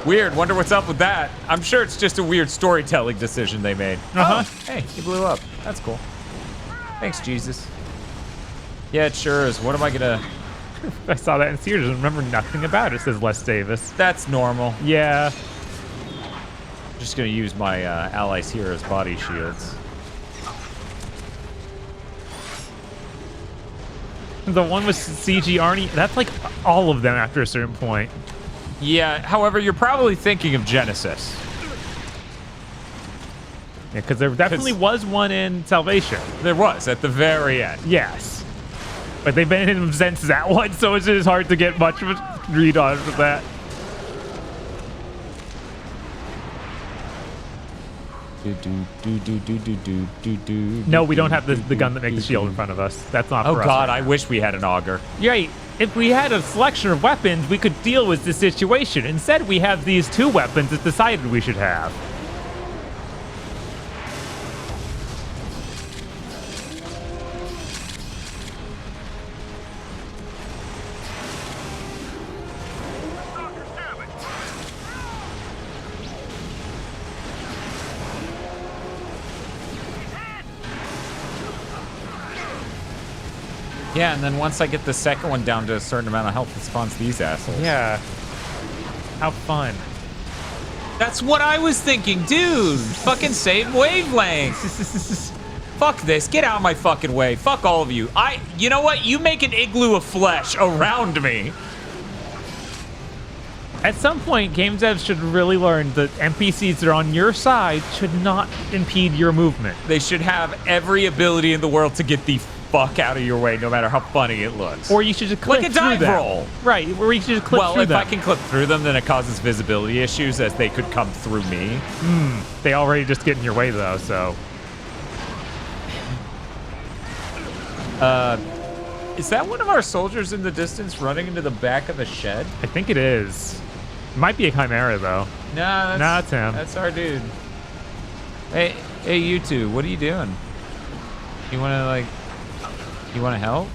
Weird. Wonder what's up with that. I'm sure it's just a weird storytelling decision they made. Uh-huh. Oh, hey, he blew up. That's cool. Thanks, Jesus. Yeah, it sure is. What am I gonna... I saw that in Sears and remember nothing about it, says Les Davis. That's normal. Yeah. Just gonna use my allies here as body shields. The one with CG Arnie, that's like all of them after a certain point. Yeah, however, you're probably thinking of Genesis. Yeah, because there definitely was one in Salvation. There was, at the very end. Yes. But they've been in them since that one, so it's just hard to get much of a read on for that. No, we don't have the gun that makes the shield in front of us. That's not for us. Oh god, I wish we had an auger. Right. If we had a selection of weapons, we could deal with the situation. Instead, we have these two weapons that decided we should have. Yeah, and then once I get the second one down to a certain amount of health, it spawns these assholes. Yeah. How fun. That's what I was thinking, dude. Fucking same wavelength. Fuck this. Get out of my fucking way. Fuck all of you. You know what? You make an igloo of flesh around me. At some point, game devs should really learn that NPCs that are on your side should not impede your movement. They should have every ability in the world to get the fuck out of your way, no matter how funny it looks. Or you should just clip like a through dive them. roll. Right, where you should just clip through them. Well, if I can clip through them, then it causes visibility issues as they could come through me. They already just get in your way, though, so... Is that one of our soldiers in the distance running into the back of the shed? I think it is. It might be a Chimera, though. No, it's him. That's our dude. Hey, you two, what are you doing? You wanna help?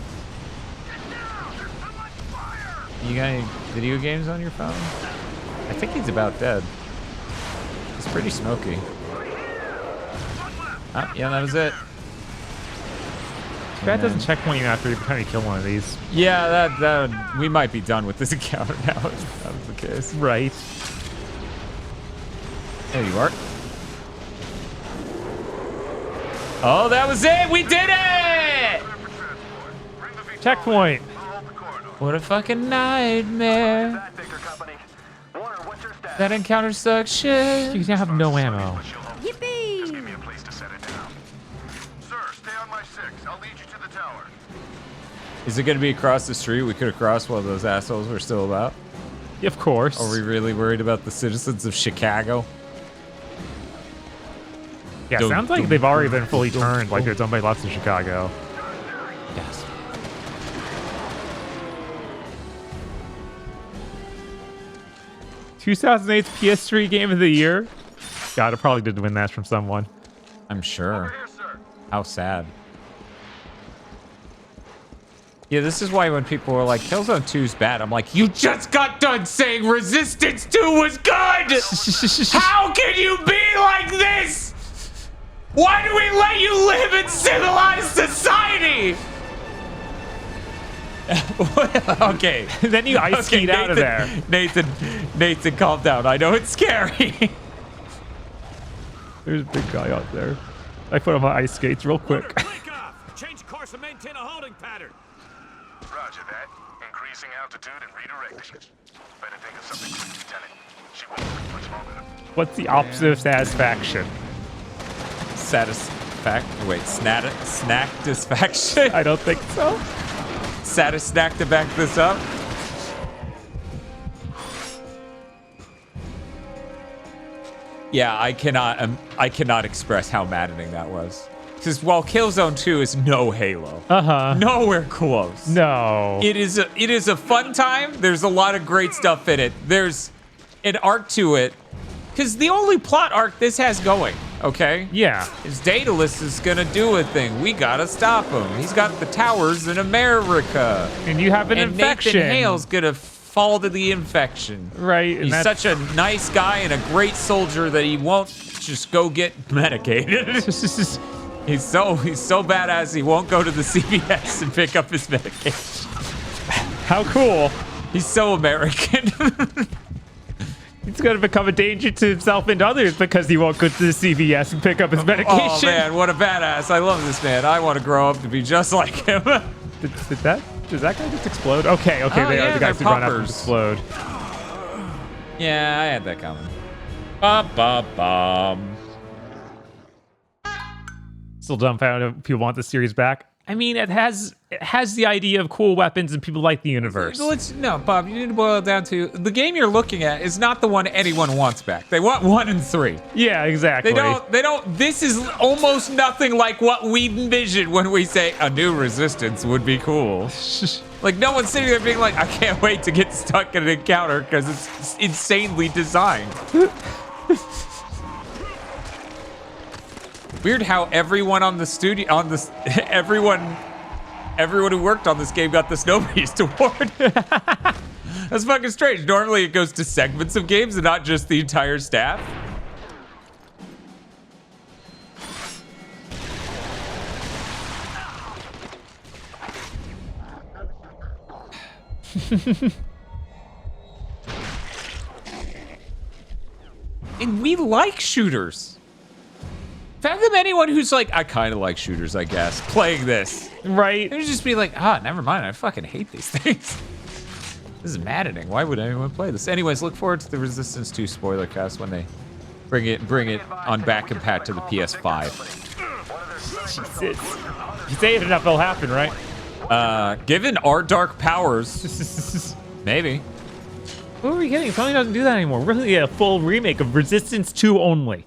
You got any video games on your phone? I think he's about dead. He's pretty smoky. Oh, yeah, that was it. That doesn't checkpoint you after every time you kill one of these. Yeah, that we might be done with this encounter now if that was the case. Right. There you are. Oh, that was it! We did it! Checkpoint. What a fucking nightmare. That encounter sucks shit. You have no ammo. Yippee! Give me a place to set it down. Sir, stay on my 6. I'll lead you to the tower. Is it going to be across the street? We could have crossed while those assholes were still about. Of course. Are we really worried about the citizens of Chicago? Yeah, sounds like they've already been fully turned, like there's nobody left in Chicago. Yes. ...2008's PS3 Game of the Year? God, it probably did win that from someone. I'm sure. How sad. Yeah, this is why when people were like, Killzone 2's bad, I'm like, you just got done saying Resistance 2 was good! How can you be like this? Why do we let you live in civilized society? Okay. Then you ice skate out of there. Nathan, calm down. I know it's scary. There's a big guy out there. I put on my ice skates real quick. Change course and maintain a holding pattern. Roger that. Increasing altitude and redirecting. Better think of something quick, Lieutenant. She won't take much longer. What's the opposite of satisfaction? Wait, snack-disfaction? I don't think so. Snack to back this up? Yeah, I cannot express how maddening that was. Because while Killzone 2 is no Halo, nowhere close. No, it is a fun time. There's a lot of great stuff in it. There's an arc to it, because the only plot arc this has going, okay? Yeah, is Daedalus is gonna do a thing. We gotta stop him. He's got the towers in America, and you have an infection. Nathan Hale's gonna fall to the infection. Right. He's such a nice guy and a great soldier that he won't just go get medicated. He's so badass he won't go to the CVS and pick up his medication. How cool. He's so American. He's going to become a danger to himself and others because he won't go to the CVS and pick up his medication. Oh, man, what a badass. I love this man. I want to grow up to be just like him. Does that guy just explode? Okay, they are the guys who run up and explode. Yeah, I had that coming. Ba-ba-bum. Still dumbfounded if people want the series back. I mean, it has the idea of cool weapons and people like the universe. No, Bob, you need to boil it down to the game you're looking at is not the one anyone wants back. They want 1 and 3. Yeah, exactly. They don't. This is almost nothing like what we envision when we say a new Resistance would be cool. Like, no one's sitting there being like, I can't wait to get stuck in an encounter because it's insanely designed. Weird how everyone on the studio, everyone who worked on this game got the Snow Beast award. That's fucking strange. Normally it goes to segments of games and not just the entire staff. And we like shooters. Fathom anyone who's like, I kind of like shooters, I guess, playing this. Right. They'd just be like, never mind. I fucking hate these things. This is maddening. Why would anyone play this? Anyways, look forward to the Resistance 2 spoiler cast when they bring it on back and pat to the PS5. Jesus. If you say it enough, it'll happen, right? Given our dark powers, maybe. What are we getting? Sony doesn't do that anymore. We're really a full remake of Resistance 2 only.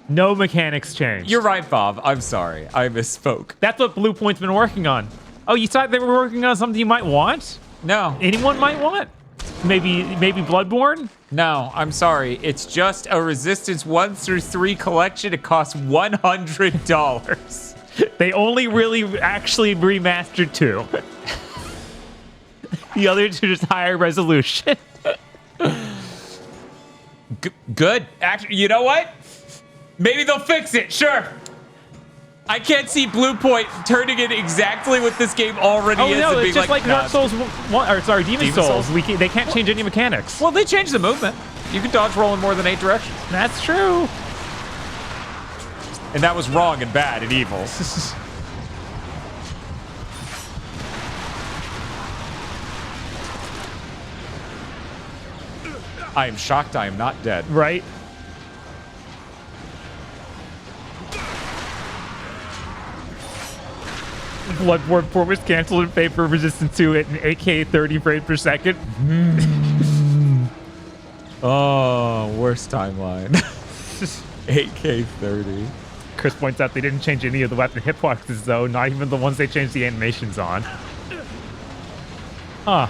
No mechanics change. You're right, Bob. I'm sorry. I misspoke. That's what Blue Point's been working on. Oh, you thought they were working on something you might want? No. Anyone might want? Maybe Bloodborne? No, I'm sorry. It's just a Resistance 1 through 3 collection. It costs $100. They only really actually remastered 2. The other two just higher resolution. Good. Actually, you know what? Maybe they'll fix it. Sure. I can't see Blue Point turning it exactly what this game already is. Oh no, and it's just like Dark Souls 1, or sorry, Demon Souls. They can't change any mechanics. Well, they changed the movement. You can dodge roll in more than 8 directions. That's true. And that was wrong and bad and evil. I am shocked I am not dead. Right? Bloodborne port was canceled in favor of Resistance 2 at an 8K 30 frames per second. Oh, worst timeline. 8K 30. Chris points out they didn't change any of the weapon hitboxes, though. Not even the ones they changed the animations on. Huh.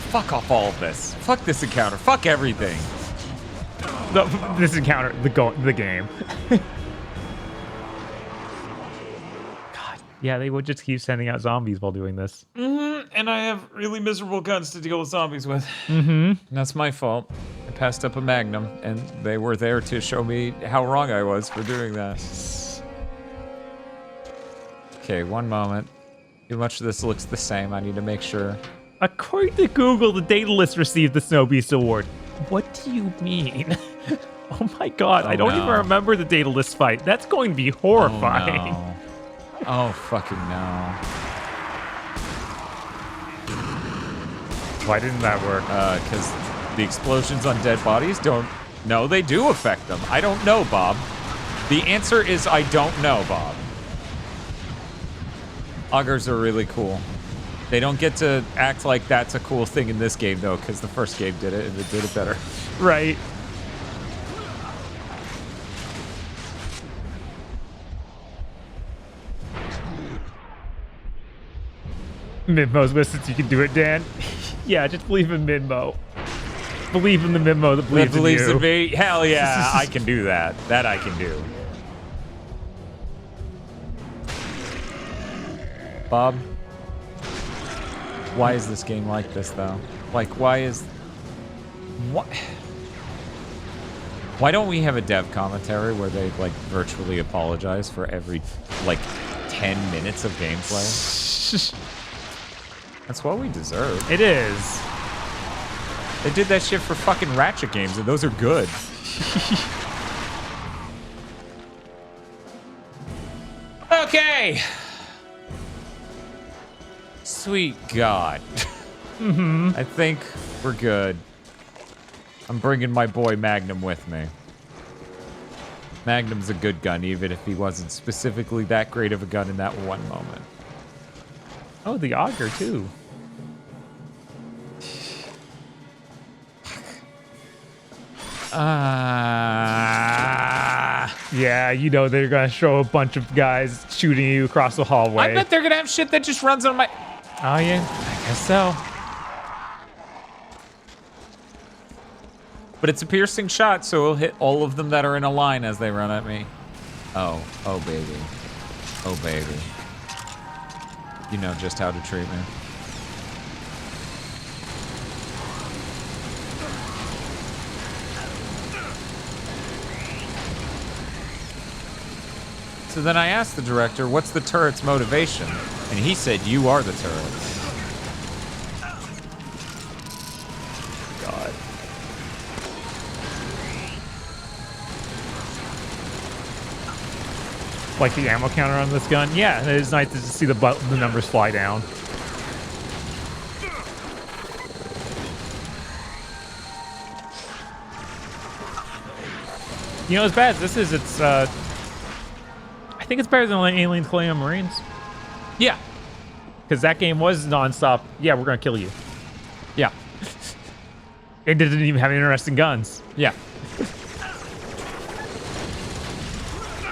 Fuck off all of this. Fuck this encounter. Fuck everything. This encounter, the game. God, yeah, they would just keep sending out zombies while doing this. And I have really miserable guns to deal with zombies with. That's my fault. I passed up a Magnum, and they were there to show me how wrong I was for doing that. Okay, one moment. Too much of this looks the same. I need to make sure. According to Google, the Daedalus received the Snow Beast Award. What do you mean? Oh my god, I don't even remember the Daedalus fight. That's going to be horrifying. Oh, no. Oh fucking no. Why didn't that work? Because the explosions on dead bodies don't... No, they do affect them. I don't know, Bob. The answer is I don't know, Bob. Augurs are really cool. They don't get to act like that's a cool thing in this game, though, because the first game did it, and it did it better. Right. Minmo's since you can do it, Dan. Yeah, just believe in Minmo. Believe in the Minmo that believes in you. In me? Hell yeah, I can do that. That I can do. Bob? Why is this game like this, though? Like, why is... What? Why don't we have a dev commentary where they like virtually apologize for every like 10 minutes of gameplay? That's what we deserve. It is. They did that shit for fucking Ratchet games, and those are good. Okay. Sweet God. I think we're good. I'm bringing my boy Magnum with me. Magnum's a good gun, even if he wasn't specifically that great of a gun in that one moment. Oh, the auger, too. Yeah, you know they're gonna show a bunch of guys shooting you across the hallway. I bet they're gonna have shit that just runs on my... Oh, yeah, I guess so. But it's a piercing shot, so it'll hit all of them that are in a line as they run at me. Oh, oh baby. Oh baby. You know just how to treat me. So then I asked the director, what's the turret's motivation? And he said, you are the turret. God. Like the ammo counter on this gun? Yeah, it is nice to see the numbers fly down. You know, as bad as this is, it's, I think it's better than Aliens Colonial Marines. Yeah. Because that game was nonstop. Yeah, we're going to kill you. Yeah. It didn't even have interesting guns. Yeah.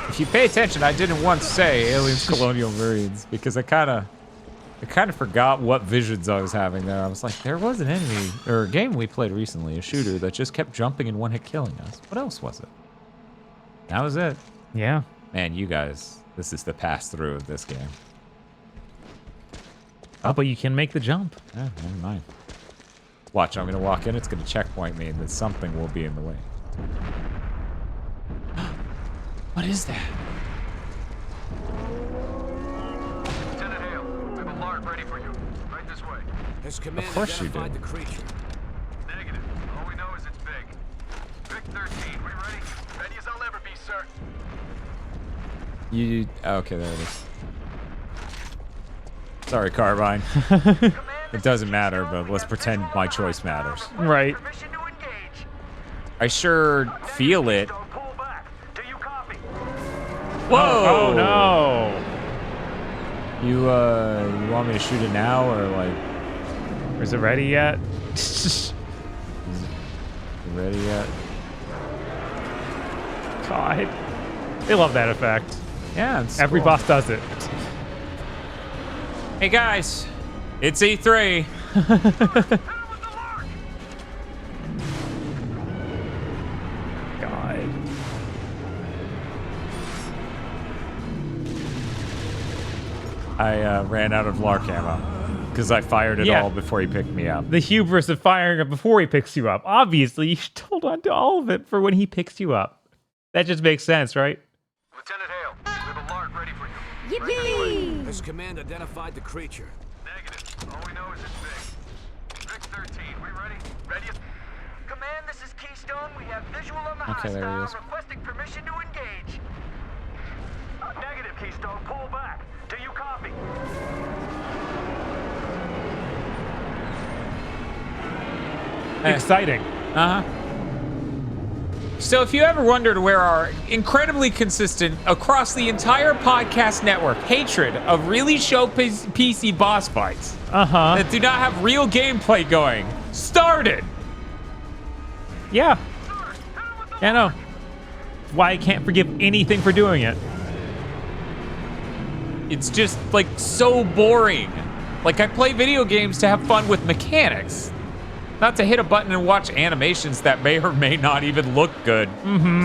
If you pay attention, I didn't once say Aliens Colonial Marines because I kind of forgot what visions I was having there. I was like, there was an enemy or a game we played recently, a shooter that just kept jumping and one-hit killing us. What else was it? That was it. Yeah. Man, you guys, this is the pass-through of this game. Oh, but you can make the jump. Yeah, never mind. Watch, I'm going to walk in, it's going to checkpoint me, and then something will be in the way. What is that? Lieutenant Hale, we have a lark ready for you. Right this way. Has command Of course you identified do. the creature? Negative. All we know is it's big. Vic 13, we ready? Ready as I'll ever be, sir. You... Okay, there it is. Sorry, Carbine. It doesn't matter, but let's pretend my choice matters. Right. I sure feel it. Whoa! Oh, no! You want me to shoot it now, or like... Is it ready yet? Is it ready yet? God. They love that effect. Yeah, it's Every cool. boss does it. Hey guys, it's E3. God. I ran out of Lark ammo because I fired it all before he picked me up. The hubris of firing it before he picks you up. Obviously, you should hold on to all of it for when he picks you up. That just makes sense, right? Lieutenant Hale, we have a lark ready for you. Yippee! Has command identified the creature? Negative. All we know is it's big. Vic 13, we ready? Ready as... Command, this is Keystone. We have visual on the Okay, there he hostile, is. requesting permission to engage. Negative, Keystone. Pull back. Do you copy? Exciting. Uh-huh. So if you ever wondered where our incredibly consistent, across the entire podcast network, hatred of really show PC boss fights that do not have real gameplay going started. Yeah. Yeah, no. Why I can't forgive anything for doing it. It's just, like, so boring. Like, I play video games to have fun with mechanics. Not to hit a button and watch animations that may or may not even look good.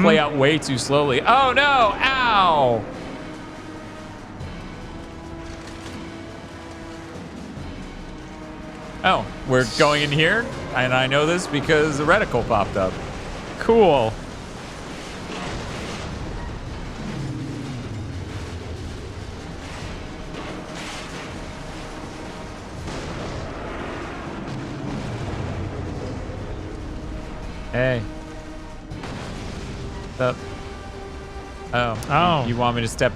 Play out way too slowly. Oh, no! Ow! Oh, we're going in here, and I know this because a reticle popped up. Cool. Hey. What's up? Oh. You want me to step...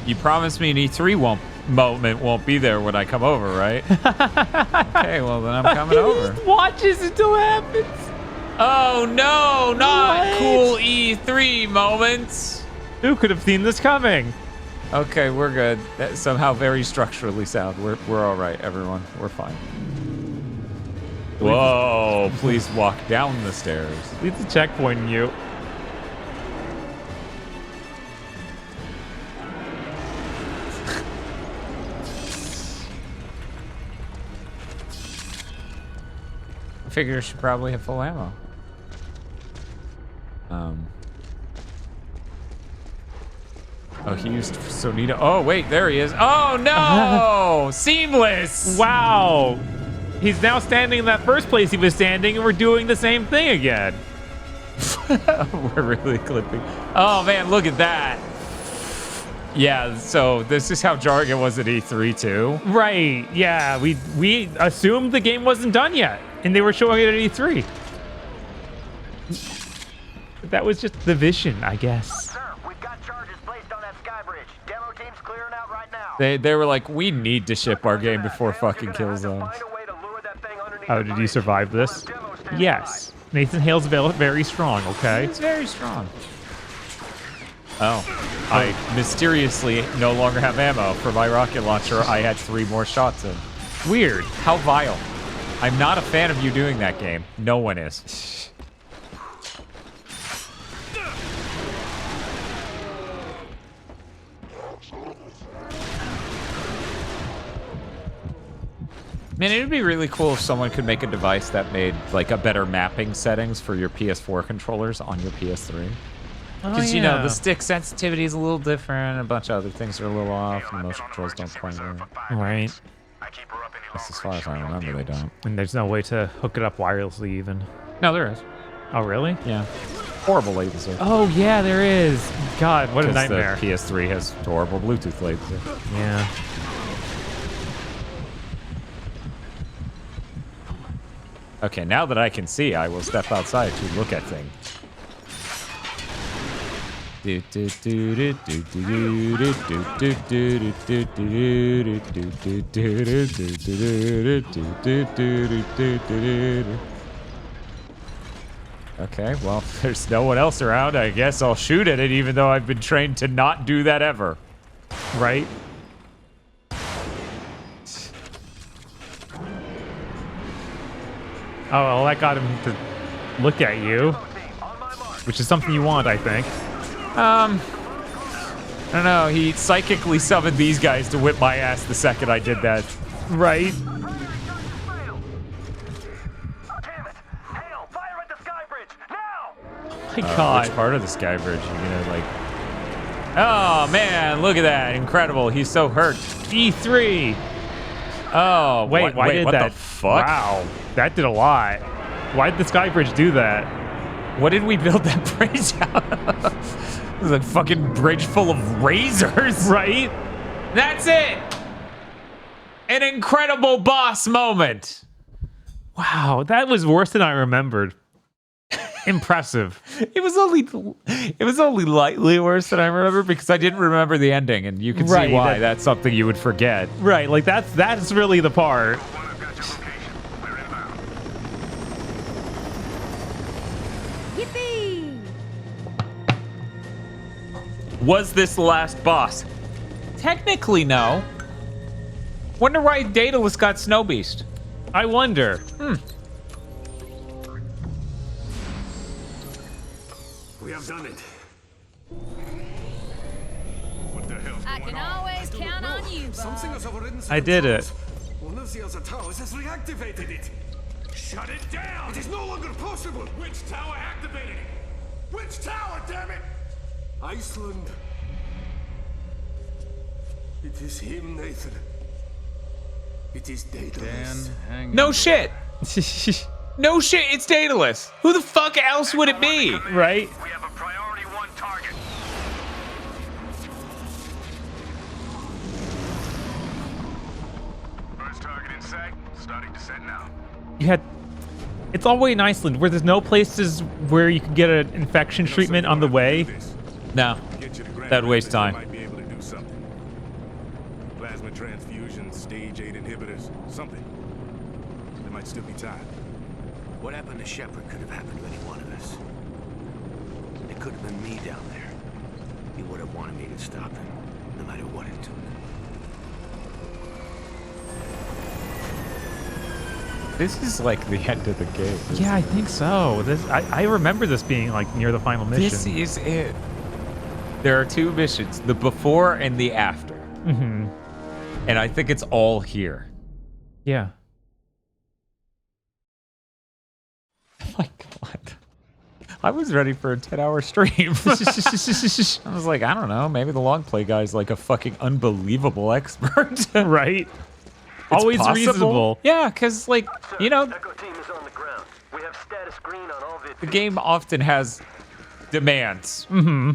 You promised me an E3 moment won't be there when I come over, right? Okay, well then I'm coming over. He just watches until it happens. Oh no, not What? cool E3 moments. Who could have seen this coming? Okay, we're good. That's somehow very structurally sound. We're all right, everyone. We're fine. Whoa! Please walk down the stairs. Leave the checkpoint, you. I figure I should probably have full ammo. Oh, he used Sonita. Oh, wait, there he is. Oh, no! Seamless! Wow. He's now standing in that first place he was standing, and we're doing the same thing again. We're really clipping. Oh, man, look at that. Yeah, so this is how jarring it was at E3, too. Right, yeah. We assumed the game wasn't done yet, and they were showing it at E3. That was just the vision, I guess. Sir, we've got charges placed on that sky bridge. Demo team's clearing out right now. They were like, we need to ship our game before fucking Killzone. Oh, did you survive this? Yes. Nathan Hale's very strong, okay? He's very strong. Oh, I mysteriously no longer have ammo for my rocket launcher. I had 3 more shots in. Weird. How vile. I'm not a fan of you doing that, game. No one is. Man, it would be really cool if someone could make a device that made like a better mapping settings for your PS4 controllers on your PS3. Because, you know, the stick sensitivity is a little different. A bunch of other things are a little off. The motion controls don't quite work. Right. That's as far as I remember, they don't. And there's no way to hook it up wirelessly even. No, there is. Oh, really? Yeah. Horrible latency. Oh, yeah, there is. God, what a nightmare. The PS3 has horrible Bluetooth latency. Yeah. Okay, now that I can see, I will step outside to look at things. Okay, well, if there's no one else around, I guess I'll shoot at it, even though I've been trained to not do that ever. Right? Oh, well, that got him to look at you, which is something you want, I think. I don't know. He psychically summoned these guys to whip my ass the second I did that. Right? My God. Which part of the sky bridge are you gonna like? Oh man, look at that! Incredible. He's so hurt. E3. Oh wait, why did what that? The fuck? Wow, that did a lot. Why did the sky bridge do that? What did we build that bridge out of? It was a fucking bridge full of razors, right? That's it. An incredible boss moment. Wow, that was worse than I remembered. Impressive. It was only lightly worse than I remember because I didn't remember the ending, and you can see why that's something you would forget. Right, like that's really the part. Yippee! Was this the last boss? Technically, no. Wonder why Daedalus got Snow Beast. I wonder. We have done it. What the hell's I can always count on you, Something has overridden. I did it. One of the other towers has reactivated it. Shut it down! It is no longer possible. Which tower activated it? Which tower, damn it? Iceland. It is him, Nathan. It is Daedalus. No shit. No shit, it's Daedalus. Who the fuck else would it be? Right? We have a priority 1 target. First target in sight. Starting descent now. You had It's all way in Iceland where there's no places where you can get an infection treatment on the way. No. That'd waste time. Might be able to do something. Plasma transfusion, stage 8 inhibitors, something. There might still be time. What happened to Shepard could have happened to any one of us. It could have been me down there. He would have wanted me to stop him, no matter what it took. This is like the end of the game. Yeah, I think so. I remember this being like near the final mission. This is it. There are 2 missions, the before and the after. Mm-hmm. And I think it's all here. Yeah. Oh my God. I was ready for a 10-hour stream. I was like, I don't know, maybe the long play guy's like a fucking unbelievable expert. Right? It's always possible. reasonable. Yeah, because, like, you know, Echo team is on the ground. We have status green on all vid. the game often has demands. Mm-hmm.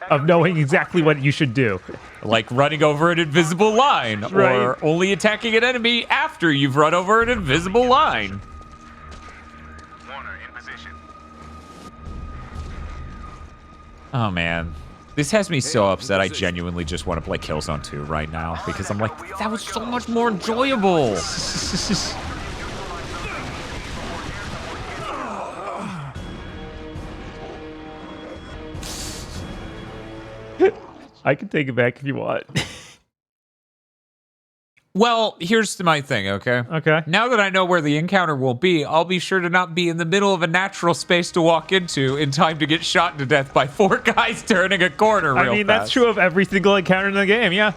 Of knowing exactly what you should do. Like running over an invisible line, Right. or only attacking an enemy after you've run over an invisible line. Warner, in position. Oh, man. This has me so upset. I genuinely just want to play Killzone 2 right now because I'm like, that was so much more enjoyable. I can take it back if you want. Well, here's my thing, okay? Okay. Now that I know where the encounter will be, I'll be sure to not be in the middle of a natural space to walk into in time to get shot to death by 4 guys turning a corner real I mean, fast. that's true of every single encounter in the game, yeah.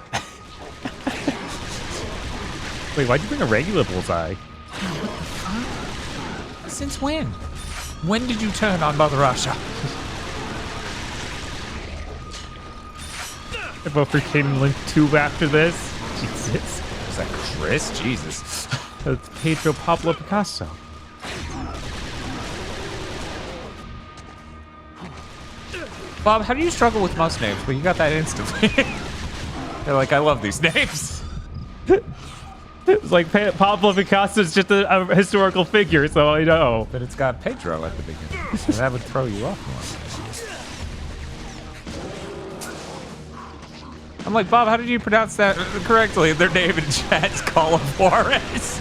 Wait, why'd you bring a regular bullseye? Since when? When did you turn on Mother Russia? I vote for Kingdom Link 2 after this. Jesus. Is that Chris? Jesus. That's Pedro Pablo Picasso. Bob, how do you struggle with most names? But you got that instantly. They're like, I love these names. It's like Pablo Picasso is just a historical figure, so I know. But it's got Pedro at the beginning. So that would throw you off more. I'm like, Bob, how did you pronounce that correctly? Their name in chat's Call of Juarez.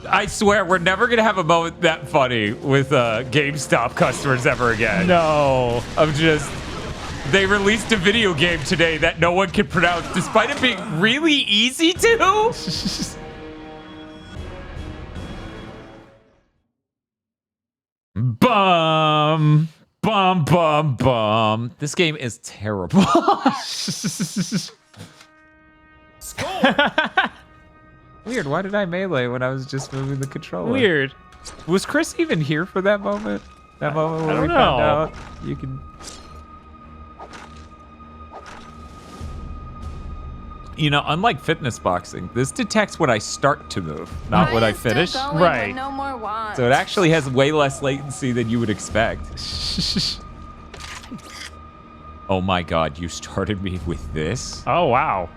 I swear, we're never going to have a moment that funny with GameStop customers ever again. No. Of just, they released a video game today that no one can pronounce, despite it being really easy to. Bum. Bum, bum, bum. This game is terrible. Weird. Why did I melee when I was just moving the controller? Weird. Was Chris even here for that moment? That moment when we found out you can... You know, unlike fitness boxing, this detects when I start to move, not when I finish. Right. No more want. So it actually has way less latency than you would expect. Oh my God, you started me with this? Oh, wow.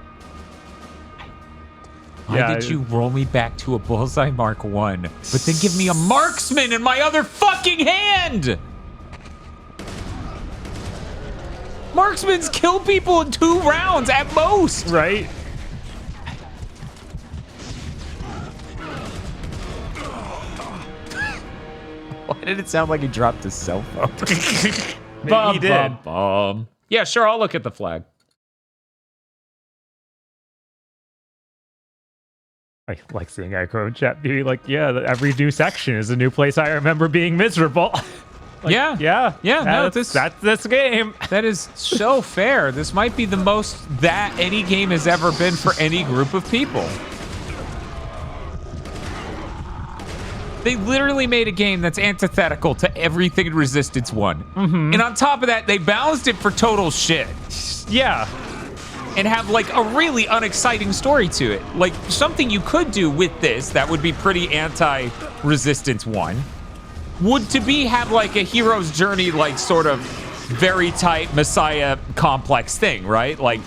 Why did you roll me back to a Bullseye Mark 1, but then give me a Marksman in my other fucking hand? Marksmans kill people in 2 rounds at most. Right? Why did it sound like he dropped his cell phone? Maybe he did. Bum. Yeah, sure, I'll look at the flag. I like seeing Echo in chat be like, yeah, every new section is a new place I remember being miserable. Like, yeah. No, that's this game. That is so fair. This might be the most that any game has ever been for any group of people. They literally made a game that's antithetical to everything in Resistance 1. Mm-hmm. And on top of that, they balanced it for total shit. Yeah. And have like a really unexciting story to it. Like something you could do with this that would be pretty anti-Resistance 1 would to be have like a hero's journey, like sort of very tight Messiah complex thing, right? Like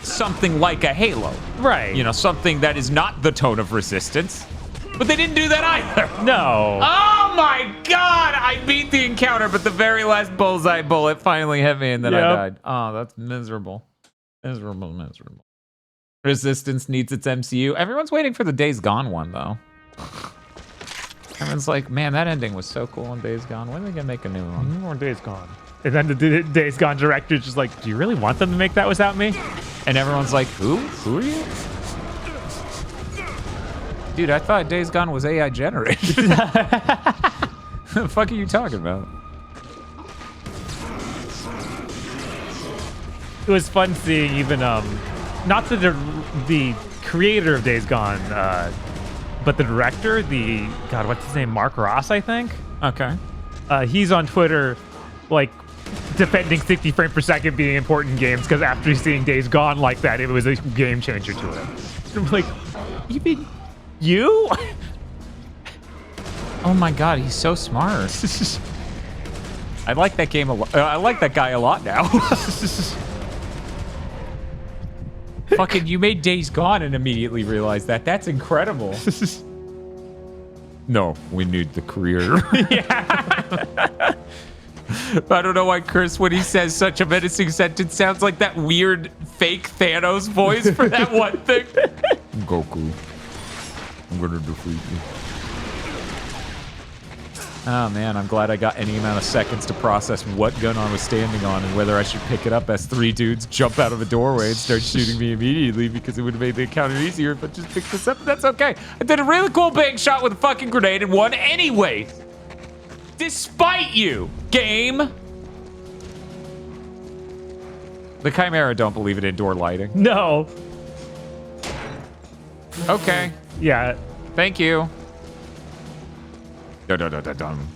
something like a Halo. Right. You know, something that is not the tone of Resistance. But they didn't do that either. No. Oh my god! I beat the encounter, but the very last bullseye bullet finally hit me and then I died. Oh, that's miserable. Miserable. Resistance needs its MCU. Everyone's waiting for the Days Gone one, though. Everyone's like, man, that ending was so cool in Days Gone. When are they gonna make a new one? More Days Gone. And then the Days Gone director's just like, do you really want them to make that without me? And everyone's like, who? Who are you? Dude, I thought Days Gone was AI generated. What the fuck are you talking about? It was fun seeing even, not the creator of Days Gone, but the director, God, what's his name? Mark Ross, I think? Okay. He's on Twitter, like, defending 60 frames per second being important in games because after seeing Days Gone like that, it was a game changer to him. I'm like, even you? Oh my god, he's so smart. I like that game a lot. I like that guy a lot now. Fucking, you made Days Gone and immediately realized that. That's incredible. No, we need the creator. Yeah. I don't know why Chris, when he says such a menacing sentence, sounds like that weird fake Thanos voice for that one thing. Goku, I'm gonna defeat you. Oh man, I'm glad I got any amount of seconds to process what gun I was standing on and whether I should pick it up as 3 dudes jump out of a doorway and start shooting me immediately because it would have made the encounter easier if I just picked this up. But that's okay. I did a really cool bang shot with a fucking grenade and won anyway. Despite you, game. The Chimera don't believe in indoor lighting. No. Okay. Yeah. Thank you. Dum.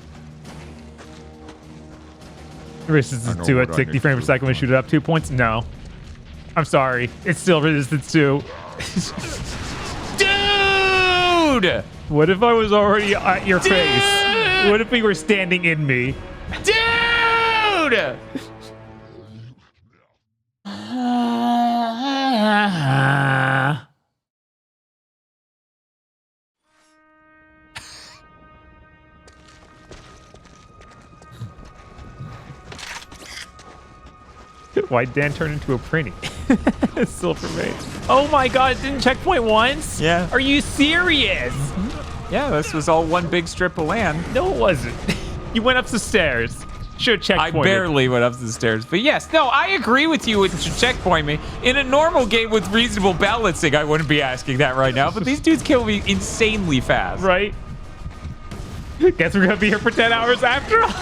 Resistance 2 at 60 frames per second when shoot it up 2 points? No. I'm sorry. It's still Resistance 2. Dude! What if I was already at your face? What if we were standing in me? Dude! Why'd Dan turn into a prinny? Still for me. Oh my god, it didn't checkpoint once? Yeah. Are you serious? Yeah, this was all one big strip of land. No, it wasn't. You went up the stairs. Should checkpoint. I barely went up the stairs. But yes, no, I agree with you. It should checkpoint me. In a normal game with reasonable balancing, I wouldn't be asking that right now. But these dudes kill me insanely fast. Right? Guess we're gonna be here for 10 hours after all.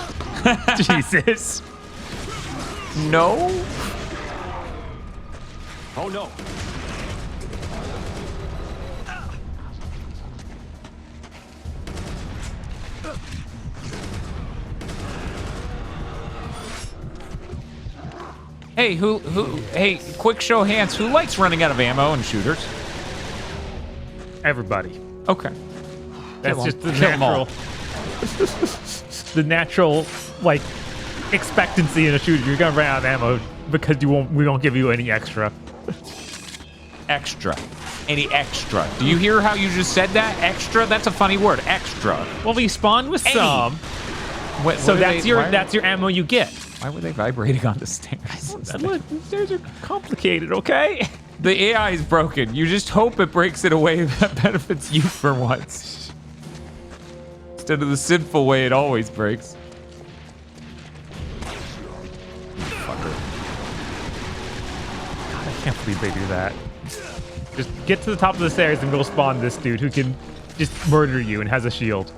Jesus. No. Oh no. Hey, hey, quick show of hands, who likes running out of ammo and shooters? Everybody. Okay. That's just the natural. The natural, like, expectancy in a shooter. You're gonna run out of ammo because we won't give you any extra. Extra. Any extra. Do you hear how you just said that? Extra? That's a funny word. Extra. Well, we spawned with some. So that's your ammo you get. Why were they vibrating on the stairs? Look, the stairs are complicated, okay? The AI is broken. You just hope it breaks in a way that benefits you for once. Instead of the sinful way it always breaks. Fucker. God, I can't believe they do that. Just get to the top of the stairs and go spawn this dude who can just murder you and has a shield.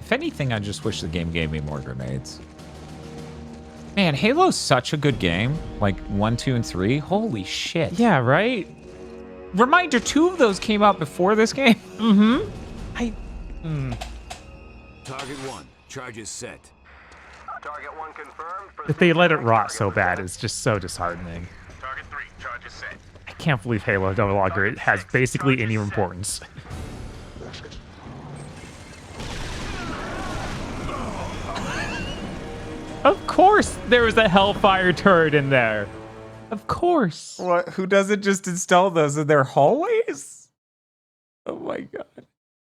If anything, I just wish the game gave me more grenades. Man, Halo's such a good game. Like 1, 2, and 3. Holy shit. Yeah, right? Reminder, 2 of those came out before this game. Mm-hmm. Target 1. Charges set. Target 1 confirmed. If they let it rot so bad, it's just so disheartening. Target 3, charges set. I can't believe Halo no longer has basically any importance. Of course there was a Hellfire turret in there. Of course. What? Who doesn't just install those in their hallways? Oh my god.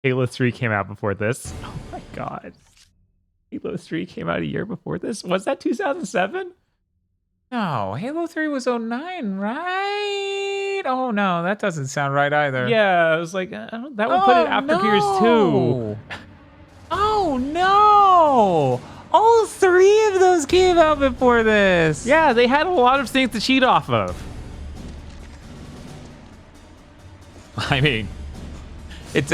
Halo 3 came out before this. Oh my god. Halo 3 came out a year before this? Was that 2007? No, Halo 3 was 09, right? Oh no, that doesn't sound right either. Yeah, I was like, that would put it after Gears 2. Oh no! All 3 of those came out before this. Yeah, they had a lot of things to cheat off of. I mean, it's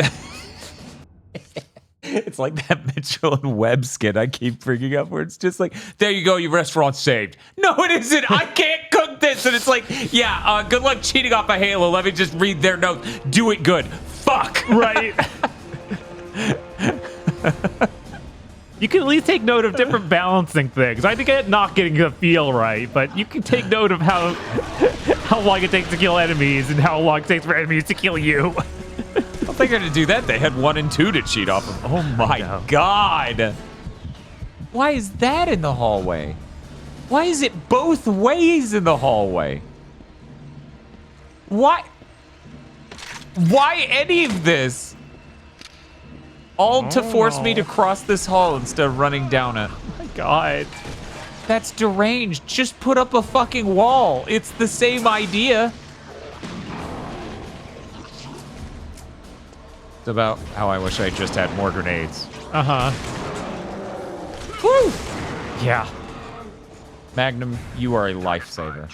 it's like that Mitchell and Webb skit I keep bringing up where it's just like, there you go, your restaurant's saved. No, it isn't. I can't cook this. And it's like, yeah, good luck cheating off a Halo. Let me just read their notes. Do it good. Fuck. Right. You can at least take note of different balancing things. I get not getting the feel right, but you can take note of how long it takes to kill enemies and how long it takes for enemies to kill you. If they're gonna do that, they had 1 and 2 to cheat off of. Oh my god. Why is that in the hallway? Why is it both ways in the hallway? Why any of this? All to force me to cross this hall instead of running down it. Oh my god. That's deranged. Just put up a fucking wall. It's the same idea. It's about how I wish I just had more grenades. Uh-huh. Woo! Yeah. Magnum, you are a lifesaver.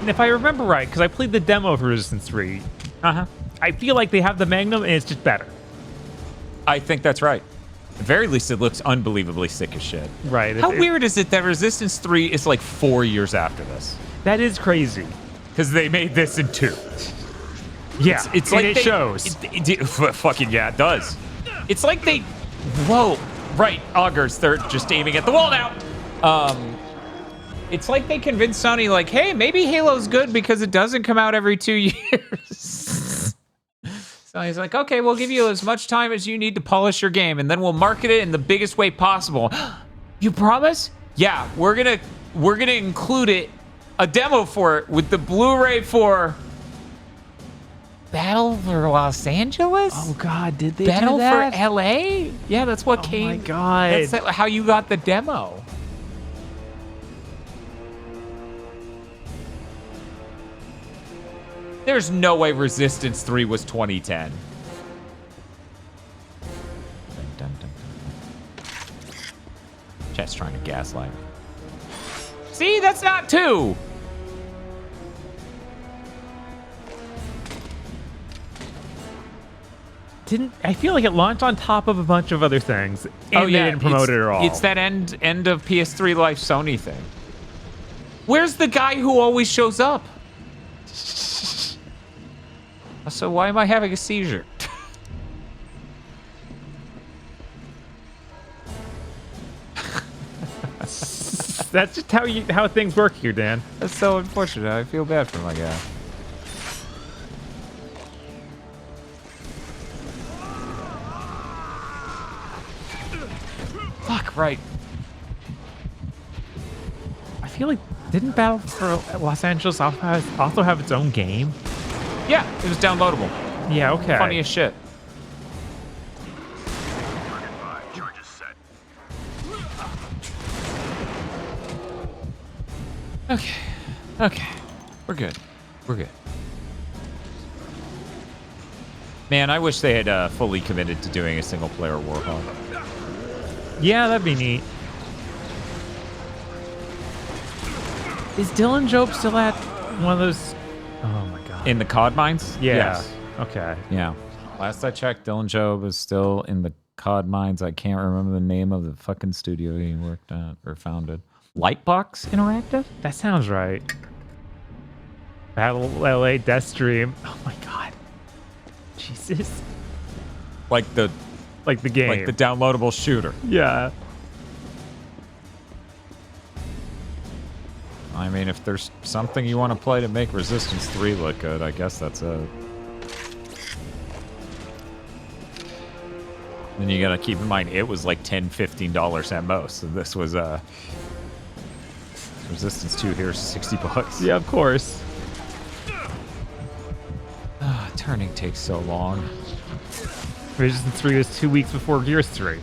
And if I remember right, because I played the demo for Resistance 3, I feel like they have the Magnum and it's just better. I think that's right. At the very least, it looks unbelievably sick as shit. Right. How weird is it that Resistance 3 is like 4 years after this? That is crazy. Because they made this in 2. Yeah, it's like it shows. Fucking yeah, it does. It's like they... Whoa. Right, augers. They're just aiming at the wall now. It's like they convinced Sony, like, hey, maybe Halo's good because it doesn't come out every 2 years. So he's like, okay, we'll give you as much time as you need to polish your game, and then we'll market it in the biggest way possible. You promise? Yeah, we're gonna include it, a demo for it with the Blu-ray for Battle for Los Angeles? Oh god, did they Battle do that? for LA? Yeah, that's what came. Oh my god. That's how you got the demo. There's no way Resistance 3 was 2010. Chat's trying to gaslight. See, that's not 2. I feel like it launched on top of a bunch of other things, and they didn't promote it at all. It's that end of PS3 life Sony thing. Where's the guy who always shows up? So why am I having a seizure? That's just how things work here, Dan. That's so unfortunate. I feel bad for my guy. Fuck, right. I feel like, didn't Battle for Los Angeles also have its own game? Yeah, it was downloadable. Yeah, okay. Funny as shit. Okay. We're good. Man, I wish they had fully committed to doing a single-player Warhawk. Yeah, that'd be neat. Is Dylan Job still at one of those? Oh my god. In the COD mines? Yeah. Yes. Okay. Yeah. Last I checked, Dylan Job is still in the COD mines. I can't remember the name of the fucking studio he worked at or founded. Lightbox Interactive? That sounds right. Battle LA Deathstream. Oh my god. Jesus. Like the game. Like the downloadable shooter. Yeah. I mean, if there's something you want to play to make Resistance 3 look good, I guess that's it. Then you gotta keep in mind, it was like $10, $15 at most. So this was Resistance 2 here is $60. Yeah, of course. Turning takes so long. Resistance 3 was 2 weeks before Gears 3.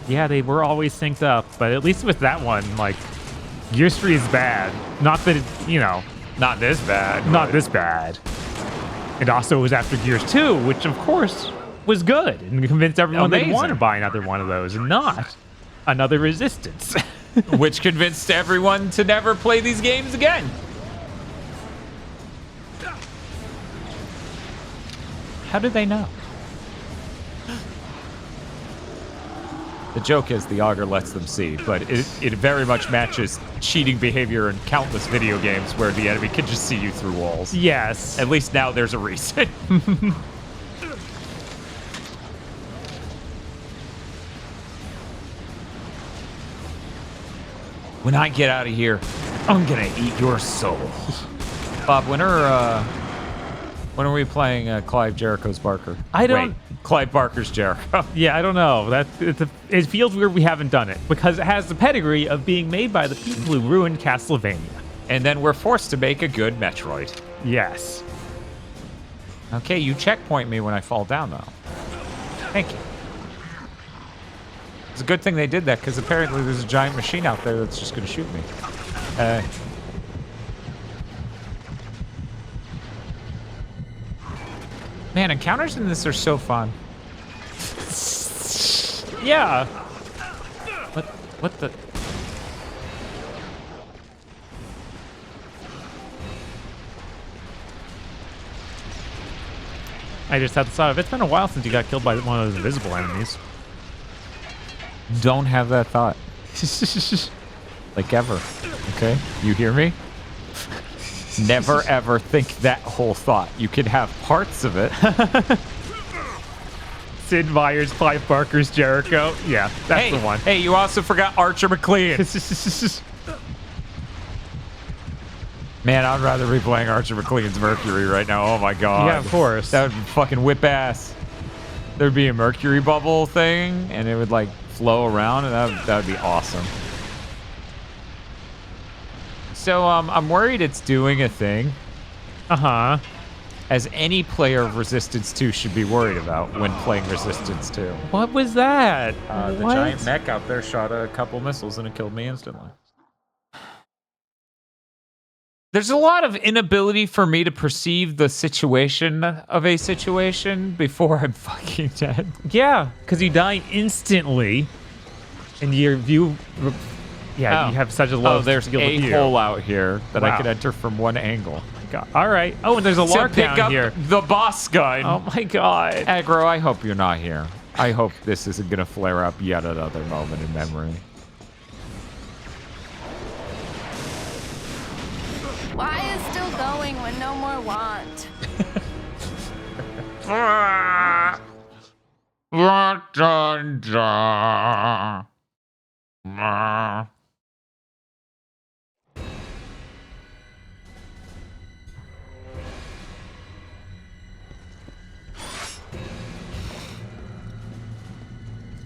Yeah, they were always synced up, but at least with that one, like, Gears 3 is bad. Not that, not this bad. Not this bad. It also was after Gears 2, which, of course, was good and convinced everyone they'd want to buy another one of those and not another Resistance. Which convinced everyone to never play these games again. How did they know? The joke is the auger lets them see, but it very much matches cheating behavior in countless video games where the enemy can just see you through walls. Yes. At least now there's a reason. When I get out of here, I'm gonna eat your soul. Bob, when are we playing Clive Jericho's Barker? Wait, Clive Barker's Jericho. Yeah, I don't know. It feels weird we haven't done it because it has the pedigree of being made by the people who ruined Castlevania. And then we're forced to make a good Metroid. Yes. Okay, you checkpoint me when I fall down, though. Thank you. It's a good thing they did that, because apparently there's a giant machine out there that's just going to shoot me. Man, encounters in this are so fun. Yeah. What the... I just had the thought of it's been a while since you got killed by one of those invisible enemies. Don't have that thought. Like ever. Okay? You hear me? Never ever think that whole thought. You can have parts of it. Sid Meier's, Clive Barker's Jericho. Yeah, that's the one. Hey, you also forgot Archer McLean. Man, I'd rather be playing Archer McLean's Mercury right now. Oh my god. Yeah, of course. That would fucking whip ass. There'd be a Mercury bubble thing, and it would like flow around, and that would be awesome. So I'm worried it's doing a thing. Uh-huh. As any player of Resistance 2 should be worried about when playing Resistance 2. What was that? The giant mech out there shot a couple missiles and it killed me instantly. There's a lot of inability for me to perceive the situation of a situation before I'm fucking dead. Yeah, because you die instantly, and your view... Yeah, you have such a low there's skill a view. hole out here that I could enter from one angle. God. All right. Oh, and there's a lark down here. The boss gun. Oh my god. Aggro, I hope you're not here. I hope this isn't going to flare up yet another moment in memory. Why is still going when no more want?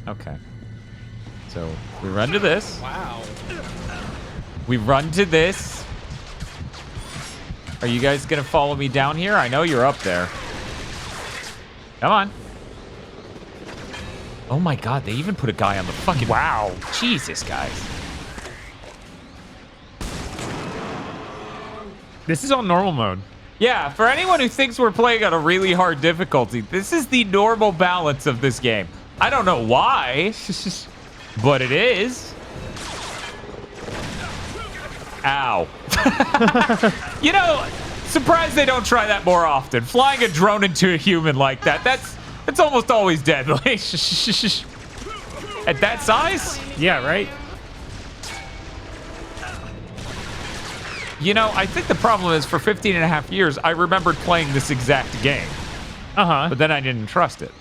Okay. So we run to this. Wow. We run to this. Are you guys gonna follow me down here? I know you're up there. Come on. Oh my god, they even put a guy on the fucking... Wow. Jesus, guys. This is on normal mode. Yeah, for anyone who thinks we're playing on a really hard difficulty, this is the normal balance of this game. I don't know why, but it is. Ow. You know, surprised they don't try that more often. Flying a drone into a human like that, that's almost always deadly. At that size? Yeah, right? You know, I think the problem is for 15 and a half years, I remembered playing this exact game. Uh-huh. But then I didn't trust it.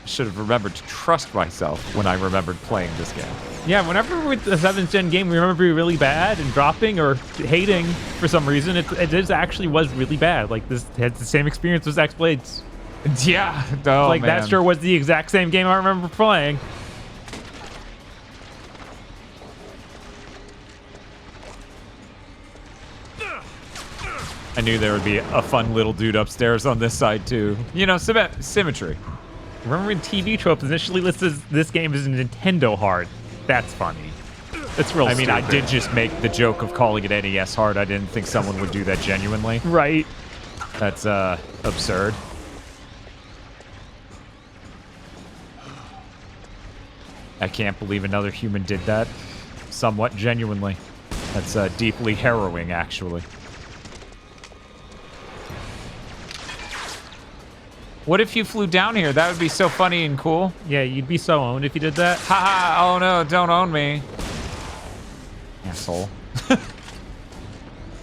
I should have remembered to trust myself when I remembered playing this game. Yeah, whenever with the 7th gen game, we remember being really bad and dropping or hating for some reason. It actually was really bad. Like, this had the same experience as X-Blades. Yeah. Oh, like, man. that sure was the exact same game I remember playing. I knew there would be a fun little dude upstairs on this side too. You know, symmetry. Remember when TV Tropes initially listed this game as a Nintendo hard? That's funny. It's real I mean, I stupid. did just make the joke of calling it NES hard. I didn't think someone would do that genuinely. Right. That's absurd. I can't believe another human did that. Somewhat genuinely. That's deeply harrowing, actually. What if you flew down here? That would be so funny and cool. Yeah, you'd be so owned if you did that. Haha, oh no, don't own me. Asshole.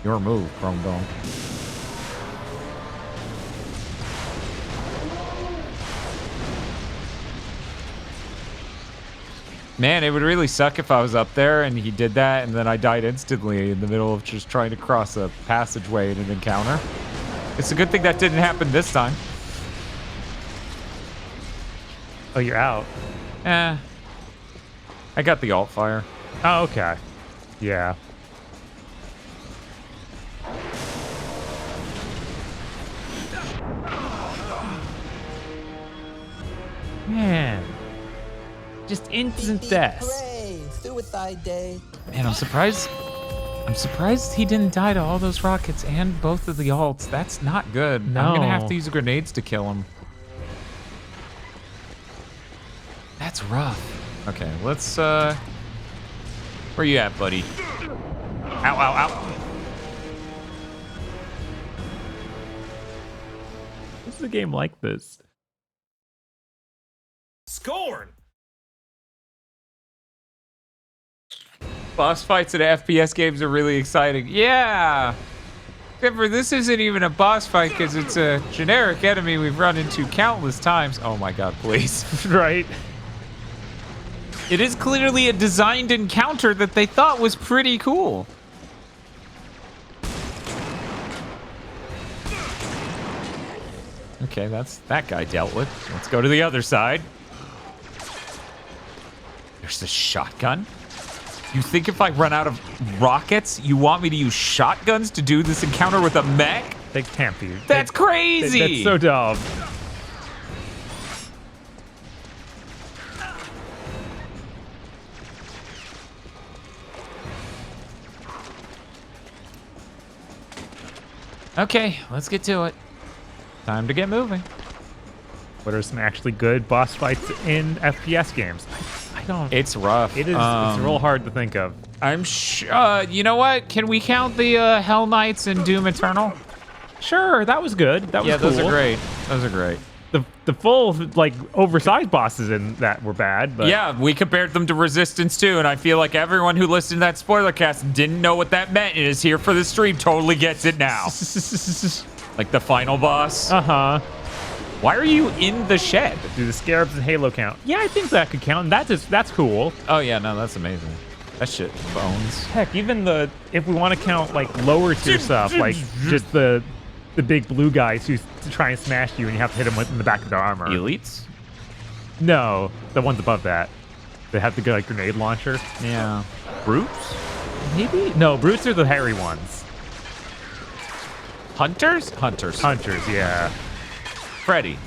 Your move, Chrome Dome. Man, it would really suck if I was up there and he did that and then I died instantly in the middle of just trying to cross a passageway in an encounter. It's a good thing that didn't happen this time. Oh, you're out. I got the alt fire. Oh, okay. Yeah. Man. Just instant death. Suicide day. Man, I'm surprised he didn't die to all those rockets and both of the alts. That's not good. No. I'm gonna have to use grenades to kill him. That's rough. Okay, let's where you at, buddy? Ow, ow, ow. What's a game like this? Scorn! Boss fights in FPS games are really exciting. Yeah! Except for this isn't even a boss fight because it's a generic enemy we've run into countless times. Oh my god, please. Right? It is clearly a designed encounter that they thought was pretty cool. Okay, that's that guy dealt with. Let's go to the other side. There's the shotgun. You think if I run out of rockets, you want me to use shotguns to do this encounter with a mech? They can't be. That's crazy! That's so dumb. Okay, let's get to it. Time to get moving. What are some actually good boss fights in FPS games? I don't. It's rough. It is. It's real hard to think of. I'm sure. You know what? Can we count the Hell Knights and Doom Eternal? Sure, that was good. That was cool. Those are great. Those are great. The full like oversized bosses in that were bad, but yeah, we compared them to Resistance 2, and I feel like everyone who listened to that spoiler cast didn't know what that meant and is here for the stream totally gets it now. Like the final boss. Uh-huh. Why are you in the shed? Do the scarabs and halo count? Yeah, I think that could count. And that's cool. Oh yeah, no, that's amazing. That shit bones. Heck, even if we want to count like lower tier stuff, like just the big blue guys who try and smash you and you have to hit them in the back of their armor. Elites? No, the ones above that. They have the good like grenade launcher. Yeah. Brutes? Maybe? No, brutes are the hairy ones. Hunters? Hunters. Hunters, yeah. Freddy.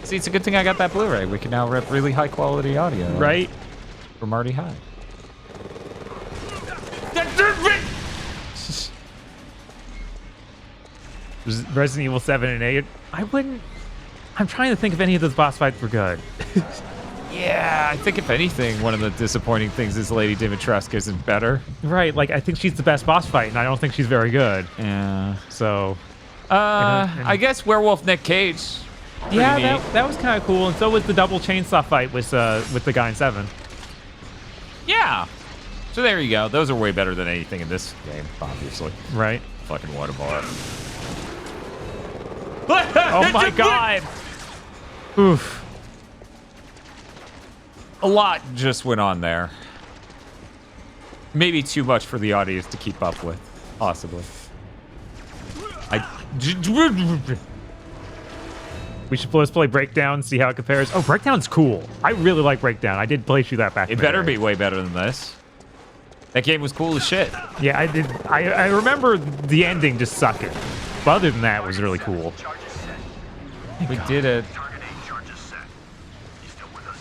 See, it's a good thing I got that Blu-ray. We can now rip really high quality audio. Right? From Marty High. Resident Evil 7 and 8. I'm trying to think if any of those boss fights were good. Yeah, I think if anything, one of the disappointing things is Lady Dimitrescu isn't better. Right, like I think she's the best boss fight, and I don't think she's very good. Yeah. So. I guess Werewolf Nick Cage. Yeah, that was kind of cool, and so was the double chainsaw fight with the guy in 7. Yeah. So there you go. Those are way better than anything in this game, obviously. Right. Fucking water bar. Oh my god. Oof. A lot just went on there. Maybe too much for the audience to keep up with, possibly. We should let's play Breakdown, see how it compares. Oh, Breakdown's cool. I really like Breakdown. I did play through that back in It the better day. be way better than this. That game was cool as shit. Yeah, I did. I remember the ending just sucking. But other than that, it was really cool. We did it.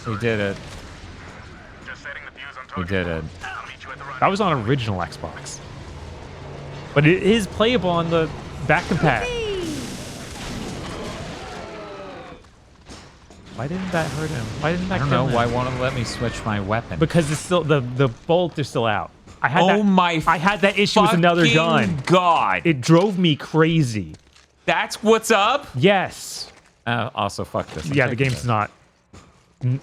We did it. We did it. That was on original Xbox. But it is playable on the back compat. Why didn't that hurt him? Why didn't that I don't kill know. him? Why won't it let me switch my weapon? Because it's still the bolts are still out. I had I had that issue with another gun. God. It drove me crazy. That's what's up? Yes. Also, fuck this. Yeah, the game's not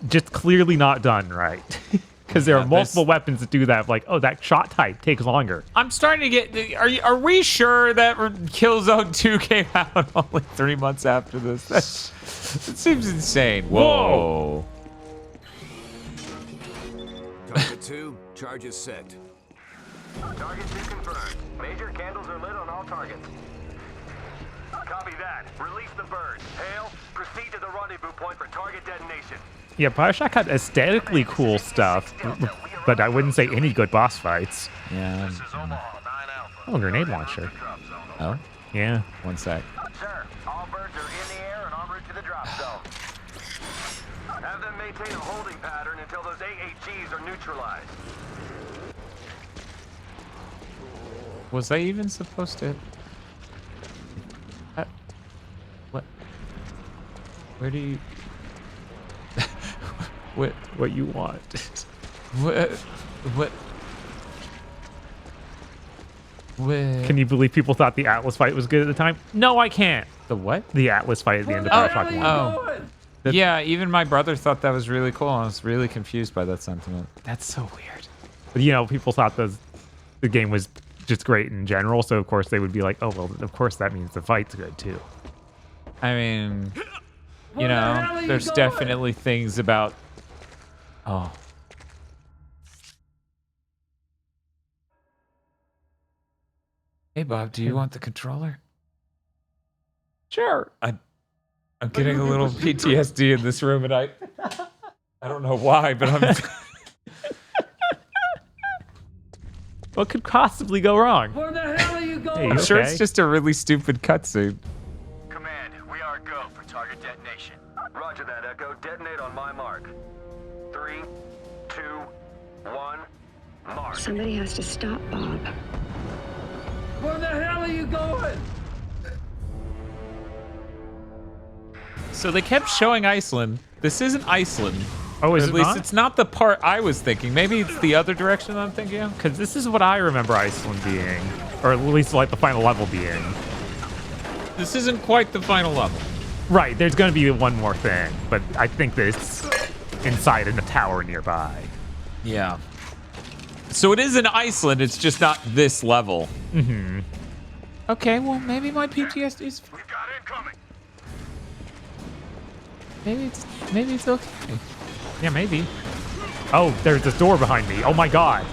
just clearly not done right. Because there are multiple weapons that do that. Like, oh, that shot type takes longer. I'm starting to get. Are we sure that Killzone 2 came out only 3 months after this? That seems insane. Whoa. Target 2, charges set. Target 2 confirmed. Major candles are lit on all targets. Copy that. Release the bird. Hale, proceed to the rendezvous point for target detonation. Yeah, Bioshock had aesthetically cool stuff, but I wouldn't say any good boss fights. Yeah. Oh, grenade launcher. Oh? Yeah. One sec. Sir, all birds are in the air and en route to the drop zone. Have them maintain a holding pattern until those AHGs are neutralized. Was I even supposed to? What? Where do you? What you want? What? Can you believe people thought the Atlas fight was good at the time? No, I can't. The what? The Atlas fight at the end of Bioshock 1. Oh. Yeah, even my brother thought that was really cool. I was really confused by that sentiment. That's so weird. But, you know, people thought the game was just great in general, so of course they would be like, oh, well, of course that means the fight's good too. I mean, you know, there's definitely things about... Oh. Hey, Bob, do you want the controller? Sure. I'm getting a little PTSD in this room, and I don't know why, but I'm... What could possibly go wrong? Where the hell are you going? Hey, I'm sure okay? it's just a really stupid cutscene. Command, we are go for target detonation. Roger that, Echo. Detonate on my mark. 3, 2, 1, mark. Somebody has to stop Bob. Where the hell are you going? So they kept showing Iceland. This isn't Iceland. Oh, is at it least not? it's not the part I was thinking. Maybe it's the other direction I'm thinking of. Because this is what I remember Iceland being, or at least like the final level being. This isn't quite the final level. Right, there's going to be one more thing, but I think that it's inside in a tower nearby. Yeah. So it is in Iceland, it's just not this level. Mm-hmm. Okay, well, maybe my PTSD's... We got incoming. Maybe it's okay. Yeah, maybe. Oh, there's this door behind me. Oh my god.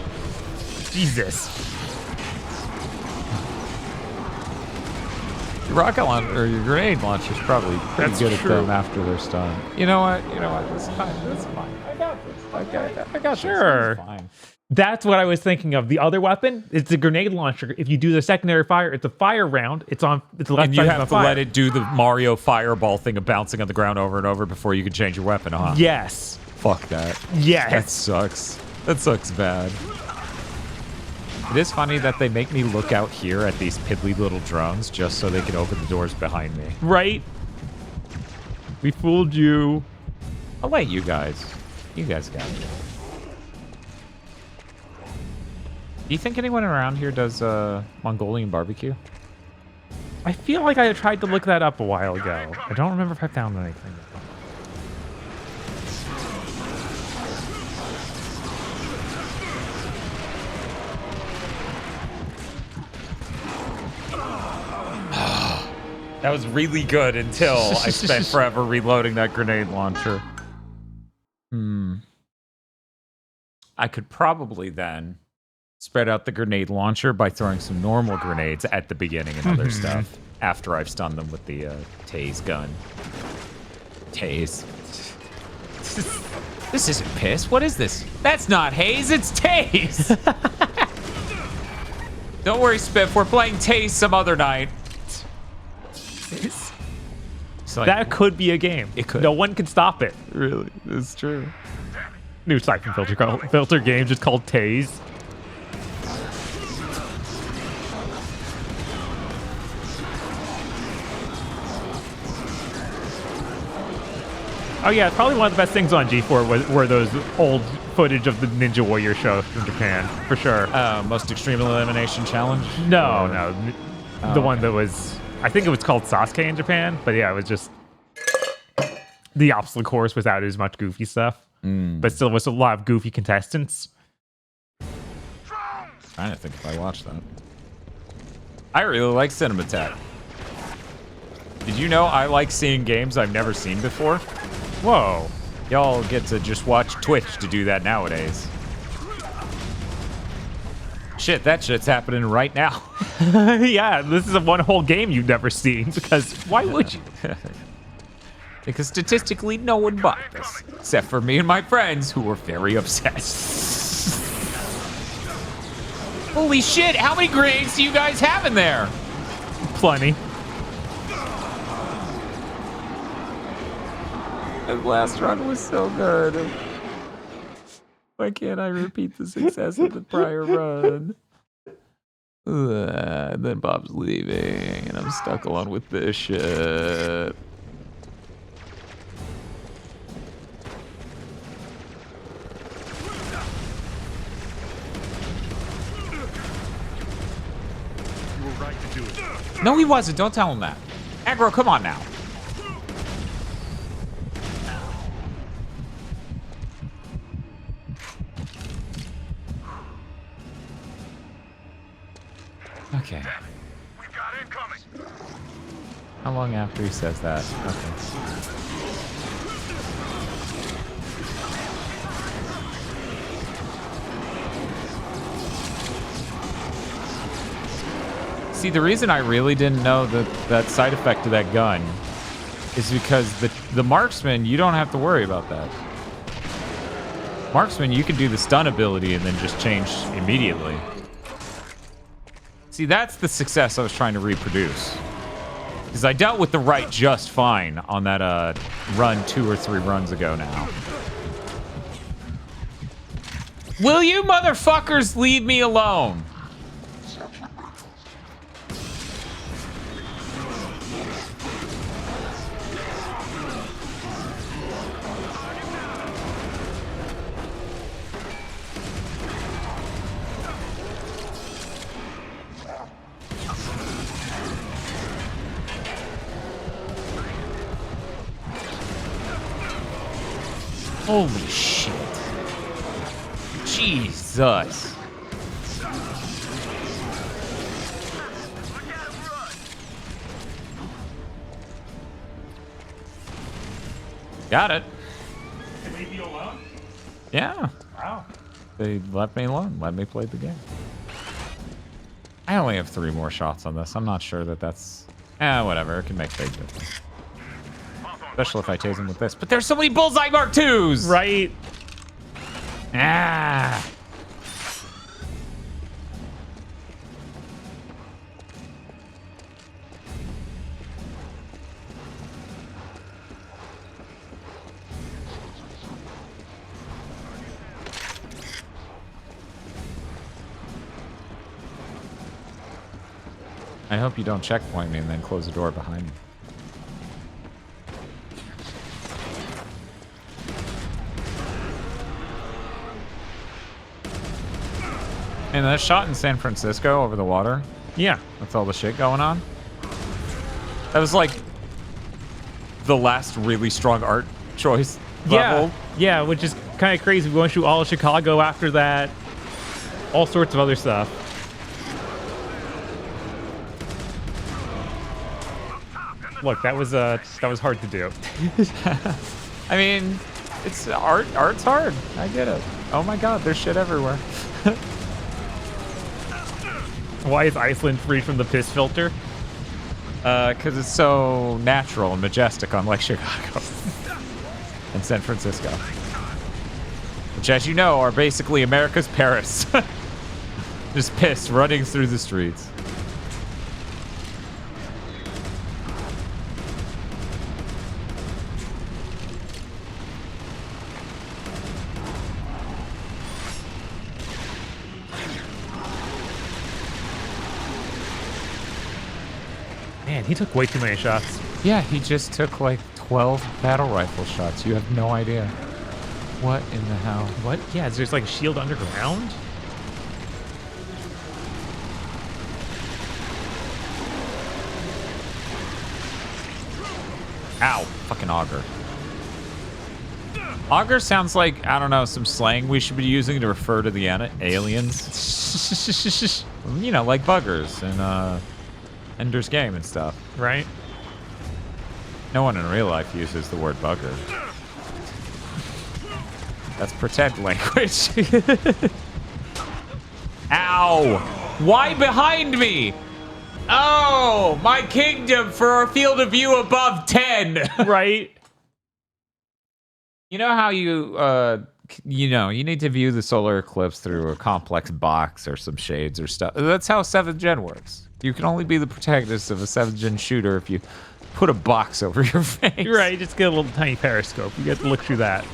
Jesus. Your rocket launcher, or your grenade launcher's probably pretty That's good true. at them after they're stunned. You know what? That's fine. That's fine. I got this. I got Sure. this. It's fine. That's what I was thinking of. The other weapon, it's a grenade launcher. If you do the secondary fire, it's a fire round. It's left And side you of have the to fire. let it do the Mario fireball thing of bouncing on the ground over and over before you can change your weapon, huh? Yes. Fuck that. Yes. That sucks. That sucks bad. It is funny that they make me look out here at these piddly little drones just so they can open the doors behind me. Right? We fooled you. I'll let you guys. You guys got it. Do you think anyone around here does Mongolian barbecue? I feel like I tried to look that up a while ago. I don't remember if I found anything. That was really good until I spent forever reloading that grenade launcher. I could probably then spread out the grenade launcher by throwing some normal grenades at the beginning and other stuff after I've stunned them with the tase gun. Tase. This isn't piss. What is this? That's not haze, it's tase! Don't worry, Spiff. We're playing Taste some other night. Like, that could be a game. It could. No one can stop it. Really, it's true. New Siphon filter game just called Tase. Oh yeah, probably one of the best things on G4 were those old footage of the Ninja Warrior show from Japan, for sure. Most Extreme Elimination Challenge? No. The one that was, I think it was called Sasuke in Japan, but yeah, it was just, the obstacle course without as much goofy stuff, but still was a lot of goofy contestants. Trying to think if I watched that. I really like Cinematech. Did you know I like seeing games I've never seen before? Whoa. Y'all get to just watch Twitch to do that nowadays. Shit, that shit's happening right now. Yeah, this is one whole game you've never seen, because why would you? Because statistically, no one bought this. Except for me and my friends, who were very upset. Holy shit, how many grenades do you guys have in there? Plenty. The last run was so good. Why can't I repeat the success of the prior run? And then Bob's leaving, and I'm stuck alone with this shit. You were right to do it. No, he wasn't. Don't tell him that. Aggro, come on now. Okay. We've got incoming. How long after he says that? Okay. See, the reason I really didn't know that side effect of that gun is because the marksman, you don't have to worry about that. Marksman, you can do the stun ability and then just change immediately. See, that's the success I was trying to reproduce. Because I dealt with the right just fine on that run 2 or 3 runs ago now. Will you motherfuckers leave me alone? Holy shit. Jesus. Got it. They leave you alone? Yeah. Wow. They left me alone. Let me play the game. I only have 3 more shots on this. I'm not sure that that's... whatever. It can make a big difference. Especially if I chase him with this. But there's so many Bullseye Mark 2s! Right. Ah. I hope you don't checkpoint me and then close the door behind me. And that shot in San Francisco over the water. Yeah. With all the shit going on. That was like the last really strong art choice level. Yeah, which is kind of crazy. We went through all of Chicago after that. All sorts of other stuff. Look, that was hard to do. I mean, it's art. Art's hard. I get it. Oh my god, there's shit everywhere. Why is Iceland free from the piss filter? Because it's so natural and majestic, unlike Chicago and San Francisco, which, as you know, are basically America's Paris. Just pissed, running through the streets. Man, he took way too many shots. Yeah, he just took like 12 battle rifle shots. You have no idea. What in the hell? What? Yeah, is there like a shield underground? Ow. Fucking auger. Auger sounds like, I don't know, some slang we should be using to refer to the aliens. You know, like buggers and Ender's Game and stuff. Right? No one in real life uses the word bugger. That's pretend language. Ow! Why behind me? Oh, my kingdom for a field of view above 10. Right? You know how you need to view the solar eclipse through a complex box or some shades or stuff. That's how 7th Gen works. You can only be the protagonist of a 7th Gen shooter if you put a box over your face. Right, just get a little tiny periscope. You get to look through that.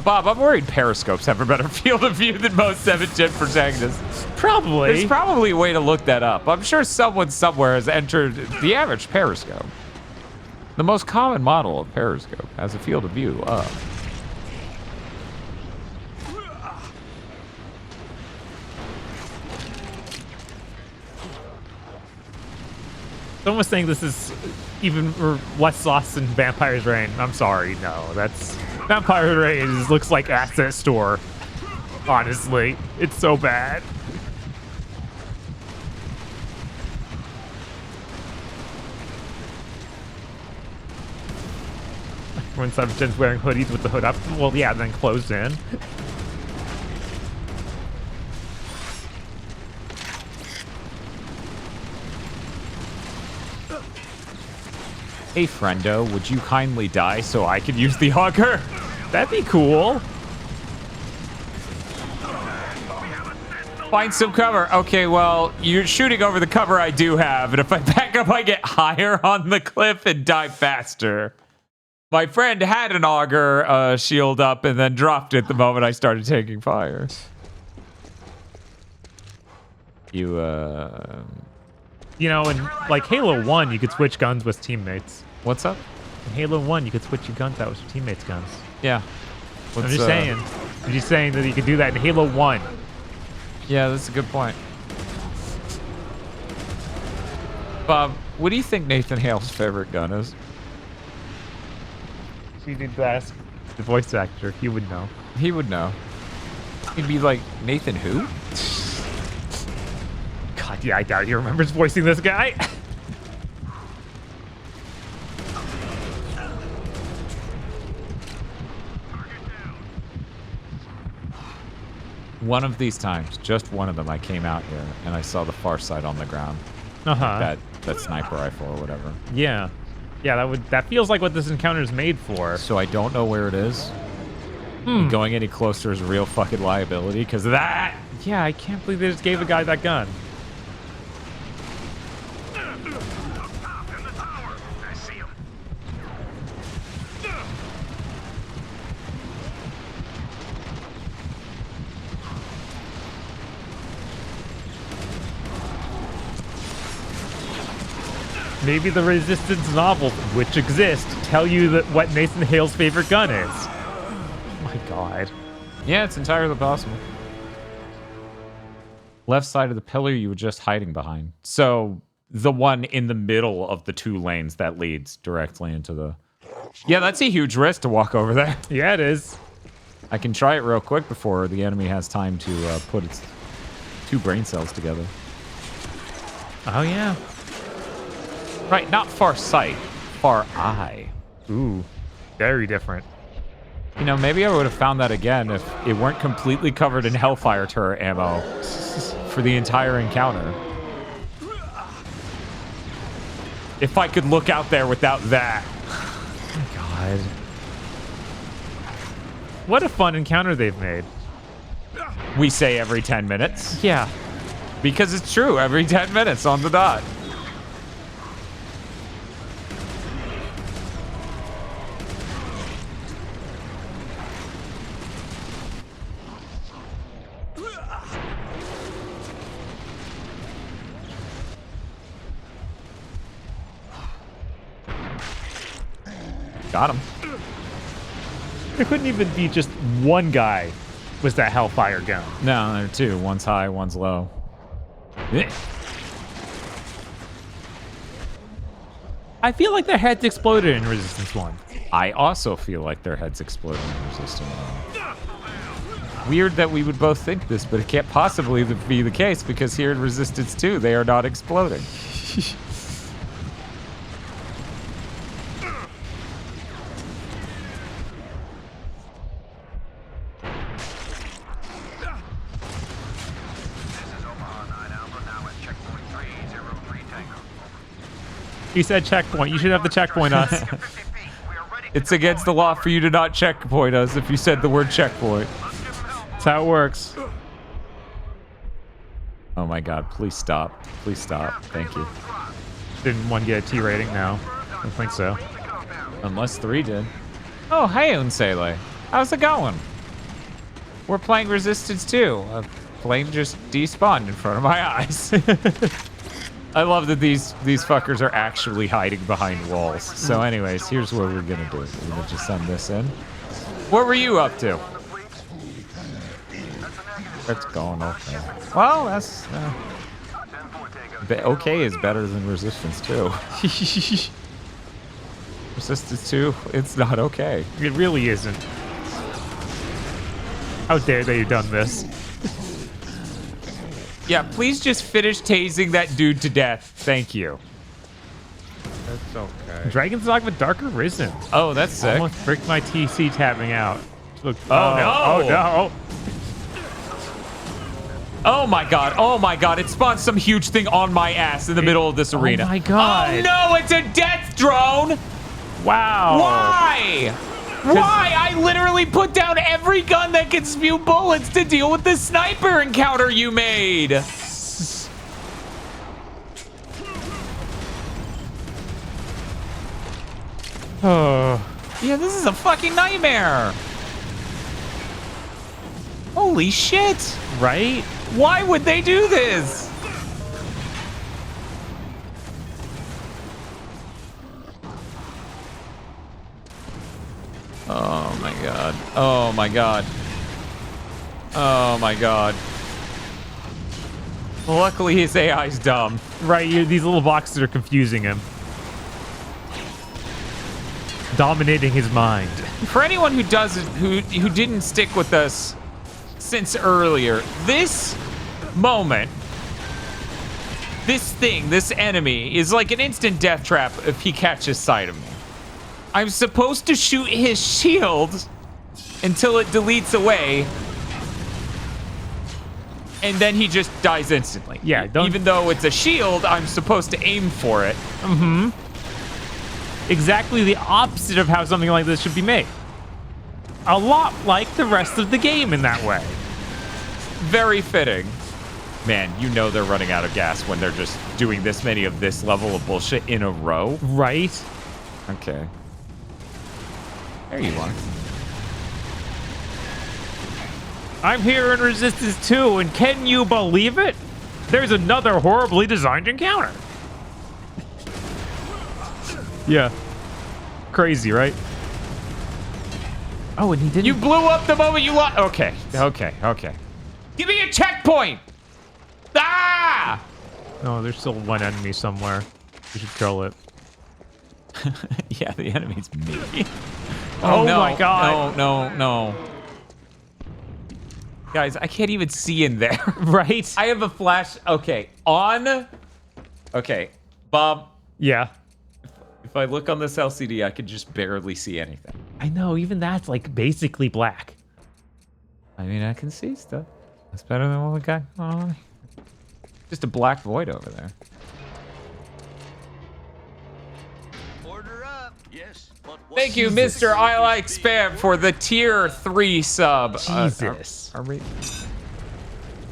Bob, I'm worried periscopes have a better field of view than most 7th Gen protagonists. Probably. There's probably a way to look that up. I'm sure someone somewhere has entered the average periscope. The most common model of periscope has a field of view of. Someone was saying this is even less sauce than Vampire's Reign. I'm sorry, no. That's Vampire's Reign looks like Asset Store. Honestly, it's so bad. When 7th Gen's wearing hoodies with the hood up, well, yeah, then closed in. Hey, friendo, would you kindly die so I could use the auger? That'd be cool. Find some cover. Okay, well, you're shooting over the cover I do have, and if I back up, I get higher on the cliff and die faster. My friend had an auger shield up and then dropped it the moment I started taking fire. You know, in like Halo 1, you could switch guns with teammates. What's up? In Halo 1, you could switch your guns out with your teammates' guns. Yeah. I'm just saying. I'm just saying that you could do that in Halo 1. Yeah, that's a good point. Bob, what do you think Nathan Hale's favorite gun is? You need to ask the voice actor. He would know. He would know. He'd be like, Nathan who? God, yeah, I doubt he remembers voicing this guy. One of these times, just one of them, I came out here and I saw the far side on the ground. Uh-huh. That sniper rifle or whatever. Yeah. Yeah, that feels like what this encounter is made for. So I don't know where it is. Going any closer is a real fucking liability because of that. Yeah, I can't believe they just gave a guy that gun. Maybe the Resistance novels, which exist, tell you that what Nathan Hale's favorite gun is. Oh my god. Yeah, it's entirely possible. Left side of the pillar you were just hiding behind. So the one in the middle of the two lanes that leads directly into the... Yeah, that's a huge risk to walk over there. Yeah, it is. I can try it real quick before the enemy has time to put its two brain cells together. Oh, yeah. Right, not far sight, far eye. Ooh, very different. You know, maybe I would have found that again if it weren't completely covered in Hellfire turret ammo for the entire encounter. If I could look out there without that. Oh my god. What a fun encounter they've made. We say every 10 minutes. Yeah. Because it's true, every 10 minutes on the dot. Got him. There couldn't even be just one guy with that Hellfire gun. No, there are two. One's high, one's low. I feel like their heads exploded in Resistance 1. I also feel like their heads exploded in Resistance 1. Weird that we would both think this, but it can't possibly be the case because here in Resistance 2, they are not exploding. You said checkpoint. You should have the checkpoint us. It's against the law for you to not checkpoint us if you said the word checkpoint. That's how it works. Oh my god, please stop. Please stop. Thank you. Didn't one get a T rating? No. I don't think so. Unless 3 did. Oh, hey, Unsele. How's it going? We're playing Resistance 2. A plane just despawned in front of my eyes. I love that these fuckers are actually hiding behind walls. So anyways, here's what we're gonna do. We're gonna just send this in. What were you up to? That's going okay. Well, that's... okay is better than Resistance 2. Resistance 2, it's not okay. It really isn't. How dare they have done this? Yeah, please just finish tasing that dude to death. Thank you. That's okay. Dragon's Dogma Darker Risen. Oh, that's sick. Almost freaked my TC tabbing out. Look, no! Oh no! Oh my god! Oh my god! It spawned some huge thing on my ass in the middle of this arena. Oh my god! Oh no! It's a death drone! Wow! Why? Why? I literally put down every gun that can spew bullets to deal with the sniper encounter you made. Oh. Yeah, this is a fucking nightmare. Holy shit. Right? Why would they do this? Oh my god. Oh my god. Oh my god. Luckily his AI's dumb. Right, these little boxes are confusing him. Dominating his mind. For anyone who doesn't, who didn't stick with us since earlier, this moment, this thing, this enemy is like an instant death trap if he catches sight of me. I'm supposed to shoot his shield until it deletes away, and then he just dies instantly. Yeah, even though it's a shield, I'm supposed to aim for it. Mm-hmm. Exactly the opposite of how something like this should be made. A lot like the rest of the game in that way. Very fitting. Man, you know they're running out of gas when they're just doing this many of this level of bullshit in a row. Right? Okay. There you are. I'm here in Resistance 2, and can you believe it? There's another horribly designed encounter. Yeah. Crazy, right? Oh, and he didn't... You blew up the moment you lost... Okay. Give me a checkpoint! Ah! No, there's still one enemy somewhere. We should kill it. Yeah, the enemy's me. Oh no, my god. No. Guys, I can't even see in there. Right? I have a flash. Okay, on. Okay, Bob. Yeah. If I look on this LCD, I can just barely see anything. I know, even that's like basically black. I mean, I can see stuff. That's better than what we got. Oh, just a black void over there. Order up. Yes. Thank you, Mr. I Like Spam, for the tier 3 sub. Jesus. Are we?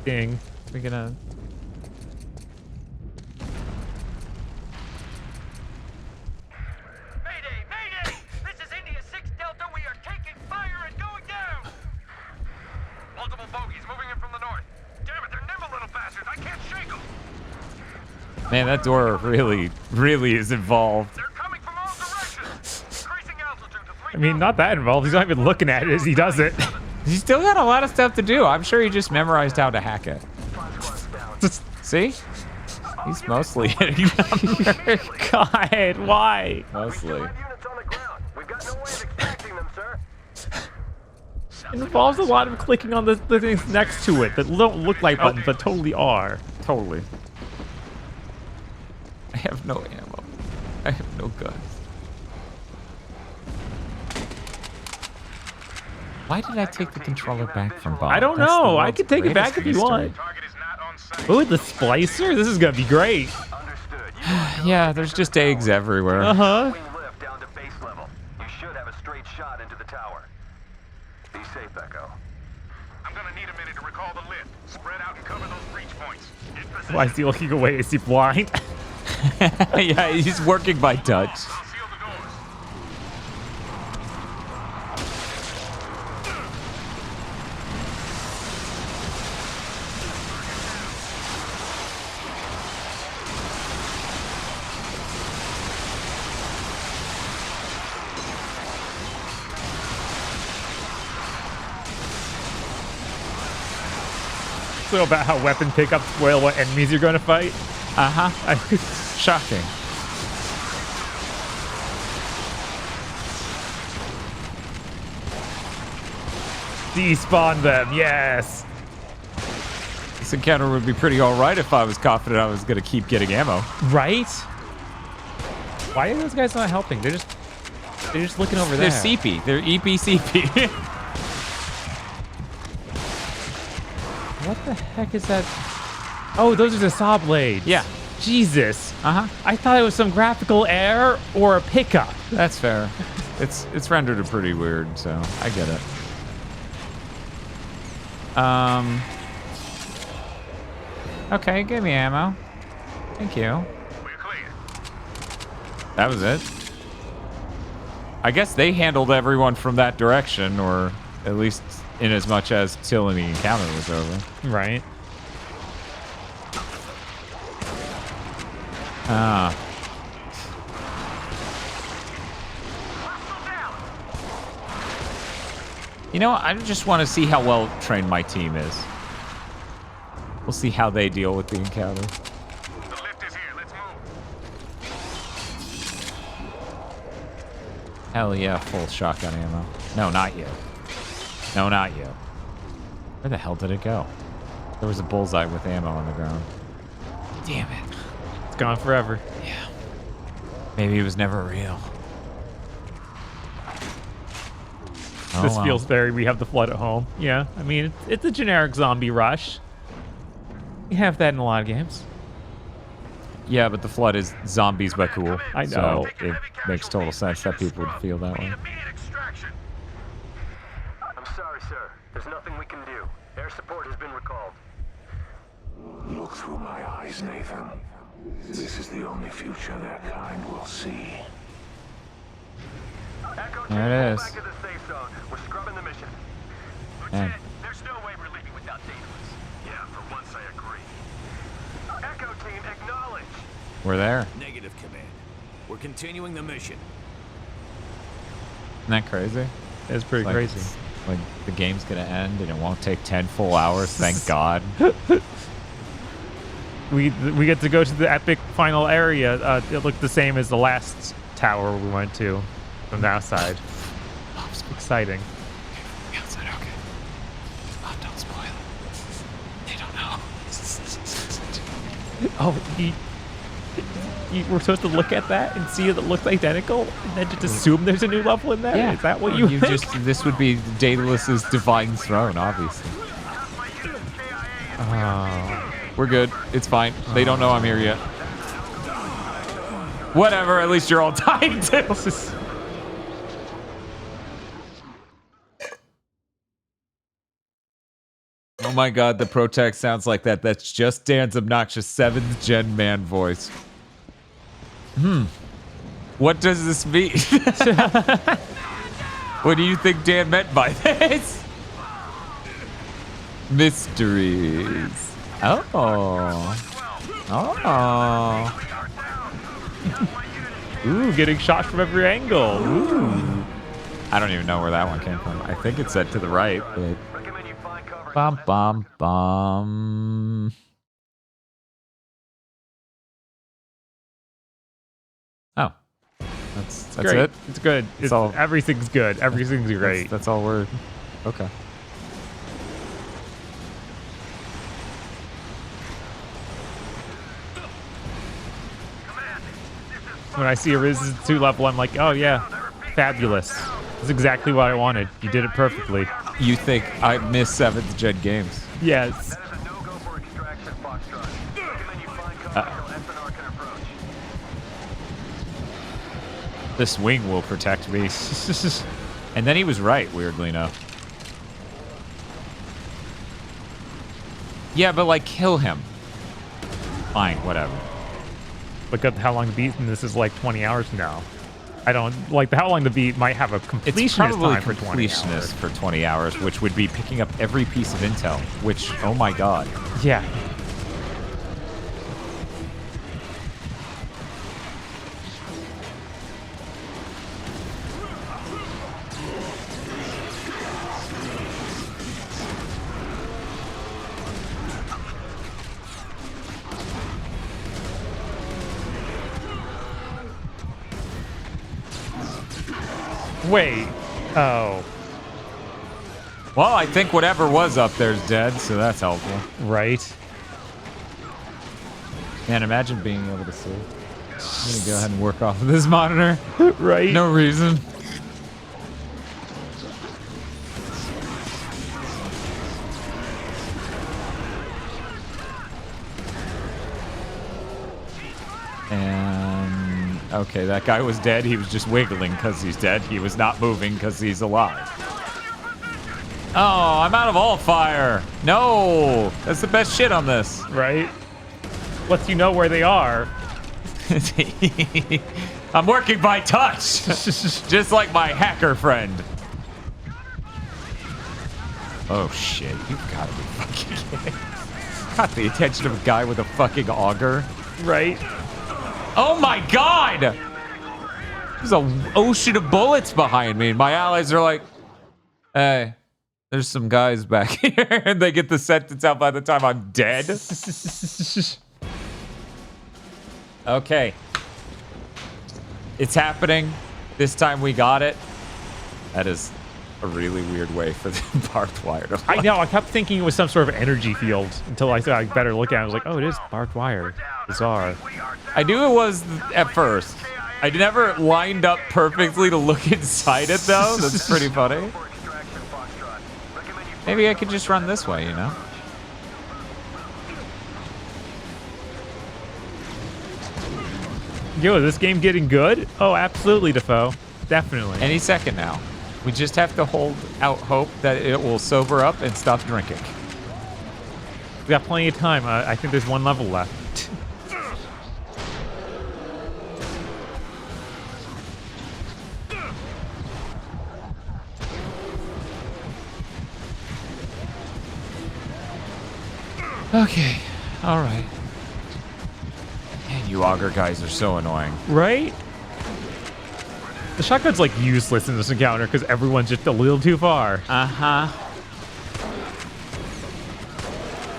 Ding. We're gonna... Mayday! Mayday! This is India 6 Delta. We are taking fire and going down! Multiple bogies moving in from the north. Damn it, they're nimble little bastards. I can't shake them. Man, that door really is involved. They're coming from all directions. Increasing altitude to 3. I mean, not that involved. He's not even looking at it as he does it. He's still got a lot of stuff to do. I'm sure he just memorized how to hack it. See? He's mostly hitting numbers. God, why? Mostly. It involves a lot of clicking on the things next to it that don't look like buttons, but totally are. Totally. I have no ammo. I have no guns. Why did I take the controller back from Bob? I don't know. I could take it back if you want. Ooh, the splicer? This is gonna be great. Yeah, there's just eggs everywhere. Uh-huh. Lift down to base level. You should have a straight shot into the tower. Be safe, Echo. I'm gonna need a minute to recall the lift. Spread out and cover those breach points. Why is he looking away? Is he blind? Yeah, he's working by touch. So about how weapon pickups spoil what enemies you're going to fight? Uh-huh. Shocking. Despawn them, yes. This encounter would be pretty alright if I was confident I was going to keep getting ammo. Right? Why are those guys not helping? They're just looking over there. They're CP. They're EPCP. What the heck is that? Oh, those are the saw blades. Yeah. Jesus. Uh-huh. I thought it was some graphical error or a pickup. That's fair. It's rendered pretty weird, so I get it. Okay, give me ammo. Thank you. That was it. I guess they handled everyone from that direction, or at least in as much as till the encounter was over. Right. You know, I just want to see how well trained my team is. We'll see how they deal with the encounter. The lift is here. Let's move. Hell yeah, full shotgun ammo. No, not you. No, not you. Where the hell did it go? There was a bullseye with ammo on the ground. Damn it. It's gone forever. Yeah. Maybe it was never real. This feels very, we have the flood at home. Yeah, I mean, it's a generic zombie rush. You have that in a lot of games. Yeah, but the flood is zombies but cool. I know. So it makes total sense that people would feel that way. I'm sorry, sir. There's nothing we can do. Air support has been recalled. Look through my eyes, Nathan. This is the only future their kind will see. There it is. Back to the safe zone. We're scrubbing the mission. Man. There's no way we're leaving without Daedalus. Yeah, for once I agree. Echo team, acknowledge. We're there. Negative, Command. We're continuing the mission. Isn't that crazy? It's pretty crazy. Like the game's gonna end and it won't take 10 full hours, thank God. We get to go to the epic final area. It looked the same as the last tower we went to from the outside. Oh, it's exciting. The outside, okay. Oh, don't spoil it. They don't know. We're supposed to look at that and see it looks identical, and then just assume there's a new level in there? Yeah. Is that what you think? This would be Daedalus's divine throne, obviously. We're good. It's fine. They don't know I'm here yet. Whatever, at least you're all dying too. my god, the Protect sounds like that. That's just Dan's obnoxious 7th gen man voice. What does this mean? What do you think Dan meant by this? Mysteries. Oh. Oh. Ooh, getting shot from every angle. Ooh. I don't even know where that one came from. I think it said to the right, but... Bum, bum, bum. Oh. That's great. it? It's good. It's all, everything's good. Everything's great. That's all we're... Okay. When I see a Resistance 2 level, I'm like, oh yeah, fabulous. That's exactly what I wanted. You did it perfectly. You think I miss 7th gen games? Yes. This wing will protect me. And then he was right, weirdly enough. Yeah, but like, kill him. Fine, whatever. Look at how long the beat, and this is like 20 hours now. I don't like how long the beat might have a completionist it's probably time for 20 hours. Completionist for 20 hours, which would be picking up every piece of intel. Which, oh my god. Yeah. Wait. Oh. Well, I think whatever was up there's dead, so that's helpful. Right. Man, imagine being able to see. I'm gonna go ahead and work off of this monitor. Right. No reason. And okay, that guy was dead. He was just wiggling because he's dead. He was not moving because he's alive. Oh, I'm out of all fire. No, that's the best shit on this. Right. Lets you know where they are. I'm working by touch, just like my hacker friend. Oh shit, you've got to be fucking kidding. Got the attention of a guy with a fucking auger. Right. Oh my god! There's an ocean of bullets behind me, and my allies are like, hey, there's some guys back here, and they get the sentence out by the time I'm dead. Okay. It's happening. This time we got it. That is a really weird way for the barbed wire to I know. I kept thinking it was some sort of energy field until I thought I'd better look at it. I was like, oh, it is barbed wire. Bizarre. I knew it was at first. I never lined up perfectly to look inside it, though. That's pretty funny. Maybe I could just run this way, you know? Yo, is this game getting good? Oh, absolutely, Defoe. Definitely. Any second now. We just have to hold out hope that it will sober up and stop drinking. We got plenty of time. I think there's one level left. Okay. All right. Man, you auger guys are so annoying. Right? The shotgun's like useless in this encounter because everyone's just a little too far. Uh-huh.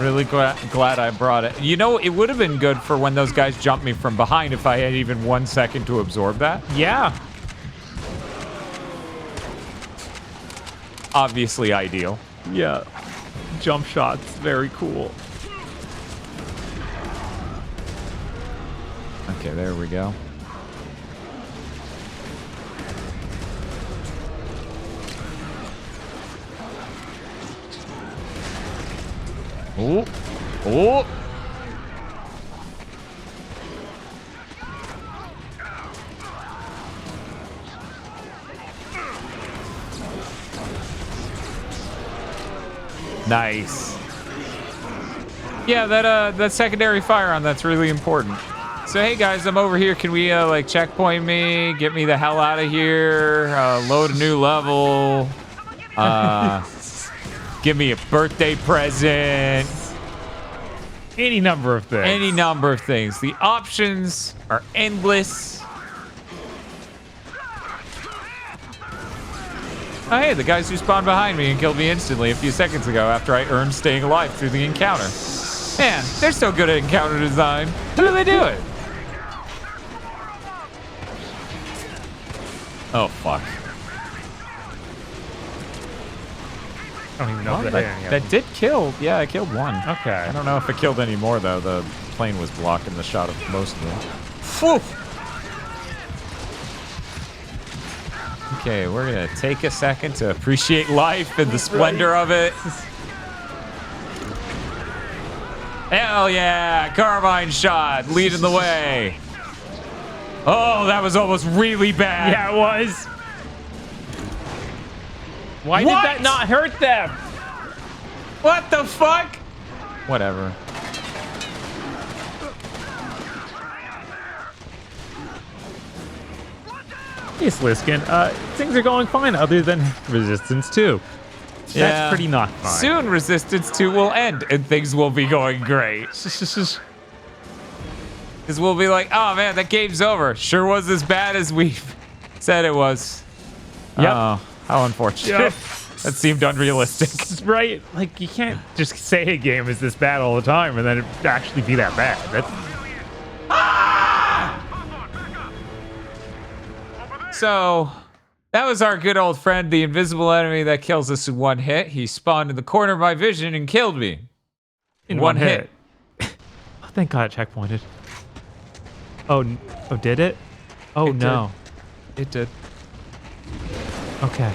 Really glad I brought it. You know, it would have been good for when those guys jumped me from behind if I had even 1 second to absorb that. Yeah. Obviously ideal. Yeah. Jump shots, very cool. Okay, there we go. Oh. Oh. Nice. Yeah, that secondary fire on that's really important. So hey guys, I'm over here. Can we like checkpoint me? Get me the hell out of here. Load a new level. Give me a birthday present. Any number of things. Any number of things. The options are endless. Oh hey, the guys who spawned behind me and killed me instantly a few seconds ago after I earned staying alive through the encounter. Man, they're so good at encounter design. How do they do it? Oh, fuck. I don't even know if that did kill. Yeah, it killed one. Okay. I don't know if it killed any more, though. The plane was blocking the shot of most of them. Whew. Okay, we're going to take a second to appreciate life and the splendor of it. Hell yeah! Carbine shot, leading the way. Oh, that was almost really bad. Yeah, it was. Why did that not hurt them? What the fuck? Whatever. Hey, Sliskin, things are going fine other than Resistance 2. That's pretty not fine. Soon Resistance 2 will end and things will be going great. Because we'll be like, oh man, that game's over. Sure was as bad as we said it was. Yep. Oh, how unfortunate. Yep. That seemed unrealistic. Right? Like, you can't just say a game is this bad all the time and then it actually be that bad. That's... So, that was our good old friend, the invisible enemy that kills us in one hit. He spawned in the corner of my vision and killed me. In one hit. Oh, thank God it checkpointed. Oh, did it? Oh, no. It did. Okay.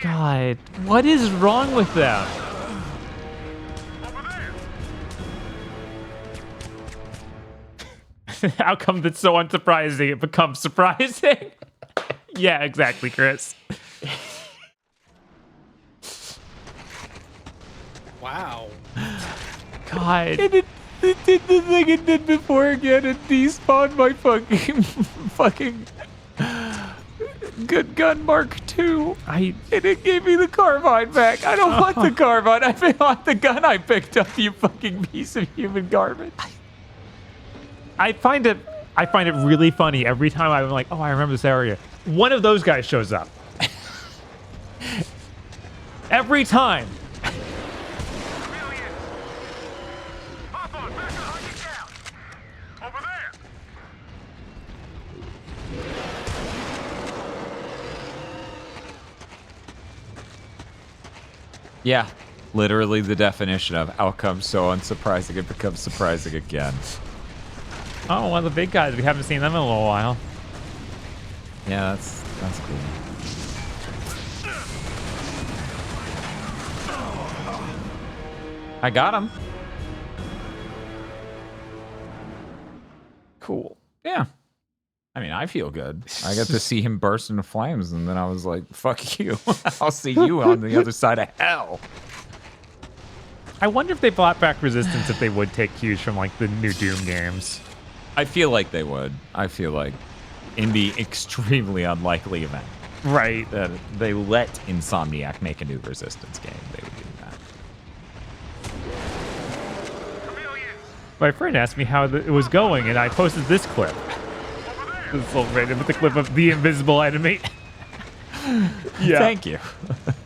God, what is wrong with them? How come that's so unsurprising it becomes surprising? Yeah, exactly, Chris. Wow. God. It did the thing it did before again and despawned my fucking good gun Mark II. And it gave me the carbine back. I don't want the carbine. I want the gun I picked up, you fucking piece of human garbage. I find it really funny every time I'm like, oh, I remember this area. One of those guys shows up. Every time. Yeah, literally the definition of outcome so unsurprising it becomes surprising again. Oh, one of the big guys. We haven't seen them in a little while. Yeah, that's cool. I got him. Cool. Yeah. I mean, I feel good. I got to see him burst into flames, and then I was like, fuck you. I'll see you on the other side of hell. I wonder if they brought back Resistance if they would take cues from, like, the new Doom games. I feel like they would. I feel like in the extremely unlikely event. Right. That they let Insomniac make a new Resistance game, they would do that. My friend asked me how it was going, and I posted this clip. This little random with the clip of the invisible enemy. Yeah. Thank you.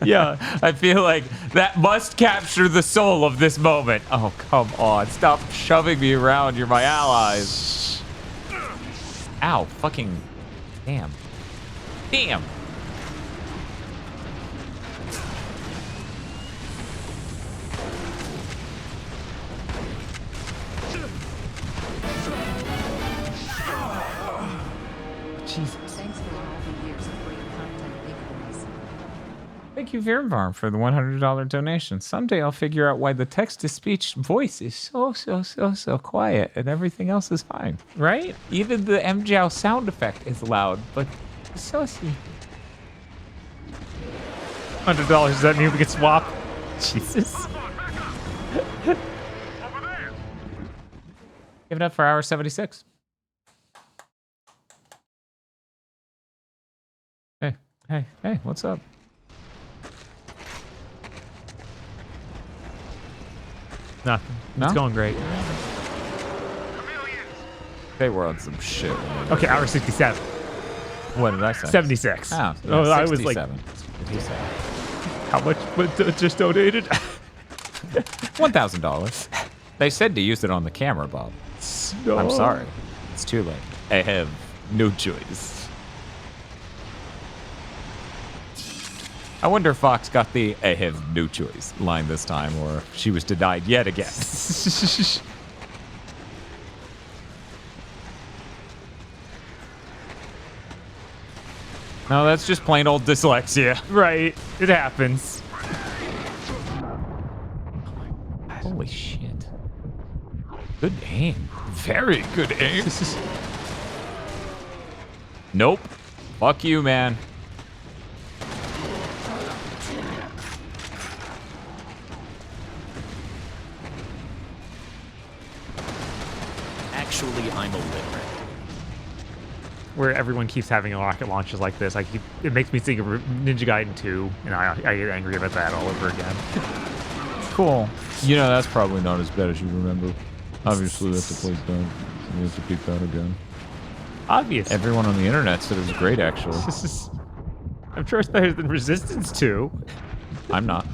Yeah. I feel like that must capture the soul of this moment. Oh, come on. Stop shoving me around. You're my allies. Ow. Fucking. Damn. Damn. Jesus. Thanks for all the years of great content, Big Boys. Thank you, Veervarm, for the $100 donation. Someday I'll figure out why the text-to-speech voice is so quiet and everything else is fine. Right? Even the MJow sound effect is loud, but so see. $100, does that mean we can swap? Jesus. Give it up for hour 76. Hey, what's up? Nothing. No? It's going great. They were on some shit. Okay, hour 67. What did I say? 76. Oh, yeah, oh I was like, 67. how much just donated? $1,000. They said to use it on the camera, Bob. No. I'm sorry. It's too late. I have no choice. I wonder if Fox got the "I have no choice" line this time, or if she was denied yet again. No, that's just plain old dyslexia. Right. It happens. Holy shit. Good aim. Very good aim. Nope. Fuck you, man. Actually, I'm illiterate. Where everyone keeps having rocket launches like this, it makes me think of Ninja Gaiden 2, and I get angry about that all over again. Cool. You know, that's probably not as bad as you remember. Obviously, that's the place done. We have to keep that again. Obvious. Everyone on the internet said it was great, actually. I'm sure it's better than Resistance 2. I'm not.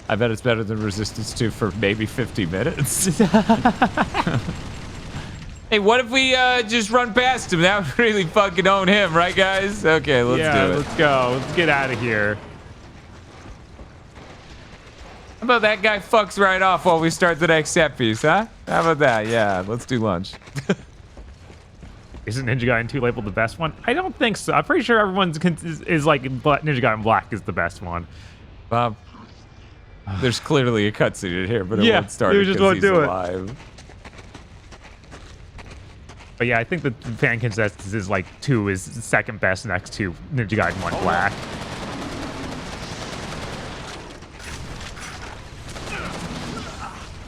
I bet it's better than Resistance 2 for maybe 50 minutes. Hey, what if we just run past him? That would really fucking own him, right, guys? Okay, let's do it. Let's go. Let's get out of here. How about that guy fucks right off while we start the next set piece, huh? How about that? Yeah, let's do lunch. Isn't Ninja Gaiden 2 labeled the best one? I don't think so. I'm pretty sure everyone's is like Ninja Gaiden Black is the best one. Bob, there's clearly a cutscene in here, but it yeah, won't start just because won't he's do alive. It. But yeah, I think the fan consensus is like 2 is second best next to Ninja Gaiden 1 Black.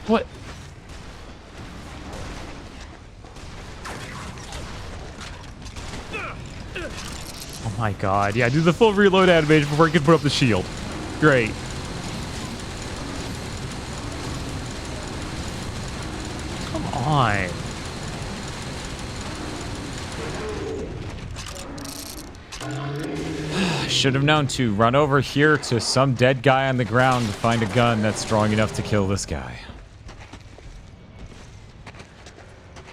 What? Oh my god. Yeah, do the full reload animation before he can put up the shield. Great. Come on. Should have known to run over here to some dead guy on the ground to find a gun that's strong enough to kill this guy.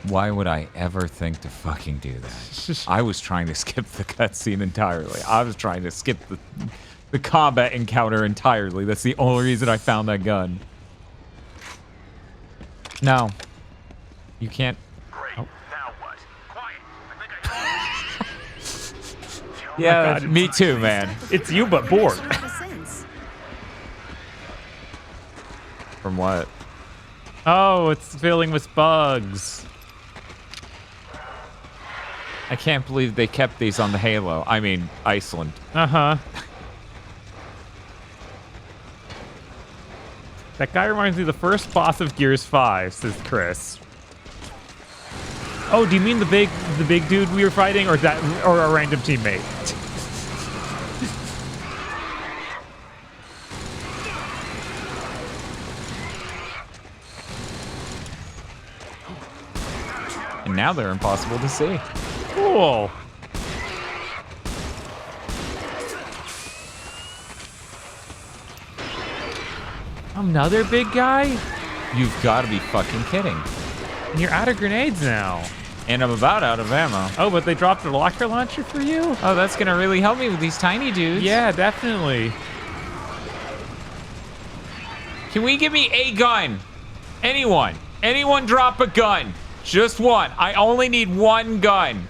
Why would I ever think to fucking do that? I was trying to skip the cutscene entirely. I was trying to skip the combat encounter entirely. That's the only reason I found that gun. No. You can't... Great. Now what? Quiet. Yeah, me too, man. It's you, but bored. From what? Oh, it's filling with bugs. I can't believe they kept these on the Halo. I mean, Iceland. Uh-huh. That guy reminds me of the first boss of Gears 5, says Chris. Oh, do you mean the big dude we were fighting, or a random teammate? And now they're impossible to see. Cool. Another big guy? You've got to be fucking kidding. And you're out of grenades now. And I'm about out of ammo. Oh, but they dropped a rocket launcher for you? Oh, that's going to really help me with these tiny dudes. Yeah, definitely. Can we give me a gun? Anyone? Anyone drop a gun? Just one. I only need one gun.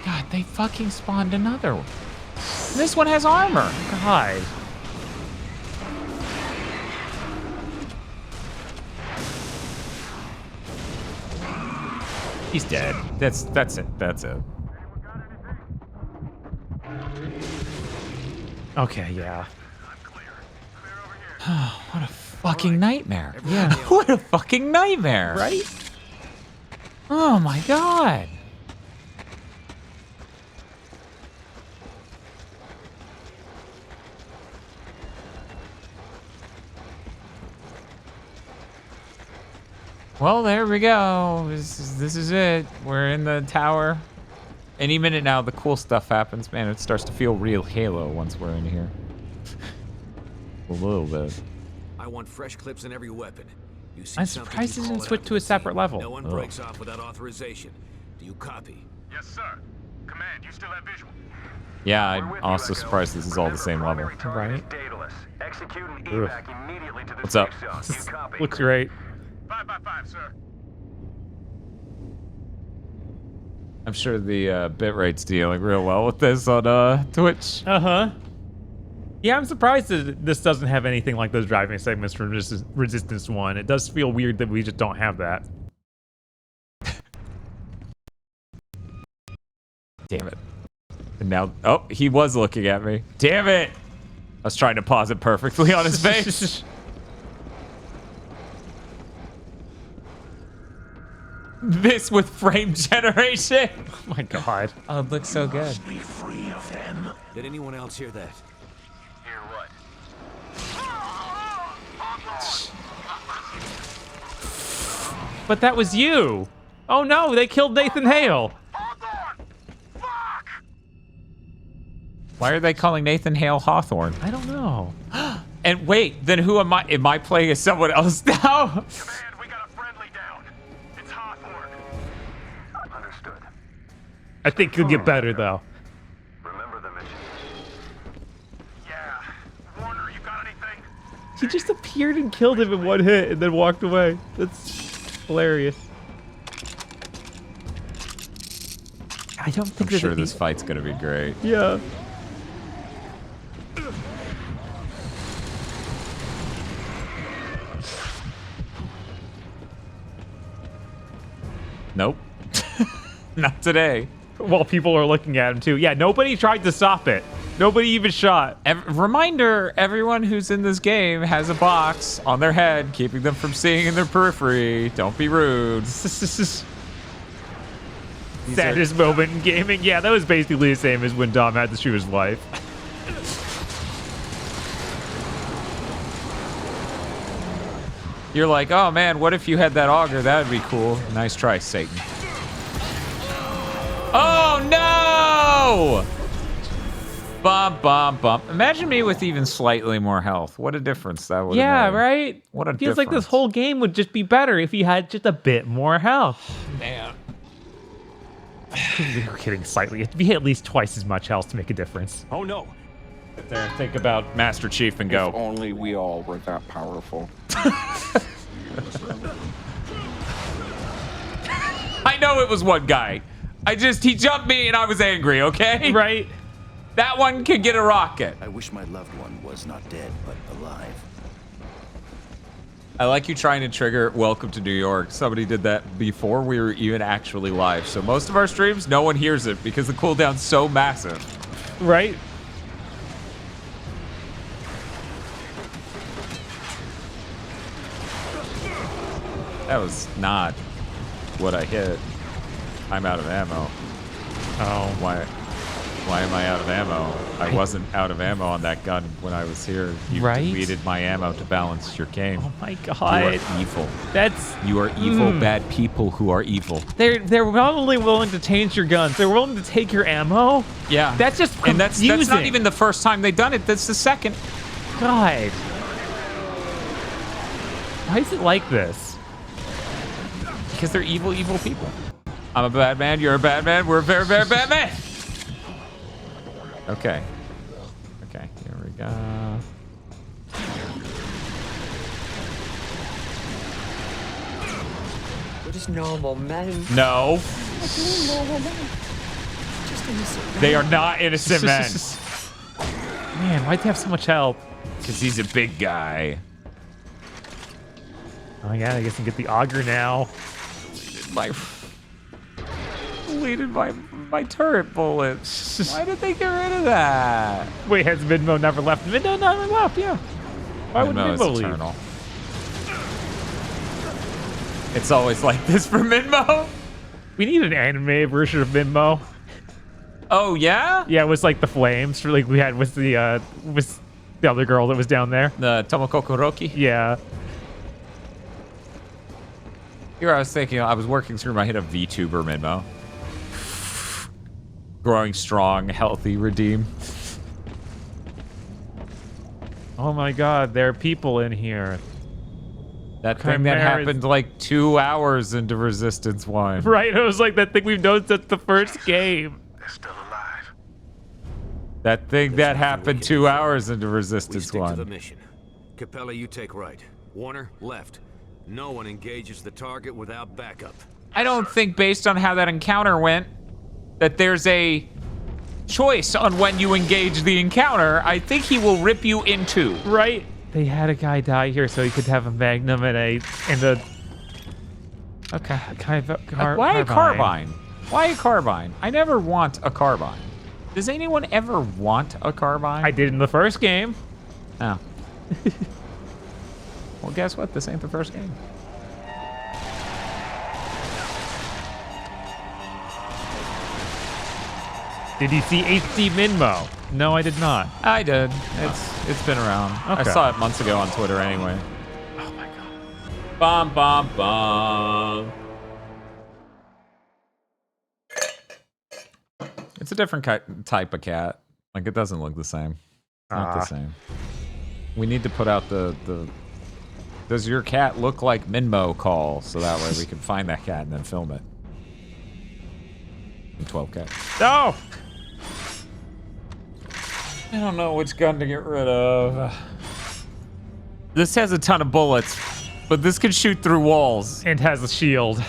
God, they fucking spawned another one. This one has armor. God. He's dead. That's it. That's it. Okay, yeah. What a fucking nightmare. Yeah. What a fucking nightmare. Right? Oh my god. Well, there we go. This is it. We're in the tower. Any minute now, the cool stuff happens. Man, it starts to feel real Halo once we're in here. A little bit. I want fresh clips in every weapon. You see I'm something, surprised you it call didn't it switch out to a the separate scene. level. No one Ugh. breaks off without authorization. Do you copy? Yes, sir. Command, you still have visual? Yeah, I'm also surprised this is all the same level. Right? Daedalus. Execute an Ugh. evac immediately to the What's up? safe zone. You copy? Looks great. 5x5, sir. I'm sure the bitrate's dealing real well with this on Twitch. Uh-huh. Yeah, I'm surprised that this doesn't have anything like those driving segments from Resistance 1. It does feel weird that we just don't have that. Damn it. And now, oh, he was looking at me. Damn it! I was trying to pause it perfectly on his face. This with frame generation. Oh my god. Oh, it looks so good. Be free of them. Did anyone else hear that? Hear what? But that was you. Oh no, they killed Nathan Hale. Why are they calling Nathan Hale Hawthorne? I don't know. And wait, then who am I? Am I playing as someone else now? Command, we got a friendly down. It's Hawthorne. Understood. I think you'll get better though. Remember the mission. Yeah. Warner, you got anything? He just appeared and killed him in one hit and then walked away. That's hilarious. I don't think I'm sure this fight's gonna be great. Yeah. Nope. Not today. While people are looking at him too. Yeah, nobody tried to stop it. Nobody even shot. Reminder, everyone who's in this game has a box on their head, keeping them from seeing in their periphery. Don't be rude. Saddest moment in gaming. Yeah, that was basically the same as when Dom had to shoot his wife. You're like, oh man, what if you had that auger? That would be cool. Nice try, Satan. Oh no! Bump, bump, bump. Imagine me with even slightly more health. What a difference that would have made. Right? What a Feels difference. like this whole game would just be better if you had just a bit more health. Man. We're kidding slightly. It'd be at least twice as much health to make a difference. Oh no. Sit there and think about Master Chief and go. If only we all were that powerful. I know it was one guy. He jumped me and I was angry, okay? Right? That one can get a rocket. I wish my loved one was not dead, but alive. I like you trying to trigger Welcome to New York. Somebody did that before we were even actually live. So most of our streams, no one hears it because the cooldown's so massive. Right? That was not what I hit. I'm out of ammo. Oh. Why am I out of ammo? I wasn't out of ammo on that gun when I was here. You deleted my ammo to balance your game. Oh my god. You are evil. That's... You are evil, bad people who are evil. They're not only willing to change your guns, they're willing to take your ammo. Yeah. That's just confusing. And that's not even the first time they've done it. That's the second. God. Why is it like this? Because they're evil, evil people. I'm a bad man. You're a bad man. We're a very, very bad man. Okay. Okay, here we go. We're just normal men. No. We're normal men. Just innocent men. They are not innocent men. Man, why'd they have so much help? Because he's a big guy. Oh yeah, I guess I can get the auger now. My... deleted my turret bullets. Why did they get rid of that? Wait, has Minmo never left? Minmo never left, yeah. Why would Minmo is Minmo leave? eternal. It's always like this for Minmo. We need an anime version of Minmo. Oh yeah? Yeah, it was like the flames like we had with the other girl that was down there. The Tomoko Kuroki? Yeah. Here I was thinking, I was working through my head of VTuber Minmo. Growing strong, healthy, redeem. Oh my god, there are people in here. That thing that happened like 2 hours into Resistance 1. Right, it was like that thing we've noticed at the first game. They're still alive. That thing that happened 2 hours into Resistance Stick 1. to the mission. Capella, you take right. Warner, left. No one engages the target without backup. I don't think, based on how that encounter went, that there's a choice on when you engage the encounter. I think he will rip you in two. Right? They had a guy die here so he could have a magnum and a okay, why a carbine? Why a carbine? I never want a carbine. Does anyone ever want a carbine? I did in the first game. Oh. Well, guess what? This ain't the first game. Did you see HD Minmo? No, I did not. I did. It's been around. Okay. I saw it months ago on Twitter anyway. Oh my god. Bum bum bum. It's a different type of cat. Like, it doesn't look the same. It's not the same. We need to put out the does your cat look like Minmo call, so that way we can find that cat and then film it. In 12K. No! I don't know which gun to get rid of. This has a ton of bullets, but this can shoot through walls. And has a shield.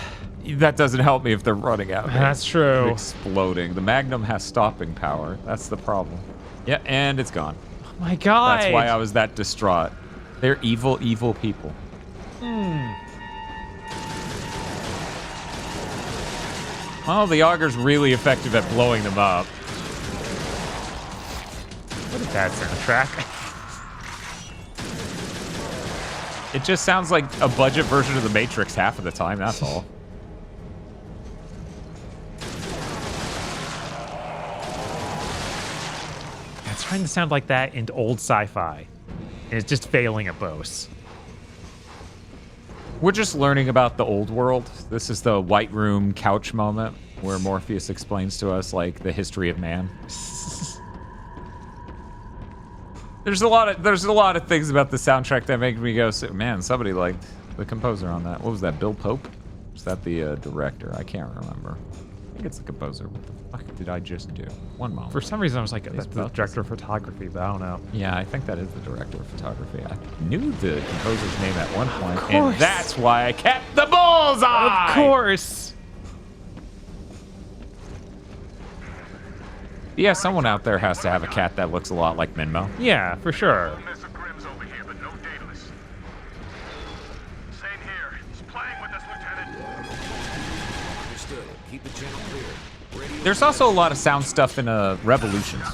That doesn't help me if they're running out. That's true. Exploding. The Magnum has stopping power. That's the problem. Yeah, and it's gone. Oh my god. That's why I was that distraught. They're evil, evil people. Well, the Augur's really effective at blowing them up. What is that soundtrack? It just sounds like a budget version of The Matrix half of the time, that's all. It's trying to sound like that in old sci-fi. And it's just failing at both. We're just learning about the old world. This is the White Room couch moment where Morpheus explains to us, like, the history of man. There's a lot of things about the soundtrack that make me go, man, somebody liked the composer on that. What was that, Bill Pope? Was that the director? I can't remember. I think it's the composer. What the fuck did I just do? One moment. For some reason, I was like, that's the director of photography, but I don't know. Yeah, I think that is the director of photography. I knew the composer's name at one point, and that's why I kept the bullseye! Of course! Yeah, someone out there has to have a cat that looks a lot like Minmo. Yeah, for sure. Keep the channel clear. There's also a lot of sound stuff in Revolutions.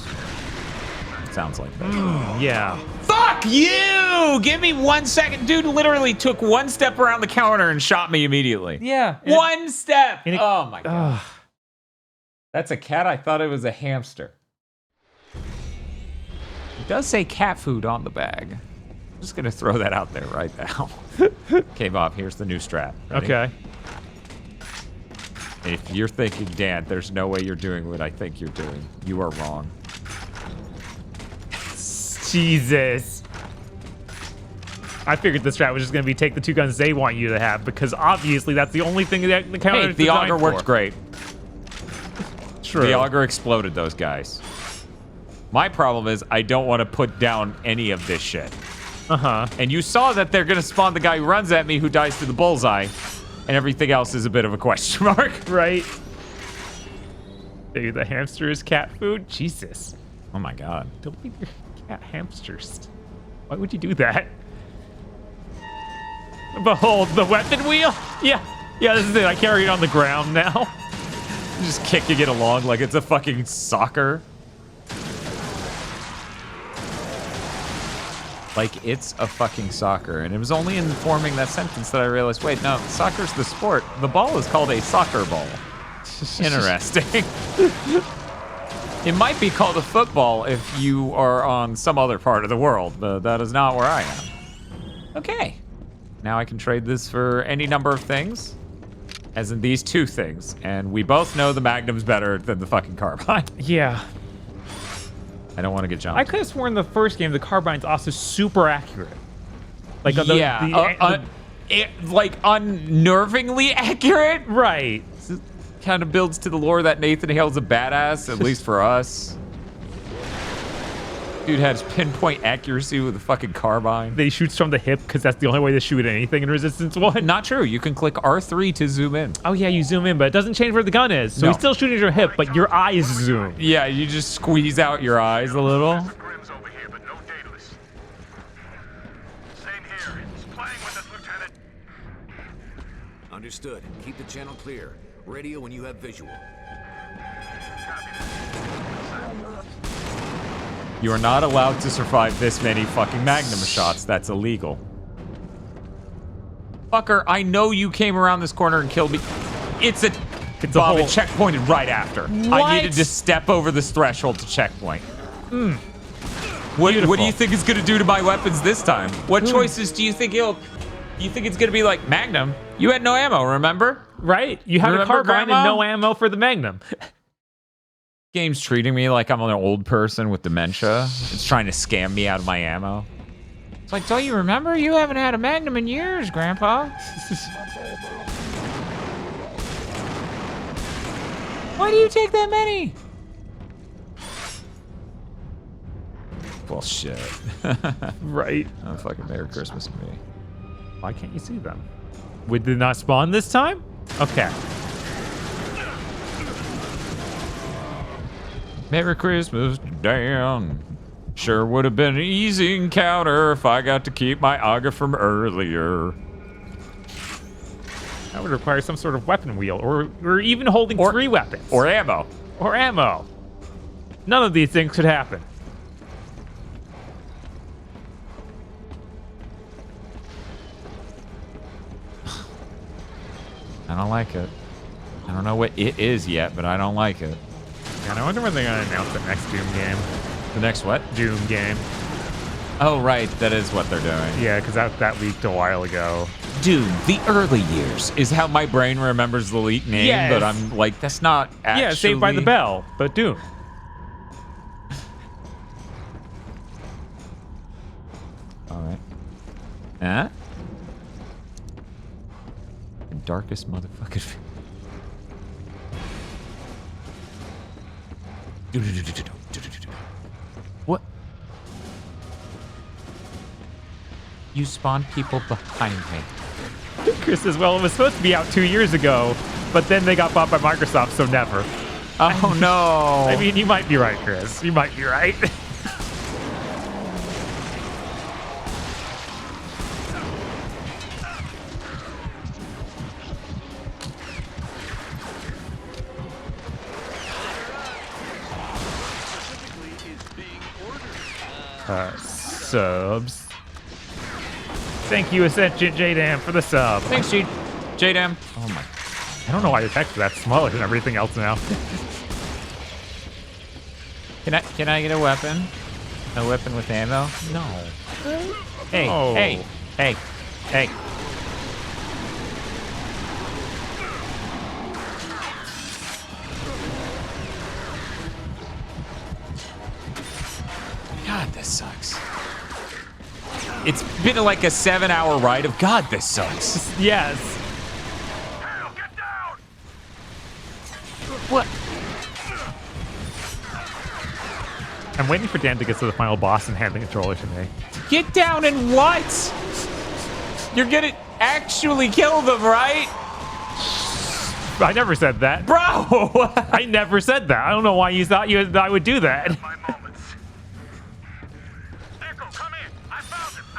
It sounds like that. Yeah. Fuck you! Give me 1 second. Dude literally took one step around the counter and shot me immediately. Yeah. One step! Oh my god. Ugh. That's a cat? I thought it was a hamster. It does say cat food on the bag. I'm just gonna throw that out there right now. Okay, Bob, here's the new strat. Ready? Okay. If you're thinking, Dan, there's no way you're doing what I think you're doing, you are wrong. Jesus. I figured the strat was just going to be take the two guns they want you to have, because obviously that's the only thing that the counter is the designed auger worked for. great. True. The auger exploded those guys. My problem is I don't want to put down any of this shit. Uh-huh. And you saw that they're going to spawn the guy who runs at me who dies to the bullseye. And everything else is a bit of a question mark. Right. Dude, the hamster is cat food? Jesus. Oh my god. Don't leave your cat hamsters. Why would you do that? Behold, the weapon wheel? Yeah. Yeah, this is it. I carry it on the ground now. Just kicking it along like it's a fucking soccer. Like it's a fucking soccer. And it was only in forming that sentence that I realized, wait, no, soccer's the sport. The ball is called a soccer ball. Interesting. It might be called a football if you are on some other part of the world, but that is not where I am. Okay. Now I can trade this for any number of things. As in these two things. And we both know the Magnum's better than the fucking carbine. Yeah. I don't want to get jumped. I could have sworn the first game the carbine's also super accurate. Like like unnervingly accurate. Right. Kind of builds to the lore that Nathan Hale's a badass, at least for us. Dude has pinpoint accuracy with a fucking carbine. They shoots from the hip because that's the only way to shoot anything in Resistance 1. Not true. You can click R3 to zoom in. Oh yeah, you zoom in, but it doesn't change where the gun is. So No. he's still shooting at your hip, but your eyes zoom. Yeah, you just squeeze out your eyes a little. Grim's over here, but no Daedalus. Same here. He's playing with us, Lieutenant. Understood. Keep the channel clear. Radio when you have visual. You are not allowed to survive this many fucking Magnum shots. That's illegal. Fucker, I know you came around this corner and killed me. It's a Bob, it checkpointed right after. What? I needed to step over this threshold to checkpoint. What do you think it's gonna do to my weapons this time? What choices do you think it's gonna be like? Magnum, you had no ammo, remember? Right? You had a carbine and no ammo for the Magnum. Game's treating me like I'm an old person with dementia. It's trying to scam me out of my ammo. It's like, don't you remember? You haven't had a Magnum in years, Grandpa. Why do you take that many? Bullshit. Right. Oh, fucking Merry Christmas to me. Why can't you see them? Did they not spawn this time? Okay. Merry Christmas, Dan. Sure would have been an easy encounter if I got to keep my Aga from earlier. That would require some sort of weapon wheel, or even holding 3 weapons. Or ammo. Or ammo. None of these things could happen. I don't like it. I don't know what it is yet, but I don't like it. And I wonder when they're gonna announce the next Doom game. The next what? Doom game. Oh, right. That is what they're doing. Yeah, because that leaked a while ago. Doom, the early years, is how my brain remembers the leak name, Yes. but I'm like, that's not actually... Yeah, Saved by the Bell, but Doom. All right. Huh? The darkest motherfucking... What? You spawned people behind me. Chris says, well, it was supposed to be out 2 years ago, but then they got bought by Microsoft, so never. Oh, no. I mean, you might be right, Chris. You might be right. Subs. Thank you, Ascent J-Dam, for the sub. Thanks, J-Dam. Oh my. I don't know why the text is that smaller than everything else now. Can I get a weapon? A weapon with ammo? No. Hey, Oh. hey, hey, hey. God, this sucks. It's been like a 7-hour ride of God, this sucks. Yes. What? I'm waiting for Dan to get to the final boss and hand the controller to me. Get down and what? You're gonna actually kill them, right? I never said that. Bro! I never said that. I don't know why you thought I would do that.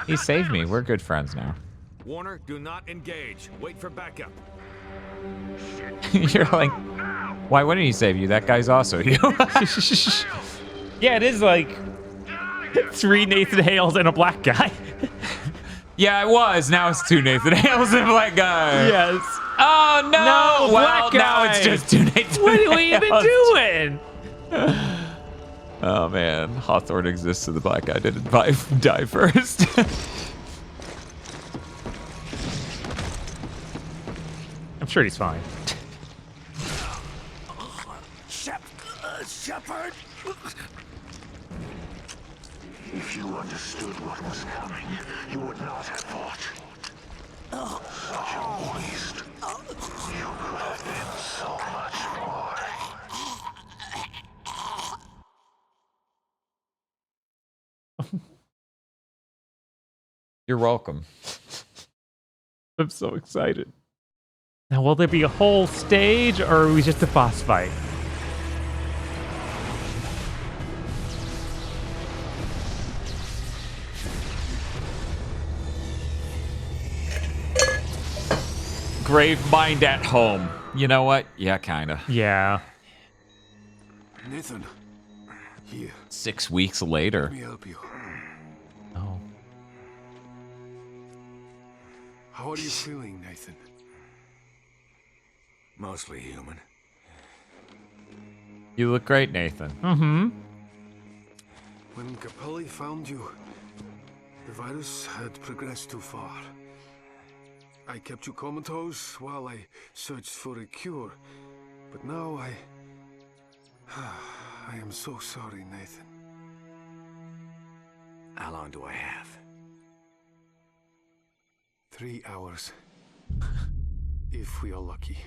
He saved me. We're good friends now. Warner, do not engage. Wait for backup. You're like, Why wouldn't he save you? That guy's also you. Yeah, it is like 3 Nathan Hales and a black guy. Yeah, it was. Now it's 2 Nathan Hales and a black guy. Yes. Oh, no. No, Well, black guy. now it's just 2 Nathan What are we even doing? Oh, man. Hawthorne exists so the black guy didn't die first. I'm sure he's fine. Shepard! If you understood what was coming, you would not have fought. Such a waste. You could have been so much more. You're welcome. I'm so excited. Now, will there be a whole stage, or are we just a boss fight? Grave mind at home. You know what? Yeah, kinda. Yeah. Nathan, here. 6 weeks later. Let me help you. Oh. How are you feeling, Nathan? Mostly human. You look great, Nathan. Mm-hmm. When Capelli found you, the virus had progressed too far. I kept you comatose while I searched for a cure. But now I am so sorry, Nathan. How long do I have? 3 hours. If we are lucky.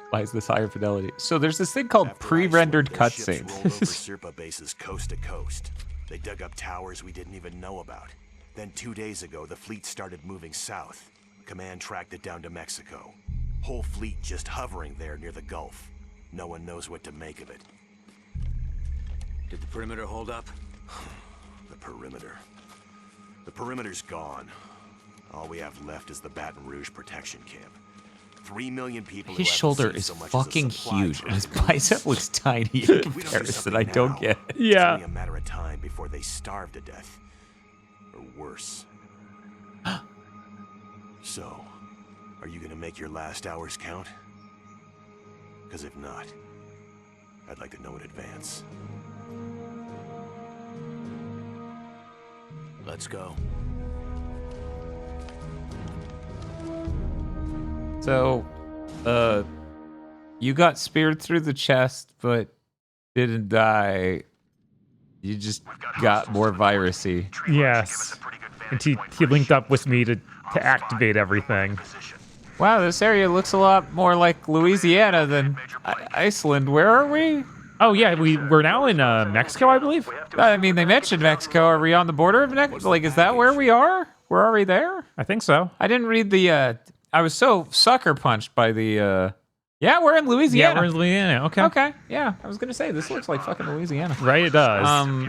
Why is this higher fidelity? So there's this thing called pre-rendered cutscenes. Rolled over Serpa bases coast to coast. They dug up towers we didn't even know about. Then 2 days ago, the fleet started moving south. Command tracked it down to Mexico. Whole fleet just hovering there near the Gulf. No one knows what to make of it. Did the perimeter hold up? The perimeter. The perimeter's gone. All we have left is the Baton Rouge protection camp. 3 million people. His shoulder is fucking huge, and his bicep looks tiny in comparison. I don't get it. Yeah. It's only a matter of time before they starve to death. Or worse. So, are you gonna make your last hours count? Because if not, I'd like to know in advance. Let's go. So, you got speared through the chest, but didn't die. You just got more virusy. Yes. And he linked up with me to activate everything. Wow, this area looks a lot more like Louisiana than Iceland. Where are we? Oh, yeah, we're now in Mexico, I believe. I mean, they mentioned Mexico. Are we on the border of Mexico? Like, is that where we are? Where are we there? I think so. I didn't read the... I was so sucker punched by the... Yeah, we're in Louisiana. Yeah, we're in Louisiana. Okay. Okay, yeah. I was going to say, this looks like fucking Louisiana. Right, it does.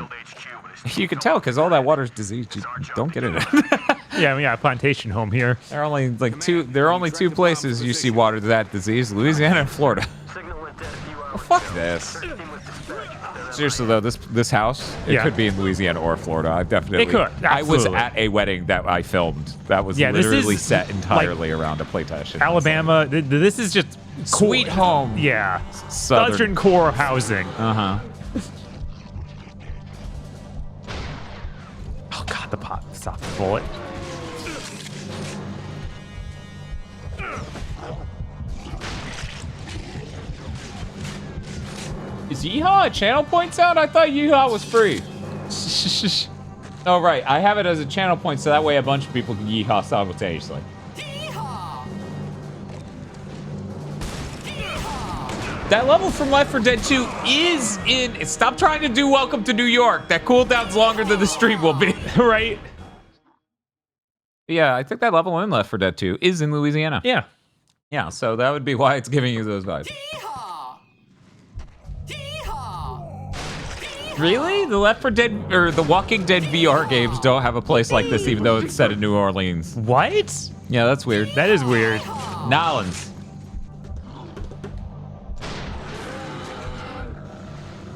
You can tell, because all that water's diseased. You don't get it. Yeah, we got a plantation home here. There are only two places you see water that diseased: Louisiana and Florida. Oh, fuck this. Seriously though, this house, it could be in Louisiana or Florida. I definitely. It could. Absolutely. I was at a wedding that I filmed. That was literally set entirely around a playtest. Alabama. This is just sweet home. Yeah. Southern core housing. Uh-huh. Oh god, the pot stopped the bullet. Is Yeehaw a channel point sound? I thought Yeehaw was free. Oh, right. I have it as a channel point so that way a bunch of people can Yeehaw simultaneously. That level from Left 4 Dead 2 is in... Stop trying to do Welcome to New York. That cooldown's longer than the stream will be. Right? Yeah, I think that level in Left 4 Dead 2 is in Louisiana. Yeah. Yeah, so that would be why it's giving you those vibes. Really? The Left 4 Dead or the Walking Dead VR games don't have a place like this, even though it's set in New Orleans. What? Yeah, that's weird. That is weird. Nolans.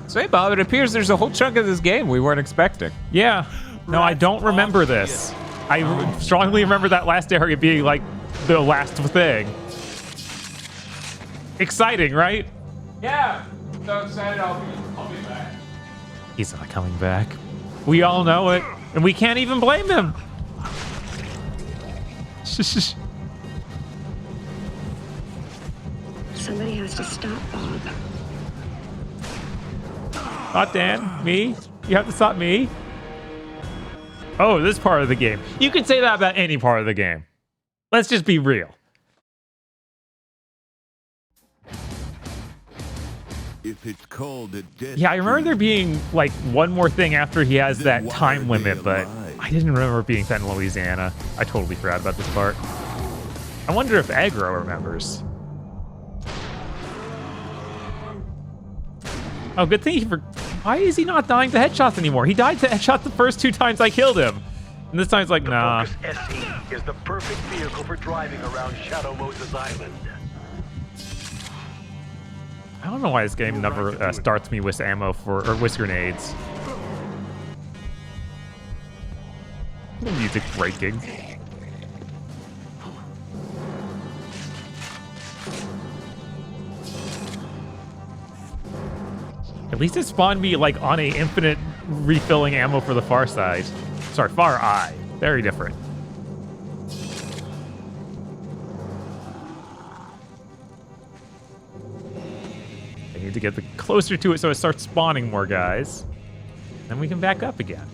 So hey, Bob, it appears there's a whole chunk of this game we weren't expecting. Yeah. No, I don't remember this. I strongly remember that last area being like the last thing. Exciting, right? Yeah. So excited I'll be back. He's not coming back. We all know it, and we can't even blame him. Somebody has to stop Bob. Not Dan, me. You have to stop me. Oh, this part of the game. You can say that about any part of the game. Let's just be real. If it's called a death. Yeah, I remember there being like one more thing after he has that time limit, but I didn't remember it being set in Louisiana. I totally forgot about this part. I wonder if Aggro remembers. Oh, good thing why is he not dying to headshots anymore? He died to headshots the first 2 times I killed him. And this time it's like, nah. The Focus SE is the perfect vehicle for driving around Shadow Moses Island. I don't know why this game never starts me with ammo or with grenades. The music breaking. At least it spawned me like on a infinite refilling ammo for the far side. Sorry, far eye. Very different. I need to get closer to it so it starts spawning more guys. Then we can back up again.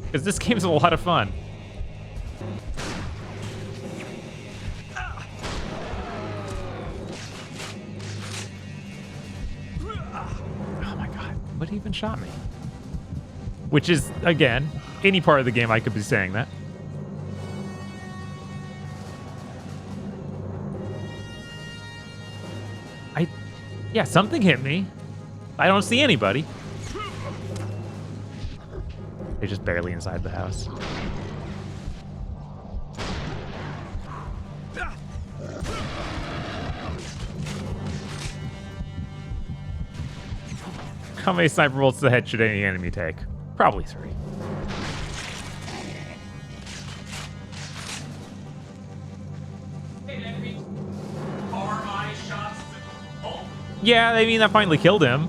Because this game's a lot of fun. Oh my god, what even shot me? Which is, again, any part of the game I could be saying that. Yeah, something hit me. I don't see anybody. They're just barely inside the house. How many sniper bolts to the head should any enemy take? Probably 3. Yeah, I mean, that finally killed him.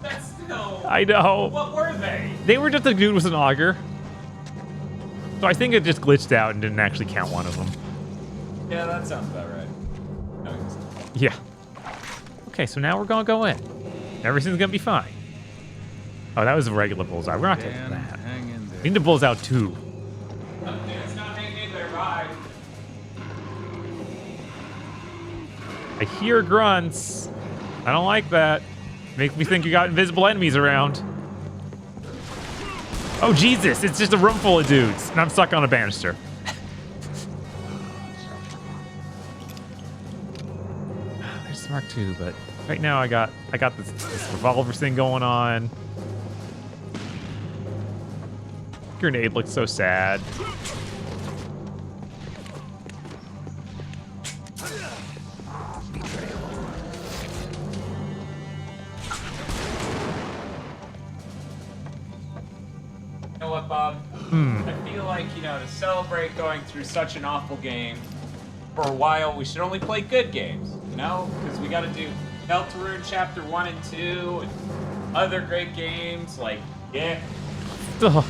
That's still... I know. What were they? They were just a dude with an auger. So I think it just glitched out and didn't actually count one of them. Yeah, that sounds about right. No, yeah. Okay, so now we're gonna go in. Everything's gonna be fine. Oh, that was a regular bullseye. We're not taking that. We need to bullseye 2. It's not hanging in there, bye. I hear grunts. I don't like that. Makes me think you got invisible enemies around. Oh, Jesus. It's just a room full of dudes. And I'm stuck on a banister. There's Mark II, but right now I got this revolver thing going on. Grenade looks so sad. You know what, Bob? I feel like, to celebrate going through such an awful game, for a while, we should only play good games, Because we gotta do Deltarune Chapter 1 and 2, and other great games, like, yeah. Ugh.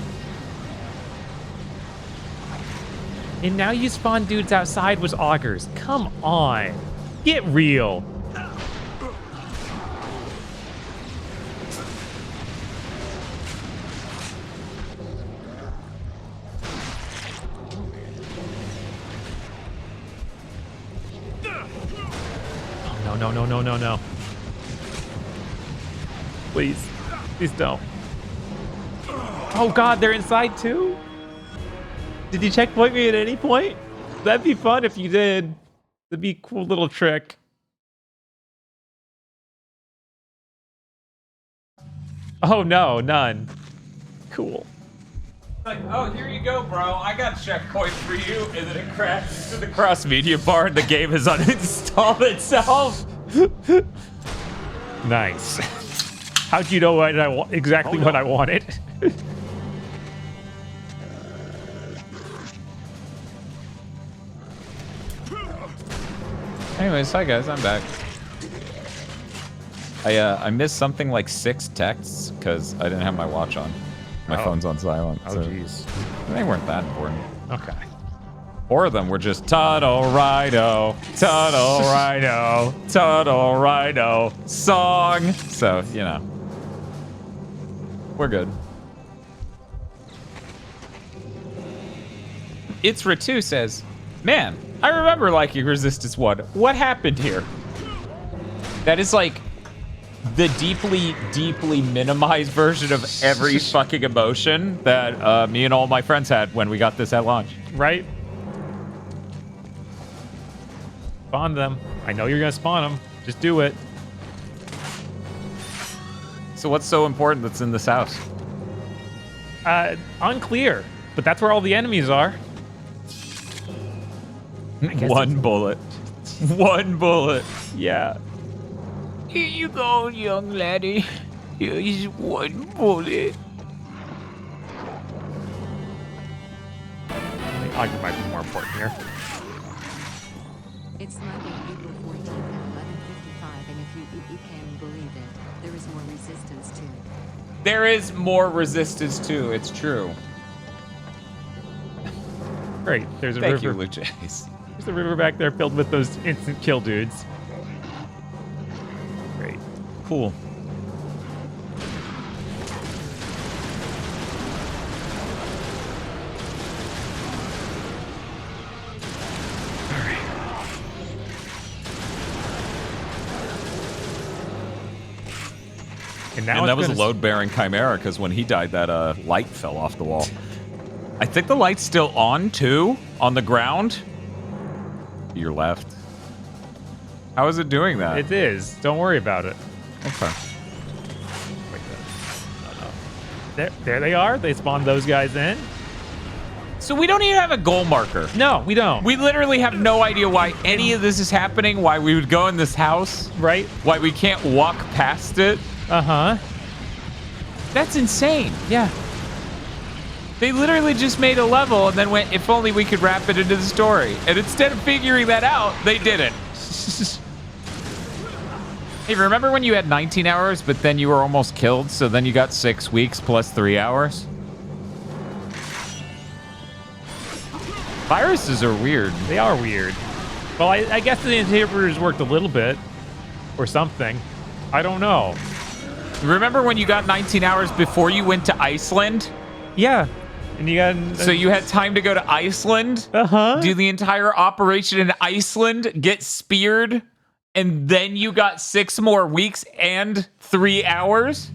And now you spawn dudes outside with augers. Come on. Get real. No. Please. Please don't. Oh god, they're inside too? Did you checkpoint me at any point? That'd be fun if you did. That'd be a cool little trick. Oh no, none. Cool. Like, oh, here you go, bro. I got checkpoint for you. And then it crashes to the cross-media bar and the game has uninstalled itself. Nice. How'd you know exactly what I wanted? Anyways, hi guys, I'm back. I missed something like 6 texts because I didn't have my watch on. My phone's on silent. Oh, jeez. They weren't that important. Okay. 4 of them were just Tuttle Rhino, Tuttle Rhino, Tuttle Rhino song. So, you know, we're good. It's Ritu says, man, I remember liking Resistance 1. What happened here? That is like the deeply, deeply minimized version of every fucking emotion that me and all my friends had when we got this at launch. Right? Spawn them. I know you're gonna spawn them. Just do it. So what's so important that's in this house? Unclear. But that's where all the enemies are. One bullet. One bullet. Yeah. Here you go, young laddie. Here is one bullet. I think might be more important here. It's Monday, April 14th at 11:55, and if you can believe it, there is more resistance too. There is more resistance too. It's true. Great. There's a Thank river. you, Luchase. There's a river back there filled with those instant kill dudes. Great. Cool. And now that was a load-bearing Chimera, because when he died, that light fell off the wall. I think the light's still on, too, on the ground. Your left. How is it doing that? It is. Don't worry about it. Okay. There they are. They spawned those guys in. So we don't even have a goal marker. No, we don't. We literally have no idea why any of this is happening, why we would go in this house. Right. Why we can't walk past it. Uh-huh. That's insane. Yeah. They literally just made a level and then went, if only we could wrap it into the story. And instead of figuring that out, they didn't. Hey, remember when you had 19 hours, but then you were almost killed, so then you got 6 weeks plus 3 hours? Viruses are weird. They are weird. Well, I guess the interpreters worked a little bit. Or something. I don't know. Remember when you got 19 hours before you went to Iceland? Yeah. And you got... So you had time to go to Iceland? Uh-huh. Do the entire operation in Iceland, get speared, and then you got 6 more weeks and 3 hours?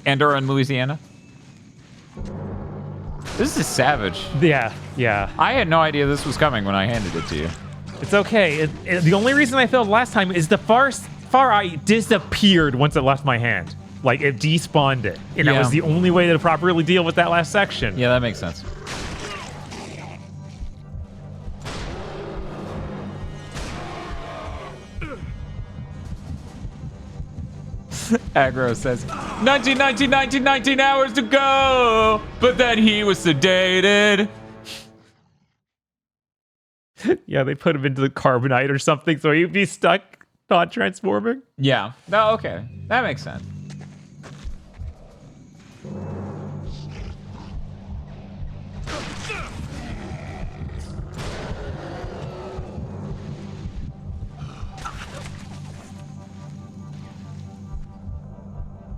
And are in Louisiana? This is savage. Yeah, yeah. I had no idea this was coming when I handed it to you. It's okay. The only reason I failed last time is the Far Eye disappeared once it left my hand. Like, it despawned it. And that was the only way to properly deal with that last section. Yeah, that makes sense. Aggro says, 19 hours to go, but then he was sedated. Yeah, they put him into the carbonite or something, so he'd be stuck not transforming. Yeah. No, okay. That makes sense.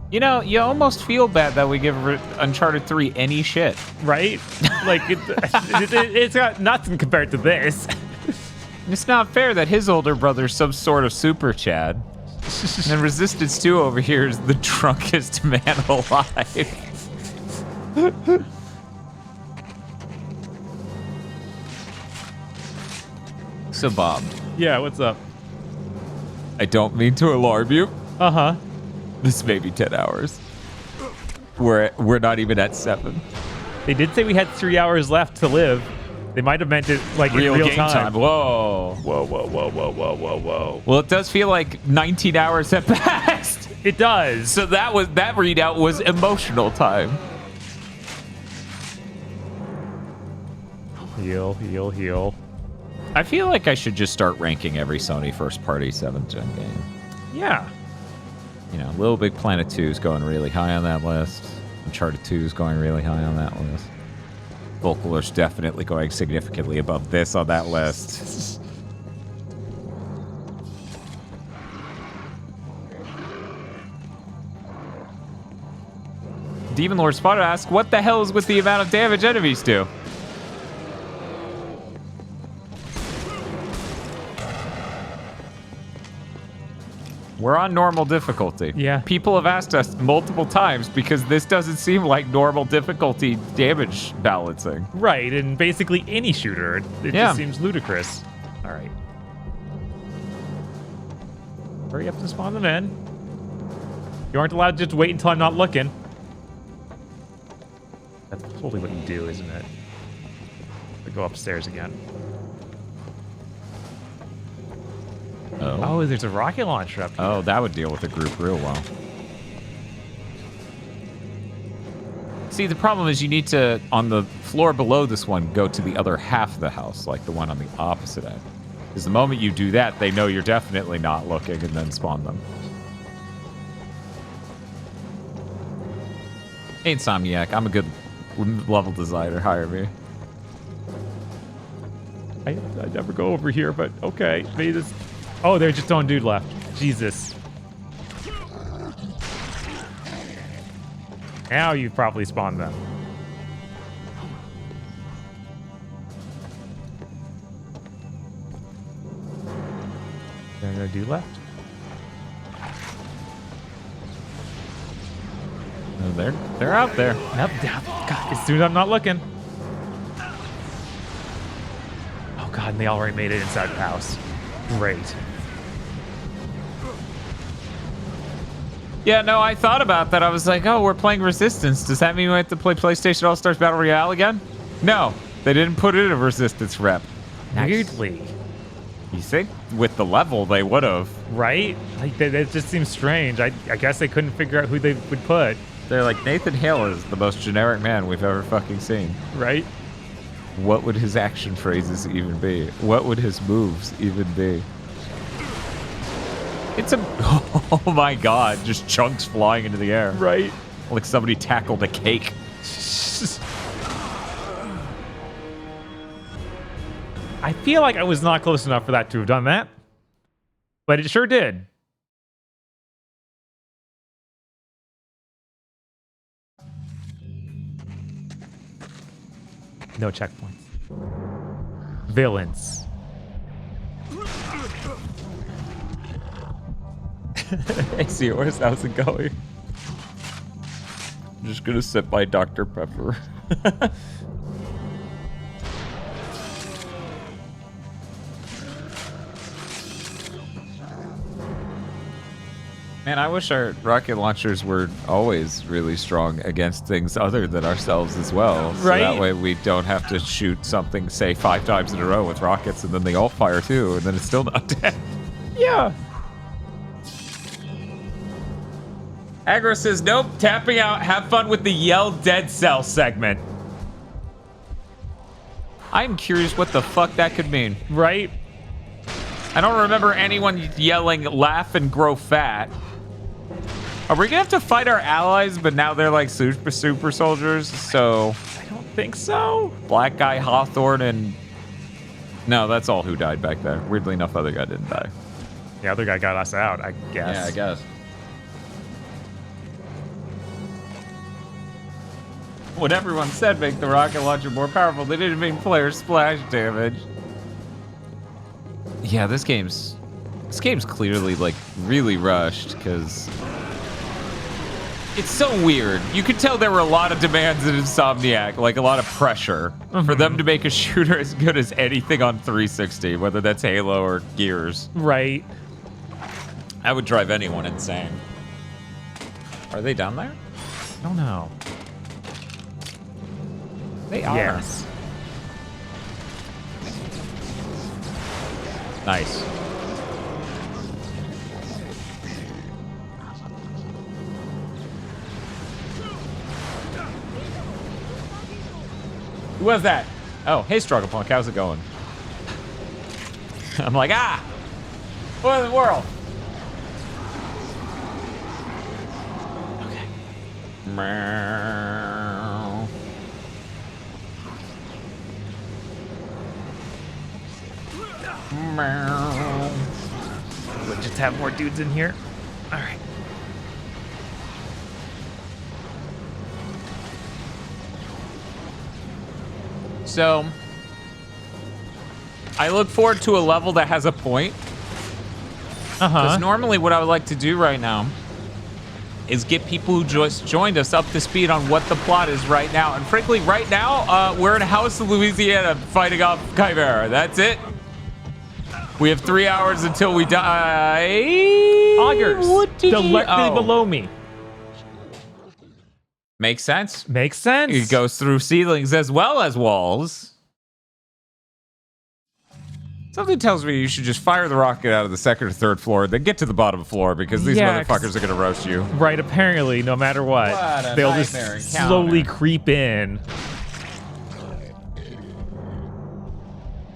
You know, you almost feel bad that we give Uncharted 3 any shit. Right? Like, it's got nothing compared to this. It's not fair that his older brother's some sort of super Chad. And Resistance 2 over here is the drunkest man alive. So, Bob. Yeah, what's up? I don't mean to alarm you. Uh-huh. This may be 10 hours. We're not even at 7. They did say we had 3 hours left to live. They might have meant it like Real in real game time. Whoa. Whoa, whoa, whoa, whoa, whoa, whoa, whoa. Well, it does feel like 19 hours have passed. It does. So that readout was emotional time. Heal, heal, heal. I feel like I should just start ranking every Sony first-party 7th gen game. Yeah. You know, Little Big Planet 2 is going really high on that list. Uncharted 2 is going really high on that list. Vocaler's definitely going significantly above this on that list. Demon Lord Spotter asks, what the hell is with the amount of damage enemies do? We're on normal difficulty. Yeah. People have asked us multiple times because this doesn't seem like normal difficulty damage balancing. Right, and basically any shooter. It just seems ludicrous. All right. Hurry up and spawn them in. You aren't allowed to just wait until I'm not looking. That's totally what you do, isn't it? We go upstairs again. Oh, there's a rocket launcher up here. Oh, that would deal with the group real well. See, the problem is you need to, on the floor below this one, go to the other half of the house, like the one on the opposite end. Because the moment you do that, they know you're definitely not looking and then spawn them. Hey, Insomniac, I'm a good level designer. Hire me. I never go over here, but okay. Maybe this... Oh, there's just one dude left. Jesus. Now you've probably spawned them. Is there another dude left? No, they're out there. Nope. God, as soon as I'm not looking. Oh God, and they already made it inside the house. Great. Yeah, no, I thought about that. I was like, oh, we're playing Resistance. Does that mean we have to play PlayStation All-Stars Battle Royale again? No, they didn't put it in a Resistance rep. Weirdly. You think with the level they would have. Right? Like, that just seems strange. I guess they couldn't figure out who they would put. They're like, Nathan Hale is the most generic man we've ever fucking seen. Right? What would his action phrases even be? What would his moves even be? It's a... Oh my god, just chunks flying into the air. Right? Like somebody tackled a cake. I feel like I was not close enough for that to have done that. But it sure did. No checkpoints. Villains. Hey, Seahorse, how's it going? I'm just gonna sip my Dr. Pepper. Man, I wish our rocket launchers were always really strong against things other than ourselves as well. So right. That way we don't have to shoot something, say, 5 times in a row with rockets, and then they all fire too, and then it's still not dead. Yeah. Aggro says, nope, tapping out, have fun with the yell dead cell segment. I'm curious what the fuck that could mean. Right? I don't remember anyone yelling, laugh and grow fat. Are we gonna have to fight our allies, but now they're like super soldiers, so... I don't think so. Black Guy, Hawthorne, and... No, that's all who died back there. Weirdly enough, other guy didn't die. The other guy got us out, I guess. Yeah, I guess. What everyone said make the rocket launcher more powerful. They didn't mean player splash damage. Yeah, this game's clearly like really rushed because it's so weird. You could tell there were a lot of demands in Insomniac, like a lot of pressure for them to make a shooter as good as anything on 360, whether that's Halo or Gears. Right. That would drive anyone insane. Are they down there? I don't know. They are. Yes. Nice. Who was that? Oh, hey, Struggle Punk, how's it going? I'm like, ah! What in the world? Okay. Meow. Meow. We'll just have more dudes in here. All right. So, I look forward to a level that has a point. Because normally what I would like to do right now is get people who just joined us up to speed on what the plot is right now. And frankly, right now, we're in a house in Louisiana fighting off Chimera. That's it. We have 3 hours until we die. Augers. Directly below me. Makes sense. Makes sense. It goes through ceilings as well as walls. Something tells me you should just fire the rocket out of the second or third floor, then get to the bottom floor because these motherfuckers are gonna roast you. Right, apparently, no matter what they'll just slowly creep in.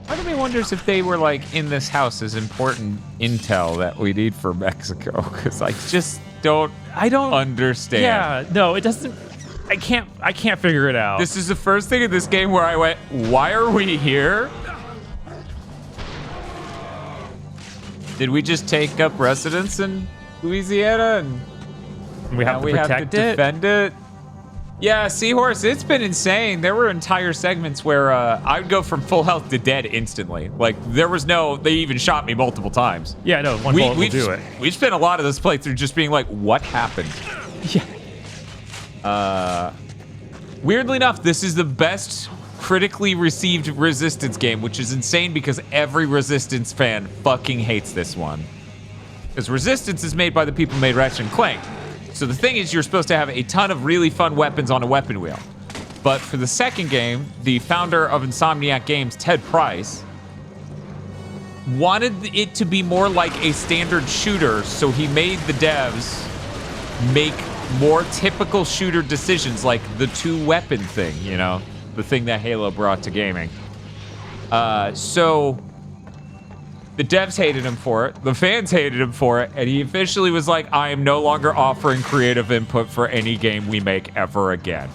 Part of me wonders if they were like in this house as important intel that we need for Mexico, because I just don't. I don't understand. Yeah, no, it doesn't. I can't figure it out. This is the first thing in this game where I went, why are we here? Did we just take up residence in Louisiana and we have to protect it? Defend it? Yeah, Seahorse, it's been insane. There were entire segments where I would go from full health to dead instantly. Like, there was no, they even shot me multiple times. Yeah, no, one bullet will do it. We spent a lot of this playthrough just being like, what happened? Yeah. Weirdly enough, this is the best critically received Resistance game, which is insane because every Resistance fan fucking hates this one. Because Resistance is made by the people who made Ratchet & Clank. So the thing is, you're supposed to have a ton of really fun weapons on a weapon wheel. But for the second game, the founder of Insomniac Games, Ted Price, wanted it to be more like a standard shooter, so he made the devs make more typical shooter decisions, like the two-weapon thing, you know? The thing that Halo brought to gaming. So the devs hated him for it, the fans hated him for it, and he officially was like, I am no longer offering creative input for any game we make ever again.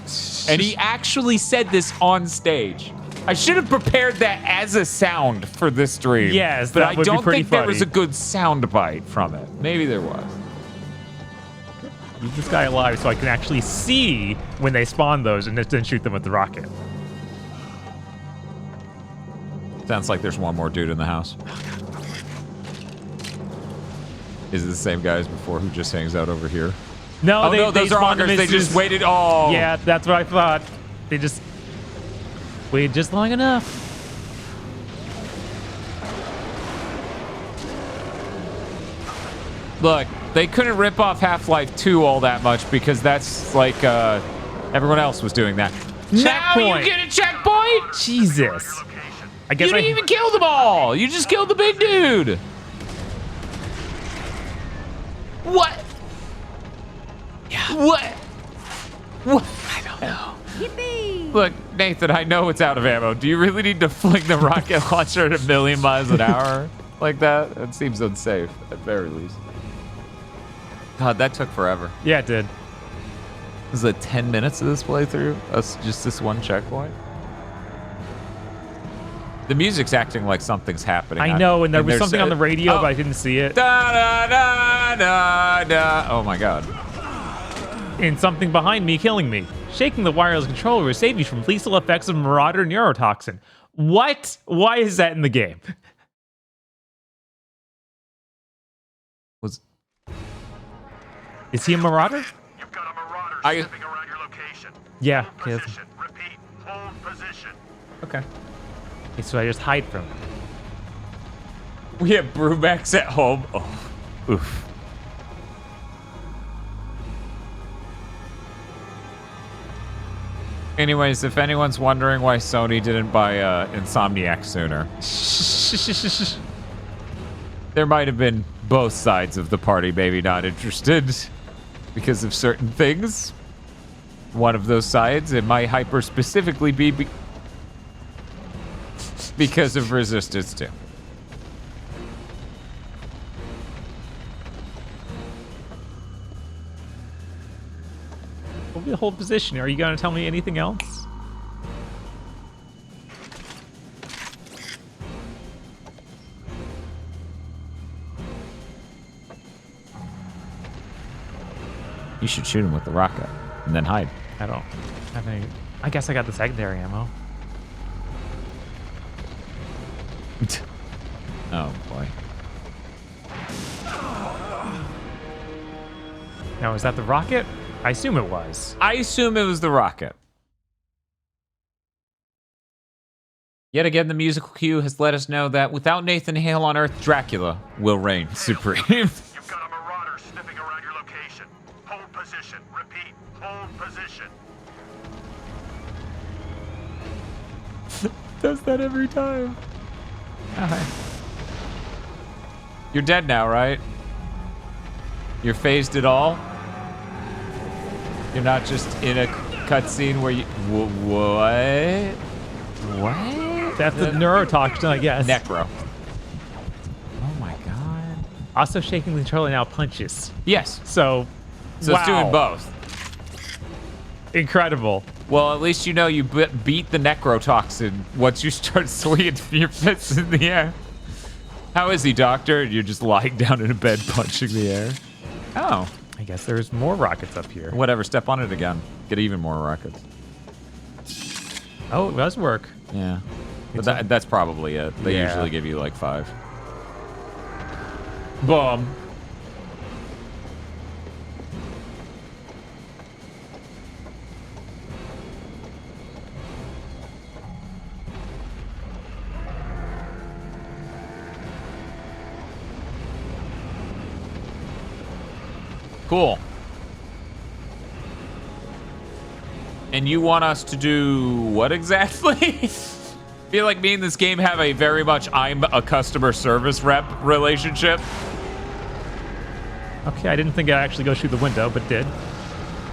And he actually said this on stage. I should have prepared that as a sound for this stream. Yes, but that I would be don't pretty think there funny. was a good sound bite from it. Maybe there was. Leave this guy alive so I can actually see when they spawn those and then shoot them with the rocket. Sounds like there's one more dude in the house. Is it the same guy as before who just hangs out over here? No, oh, no, those are augers. They just waited. Oh. Yeah, that's what I thought. They just waited just long enough. Look, they couldn't rip off Half-Life 2 all that much because that's like everyone else was doing that. Now you get a checkpoint? Jesus. I guess you didn't even kill them all. You just killed the big dude. What? Yeah. What? What? I don't know. Yippee! Look, Nathan, I know it's out of ammo. Do you really need to fling the rocket launcher at 1,000,000 miles an hour like that? That seems unsafe, at very least. God, that took forever. Yeah, it did. This is like 10 minutes of this playthrough? Us just this one checkpoint? The music's acting like something's happening. I know, and there was something on the radio, but I didn't see it. Da, da, da, da, da. Oh my god. And something behind me killing me. Shaking the wireless controller will save you from lethal effects of Marauder neurotoxin. What? Why is that in the game? Is he a Marauder? You've got a Marauder sniffing around your location. Yeah. Hold position. Repeat, hold position. Okay. Okay, so I just hide from him. We have Brewbacks at home. Oh, oof. Anyways, if anyone's wondering why Sony didn't buy Insomniac sooner, there might have been both sides of the party maybe not interested because of certain things. One of those sides, it might hyper specifically be because of Resistance 2. What will be the whole position? Are you going to tell me anything else? You should shoot him with the rocket and then hide. I don't have any. I guess I got the secondary ammo. Oh boy. Now, is that the rocket? I assume it was. I assume it was the rocket. Yet again, the musical cue has let us know that without Nathan Hale on Earth, Dracula will reign supreme. You've got a marauder sniffing around your location. Hold position. Repeat, hold position. Does that every time. Okay. You're dead now, right? You're phased at all? You're not just in a cutscene where you... What? What? That's the neurotoxin, I guess. Necro. Oh my god. Also, shaking the controller now punches. Yes. So wow. It's doing both. Incredible. Well, at least you know you beat the necrotoxin once you start swinging your fists in the air. How is he, Doctor? You're just lying down in a bed punching the air. Oh. I guess there's more rockets up here. Whatever, step on it again. Get even more rockets. Oh, it does work. Yeah. But that's probably it. They usually give you like 5. Boom. Cool. And you want us to do what exactly? I feel like me and this game have a very much I'm a customer service rep relationship. Okay, I didn't think I'd actually go shoot the window, but did.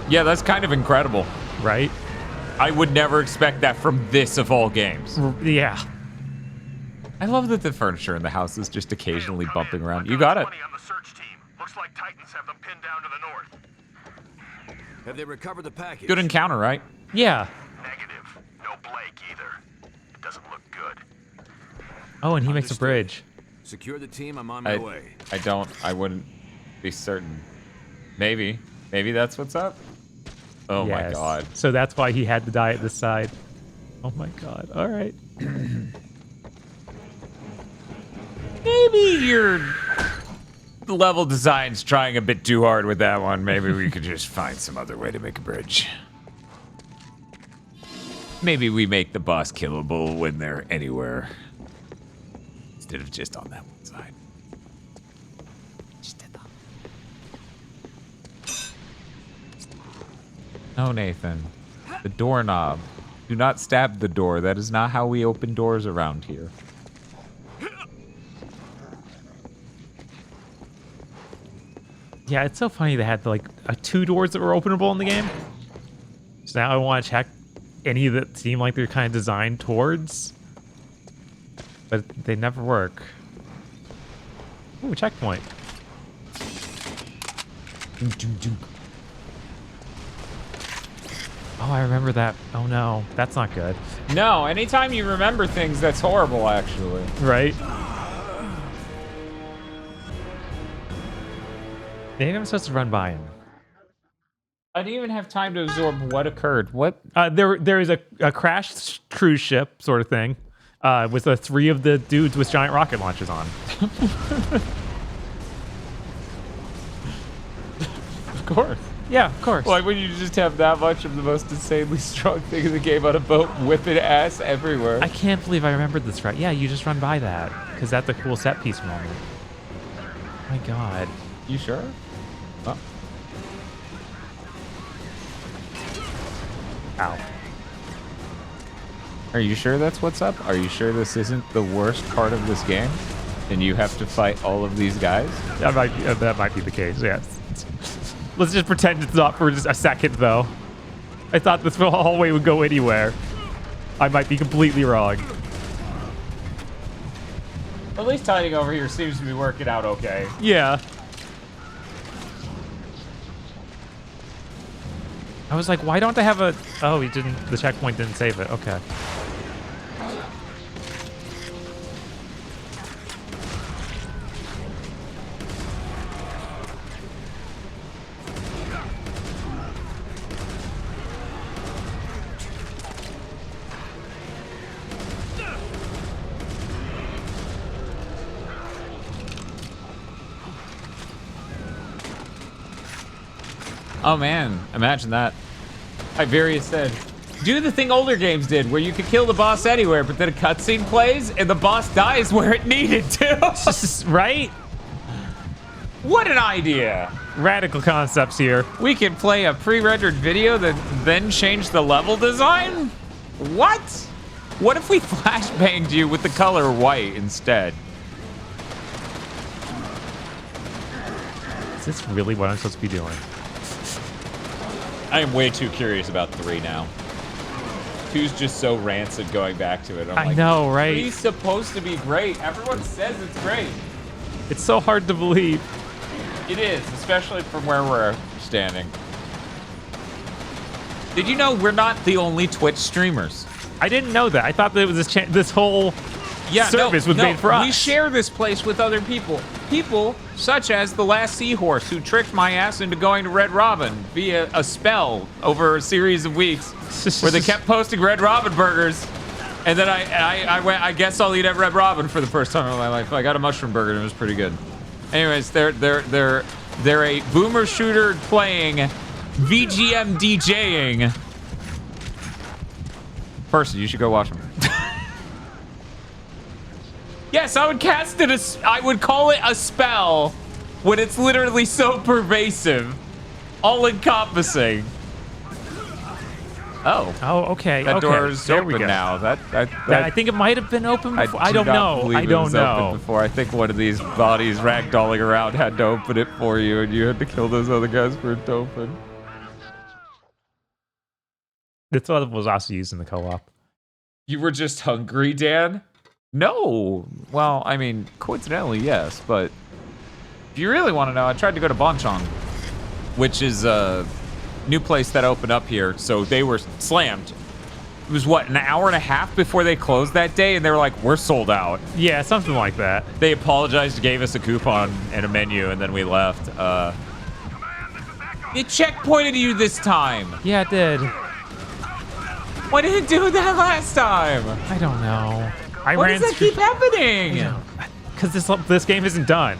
Yeah, that's kind of incredible. Right? I would never expect that from this of all games. Yeah. I love that the furniture in the house is just occasionally bumping around. You got it. Looks like Titans have them pinned down to the north. Have they recovered the package? Good encounter, right? Yeah. Negative. No Blake either. It doesn't look good. Oh, and he makes a bridge. Secure the team. I'm on my way. I wouldn't be certain. Maybe that's what's up. Oh my god. So that's why he had to die at this side. Oh my god. All right. Maybe your level design's trying a bit too hard with that one. Maybe we could just find some other way to make a bridge. Maybe we make the boss killable when they're anywhere instead of just on that one side. No, Nathan. The doorknob. Do not stab the door. That is not how we open doors around here. Yeah, it's so funny they had like 2 doors that were openable in the game. So now I want to check any that seem like they're kind of designed towards, but they never work. Ooh, checkpoint. Oh, I remember that. Oh no, that's not good. No, anytime you remember things, that's horrible, actually. Right? Maybe I'm supposed to run by him. I didn't even have time to absorb what occurred. What? There is a crashed cruise ship sort of thing with the 3 of the dudes with giant rocket launchers on. Of course. Yeah, of course. Why would you just have that much of the most insanely strong thing in the game on a boat whipping ass everywhere? I can't believe I remembered this right. Yeah, you just run by that because that's a cool set piece moment. My god. You sure? Oh. Ow. Are you sure that's what's up? Are you sure this isn't the worst part of this game? And you have to fight all of these guys? That might be the case, yes. Let's just pretend it's not for just a second, though. I thought this hallway would go anywhere. I might be completely wrong. At least hiding over here seems to be working out okay. Yeah. I was like, why don't I have a... Oh, he didn't... The checkpoint didn't save it. Okay. Oh man, imagine that. Iberius said, do the thing older games did, where you could kill the boss anywhere, but then a cutscene plays and the boss dies where it needed to. Right? What an idea. Radical concepts here. We can play a pre-rendered video that then change the level design? What? What if we flashbanged you with the color white instead? Is this really what I'm supposed to be doing? I am way too curious about 3 now. 2's just so rancid going back to it. I know, right? 3's supposed to be great. Everyone says it's great. It's so hard to believe. It is, especially from where we're standing. Did you know we're not the only Twitch streamers? I didn't know that. I thought that it was this whole service was made for us. We share this place with other people. People such as the last seahorse who tricked my ass into going to Red Robin via a spell over a series of weeks where they kept posting Red Robin burgers. And then I went, I guess I'll eat at Red Robin for the first time in my life. I got a mushroom burger and it was pretty good. Anyways, they're a boomer shooter playing VGM DJing person. You should go watch them. Yes, I would cast it I would call it a spell when it's literally so pervasive, all-encompassing. Oh. Oh, okay. That okay. door is there we open go. now. I think it might have been open before. I don't know. I don't know. Before. I think one of these bodies ragdolling around had to open it for you, and you had to kill those other guys for it to open. This one was also used in the co-op. You were just hungry, Dan? No. Well, I mean, coincidentally, yes, but if you really want to know, I tried to go to Bonchong, which is a new place that opened up here, so they were slammed. It was, what, an hour and a half before they closed that day, and they were like, we're sold out. Yeah, something like that. They apologized, gave us a coupon and a menu, and then we left. It checkpointed you this time. Yeah, it did. Why did it do that last time? I don't know. Why does that keep happening? Because this game isn't done.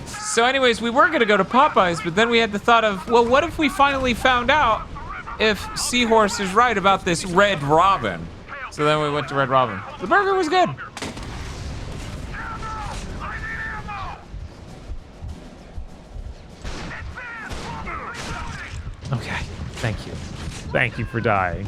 So anyways, we were going to go to Popeyes, but then we had the thought of, well, what if we finally found out if Seahorse is right about this Red Robin? So then we went to Red Robin. The burger was good. Okay, thank you. Thank you for dying.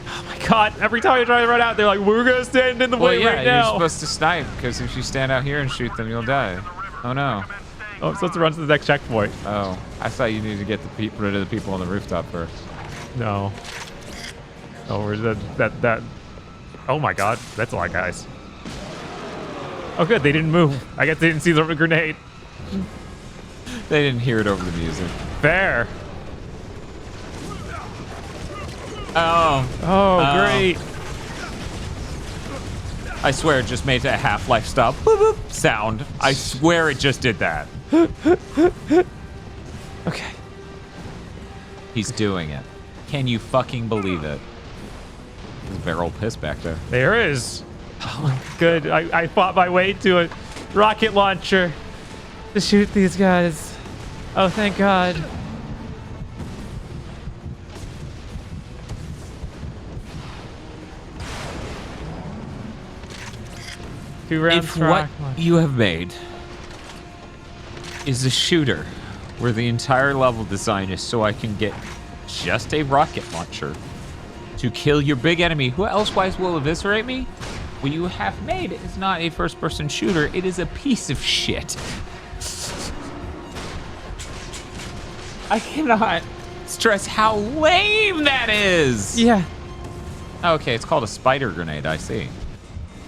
Oh my god, every time I try to run out, they're like, we're gonna stand in the way right now. You're supposed to snipe, because if you stand out here and shoot them, you'll die. Oh no. Oh, I'm supposed to run to the next checkpoint. Oh, I thought you needed to get rid of the people on the rooftop first. No. Oh, where's that? Oh my god, that's a lot of guys. Oh good, they didn't move. I guess they didn't see the grenade. They didn't hear it over the music. Fair. Oh, great. I swear it just made a Half-Life style boop, boop sound. I swear it just did that. Okay. He's doing it. Can you fucking believe it? There's barrel piss back there. There is. Oh, good. I fought my way to a rocket launcher to shoot these guys. Oh, thank God. If what you have made is a shooter where the entire level design is so I can get just a rocket launcher to kill your big enemy. Who elsewise will eviscerate me? What you have made is not a first-person shooter. It is a piece of shit. I cannot stress how lame that is. Yeah. Okay, it's called a spider grenade. I see.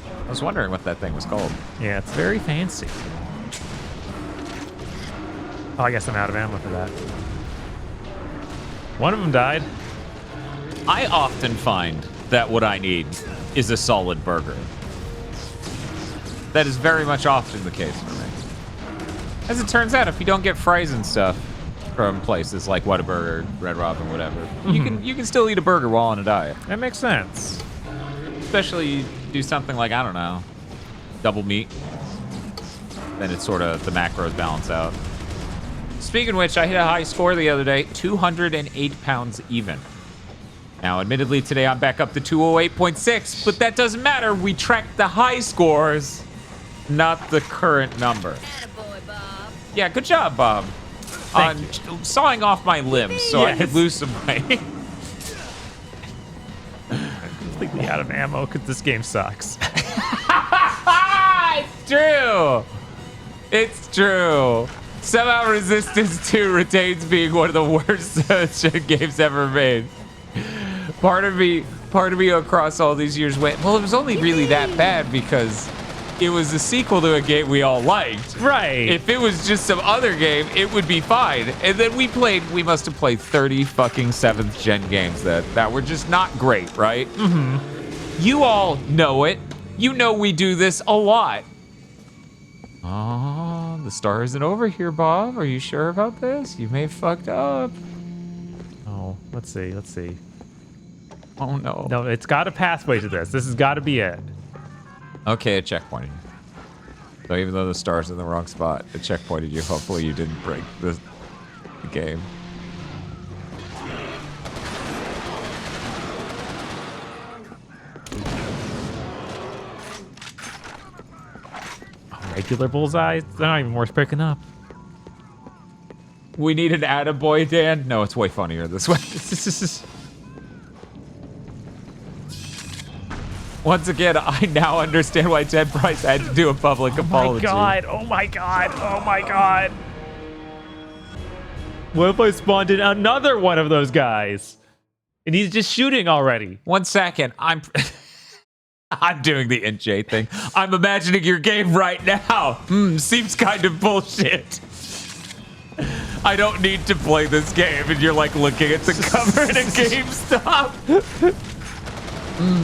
I was wondering what that thing was called. Yeah, it's very fancy. Oh, I guess I'm out of ammo for that. One of them died. I often find that what I need is a solid burger. That is very much often the case for me. As it turns out, if you don't get fries and stuff from places like Whataburger, Red Robin, whatever, you can still eat a burger while on a diet. That makes sense. Especially you do something like, I don't know, double meat. Then it's sort of, the macros balance out. Speaking of which, I hit a high score the other day, 208 pounds even. Now, admittedly, today I'm back up to 208.6, but that doesn't matter. We tracked the high scores, not the current number. Attaboy, Bob. Yeah, good job, Bob. On sawing off my limbs so I could lose some weight. Completely out of ammo because this game sucks. It's true. It's true. Somehow Resistance 2 retains being one of the worst games ever made. Part of me across all these years went, well, it was only really that bad because it was a sequel to a game we all liked. Right. If it was just some other game, it would be fine. And then we must have played 30 fucking 7th gen games that were just not great, right? Mm-hmm. You all know it. You know we do this a lot. Oh, the star isn't over here, Bob. Are you sure about this? You may have fucked up. Oh, let's see. Oh, no. No, it's got a pathway to this. This has got to be it. Okay, it checkpointed. So even though the star's in the wrong spot, it checkpointed you. Hopefully you didn't break the game. Regular bullseyes? They're not even worth picking up. We need an attaboy, Dan? No, it's way funnier this way. Once again, I now understand why Ted Price had to do a public apology. Oh my god. What if I spawned in another one of those guys? And he's just shooting already. 1 second. I'm doing the NJ thing. I'm imagining your game right now. Seems kind of bullshit. I don't need to play this game, and you're like looking at the cover at a GameStop.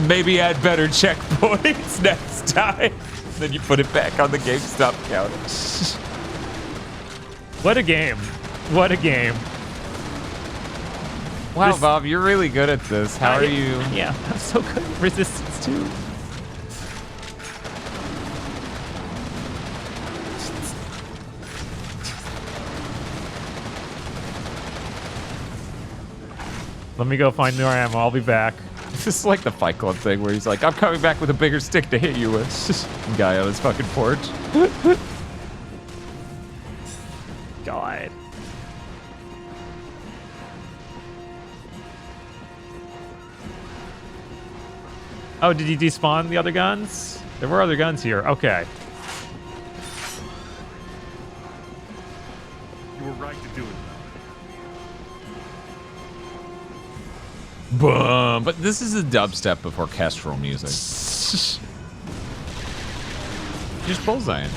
Maybe add better checkpoints next time. Then you put it back on the GameStop counter. What a game. What a game. Wow, Bob, you're really good at this. How are you? Yeah, I'm so good at Resistance 2. Let me go find more ammo. I'll be back. This is like the Fight Club thing where he's like, I'm coming back with a bigger stick to hit you with. Guy on his fucking porch. God. Oh, did you despawn the other guns? There were other guns here. Okay. You were right to do it. Boom. But this is a dubstep of orchestral music. Just bullseyeing.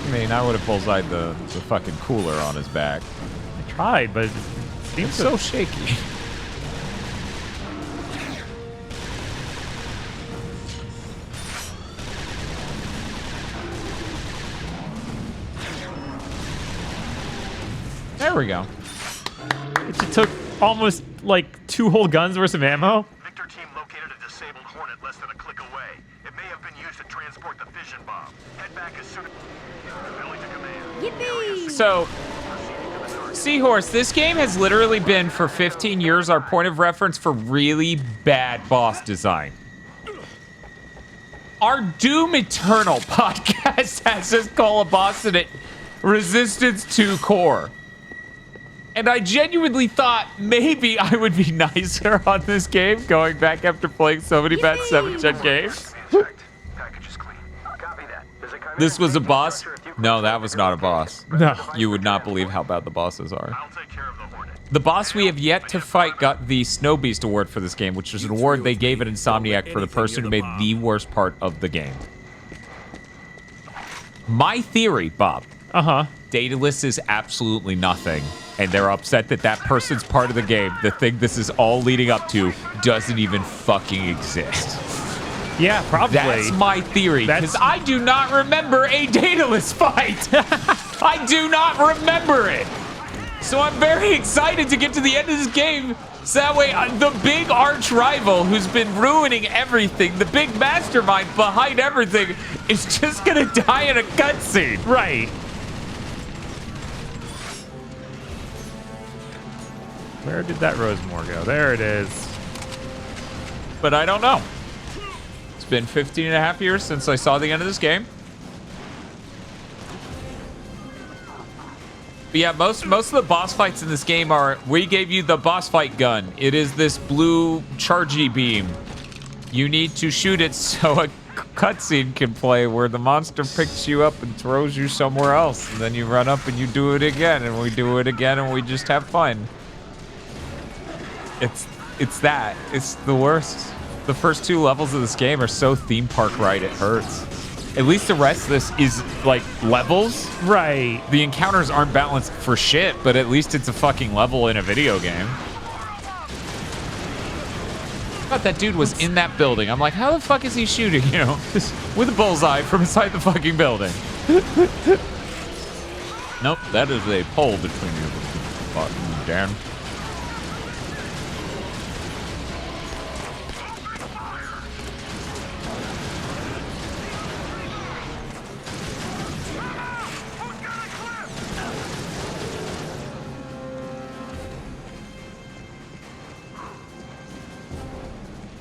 I mean, I would have bullseyed the fucking cooler on his back. I tried, but it seems so shaky. There we go. It just took almost like 2 whole guns worth of ammo. Victor team located a disabled Hornet less than a click away. It may have been used to transport the fission bomb. Head back as soon as... Billy to command. Yippee! So, Seahorse, this game has literally been for 15 years our point of reference for really bad boss design. Our Doom Eternal podcast has us call a boss in it Resistance 2 Core. And I genuinely thought maybe I would be nicer on this game, going back after playing so many bad 7th gen games. This was a boss? No, that was not a boss. No. You would not believe how bad the bosses are. The boss we have yet to fight got the Snow Beast Award for this game, which is an award they gave at Insomniac for the person who made the worst part of the game. My theory, Bob. Daedalus is absolutely nothing, and they're upset that that person's part of the game, the thing this is all leading up to, doesn't even fucking exist. Yeah, probably. That's my theory, because I do not remember a Daedalus fight. I do not remember it. So I'm very excited to get to the end of this game, so that way the big arch rival who's been ruining everything, the big mastermind behind everything, is just gonna die in a cutscene. Right. Where did that Rosemore go? There it is. But I don't know. It's been 15 and a half years since I saw the end of this game. But yeah, most of the boss fights in this game are, we gave you the boss fight gun. It is this blue chargey beam. You need to shoot it so a cutscene can play where the monster picks you up and throws you somewhere else. And then you run up and you do it again, and we do it again, and we just have fun. It's that. It's the worst. The first 2 levels of this game are so theme park right, it hurts. At least the rest of this is, like, levels. Right. The encounters aren't balanced for shit, but at least it's a fucking level in a video game. I thought that dude was in that building. I'm like, how the fuck is he shooting you? With a bullseye from inside the fucking building. Nope, that is a pole between you, Dan.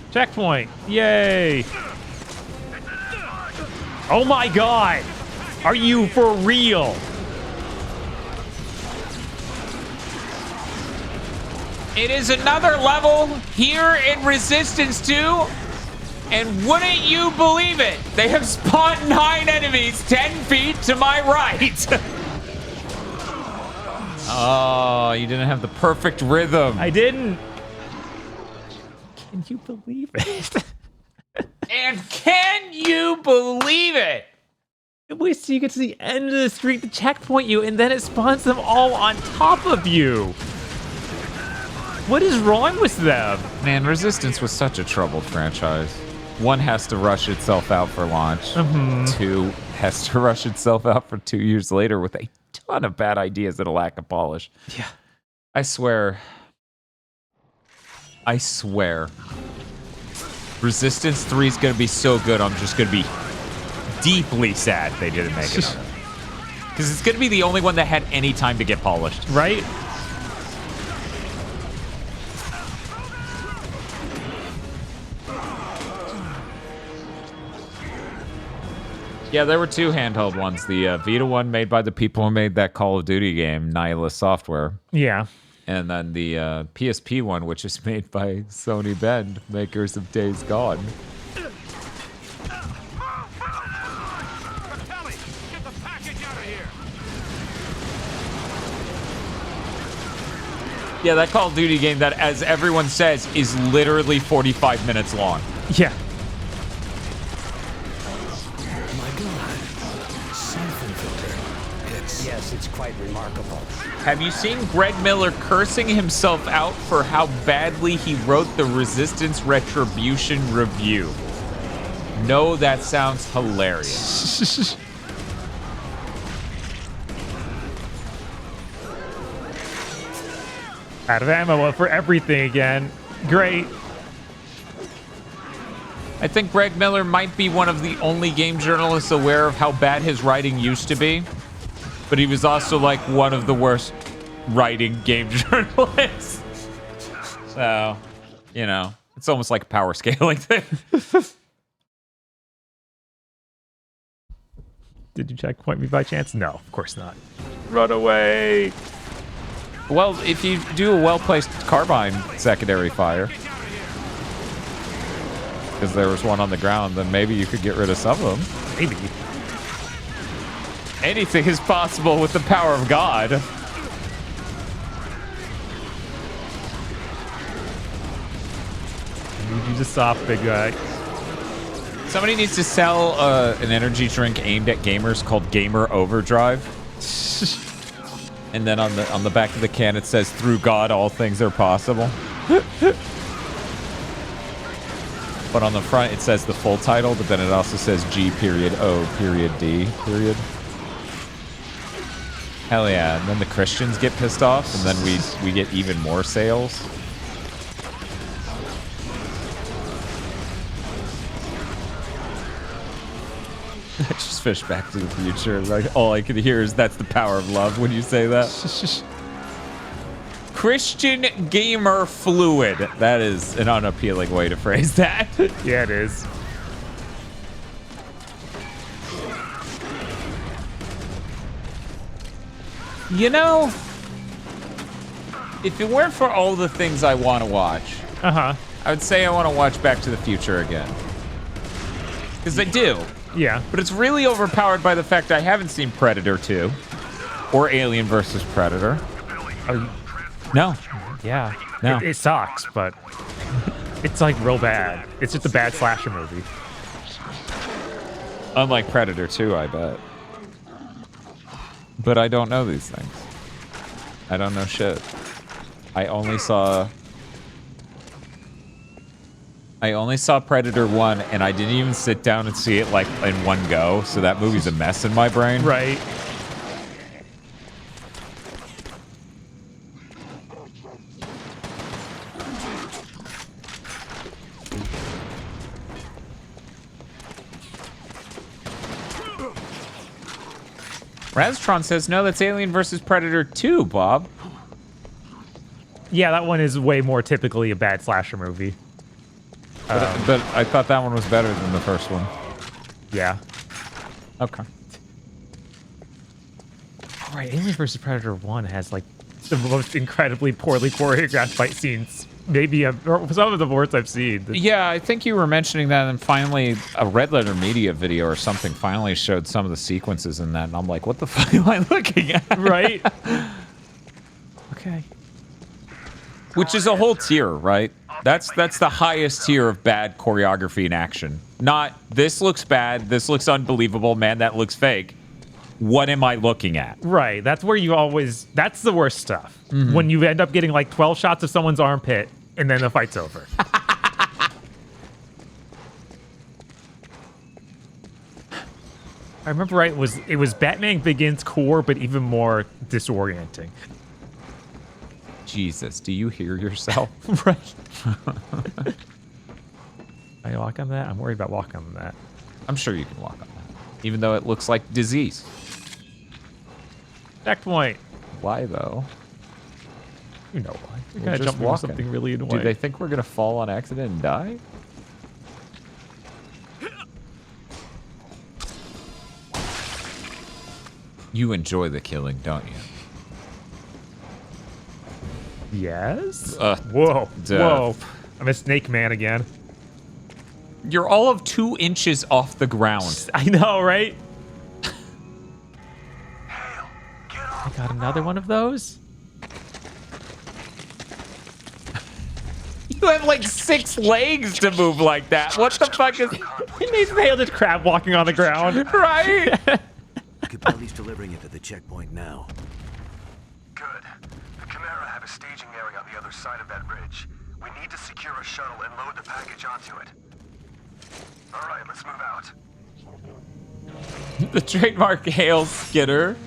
Checkpoint. Yay. Oh my god. Are you for real? It is another level here in Resistance 2. And wouldn't you believe it? They have spawned 9 enemies 10 feet to my right. Oh, you didn't have the perfect rhythm. I didn't. Can you believe it? And can you believe it? Wait till you get to the end of the street to checkpoint you, and then it spawns them all on top of you. What is wrong with them? Man, Resistance was such a troubled franchise. 1 has to rush itself out for launch. 2 has to rush itself out for 2 years later with a ton of bad ideas and a lack of polish. Yeah. I swear. Resistance 3 is going to be so good, I'm just going to be deeply sad they didn't make it. Because it's going to be the only one that had any time to get polished. Right? Yeah, there were 2 handheld ones. The Vita one made by the people who made that Call of Duty game, Nihilist Software. Yeah. And then the PSP one, which is made by Sony Bend, makers of Days Gone. Yeah, that Call of Duty game that, as everyone says, is literally 45 minutes long. Yeah. Yes, it's quite remarkable. Have you seen Greg Miller cursing himself out for how badly he wrote the Resistance Retribution review? No, that sounds hilarious. Out of ammo for everything again. Great. I think Greg Miller might be one of the only game journalists aware of how bad his writing used to be. But he was also like one of the worst writing game journalists. So, you know, it's almost like a power scaling thing. Did you checkpoint me by chance? No, of course not. Run away. Well, if you do a well-placed carbine secondary fire, because there was one on the ground, then maybe you could get rid of some of them. Maybe. Anything is possible with the power of God. I need you to stop, big guy. Somebody needs to sell an energy drink aimed at gamers called Gamer Overdrive. And then on the back of the can it says, "Through God, all things are possible." But on the front it says the full title, but then it also says G.O.D. Hell yeah! And then the Christians get pissed off, and then we get even more sales. I just fish Back to the Future. Like all I could hear is "That's the power of love" when you say that. Christian gamer fluid. That is an unappealing way to phrase that. Yeah, it is. You know, if it weren't for all the things I want to watch, I would say I want to watch Back to the Future again. Because I do. Yeah. But it's really overpowered by the fact I haven't seen Predator 2 or Alien vs. Predator. No. Yeah. No. It sucks, but it's like real bad. It's just a bad slasher movie. Unlike Predator 2, I bet. But I don't know these things. I don't know shit. I only saw Predator 1, and I didn't even sit down and see it like in one go, so that movie's a mess in my brain. Right. Raztron says, no, that's Alien vs. Predator 2, Bob. Yeah, that one is way more typically a bad slasher movie. But I thought that one was better than the first one. Yeah. Okay. All right, Alien vs. Predator 1 has like the most incredibly poorly choreographed fight scenes. Maybe or some of the worst I've seen. Yeah, I think you were mentioning that, and finally a Red Letter Media video or something finally showed some of the sequences in that, and I'm like, what the fuck am I looking at? Right? Okay. Which is a whole tier, right? That's the highest tier of bad choreography in action. Not, this looks bad, this looks unbelievable, man, that looks fake. What am I looking at? Right. That's where you always... That's the worst stuff. Mm-hmm. When you end up getting like 12 shots of someone's armpit and then the fight's over. I remember right, it was Batman Begins core, but even more disorienting. Jesus, do you hear yourself? Right. Can I walk on that? I'm worried about walking on that. I'm sure you can walk on that. Even though it looks like disease. Checkpoint. Why though? You know why. We're We're gonna jump into something really annoying. Do they think we're gonna fall on accident and die? You enjoy the killing, don't you? Yes? Whoa. Whoa. I'm a snake man again. You're all of 2 inches off the ground. I know, right? I got another one of those. You have like 6 legs to move like that. What the fuck is... He makes failed crab walking on the ground. Right? Capelli's delivering it to the checkpoint now. Good. The Chimera have a staging area on the other side of that ridge. We need to secure a shuttle and load the package onto it. All right, let's move out. The trademark hail skidder.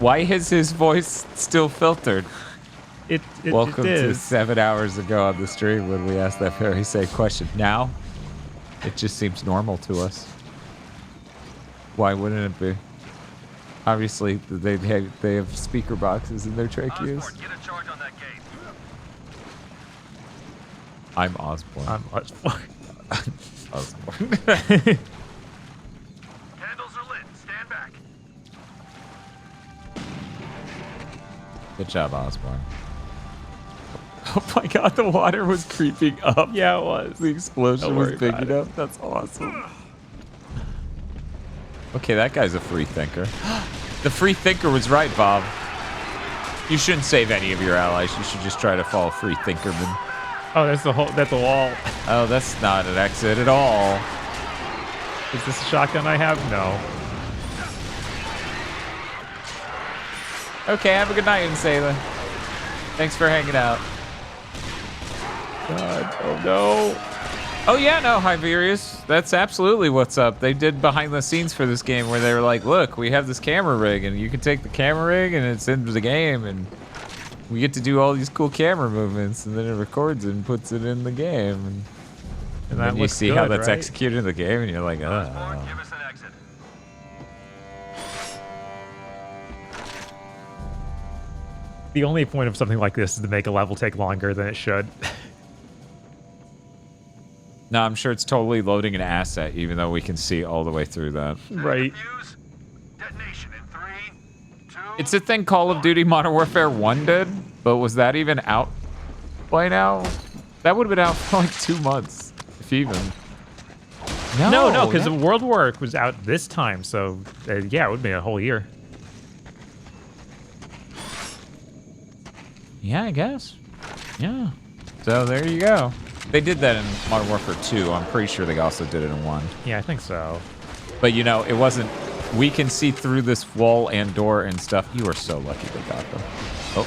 Why is his voice still filtered? Welcome to 7 hours ago on the stream when we asked that very same question. Now, it just seems normal to us. Why wouldn't it be? Obviously, they have speaker boxes in their tracheas. Get a charge on that gate. I'm Osborne. I'm Osborne. Osborne. Candles are lit. Stand back. Good job, Osborne. Oh my god, the water was creeping up. Yeah, it was. The explosion Don't was worry big about enough. That's awesome. Okay, that guy's a free thinker. The free thinker was right, Bob. You shouldn't save any of your allies. You should just try to follow free thinkerman. Oh, that's a wall. Oh, that's not an exit at all. Is this a shotgun I have? No. Okay, have a good night, Insala. Thanks for hanging out. God, oh no. Oh yeah, no, Furious. That's absolutely what's up. They did behind the scenes for this game where they were like, look, we have this camera rig and you can take the camera rig and it's into the game and we get to do all these cool camera movements and then it records it and puts it in the game. And then you see how that's executed in the game and you're like, oh. Give us an exit. The only point of something like this is to make a level take longer than it should. No, I'm sure it's totally loading an asset, even though we can see all the way through that. Right. Detonation in 3, 2. It's a thing Call of Duty Modern Warfare 1 did, but was that even out by now? That would have been out for like 2 months, if even. No, because World War was out this time, so yeah, it would be a whole year. Yeah, I guess. Yeah. So there you go. They did that in Modern Warfare 2. I'm pretty sure they also did it in 1. Yeah, I think so. But you know, it wasn't... We can see through this wall and door and stuff. You are so lucky they got them. Oh.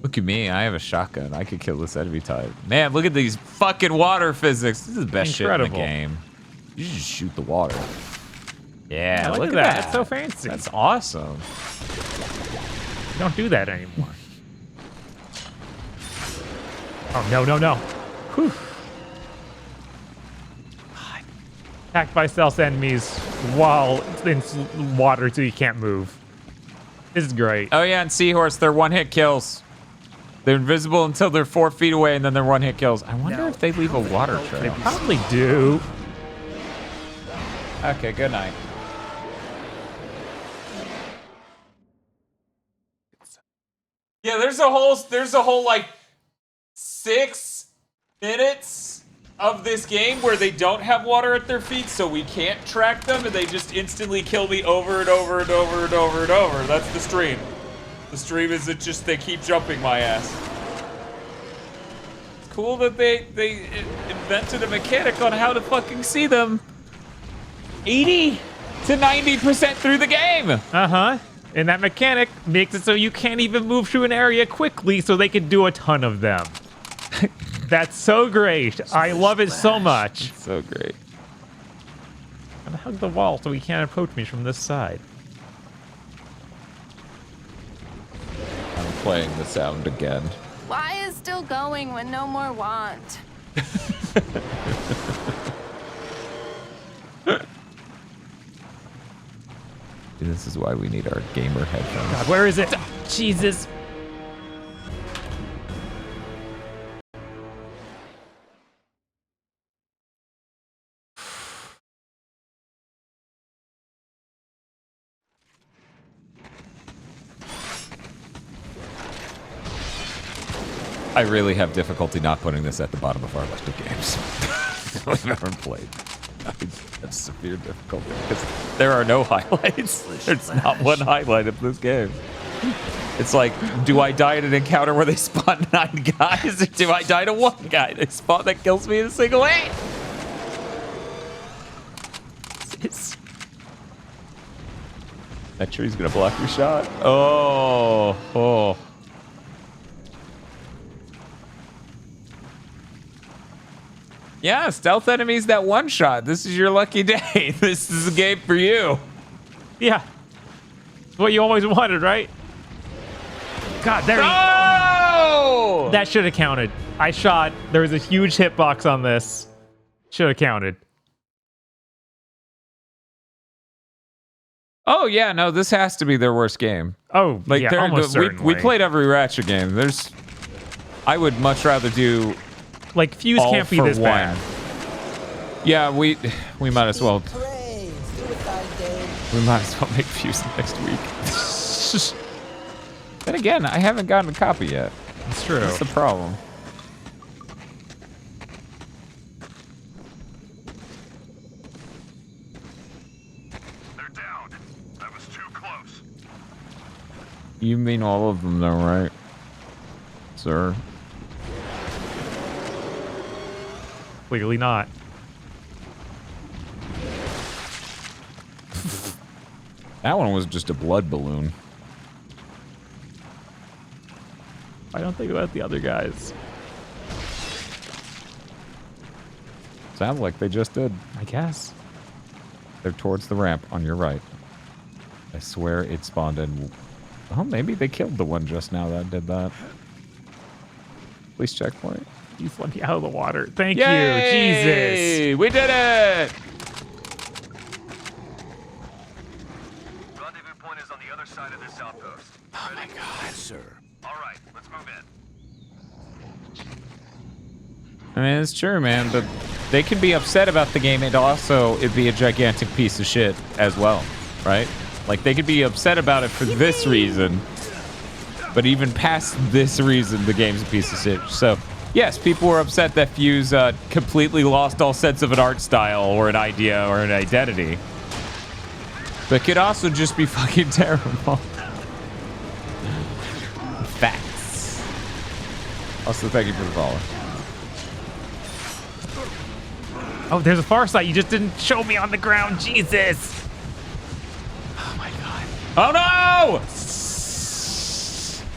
Look at me. I have a shotgun. I could kill this enemy type. Man, look at these fucking water physics. This is the best shit in the game. You should just shoot the water. Yeah, look at that. That's so fancy. That's awesome. You don't do that anymore. Oh, no, no, no. Whew. Attacked by stealth enemies while in water so you can't move. This is great. Oh yeah, and Seahorse, they're one-hit kills. They're invisible until they're 4 feet away, and then they're one-hit kills. I wonder if they leave a water trail. They probably do. Okay, good night. Yeah, there's a whole like 6 minutes of this game where they don't have water at their feet, so we can't track them, and they just instantly kill me over and over and over and over and over. That's the stream. The stream is they keep jumping my ass. It's cool that they invented a mechanic on how to fucking see them 80 to 90% through the game. Uh-huh. And that mechanic makes it so you can't even move through an area quickly so they can do a ton of them. That's so great. I love it so much. It's so great. I'm gonna hug the wall so he can't approach me from this side. I'm playing the sound again. Why is still going when no more want? This is why we need our gamer headphones. God, where is it? Jesus. I really have difficulty not putting this at the bottom of our list of games we've ever played. I have severe difficulty because there are no highlights. There's not one highlight of this game. It's like, do I die in an encounter where they spawn 9 guys, or do I die to 1 guy they spawn that kills me in a single hit? That tree's gonna block your shot. Oh. Yeah, stealth enemies that one shot. This is your lucky day. This is a game for you. Yeah. It's what you always wanted, right? God, there No! That should have counted. I shot. There was a huge hitbox on this. Should have counted. Oh, yeah, no, this has to be their worst game. Oh, like, yeah, almost certainly. We played every Ratchet game. I would much rather do like Fuse all can't be for this one. bad. Yeah, we might as well. Hooray! Suicide Day. We might as well make Fuse next week. Then again, I haven't gotten a copy yet. It's true. That's the problem. They're down. That was too close. You mean all of them, though, right, sir? Clearly not. That one was just a blood balloon. I don't think about the other guys. Sounds like they just did. I guess. They're towards the ramp on your right. I swear it spawned in. Oh, maybe they killed the one just now that did that. Police checkpoint. Please let me out of the water. Thank Yay! you. Jesus. We did it! Rendezvous point is on the other side of this outpost. Oh my God, sir. All right, let's move in. I mean, it's true, man, but they can be upset about the game and also it'd be a gigantic piece of shit as well, right? Like, they could be upset about it for this reason, but even past this reason, the game's a piece of shit. So, yes, people were upset that Fuse completely lost all sense of an art style or an idea or an identity. But it could also just be fucking terrible. Facts. Also, thank you for the follow. Oh, there's a far side. You just didn't show me on the ground. Jesus. Oh my God. Oh no!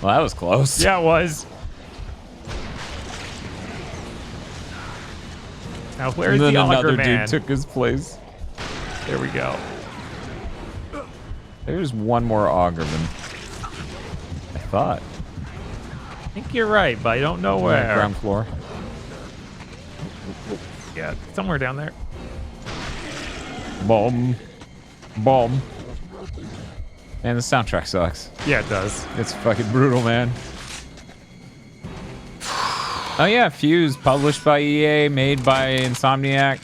Well, that was close. Yeah, it was. Now, where's and then the auger another man? dude took his place. There we go. There's one more augerman. I thought. I think you're right, but I don't know where. Ground floor. Yeah, somewhere down there. Bomb. Bomb. Man, the soundtrack sucks. Yeah, it does. It's fucking brutal, man. Oh yeah, Fuse, published by EA, made by Insomniac.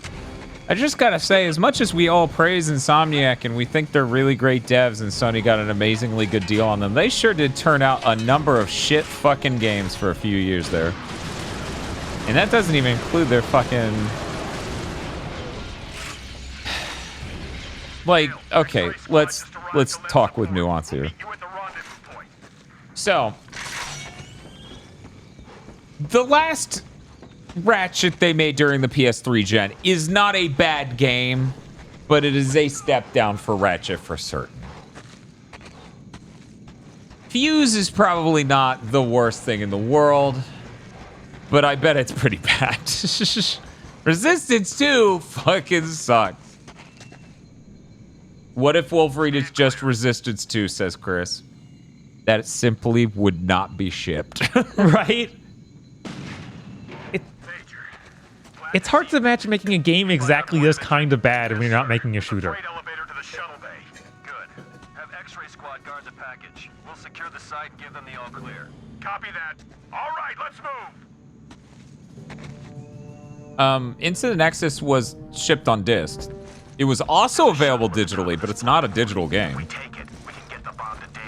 I just gotta say, as much as we all praise Insomniac and we think they're really great devs and Sony got an amazingly good deal on them, they sure did turn out a number of shit fucking games for a few years there. And that doesn't even include their fucking... Like, okay, let's talk with nuance here. So, the last Ratchet they made during the PS3 gen is not a bad game, but it is a step down for Ratchet for certain. Fuse is probably not the worst thing in the world, but I bet it's pretty bad. Resistance 2 fucking sucks. What if Wolverine is just Resistance 2, says Chris? That simply would not be shipped. Right? It's hard to imagine making a game exactly this kind of bad when you're not making a shooter. Elevator to the shuttle bay. Good. Have X-ray squad guard the package. We'll secure the site and give them the all clear. Copy that. All right, let's move. Into the Nexus was shipped on disc. It was also available digitally, but it's not a digital game.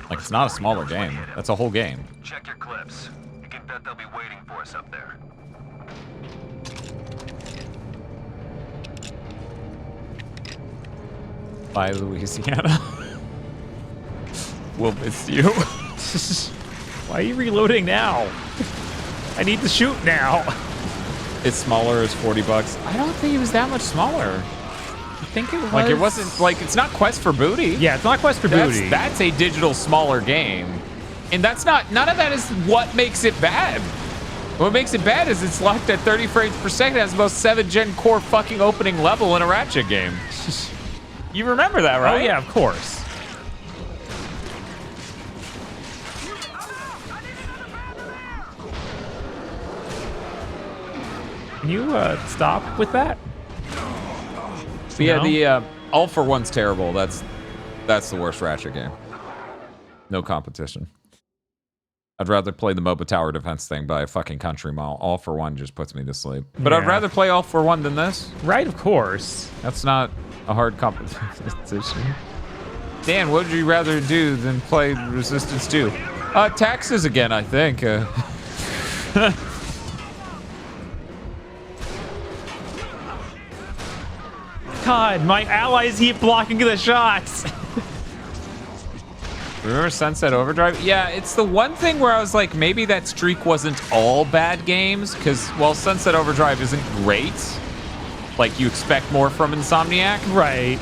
Like, it's not a smaller game. That's a whole game. Check your clips. You can bet they'll be waiting for us up there. Bye, Louisiana. We'll miss you. Why are you reloading now? I need to shoot now. It's smaller as $40. I don't think it was that much smaller. I think it was. Like, it wasn't, like, it's not Quest for Booty. Yeah, it's not Quest for Booty. That's a digital smaller game. And that's not, none of that is what makes it bad. What makes it bad is it's locked at 30 frames per second. It has the most 7th-gen core fucking opening level in a Ratchet game. You remember that, right? Oh, yeah, of course. Can you stop with that? So yeah, the All for One's terrible. That's the worst Ratchet game. No competition. I'd rather play the MOBA tower defense thing by a fucking country mall. All for One just puts me to sleep. But I'd Yeah. rather play All for One than this. Right, of course. That's not a hard competition. Dan, what would you rather do than play Resistance 2? Taxes again, I think. God, my allies keep blocking the shots. Remember Sunset Overdrive? Yeah, it's the one thing where I was like, maybe that streak wasn't all bad games, because while Sunset Overdrive isn't great, like you expect more from Insomniac. Right.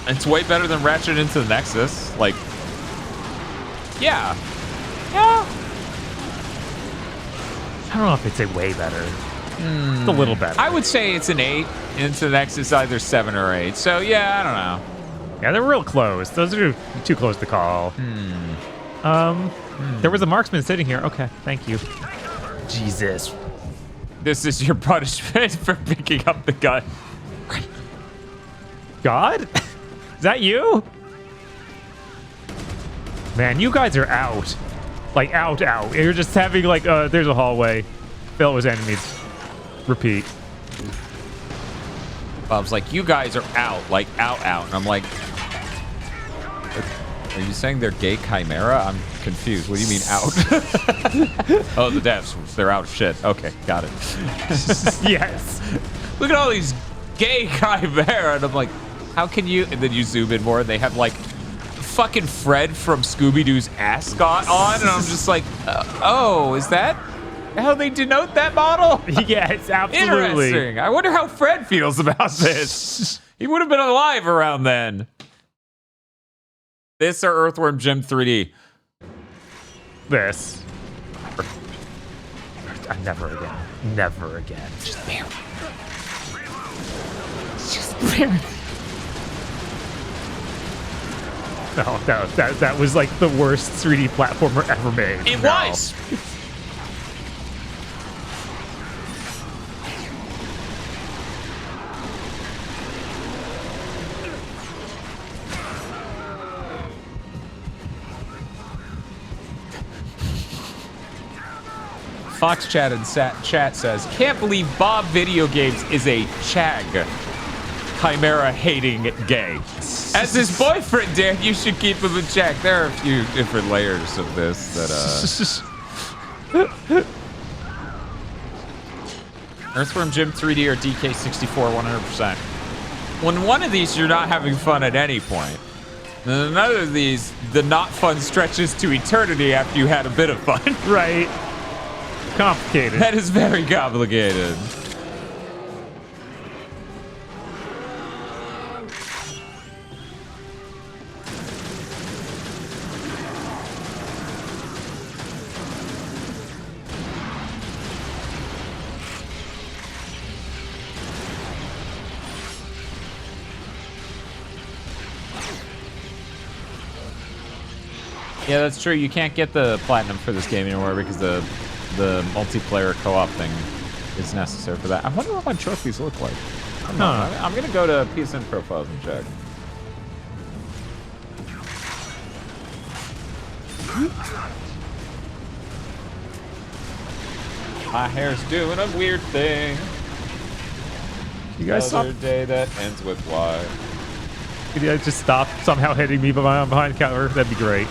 It's way better than Ratchet into the Nexus. Like, yeah. I don't know if it's a way better. It's a little better. I would say it's an 8. Into the Nexus, either 7 or 8. So, yeah, I don't know. Yeah, they're real close. Those are too close to call. There was a marksman sitting here. Okay, thank you. Jesus. This is your punishment for picking up the gun. God? Is that you? Man, you guys are out. Like, out. You're just having, like, there's a hallway. Fill it with enemies. Repeat. Bob's like, you guys are out. Like, out. And I'm like, are you saying they're gay chimera? I'm confused. What do you mean out? Oh, the devs. They're out of shit. Okay, got it. Yes. Look at all these gay chimera. And I'm like, how can you? And then you zoom in more and they have like fucking Fred from Scooby-Doo's ascot on. And I'm just like, oh, is that how they denote that model? Yes, absolutely. Interesting. I wonder how Fred feels about this. He would have been alive around then. This or Earthworm Jim 3D? This. Never again. Never again. Just barely. Just barely. No, that was like the worst 3D platformer ever made. It was. Fox Chat and Chat says, can't believe Bob Video Games is a Chag. Chimera hating gay. As his boyfriend, Dan, you should keep him in check. There are a few different layers of this that, Earthworm Jim 3D or DK64 100%. When one of these you're not having fun at any point, then another of these, the not fun stretches to eternity after you had a bit of fun. Right. Complicated. That is very complicated. Yeah, that's true. You can't get the platinum for this game anymore because the multiplayer co-op thing is necessary for that. I wonder what my trophies look like. I'm gonna go to PSN profiles and check. My hair's doing a weird thing. You guys Another day that ends with Y. Could you guys just stop somehow hitting me behind the counter? That'd be great.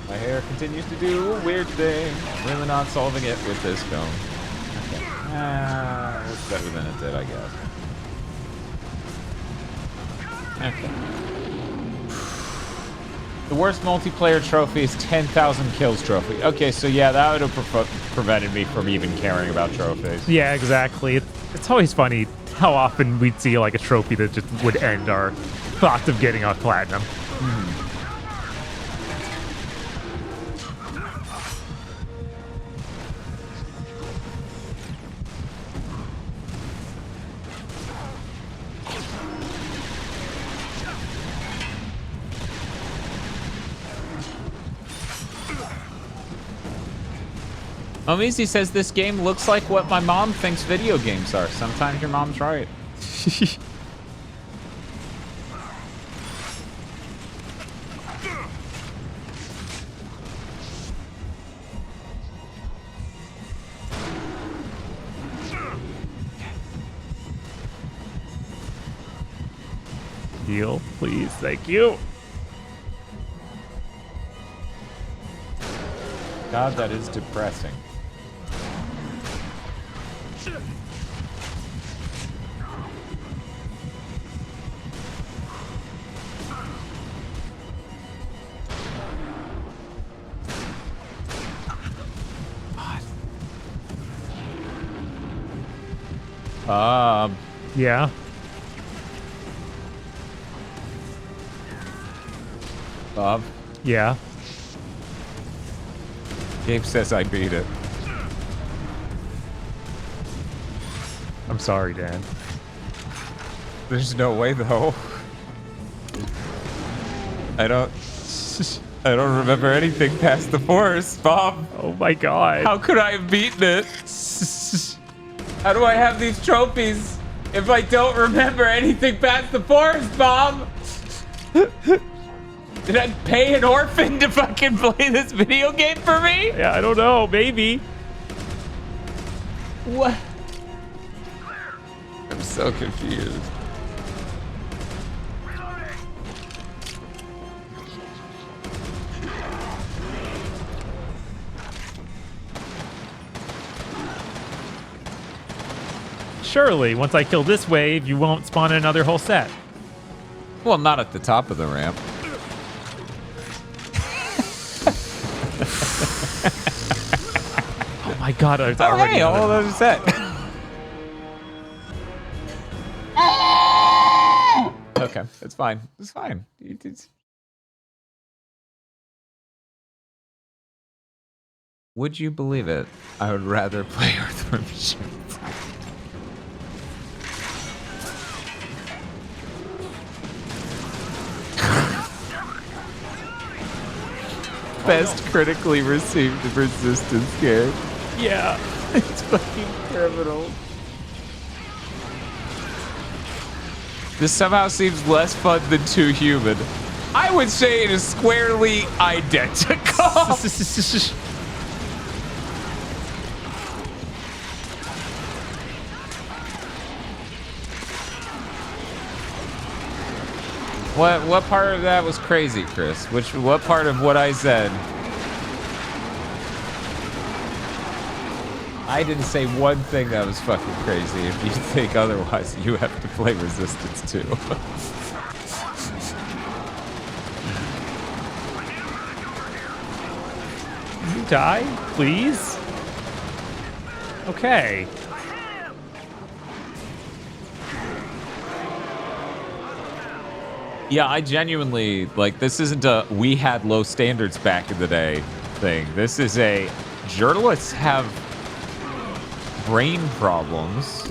My hair continues to do a weird thing. I'm really not solving it with this film. Okay. It's better than it did, I guess. Okay. The worst multiplayer trophy is 10,000 kills trophy. Okay, so yeah, that would have prevented me from even caring about trophies. Yeah, exactly. It's always funny how often we'd see like a trophy that just would end our thoughts of getting a platinum. Omizi says this game looks like what my mom thinks video games are. Sometimes your mom's right. Heal, please. Thank you. God, that is depressing. Yeah. Bob? Yeah. Gabe says I beat it. I'm sorry, Dan. There's no way, though. I don't remember anything past the forest, Bob. Oh my god. How could I have beaten it? How do I have these trophies if I don't remember anything past the forest, Bob? Did I pay an orphan to fucking play this video game for me? Yeah, I don't know. Maybe. What? I'm so confused. Surely, once I kill this wave, you won't spawn another whole set. Well, not at the top of the ramp. Oh my god, it's already hey, all those set. Okay, it's fine. It's fine. Would you believe it? I would rather play Earthworm Jim. Best critically received resistance game. Yeah. It's fucking criminal. This somehow seems less fun than Too Human. I would say it is squarely identical. What part of that was crazy, Chris? What part of what I said? I didn't say one thing that was fucking crazy. If you think otherwise, you have to play Resistance 2. You die, please? Okay. Yeah, I genuinely, like, this isn't a we had low standards back in the day thing. This is a journalists have brain problems,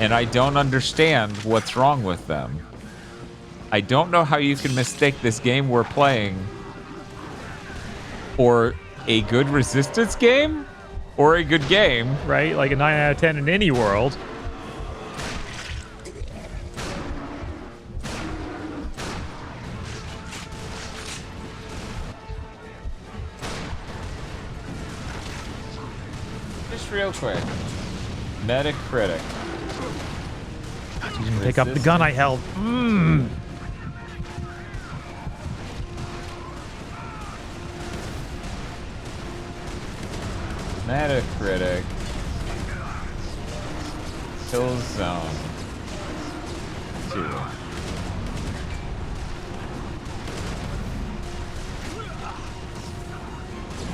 and I don't understand what's wrong with them. I don't know how you can mistake this game we're playing for a good Resistance game or a good game. Right? Like a 9 out of 10 in any world. Real quick. Metacritic. You didn't pick up the gun I held. Metacritic. Killzone 2.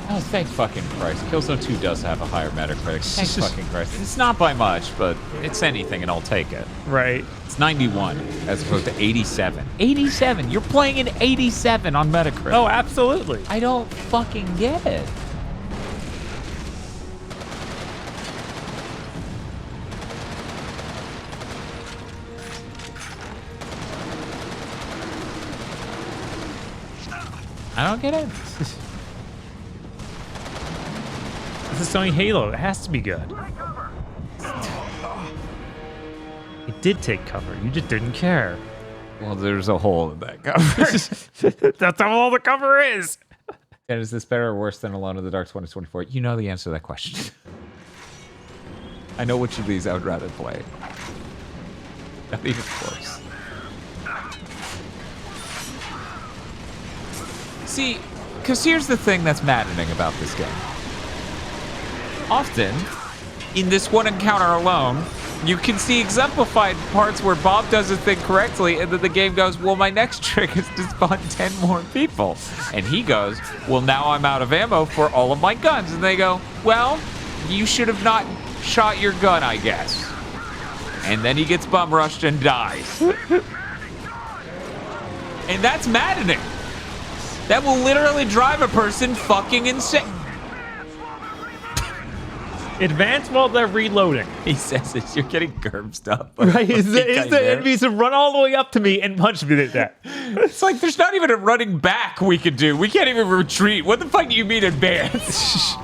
Oh, thank fucking Christ. Killzone 2 does have a higher Metacritic. Thank fucking Christ. It's not by much, but it's anything and I'll take it. Right. It's 91 as opposed to 87. 87! You're playing an 87 on Metacritic. Oh, absolutely. I don't fucking get it. I don't get it. This is Sony Halo. It has to be good. It did take cover. You just didn't care. Well, there's a hole in that cover. That's how all the cover is. And is this better or worse than Alone in the Dark 2024? You know the answer to that question. I know which of these I would rather play. Not even close. See, because here's the thing that's maddening about this game. Often, in this one encounter alone, you can see exemplified parts where Bob does a thing correctly, and then the game goes, well, my next trick is to spawn 10 more people. And he goes, well, now I'm out of ammo for all of my guns. And they go, well, you should have not shot your gun, I guess. And then he gets bum rushed and dies. And that's maddening. That will literally drive a person fucking insane. Advance while they're reloading. He says it. You're getting curbsed up. Right? Is the enemies to run all the way up to me and punch me to death? It's like there's not even a running back we could do. We can't even retreat. What the fuck do you mean advance?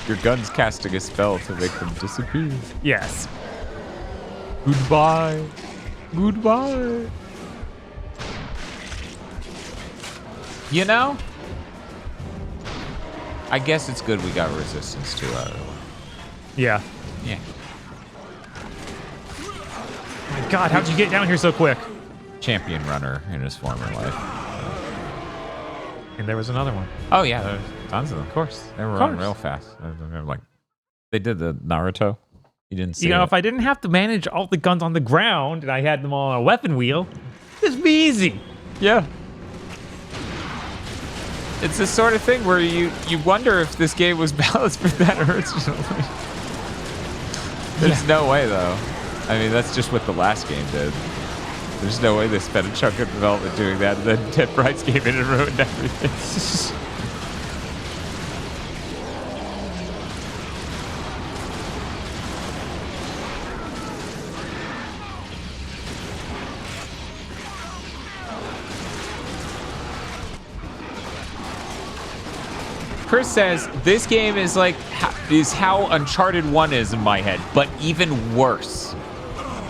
Your gun's casting a spell to make them disappear. Yes. Goodbye. Goodbye. You know? I guess it's good we got Resistance 2 out of the way. Yeah. Yeah. Oh my God, how'd you get down here so quick? Champion runner in his former life. And there was another one. Oh yeah, there's tons of them. Of course, they were running real fast. Like they did the Naruto. You didn't see. You know, it. if I didn't have to manage all the guns on the ground and I had them all on a weapon wheel, this would be easy. Yeah. It's the sort of thing where you wonder if this game was balanced for that originally. There's no way though. I mean, that's just what the last game did. There's no way they spent a chunk of development doing that, and then Dead Brides came in and ruined everything. Chris says this game is like how Uncharted 1 is in my head, but even worse.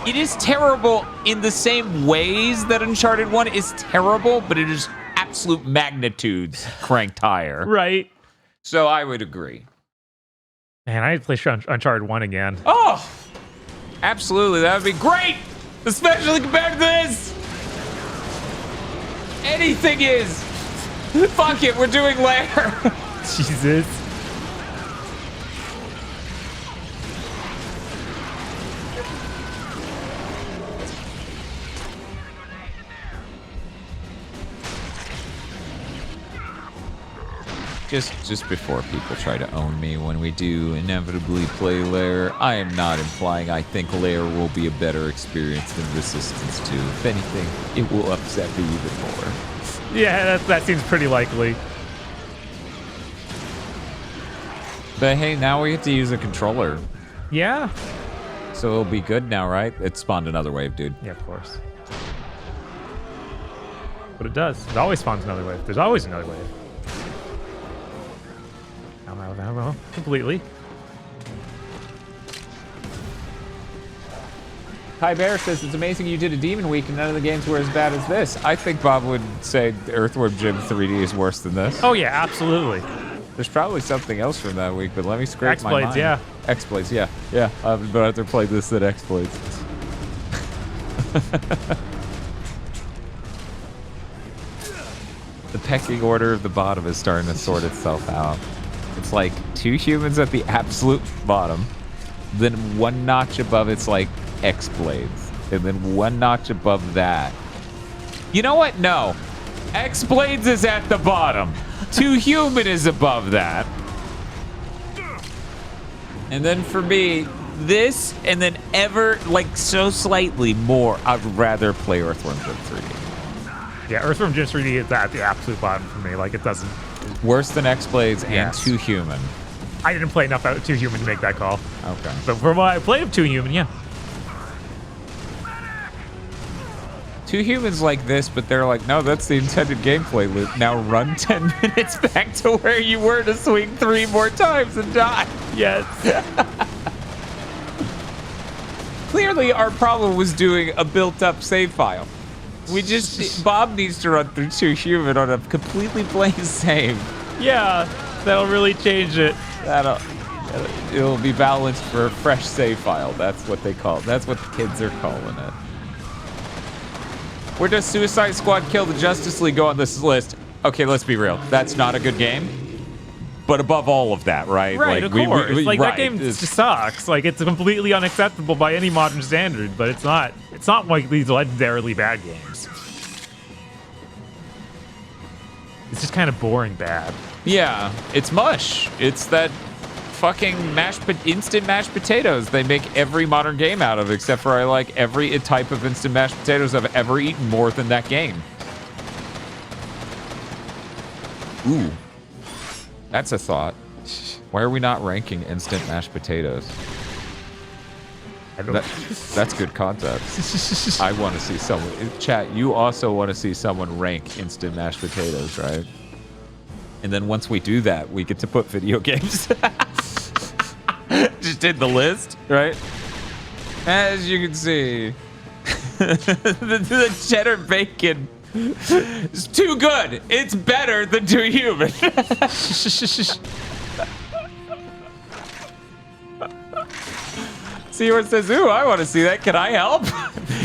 It is terrible in the same ways that Uncharted 1 is terrible, but it is absolute magnitudes cranked higher. Right. So I would agree. Man, I'd play Uncharted 1 again. Oh, absolutely. That would be great, especially compared to this. Anything is. Fuck it, we're doing Lair. Jesus. Just before people try to own me when we do inevitably play Lair, I am not implying I think Lair will be a better experience than Resistance 2. If anything, it will upset me even more. Yeah, that seems pretty likely. But hey, now we get to use a controller. Yeah. So it'll be good now, right? It spawned another wave, dude. Yeah, of course. But it does. It always spawns another wave. There's always another wave. I'm out of ammo completely. Ty Bear says, it's amazing you did a Demon Week and none of the games were as bad as this. I think Bob would say Earthworm Jim 3D is worse than this. Oh, yeah, absolutely. There's probably something else from that week, but let me scrape my mind. Exploits, yeah. Exploits, yeah. Yeah, I'd rather play this than Exploits. The pecking order of the bottom is starting to sort itself out. It's like 2 humans at the absolute bottom, then 1 notch above it's like X-Blades, and then 1 notch above that. You know what? No. X-Blades is at the bottom. 2 human is above that. And then for me, this, and then ever, like so slightly more, I'd rather play Earthworm Jim 3D. Yeah, Earthworm Jim 3D is at the absolute bottom for me. Like, it doesn't... Worse than X-Blades and Yes. 2 human. I didn't play enough out of 2 human to make that call. Okay. But from what I played of 2 human, yeah. Two Humans like this, but they're like, no, that's the intended gameplay loop. Now run 10 minutes back to where you were to swing 3 more times and die. Yes. Clearly, our problem was doing a built-up save file. Bob needs to run through Two Human on a completely blank save. Yeah, that'll really change it. It'll be balanced for a fresh save file. That's what they call it. That's what the kids are calling it. Where does Suicide Squad Kill the Justice League go on this list? Okay, let's be real. That's not a good game. But above all of that, right? Right, like, of course. right. That game just sucks. Like, it's completely unacceptable by any modern standard, but it's not like these legendarily bad games. It's just kind of boring bad. Yeah, it's mush. It's that fucking instant mashed potatoes they make every modern game out of, except for I like every type of instant mashed potatoes I've ever eaten more than that game. Ooh. That's a thought. Why are we not ranking instant mashed potatoes? That's good context. I want to see someone... Chat, you also want to see someone rank instant mashed potatoes, right? And then once we do that, we get to put video games. Just did the list, right? As you can see, the cheddar bacon is too good. It's better than Two Human. See where it says, ooh, I want to see that. Can I help?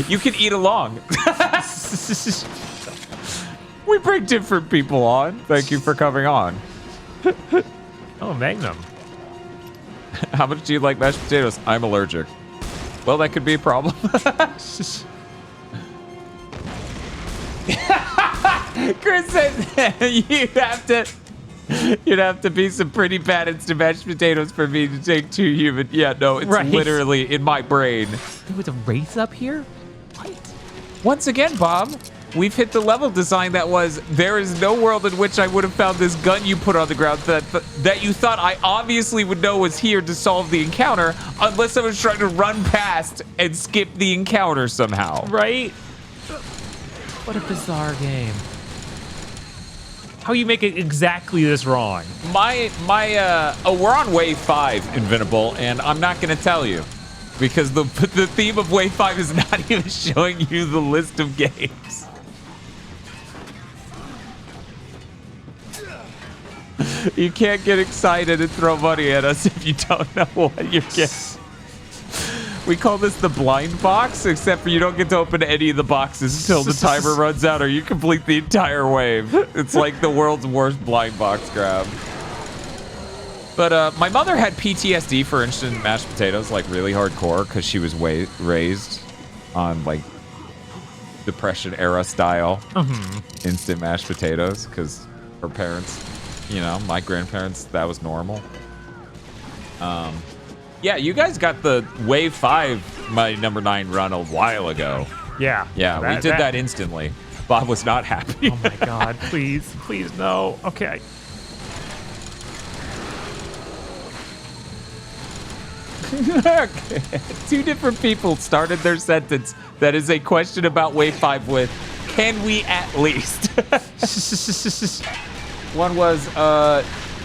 You can eat along. We bring different people on. Thank you for coming on. Oh, Magnum. How much do you like mashed potatoes? I'm allergic. Well, that could be a problem. Chris says you'd have to be some pretty bad instant mashed potatoes for me to take Two Human. Yeah, no, it's literally in my brain. There was a race up here? What? Once again, Bob, we've hit the level design that was, there is no world in which I would have found this gun you put on the ground that you thought I obviously would know was here to solve the encounter, unless I was trying to run past and skip the encounter somehow. Right? What a bizarre game. How you make it exactly this wrong? We're on Wave 5, Invincible, and I'm not going to tell you. Because the theme of Wave 5 is not even showing you the list of games. You can't get excited and throw money at us if you don't know what you're getting. We call this the blind box, except for you don't get to open any of the boxes until the timer runs out or you complete the entire wave. It's like the world's worst blind box grab. But my mother had PTSD for instant mashed potatoes, like really hardcore, because she was raised on like Depression era style instant mashed potatoes, because her parents, you know, my grandparents, that was normal. Yeah, you guys got the Wave 5, my number 9 run a while ago. Yeah. Yeah, we did that instantly. Bob was not happy. Oh my God, please, please, no. Okay. Two different people started their sentence that is a question about Wave 5 with, can we at least? One was,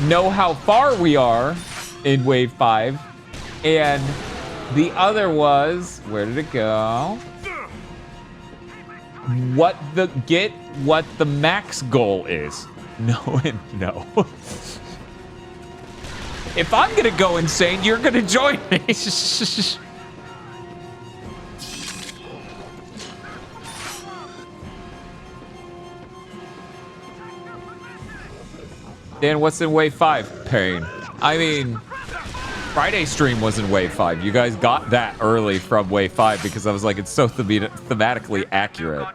know how far we are in Wave 5. And the other was, where did it go? What the max goal is. No and no. If I'm gonna go insane, you're gonna join me. Dan, what's in Wave 5? Pain. I mean, Friday stream was in Wave 5. You guys got that early from Wave 5 because I was like, it's so thematically accurate.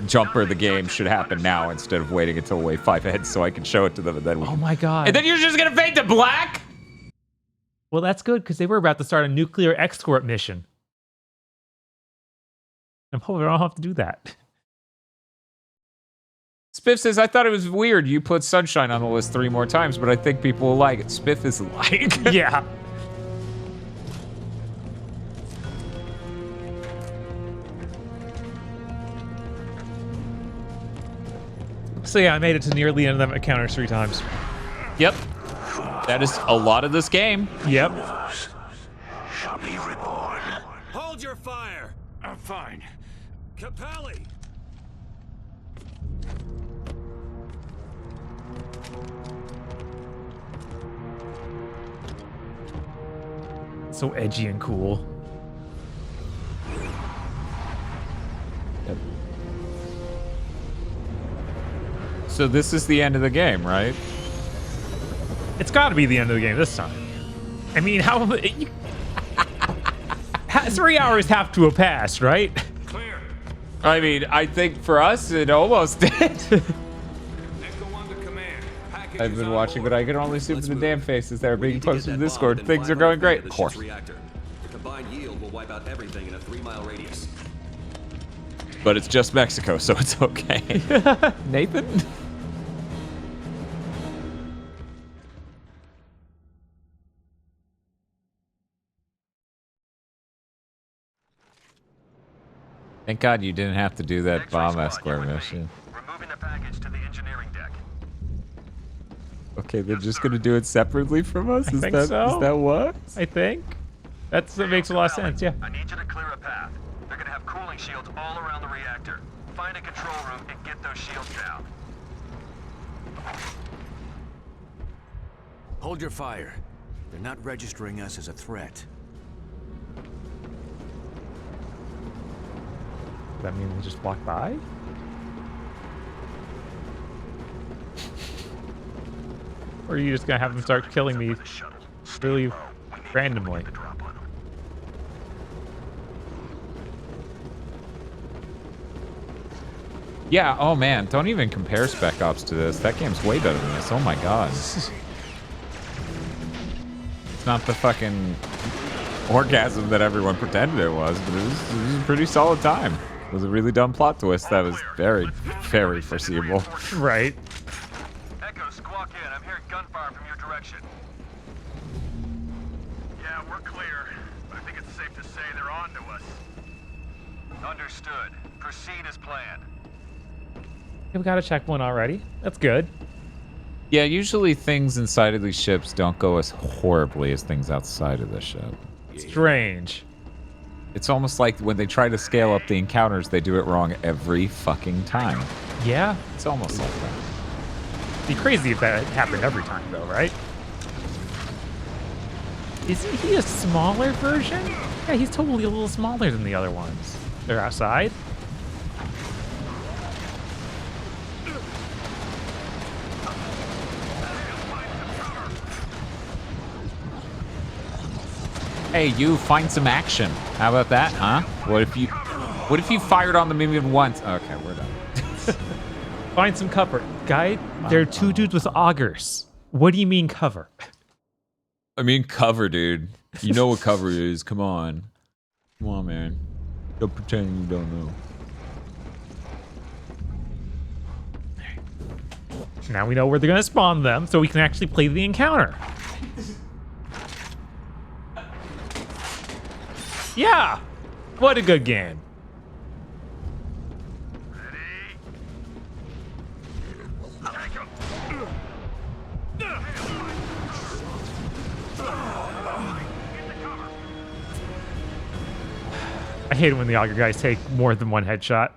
Jumper the game should happen now instead of waiting until Wave 5 ends so I can show it to them and then we Oh my God. And then you're just gonna fade to black? Well, that's good because they were about to start a nuclear escort mission. I'm hoping I don't have to do that. Spiff says, I thought it was weird you put Sunshine on the list 3 more times, but I think people will like it. Spiff is like. Yeah. So yeah, I made it to near the end of them encounters 3 times. Yep. That is a lot of this game. Yep. Shall be reborn. Hold your fire! I'm fine. Capelli! So edgy and cool. Yep. So this is the end of the game, right? It's got to be the end of the game this time. I mean, how 3 hours have to have passed, right? Clear. I mean, I think for us, it almost did. Echo 1 to command. Package I've is been on watching, board. but I can only see the damn faces that are being need to get posted in that Discord. bomb and Things are wipe going out great, the of ship's course. reactor. The combined yield will wipe out everything in a 3-mile radius. But it's just Mexico, so it's okay. Nathan? Thank God you didn't have to do that bomb escort mission. Removing the package to the engineering deck. Okay, they're just gonna do it separately from us? I think Is so. that what? I think. That makes a lot of sense, yeah. I need you to clear a path. They're gonna have cooling shields all around the reactor. Find a control room and get those shields down. Hold your fire. They're not registering us as a threat. Does that mean they just walk by? Or are you just gonna have them start killing me really randomly? Yeah, oh man, don't even compare Spec Ops to this. That game's way better than this. Oh my god. It's not the fucking orgasm that everyone pretended it was, but it was a pretty solid time. It was a really dumb plot twist that was very, very foreseeable. Right. Echo, squawk in. I'm hearing gunfire from your direction. Yeah, we're clear, but I think it's safe to say they're on to us. Understood. Proceed as planned. We got a checkpoint already. That's good. Yeah, usually things inside of these ships don't go as horribly as things outside of the ship. Strange. It's almost like when they try to scale up the encounters, they do it wrong every fucking time. Yeah. It's almost like that. It'd be crazy if that happened every time, though, right? Isn't he a smaller version? Yeah, he's totally a little smaller than the other ones. They're outside. Hey, you find some action. How about that, huh? What if you fired on them even once? Okay, we're done. Find some cover. Guy, there are 2 dudes with augers. What do you mean cover? I mean cover, dude. You know what cover is. Come on. Come on, man. Don't pretend you don't know. Now we know where they're going to spawn them, so we can actually play the encounter. Yeah! What a good game. I hate it when the auger guys take more than one headshot.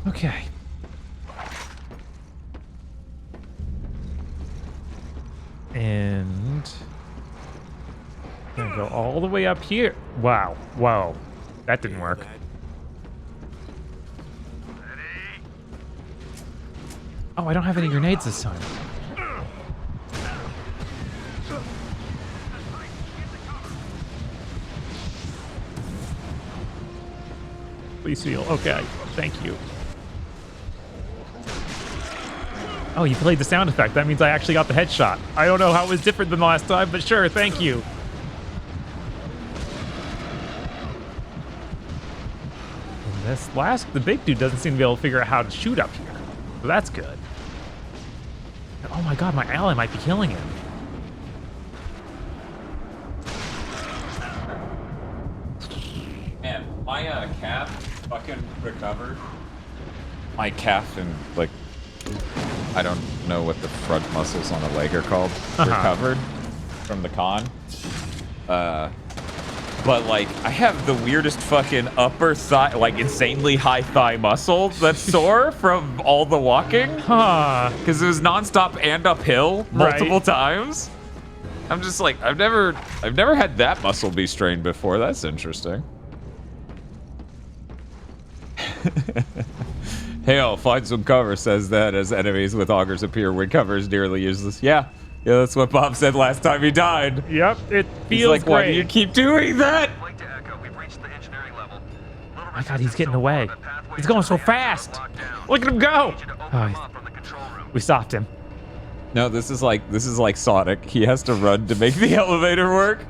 Okay. And gonna go all the way up here. Wow. Whoa. That didn't work. Oh, I don't have any grenades this time. Please heal. Okay. Thank you. Oh, you played the sound effect. That means I actually got the headshot. I don't know how it was different than the last time, but sure, thank you. And the big dude doesn't seem to be able to figure out how to shoot up here. So that's good. Oh my god, my ally might be killing him. calf fucking recovered. My calf and, like, I don't know what the front muscles on a leg are called. Recovered from the con. But, like, I have the weirdest fucking upper thigh, like, insanely high thigh muscle that's sore from all the walking. Huh. Because it was nonstop and uphill multiple times. I'm just like, I've never had that muscle be strained before. That's interesting. Hail, find some cover, says that as enemies with augers appear when cover is nearly useless. Yeah, that's what Bob said last time he died. Yep, it He's feels like, great. why do you keep doing that? Oh my god, he's getting away. He's going so fast. Look at him go. Oh, we stopped him. No, this is like Sonic. He has to run to make the elevator work.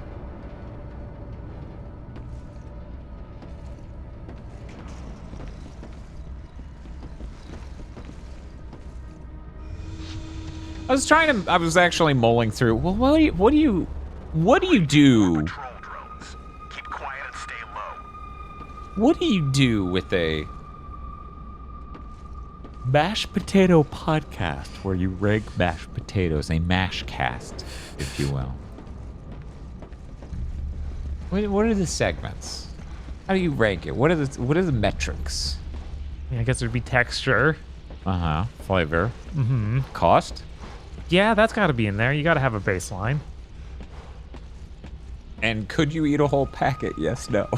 I was actually mulling through. Well, what do you do? What do you do with a mashed potato podcast where you rank mashed potatoes, a mash cast, if you will? What are the segments? How do you rank it? What are the metrics? Yeah, I guess there'd be texture. Flavor. Mm-hmm. Cost? Yeah, that's got to be in there. You got to have a baseline. And could you eat a whole packet? Yes, no.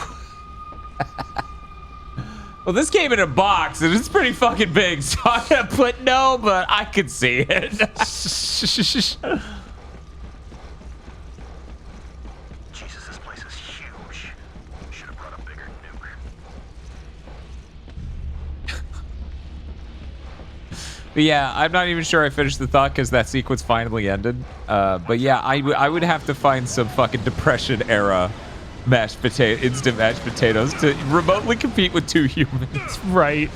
Well, this came in a box, and it's pretty fucking big, so I'm gonna put no, but I could see it. Jesus, this place is huge. Should have brought a bigger nuke. But yeah, I'm not even sure I finished the thought because that sequence finally ended. But yeah, I would have to find some fucking Depression era instant mashed potatoes to remotely compete with two humans. Right.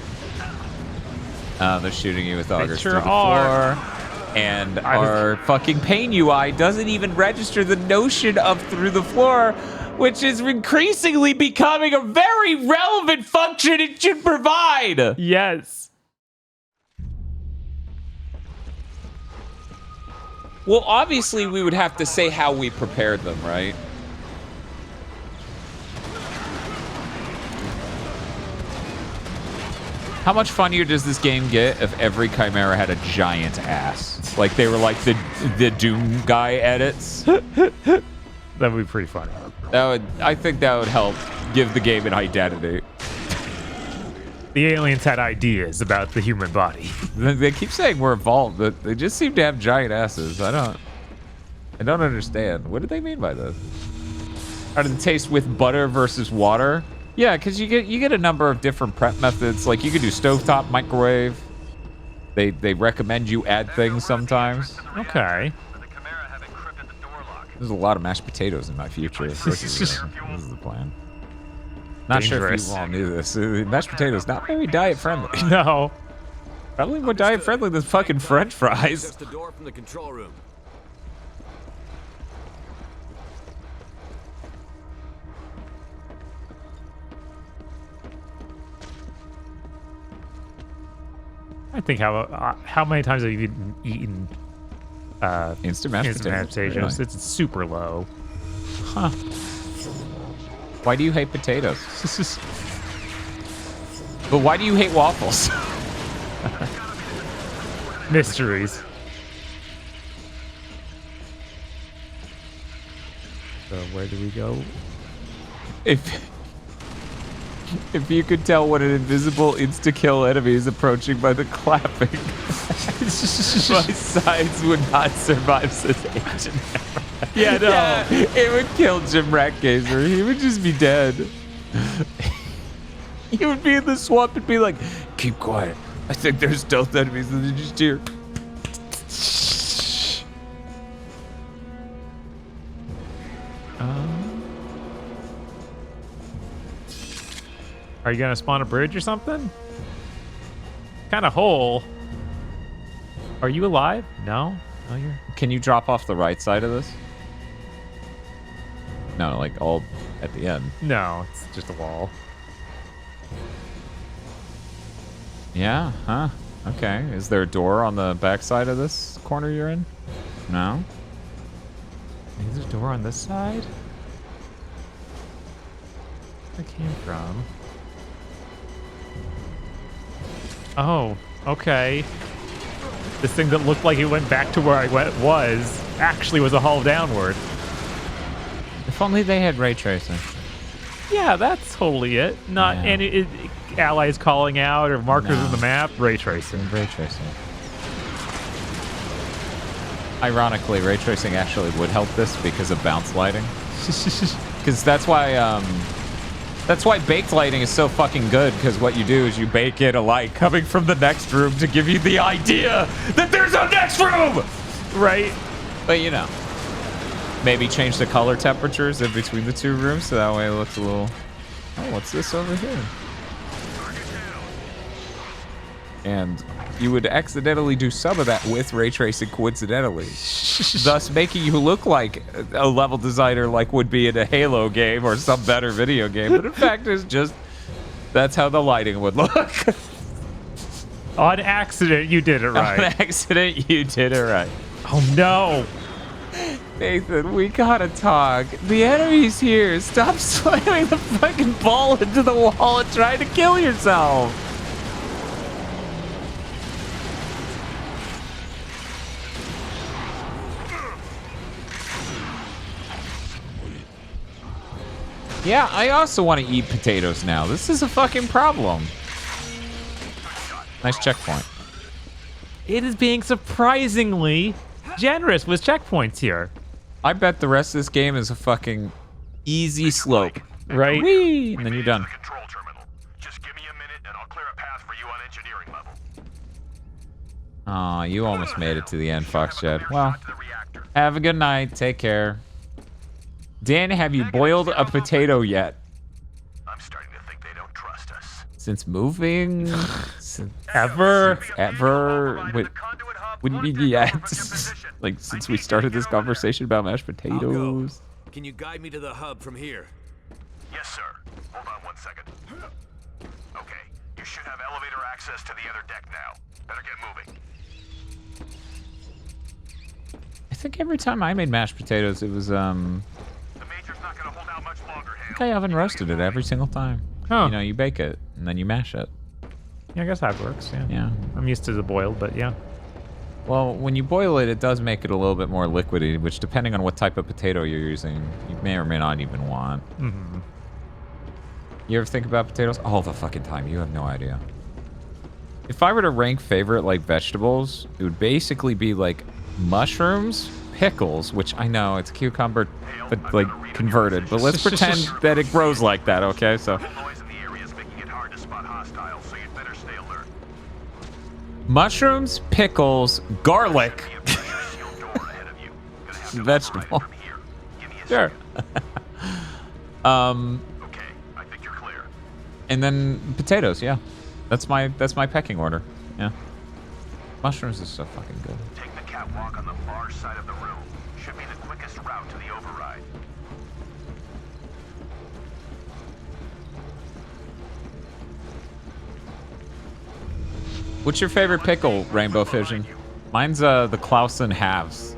They're shooting you with augers sure through the are. floor. And our fucking pain UI doesn't even register the notion of through the floor, which is increasingly becoming a very relevant function it should provide. Yes. Well, obviously, we would have to say how we prepared them, right? How much funnier does this game get if every Chimera had a giant ass? Like they were like the Doom guy edits? That would be pretty funny. I think that would help give the game an identity. The aliens had ideas about the human body. They keep saying we're evolved, but they just seem to have giant asses. I don't understand. What do they mean by this? How does it taste with butter versus water? Yeah, because you get a number of different prep methods. Like you could do stovetop, microwave. They recommend you add things sometimes. Okay. There's a lot of mashed potatoes in my future. Of course this is the plan. Not sure if you all knew this. Mashed potatoes not very diet friendly. No. Probably more diet friendly than fucking French fries. That's the door from the control room. I think how many times have you eaten instant mashed potatoes? Really? It's super low. Huh. Why do you hate potatoes? But why do you hate waffles? Mysteries. So where do we go? If you could tell what an invisible insta-kill enemy is approaching by the clapping, my sides would not survive sedation. Yeah, no. Yeah, it would kill Jim Ratgazer. He would just be dead. He would be in the swamp and be like, keep quiet. I think there's stealth enemies and they just hear. Are you gonna spawn a bridge or something? Kind of hole. Are you alive? No? No, you're... Can you drop off the right side of this? No, like all at the end. No, it's just a wall. Yeah, huh? Okay. Is there a door on the backside of this corner you're in? No? Is there a door on this side? Where it came from? Oh, okay. This thing that looked like it went back to where I was actually was a hull downward. If only they had ray tracing. Yeah, that's totally it. Not any allies calling out or markers in the map. Ray tracing. Ray tracing. Ironically, ray tracing actually would help this because of bounce lighting. Because that's why baked lighting is so fucking good. Because what you do is you bake in a light coming from the next room to give you the idea that there's a next room, right? But you know, maybe change the color temperatures in between the two rooms so that way it looks a little. Oh, what's this over here? And you would accidentally do some of that with ray tracing coincidentally, thus making you look like a level designer like would be in a Halo game or some better video game. But in fact, it's just that's how the lighting would look. On accident, you did it right. On accident, you did it right. Oh no. Nathan, we gotta talk. The enemy's here. Stop slamming the fucking ball into the wall and trying to kill yourself. Yeah, I also want to eat potatoes now. This is a fucking problem. Nice checkpoint. It is being surprisingly generous with checkpoints here. I bet the rest of this game is a fucking easy slope. Right? Whee! And then you're done. Aw, you almost made it to the end, Foxjet. Well, have a good night. Take care. Dan, have you boiled a potato yet? I'm starting to think they don't trust us. Since moving? Ever? Wouldn't be yet. Like, since we started this conversation about mashed potatoes. Can you guide me to the hub from here? Yes, sir. Hold on 1 second. Okay, you should have elevator access to the other deck now. Better get moving. I think every time I made mashed potatoes, it was, I think I oven roasted it every single time. Oh. You know, you bake it, and then you mash it. Yeah, I guess that works, yeah. Yeah. I'm used to the boiled, but yeah. Well, when you boil it, it does make it a little bit more liquidy, which depending on what type of potato you're using, you may or may not even want. Mm-hmm. You ever think about potatoes? All the fucking time. You have no idea. If I were to rank favorite, like, vegetables, it would basically be, like, mushrooms, pickles, which I know it's cucumber, but, like, converted. But let's pretend that it grows like that, okay? So... mushrooms, pickles, garlic. Vegetable. Sure. And then potatoes, yeah. That's my pecking order. Yeah. Mushrooms is so fucking good. Take the catwalk on the far side of the room. Should be the quickest route to the override. What's your favorite pickle, Rainbow Fission? Mine's the Clausen halves.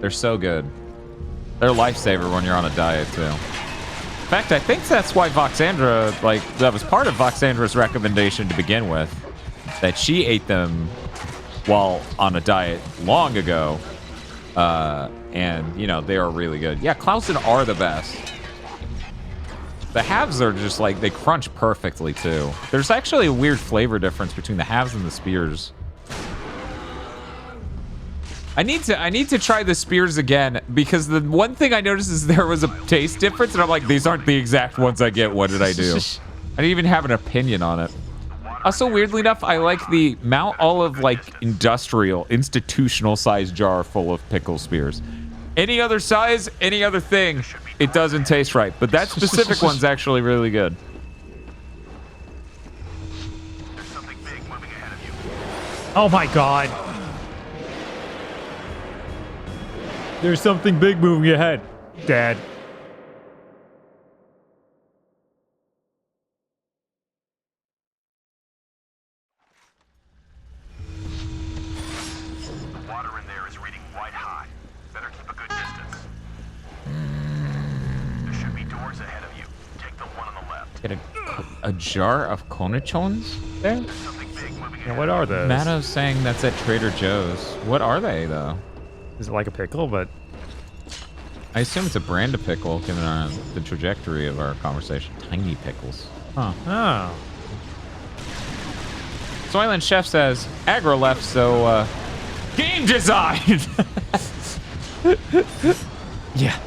They're so good. They're a lifesaver when you're on a diet too. In fact, I think that's why Voxandra, like, that was part of Voxandra's recommendation to begin with, that she ate them while on a diet long ago. And, you know, they are really good. Yeah, Clausen are the best. The halves are just like, they crunch perfectly too. There's actually a weird flavor difference between the halves and the spears. I need to try the spears again, because the one thing I noticed is there was a taste difference, and I'm like, these aren't the exact ones I get. What did I do? I didn't even have an opinion on it. Also, weirdly enough, I like the Mount Olive, like, institutional size jar full of pickle spears. Any other size, any other thing, it doesn't taste right. But that specific one's actually really good. Oh my god. There's something big moving ahead, Dad. a jar of cornichons there? Yeah, what are those? Matto's saying that's at Trader Joe's. What are they, though? Is it like a pickle, but... I assume it's a brand of pickle, given the trajectory of our conversation. Tiny pickles. Huh. Oh. Soylent Chef says, aggro left, so, game design! Yeah.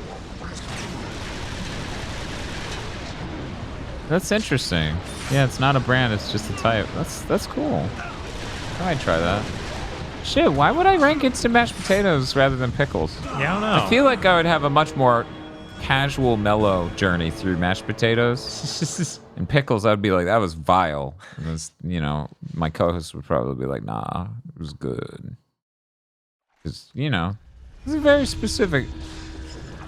That's interesting. Yeah, it's not a brand, it's just a type. That's cool. I might try that. Shit, why would I rank instant mashed potatoes rather than pickles? Yeah, I don't know. I feel like I would have a much more casual, mellow journey through mashed potatoes. And pickles, I'd be like, that was vile. And it was, you know, my co-host would probably be like, nah, it was good. Because, you know, it's very specific.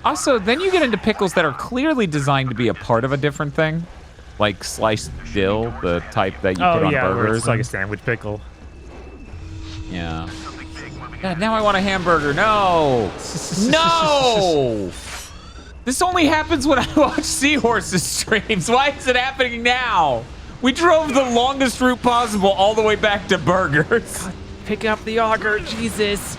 Also, then you get into pickles that are clearly designed to be a part of a different thing. Like sliced dill, the type that you put on burgers. It's like a sandwich pickle. Yeah. God, now I want a hamburger. No! No! This only happens when I watch Seahorses streams. Why is it happening now? We drove the longest route possible all the way back to burgers. God, pick up the auger, Jesus.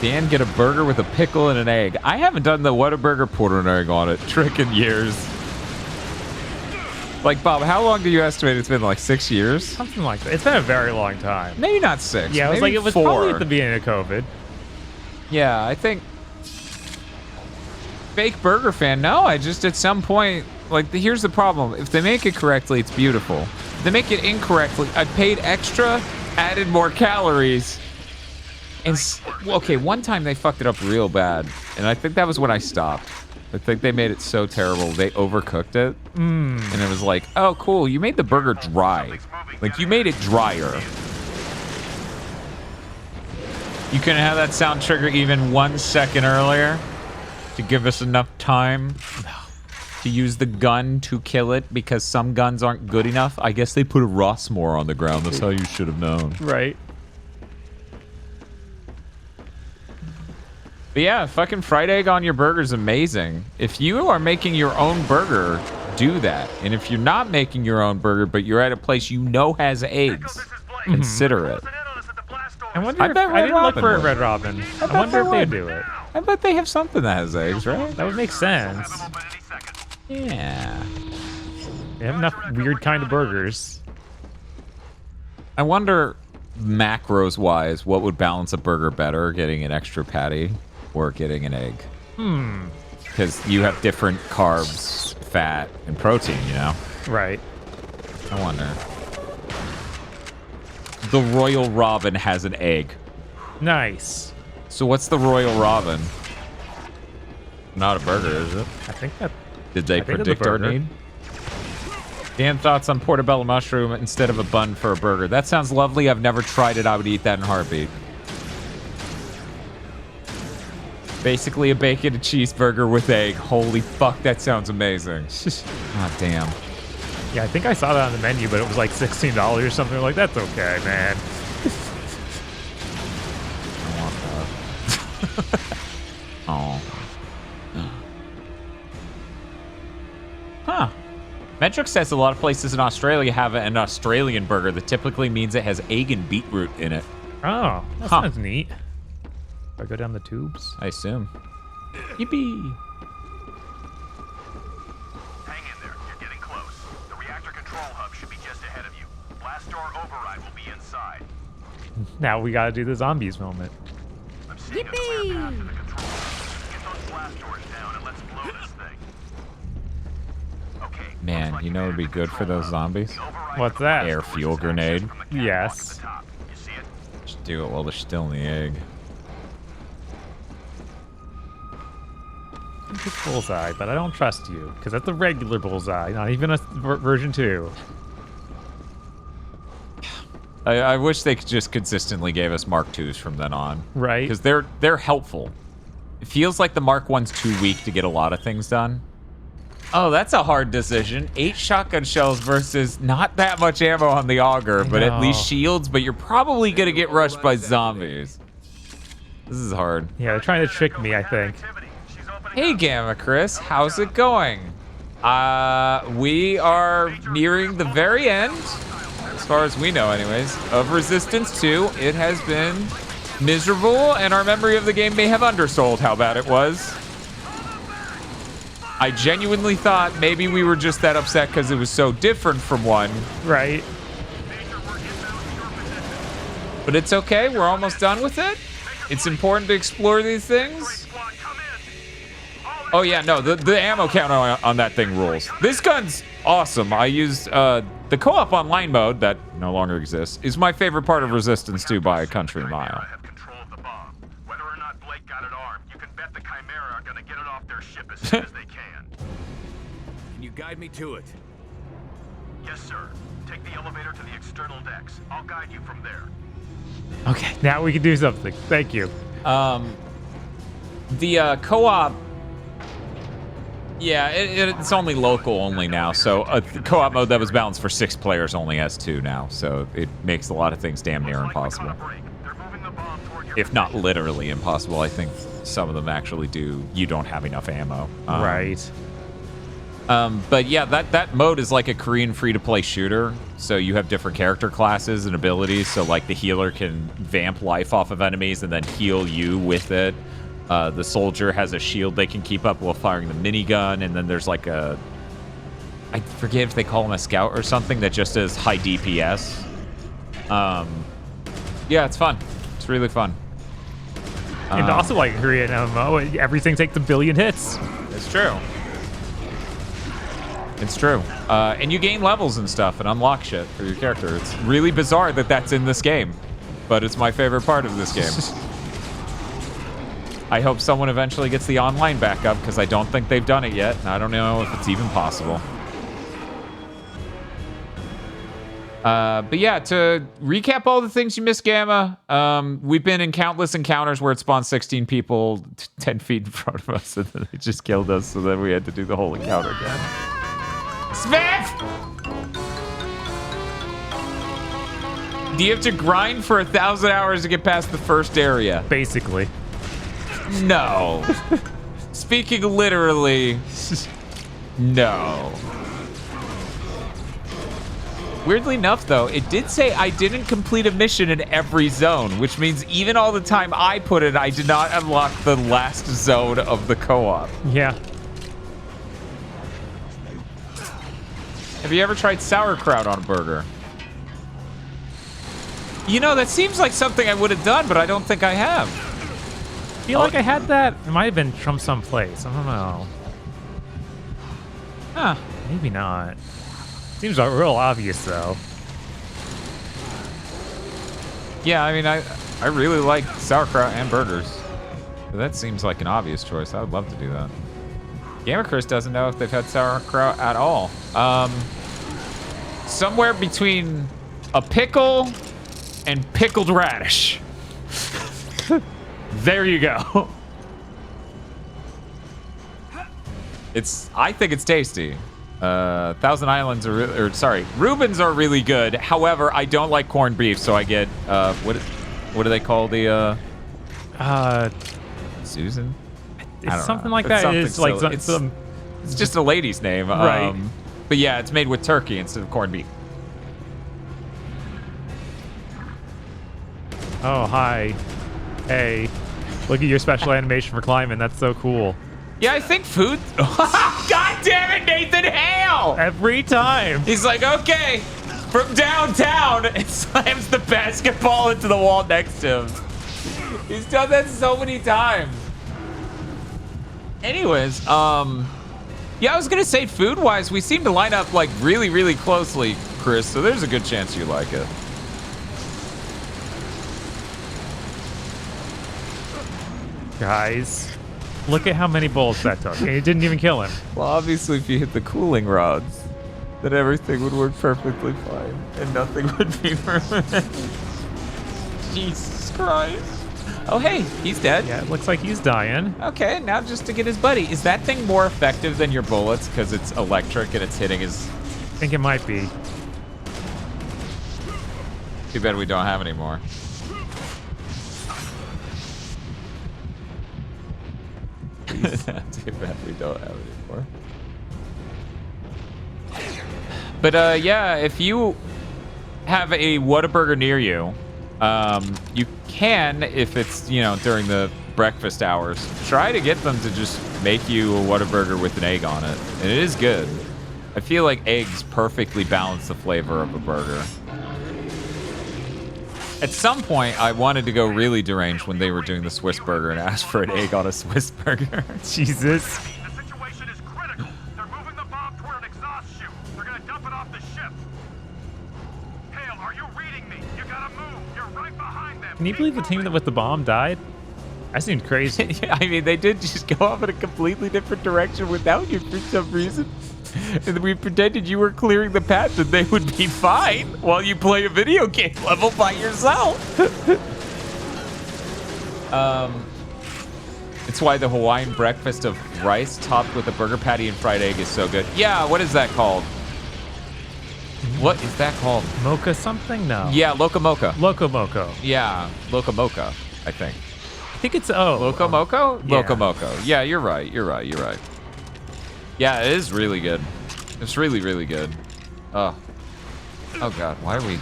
Dan, get a burger with a pickle and an egg. I haven't done the Whataburger put an egg on it trick in years. Like, Bob, how long do you estimate it's been? Like 6 years? Something like that. It's been a very long time. Maybe not 6. Yeah, maybe it was 4. probably at the beginning of COVID. Yeah, I think... Fake burger fan. No, I just at some point... Like, here's the problem. If they make it correctly, it's beautiful. If they make it incorrectly, I paid extra, added more calories... And okay, one time they fucked it up real bad, and I think that was when I stopped. I think they made it so terrible they overcooked it, and it was like, oh cool, you made the burger dry, like you made it drier. You couldn't have that sound trigger even 1 second earlier to give us enough time to use the gun to kill it because some guns aren't good enough. I guess they put a Rossmore on the ground. That's how you should have known. Right. But yeah, fucking fried egg on your burger is amazing. If you are making your own burger, do that. And if you're not making your own burger, but you're at a place you know has eggs, consider it. I wonder if I didn't look for a Red Robin. I wonder if they do it. I bet they have something that has eggs, right? That would make sense. Yeah. They have enough weird kind of burgers. I wonder, macros-wise, what would balance a burger better, getting an extra patty or getting an egg? Because you have different carbs, fat, and protein, you know? Right. I wonder. The Royal Robin has an egg. Nice. So what's the Royal Robin? Not a burger, is it? I think that... Did they predict our need? Dan, thoughts on portobello mushroom instead of a bun for a burger? That sounds lovely. I've never tried it. I would eat that in a heartbeat. Basically a bacon and cheeseburger with egg. Holy fuck, that sounds amazing. God damn. Yeah, I think I saw that on the menu, but it was like $16 or something. Like, that's okay, man. I want that. Oh. Huh. Metric says a lot of places in Australia have an Australian burger that typically means it has egg and beetroot in it. Oh, that sounds neat. Do I go down the tubes? I assume. Yippee! Hang in there. You're getting close. The reactor control hub should be just ahead of you. Blast door override will be inside. Now we gotta do the zombies moment. I'm seeing a clear path to the control hub. Get those blast doors down and let's blow this thing. Okay. Man, you know what would be good for those zombies? What's that? Air fuel grenade. Yes. Just do it while they're still in the egg. It's bullseye, but I don't trust you because that's the regular bullseye, not even a version 2. I wish they just consistently gave us Mark IIs from then on. Right. Because they're helpful. It feels like the Mark I's too weak to get a lot of things done. Oh, that's a hard decision. 8 shotgun shells versus not that much ammo on the auger, but at least shields, but you're probably gonna get rushed by zombies. This is hard. Yeah, they're trying to trick me, I think. Hey, Gamma Chris, how's it going? We are nearing the very end, as far as we know anyways, of Resistance 2. It has been miserable, and our memory of the game may have undersold how bad it was. I genuinely thought maybe we were just that upset because it was so different from 1. Right. But it's okay, we're almost done with it. It's important to explore these things. Oh yeah, no, the ammo count on that thing rules. This gun's awesome. I used the co-op online mode that no longer exists is my favorite part of Resistance 2 by a country mile. Whether or not Blake got it armed, you can bet the Chimera are gonna get it off their ship as soon as they can. Can you guide me to it? Yes, sir. Take the elevator to the external decks. I'll guide you from there. Okay, now we can do something. Thank you. The co-op. Yeah, it's only local only now, so a co-op mode that was balanced for 6 players only has 2 now, so it makes a lot of things damn near impossible. If not literally impossible, I think some of them actually do. You don't have enough ammo. Right. But yeah, that mode is like a Korean free-to-play shooter, so you have different character classes and abilities, so like the healer can vamp life off of enemies and then heal you with it. The soldier has a shield they can keep up while firing the minigun, and then there's like a... I forget if they call him a scout or something that just does high DPS. Yeah, it's fun. It's really fun. And also like Korean MMO, everything takes 1 billion hits. It's true. It's true. And you gain levels and stuff and unlock shit for your character. It's really bizarre that that's in this game, but it's my favorite part of this game. I hope someone eventually gets the online back up because I don't think they've done it yet. And I don't know if it's even possible. But yeah, to recap all the things you missed, Gamma, we've been in countless encounters where it spawned 16 people 10 feet in front of us and then they just killed us, so then we had to do the whole encounter again. Smith! Do you have to grind for 1,000 hours to get past the first area? Basically. No. Speaking literally, no. Weirdly enough, though, it did say I didn't complete a mission in every zone, which means even all the time I put in, I did not unlock the last zone of the co-op. Yeah. Have you ever tried sauerkraut on a burger? You know, that seems like something I would have done, but I don't think I have. I feel like I had that. It might have been from someplace. I don't know. Huh. Maybe not. Seems real obvious, though. Yeah, I mean, I really like sauerkraut and burgers. But that seems like an obvious choice. I would love to do that. Gamma Chris doesn't know if they've had sauerkraut at all. Somewhere between a pickle and pickled radish. There you go. I think it's tasty. Thousand Islands Reubens are really good. However, I don't like corned beef, so I get what do they call the Susan? It's something like that. It's like it's just a lady's name. Right. But yeah, it's made with turkey instead of corned beef. Oh, hi. Hey. Look at your special animation for climbing. That's so cool. Yeah, I think food... God damn it, Nathan Hale! Every time. He's like, okay, from downtown, and slams the basketball into the wall next to him. He's done that so many times. Anyways, yeah, I was gonna say food-wise, we seem to line up like really, really closely, Chris, so there's a good chance you like it. Guys, look at how many bullets that took. And it didn't even kill him. Well, obviously, if you hit the cooling rods, then everything would work perfectly fine, and nothing would be permanent. Jesus Christ. Oh, hey, he's dead. Yeah, it looks like he's dying. Okay, now just to get his buddy. Is that thing more effective than your bullets because it's electric and it's hitting his... I think it might be. Too bad we don't have any more. Too bad we don't have it anymore. But yeah, if you have a Whataburger near you, you can, if it's, you know, during the breakfast hours, try to get them to just make you a Whataburger with an egg on it. And it is good. I feel like eggs perfectly balance the flavor of a burger. At some point, I wanted to go really deranged when they were doing the Swiss burger and asked for an egg on a Swiss burger. Jesus. The situation is critical. They're moving the bomb toward an exhaust chute. They're gonna dump it off the ship. Hale, are you reading me? You gotta move. You're right behind them. Can you believe the team that with the bomb died? That seemed crazy. Yeah, I mean, they did just go off in a completely different direction without you for some reason. And we pretended you were clearing the path and they would be fine while you play a video game level by yourself. It's why the Hawaiian breakfast of rice topped with a burger patty and fried egg is so good. Yeah, what is that called? What is that called? Mocha something? No. Yeah, Loco Mocha. Loco Moco. Yeah, Loco Mocha, I think. I think it's Loco Moco? Yeah. Loco Moco. Yeah, you're right. You're right. You're right. Yeah, it is really good. It's really, really good. Oh. Oh god, why are we?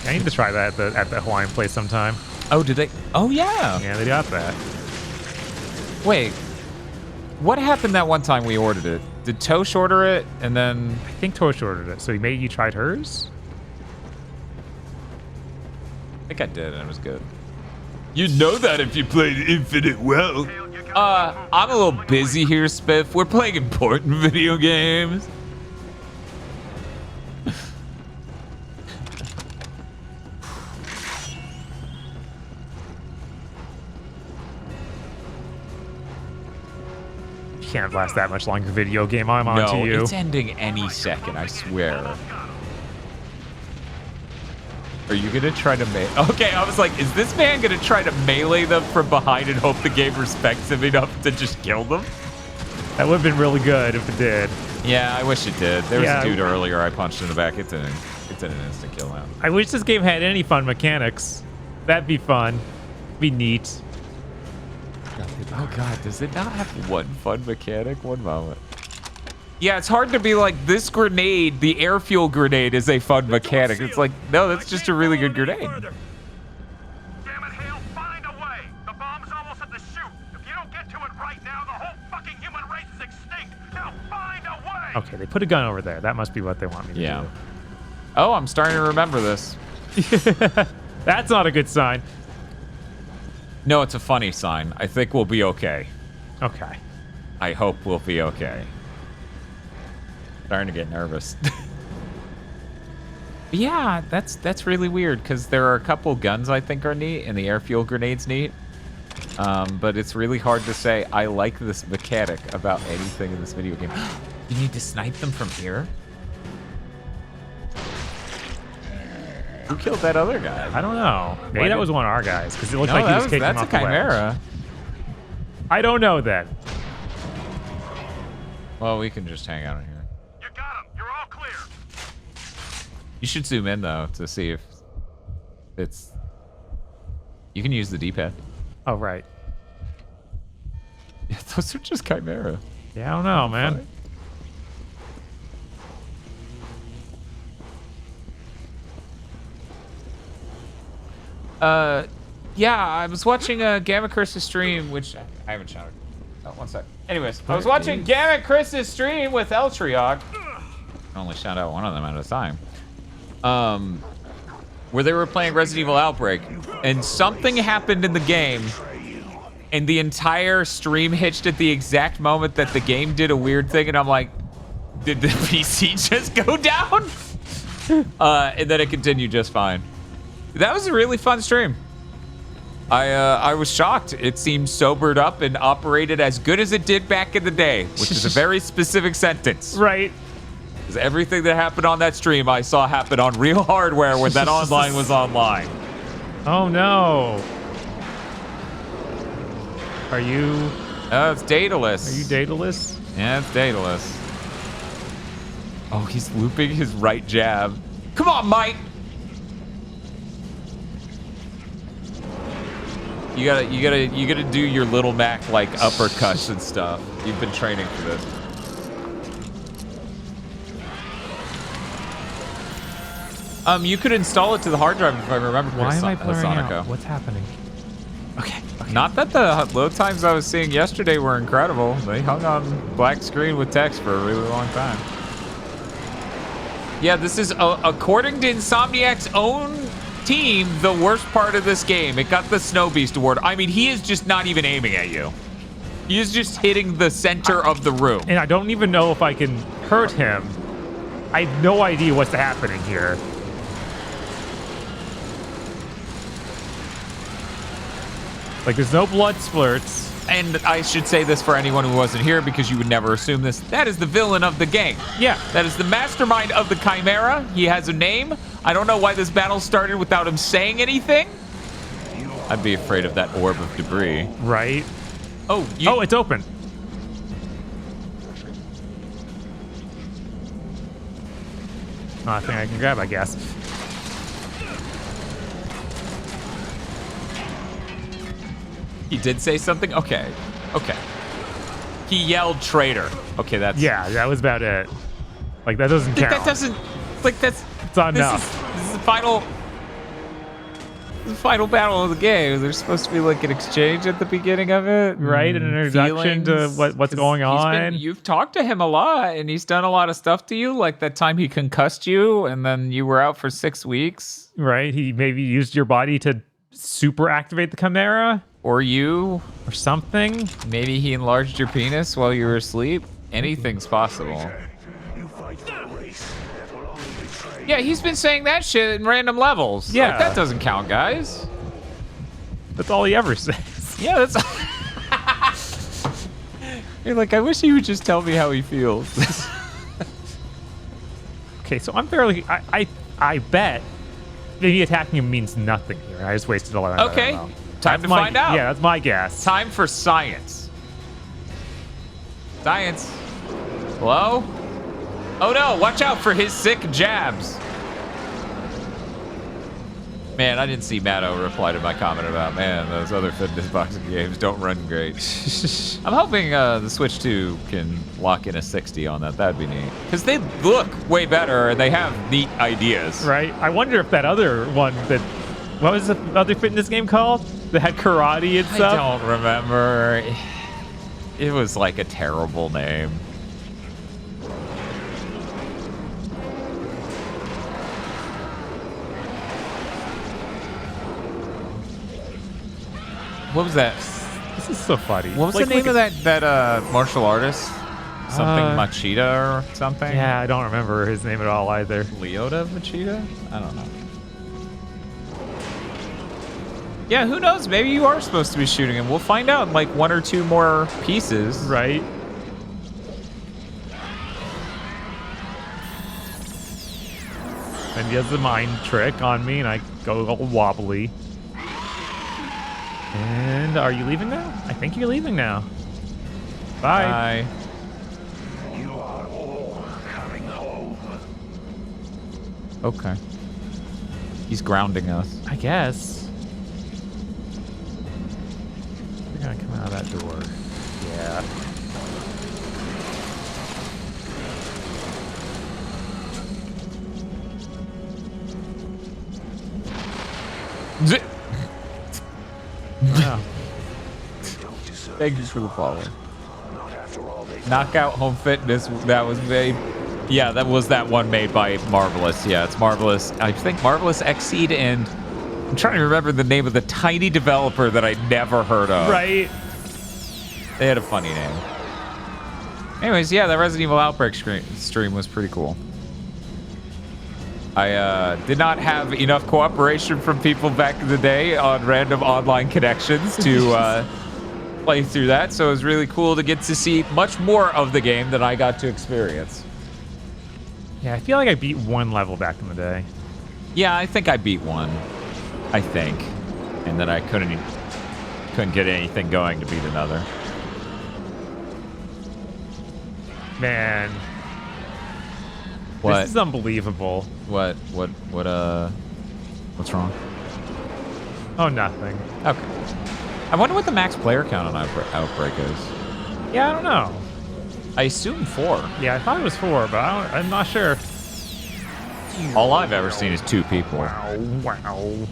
I need to try that at the Hawaiian place sometime. Oh, did they? Oh yeah. Yeah, they got that. Wait. What happened that one time we ordered it? Did Tosh order it and then? I think Tosh ordered it. So he made you tried hers? I think I did, and it was good. You know that if you played Infinite well. I'm a little busy here, Spiff. We're playing important video games. You can't last that much longer video game. I'm on to you. No, it's ending any second, I swear. Are you gonna try to Okay, I was like, is this man gonna try to melee them from behind and hope the game respects him enough to just kill them? That would have been really good if it did. Yeah, I wish it did. There was a dude earlier I punched in the back. It's an instant kill now. I wish this game had any fun mechanics. That'd be fun. Be neat. Oh god, does it not have one fun mechanic? One moment. Yeah, it's hard to be like, this grenade, the air fuel grenade, is a fun mechanic. It's like, no, that's just a really good grenade. Damn it, Hale, find a way. The bomb's almost at the chute. If you don't get to it right now, the whole fucking human race is extinct. Now find a way. Okay, they put a gun over there. That must be what they want me to do. Oh, I'm starting to remember this. That's not a good sign. No, it's a funny sign. I think we'll be okay. Okay. I hope we'll be okay. Starting to get nervous. Yeah, that's really weird because there are a couple guns I think are neat and the air fuel grenade's neat. But it's really hard to say I like this mechanic about anything in this video game. You need to snipe them from here? Who killed that other guy? I don't know. Maybe that was one of our guys because it looked like he was kicking off the ledge. That's a chimera. I don't know then. Well, we can just hang out in here. You got him. You're all clear. You should zoom in though to see if it's. You can use the D-pad. Oh right. Yeah, those are just chimera. Yeah, I don't know, man. Yeah, I was watching Gamma Chris's stream, which I haven't shouted. Oh, one sec. Anyways, I was watching Gamma Chris's stream with Eltriok. I only shout out one of them at a time. Where they were playing Resident Evil Outbreak, and something happened in the game, and the entire stream hitched at the exact moment that the game did a weird thing, and I'm like, did the PC just go down? And then it continued just fine. That was a really fun stream. I was shocked. It seemed sobered up and operated as good as it did back in the day, which is a very specific sentence. Right. Because everything that happened on that stream, I saw happen on real hardware when that online was online. Oh no. Are you? It's Daedalus. Are you Daedalus? Yeah, it's Daedalus. Oh, he's looping his right jab. Come on, Mike. You gotta do your little Mac like uppercuts and stuff. You've been training for this. You could install it to the hard drive if I remember. Why am I blurring Sonico. out? What's happening? Okay. Not that the load times I was seeing yesterday were incredible. They hung on black screen with text for a really long time. Yeah, this is, according to Insomniac's own team, the worst part of this game. It got the Snow Beast award. I mean, he is just not even aiming at you. He is just hitting the center of the room. And I don't even know if I can hurt him. I have no idea what's happening here. Like, there's no blood splurts. And I should say this for anyone who wasn't here because you would never assume this. That is the villain of the game. Yeah. That is the mastermind of the Chimera. He has a name. I don't know why this battle started without him saying anything. I'd be afraid of that orb of debris. Right. Oh, oh, it's open. Nothing I can grab, I guess. He did say something? Okay. Okay. He yelled traitor. Okay, that's... Yeah, that was about it. Like, that doesn't count. That doesn't... Like, that's... It's not enough. This is the final... The final battle of the game. There's supposed to be, like, an exchange at the beginning of it. Right? An introduction to what's going on. You've talked to him a lot, and he's done a lot of stuff to you. Like, that time he concussed you, and then you were out for 6 weeks. Right? He maybe used your body to super activate the Chimera. Or you. Or something. Maybe he enlarged your penis while you were asleep. Anything's possible. Yeah, he's been saying that shit in random levels. Yeah. Like, that doesn't count, guys. That's all he ever says. Yeah, that's... You're like, I wish he would just tell me how he feels. Okay, so I'm fairly... I bet maybe attacking him means nothing here. I just wasted a lot of Okay. ammo. Time to find out. Yeah, that's my guess. Time for science. Science. Hello? Oh no, watch out for his sick jabs. Man, I didn't see Matto reply to my comment about, man, those other fitness boxing games don't run great. I'm hoping the Switch 2 can lock in a 60 on that. That'd be neat. Because they look way better and they have neat ideas. Right? I wonder if that other one that... What was the other fitness game called? That had karate and stuff? I don't remember. It was like a terrible name. What was that? This is so funny. What was the name of that martial artist? Something Machida or something? Yeah, I don't remember his name at all either. Leota Machida? I don't know. Yeah, who knows? Maybe you are supposed to be shooting him. We'll find out in like 1 or 2 more pieces. Right. And he has the mind trick on me, and I go all wobbly. And are you leaving now? I think you're leaving now. Bye. Bye. You are all coming home. Okay. He's grounding us. I guess. We're gonna come out of that door. Yeah. Wow. Thank you for the follow. Knockout Home Fitness, that was made. Yeah, that was that one made by Marvelous. Yeah, it's Marvelous. I think Marvelous Exceed, and I'm trying to remember the name of the tiny developer that I never heard of. Right. They had a funny name. Anyways, yeah, that Resident Evil Outbreak stream was pretty cool. I did not have enough cooperation from people back in the day on random online connections to play through that, so it was really cool to get to see much more of the game than I got to experience. Yeah, I feel like I beat 1 level back in the day. Yeah, I think I beat 1. I think. And then I couldn't get anything going to beat another. Man. What? This is unbelievable. What's wrong? Oh, nothing. Okay. I wonder what the max player count on Outbreak is. Yeah, I don't know. I assume 4. Yeah, I thought it was 4, but I'm not sure. All I've ever seen is 2 people. Wow.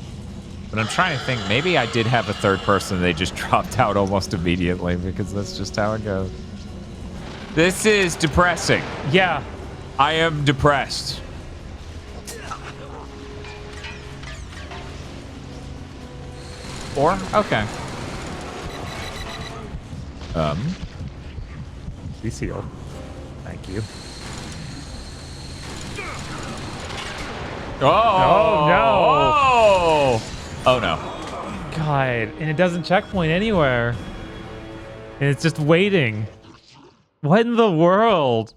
But I'm trying to think, maybe I did have a third person and they just dropped out almost immediately because that's just how it goes. This is depressing. Yeah. I am depressed. Or? Okay. Please heal. Thank you. Oh no! Oh no! God, and it doesn't checkpoint anywhere, and it's just waiting. What in the world?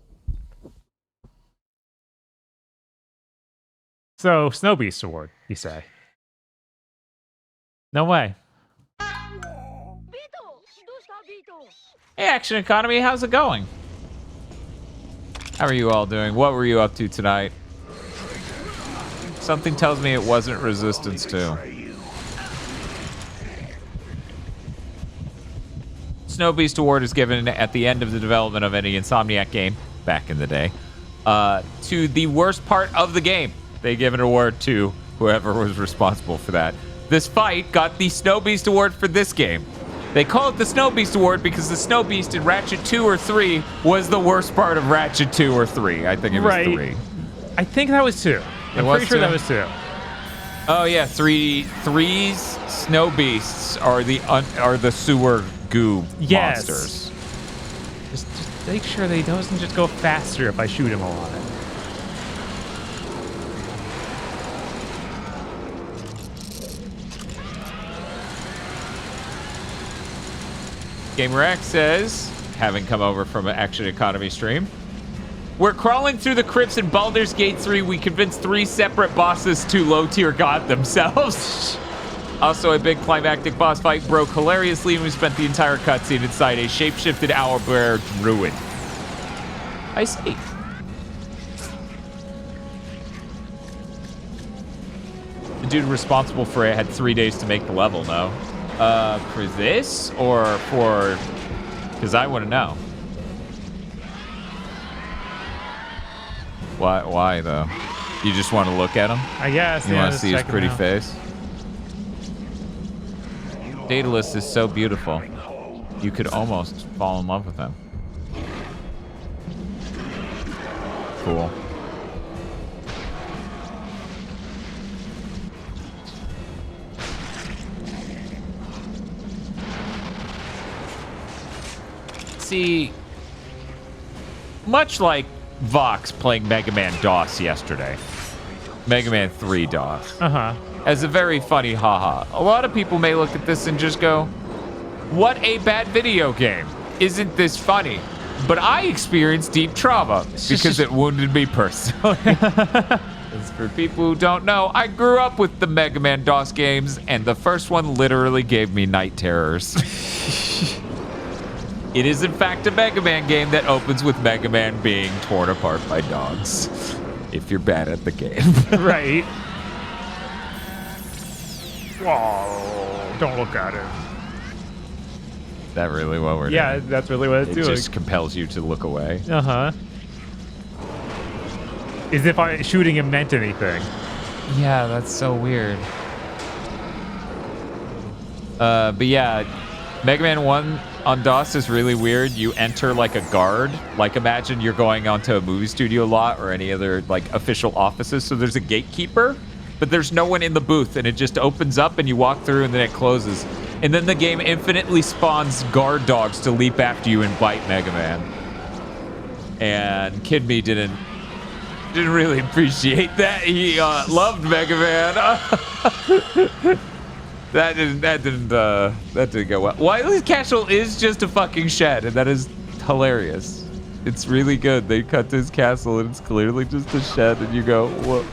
So, Snow Beast Award, you say? No way. Hey, Action Economy, how's it going? How are you all doing? What were you up to tonight? Something tells me it wasn't Resistance 2. Snow Beast Award is given at the end of the development of any Insomniac game, back in the day, to the worst part of the game. They give an award to whoever was responsible for that. This fight got the Snow Beast Award for this game. They call it the Snow Beast Award because the Snow Beast in Ratchet 2 or 3 was the worst part of Ratchet 2 or 3. I think it was 3. I think that was 2. I'm pretty sure that was 2. Oh yeah, 3's Snow Beasts are the sewer goo monsters. Just make sure they doesn't just go faster if I shoot him a lot. GamerX says, having come over from an Action Economy stream, we're crawling through the crypts in Baldur's Gate 3. We convinced 3 separate bosses to low-tier god themselves. Also, a big climactic boss fight broke hilariously, and we spent the entire cutscene inside a shape-shifted owlbear druid. I see. The dude responsible for it had 3 days to make the level, no? For this or for... Because I want to know. Why though? You just want to look at him? I guess. You want to see his pretty face? Daedalus is so beautiful. You could almost fall in love with him. Cool. See, much like Vox playing Mega Man DOS yesterday, Mega Man 3 DOS, as a very funny haha. A lot of people may look at this and just go, what a bad video game. Isn't this funny? But I experienced deep trauma because it wounded me personally. As for people who don't know, I grew up with the Mega Man DOS games, and the first one literally gave me night terrors. It is in fact a Mega Man game that opens with Mega Man being torn apart by dogs. If you're bad at the game. Right. Whoa, don't look at it. Is that really what we're doing? Yeah, that's really what it's doing. It just compels you to look away. Uh-huh. As if shooting him meant anything. Yeah, that's so weird. But yeah, Mega Man 1 on DOS is really weird. You enter like a guard. Like imagine you're going onto a movie studio lot or any other like official offices. So there's a gatekeeper, but there's no one in the booth, and it just opens up and you walk through and then it closes. And then the game infinitely spawns guard dogs to leap after you and bite Mega Man. And Kid Me didn't really appreciate that. He loved Mega Man. That didn't go well. Wily's Castle is just a fucking shed, and that is hilarious. It's really good. They cut to his castle, and it's clearly just a shed, and you go, what?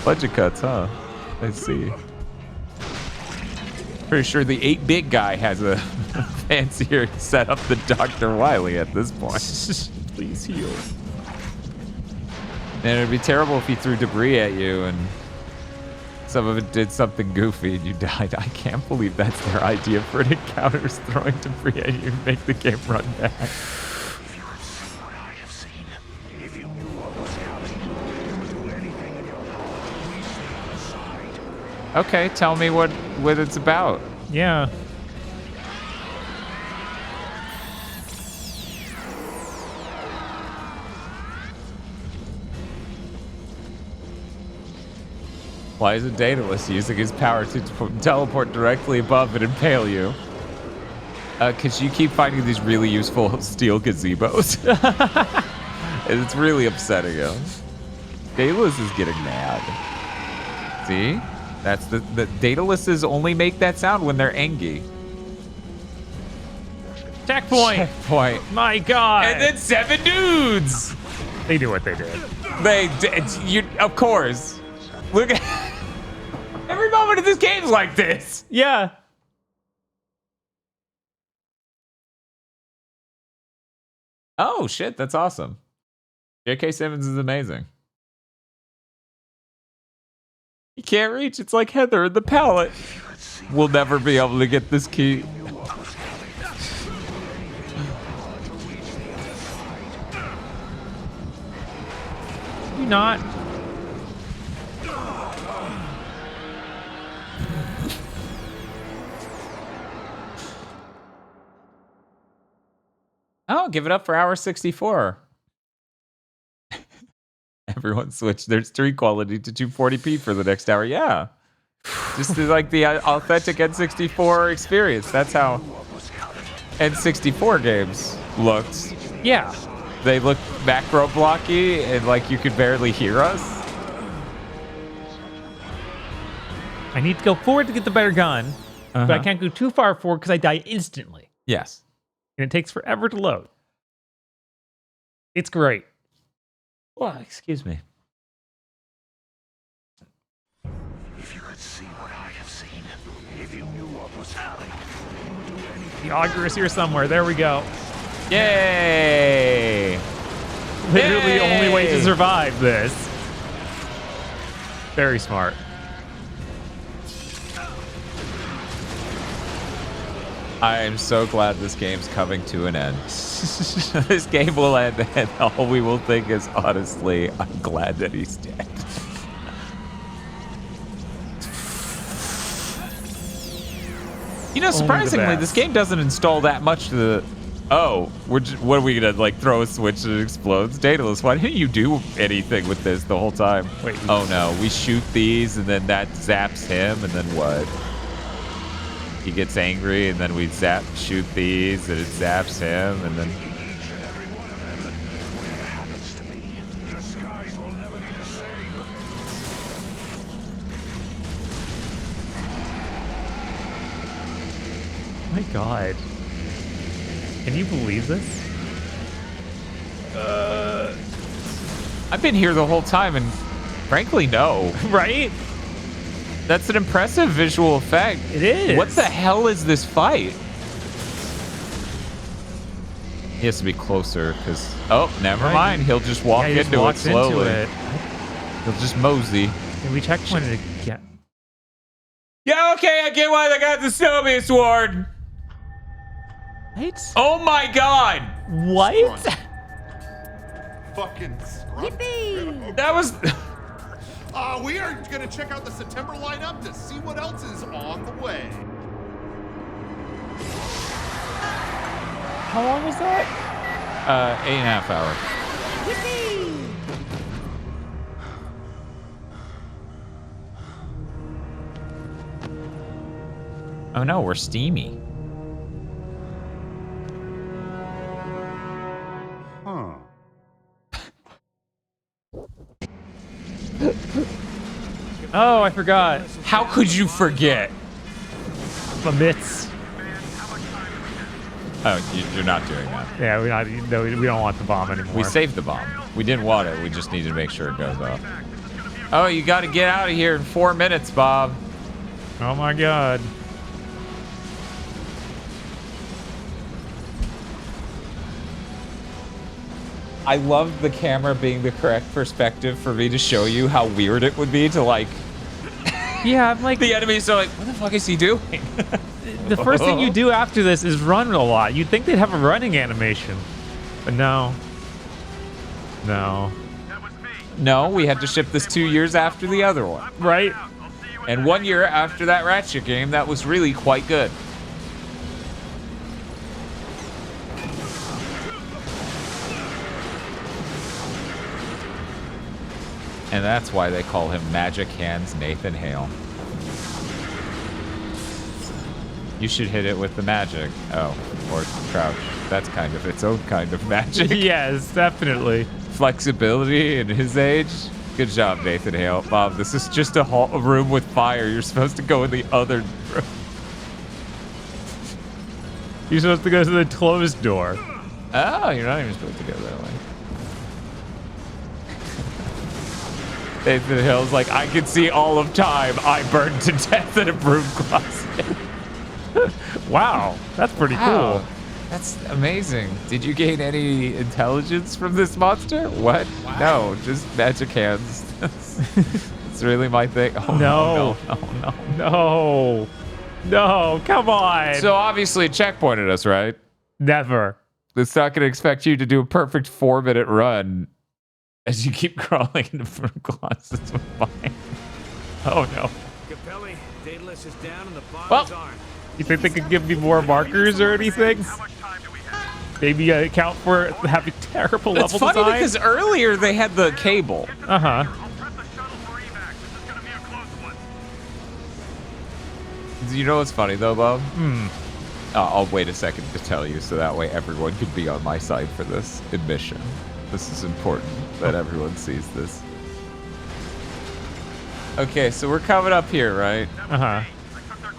Budget cuts, huh? I see. Pretty sure the 8-bit guy has a fancier setup than Dr. Wily at this point. Please heal. And it'd be terrible if he threw debris at you and Some of it did something goofy and you died. I can't believe that's their idea for an encounter, is throwing debris at you and make the game run back. Okay, tell me what it's about. Yeah. Why is it Daedalus using his power to teleport directly above and impale you? Because you keep finding these really useful steel gazebos. And it's really upsetting him. Daedalus is getting mad. See? That's the Daedaluses only make that sound when they're angry. Checkpoint! Checkpoint. My God! And then 7 dudes! They do what they did. They did. Of course. Look at... Every moment of this game's like this. Yeah. Oh, shit. That's awesome. J.K. Simmons is amazing. You can't reach. It's like Heather in the pallet. We'll never be able to get this key. You not. Oh, give it up for hour 64. Everyone switched their stream quality to 240p for the next hour. Yeah. Just like the authentic N64 experience. That's how N64 games looked. Yeah. They look macro blocky and like you could barely hear us. I need to go forward to get the better gun, but I can't go too far forward because I die instantly. Yes. And it takes forever to load. It's great. Well, excuse me. If you could see what I have seen, if you knew what was happening. The auger is here somewhere. There we go. Yay! Literally the only way to survive this. Very smart. I am so glad this game's coming to an end. This game will end, and all we will think is, honestly, I'm glad that he's dead. You know, surprisingly, this game doesn't install that much to the... Oh, what are we gonna, like, throw a switch and it explodes? Daedalus, why didn't you do anything with this the whole time? Wait. Oh, no, we shoot these, and then that zaps him, and then what? He gets angry, and then we shoot these, and it zaps him, and then... Oh my God. Can you believe this? I've been here the whole time, and frankly, no. Right? That's an impressive visual effect. It is. What the hell is this fight? He has to be closer, because... Oh, never mind. He'll just walk into it slowly. He'll just mosey. Can we checkpoint it again? Yeah, okay, I get why they got the Snowman Sword. What? Oh my God! What? Fucking Yippee! That was... we are gonna check out the September lineup to see what else is on the way. How long was that? 8.5 hours. Yippee! Oh no, we're steamy. Huh. Oh, I forgot. How could you forget? The mitts. Oh, you're not doing that. Yeah, we don't want the bomb anymore. We saved the bomb. We didn't want it. We just needed to make sure it goes off. Oh, you got to get out of here in 4 minutes, Bob. Oh my God. I love the camera being the correct perspective for me to show you how weird it would be to, like, Yeah, I'm like... The enemies are like, what the fuck is he doing? The first thing you do after this is run a lot. You'd think they'd have a running animation. But no. No. No, we had to ship this 2 years after the other one. Right? And 1 year after that Ratchet game, that was really quite good. And that's why they call him Magic Hands Nathan Hale. You should hit it with the magic. Oh, or crouch. That's kind of its own kind of magic. Yes, definitely. Flexibility in his age. Good job, Nathan Hale. Bob, this is just a room with fire. You're supposed to go in the other room. You're supposed to go to the closed door. Oh, you're not even supposed to go that way. Nathan Hale's like, I can see all of time. I burned to death in a broom closet. Wow, that's pretty cool. That's amazing. Did you gain any intelligence from this monster? What? Wow. No, just magic hands. It's really my thing. Oh, no. No, come on. So obviously it checkpointed us, right? Never. It's not going to expect you to do a perfect 4-minute run as you keep crawling into broom closets with fire. Oh no. Capelli, Daedalus is down and the bombs Well, aren't. You think they could give me more markers or anything? Maybe account for having terrible level design? It's funny because earlier they had the cable. Uh-huh. You know what's funny though, Bob? Hmm. I'll wait a second to tell you so that way everyone can be on my side for this admission. This is important that everyone sees this. Okay, so we're coming up here, right? Uh-huh.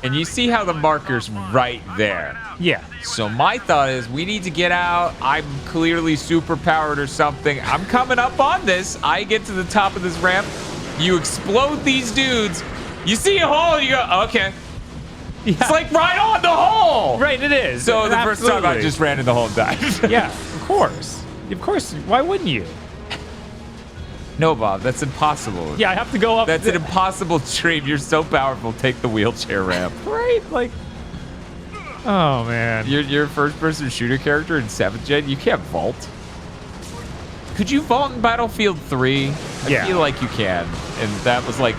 And you see how the marker's right there. Yeah. So my thought is we need to get out. I'm clearly super powered or something. I'm coming up on this. I get to the top of this ramp. You explode these dudes. You see a hole and you go, okay. Yeah. It's like right on the hole. Right, it is. So the first time I just ran in the hole and died. Yeah, of course. Of course. Why wouldn't you? No, Bob, that's impossible. Yeah, I have to go up. That's an impossible dream. You're so powerful. Take the wheelchair ramp. Right? Like, oh, man. You're a first-person shooter character in 7th gen. You can't vault. Could you vault in Battlefield 3? I feel like you can. And that was like...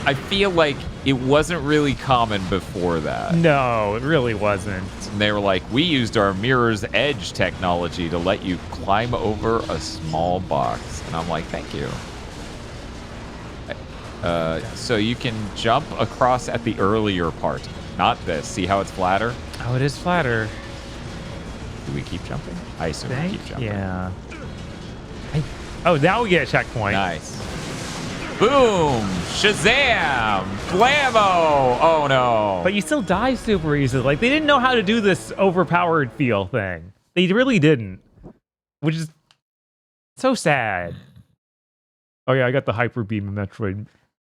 I feel like it wasn't really common before that. No, it really wasn't. And they were like, we used our Mirror's Edge technology to let you climb over a small box. And I'm like, thank you. So you can jump across at the earlier part. Not this. See how it's flatter? Oh, it is flatter. Do we keep jumping? I assume we keep jumping. Yeah. Oh, now we get a checkpoint. Nice. Boom! Shazam! Blammo! Oh no. But you still die super easily. Like, they didn't know how to do this overpowered feel thing. They really didn't. Which is so sad. Oh yeah, I got the Hyper Beam in Metroid.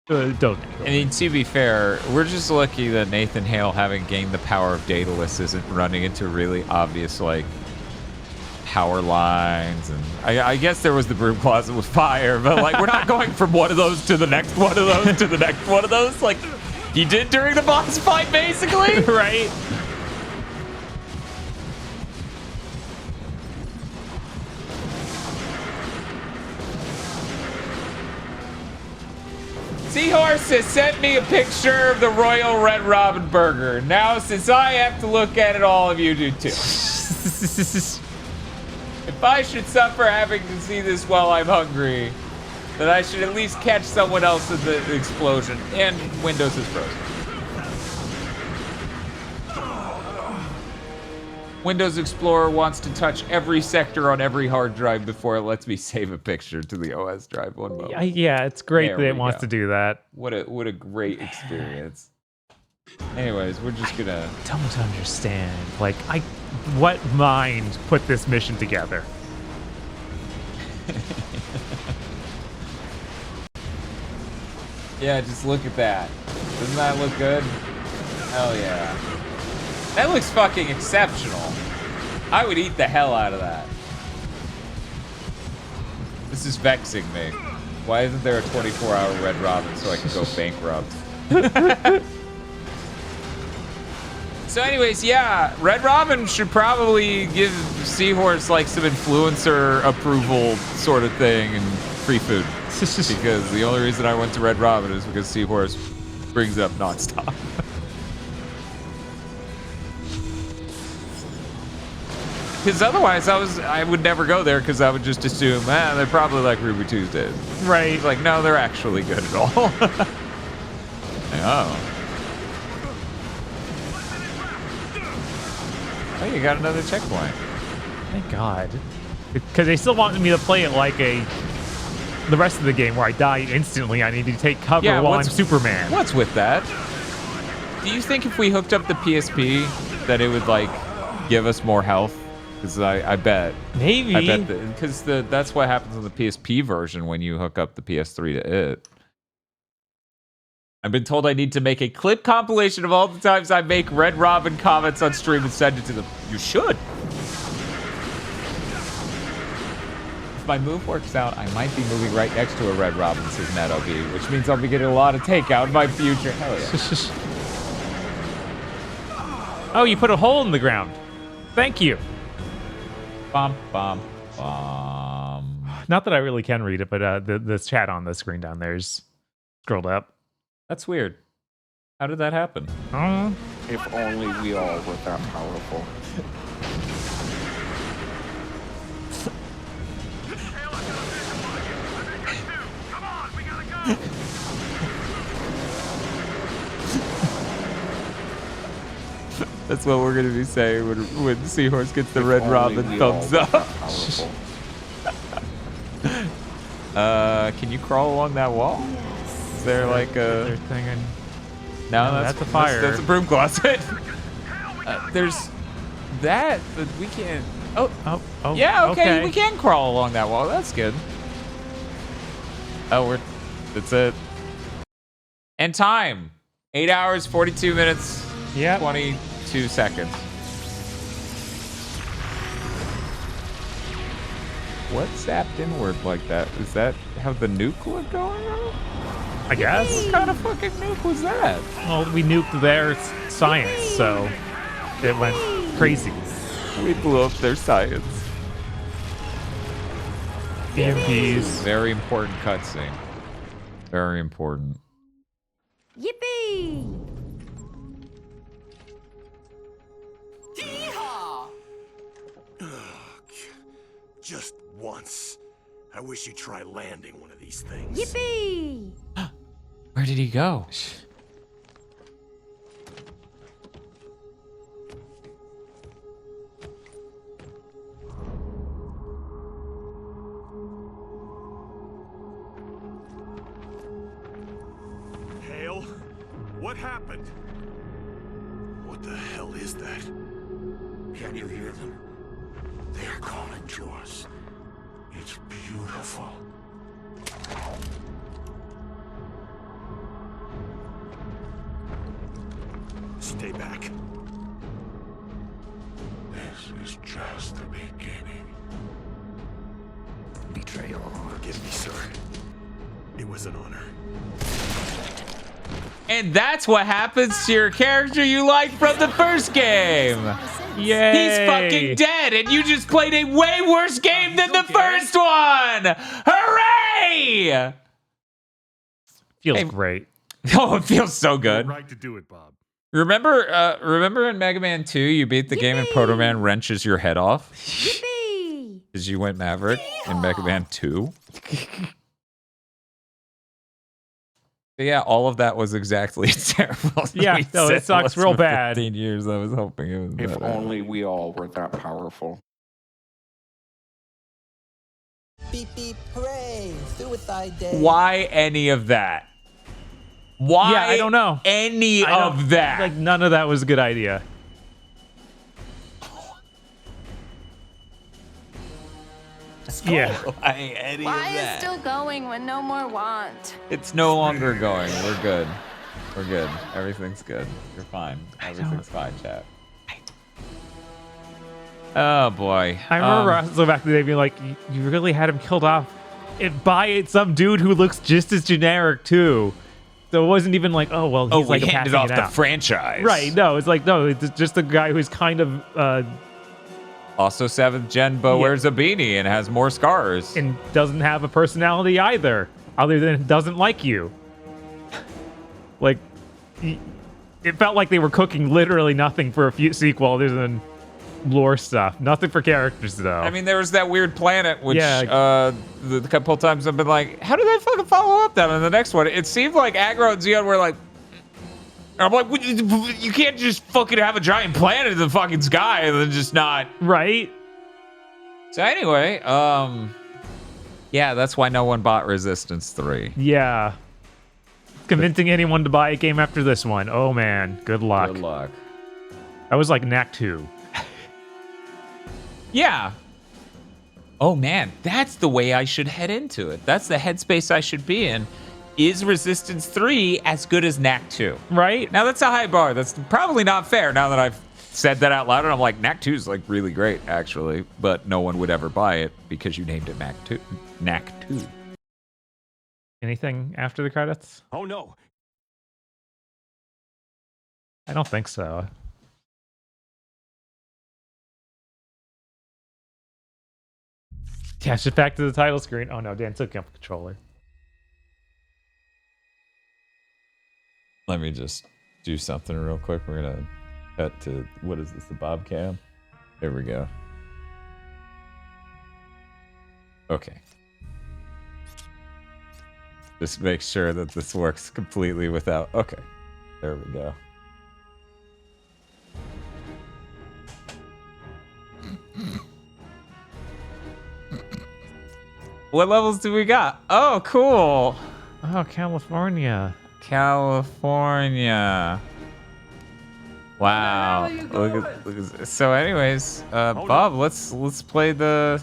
Don't. I mean, to be fair, we're just lucky that Nathan Hale, having gained the power of Daedalus, isn't running into really obvious, like, power lines. And I guess there was the broom closet with fire, but, like, we're not going from one of those to the next one of those to the next one of those. Like, you did during the boss fight, basically. Right? Seahorse has sent me a picture of the Royal Red Robin Burger. Now, since I have to look at it, all of you do too. If I should suffer having to see this while I'm hungry, then I should at least catch someone else in the explosion. And Windows is frozen. Windows Explorer wants to touch every sector on every hard drive before it lets me save a picture to the OS drive one moment. Yeah, it's great There that it we wants go. to do that. What a great experience. Anyways, we're just gonna... Don't understand. Like, what mind put this mission together? Yeah, just look at that. Doesn't that look good? Hell yeah. That looks fucking exceptional. I would eat the hell out of that. This is vexing me. Why isn't there a 24-hour Red Robin so I can go bankrupt? So anyways, yeah, Red Robin should probably give Seahorse like some influencer approval sort of thing and free food. Because the only reason I went to Red Robin is because Seahorse brings it up nonstop. Because otherwise I would never go there because I would just assume, they're probably like Ruby Tuesdays. Right. It's like, no, they're actually good at all. Oh. Oh, you got another checkpoint. Thank God. Because they still wanted me to play it like the rest of the game where I die instantly. I need to take cover while I'm Superman. What's with that? Do you think if we hooked up the PSP that it would like give us more health? Because I bet. Maybe. I bet because that's what happens on the PSP version when you hook up the PS3 to it. I've been told I need to make a clip compilation of all the times I make Red Robin comments on stream and send it to them. You should. If my move works out, I might be moving right next to a Red Robin, says NetOB, which means I'll be getting a lot of takeout in my future. Hell yeah. Oh, you put a hole in the ground. Thank you. Bum, bum, bum. Not that I really can read it, but the chat on the screen down there's scrolled up. That's weird. How did that happen? If only we all were that powerful. That's what we're gonna be saying when Seahorse gets the Red Robin thumbs up. Can you crawl along that wall? Is there like a thing? No, that's a fire. That's a broom closet. There's that, but we can't. Oh, yeah, okay, we can crawl along that wall. That's good. Oh, that's it. And time, 8 hours, 42 minutes, 22 seconds. What zapped inward like that? Is that how the nuke was going on? I guess. What kind of fucking nuke was that? Well, we nuked their science, so it went crazy. We blew up their science. EMPs. Very important cutscene. Very important. Yippee! Just once. I wish you'd try landing one of these things. Yippee! Where did he go? Hale? What happened? What the hell is that? Can you hear them? They are calling to us. It's beautiful. Stay back. This is just the beginning. Betrayal. Forgive me, sir. It was an honor. And that's what happens to your character you liked from the first game. Yay. He's fucking dead, and you just played a way worse game than the first one. Hooray! Feels great. Oh, it feels so good. Right to do it, Bob. Remember in Mega Man 2, you beat the game and Proto Man wrenches your head off? Yippee! Because you went Maverick in Mega Man 2? Yeah, all of that was exactly as terrible. Yeah, no, it sucks real bad. 15 years, I was hoping it was If better. only we all were that powerful. Beep beep, hooray! Suicide day. Why any of that? Why? Yeah, I don't know. Any of that? Like, none of that was a good idea. Yeah. Why any Why of is that? still going when no more want? It's no longer going. We're good. We're good. Everything's good. You're fine. Everything's fine, chat. Oh boy. I remember back in the day being like, you really had him killed off by some dude who looks just as generic too. So it wasn't even like, oh well, he's like we handed off passing it the out. franchise. Right? No, it's like no, it's just a guy who's kind of also 7th gen, but wears a beanie and has more scars and doesn't have a personality either, other than doesn't like you. Like, it felt like they were cooking literally nothing for a sequel other than lore stuff. Nothing for characters, though. I mean, there was that weird planet, which the couple of times I've been like, how did they fucking follow up that on the next one? It seemed like Aggro and Xeon were like, I'm like, you can't just fucking have a giant planet in the fucking sky and then just not. Right? So anyway, yeah, that's why no one bought Resistance 3. Yeah. Convincing anyone to buy a game after this one. Oh, man. Good luck. Good luck. That was like Knack 2. Yeah. Oh, man. That's the way I should head into it. That's the headspace I should be in. Is Resistance 3 as good as Knack 2? Right? Now, that's a high bar. That's probably not fair now that I've said that out loud. And I'm like, Knack 2 is like really great, actually. But no one would ever buy it because you named it Knack 2. Knack 2. Anything after the credits? Oh no. I don't think so. Yeah, shift back to the title screen. Oh no, Dan took up the controller. Let me just do something real quick. We're gonna cut to, what is this, the Bob cam? There we go. Okay. Just make sure that this works completely without, okay. There we go. What levels do we got? Oh, cool. Oh, California. California. Wow. Look at, so anyways, Bob, let's play the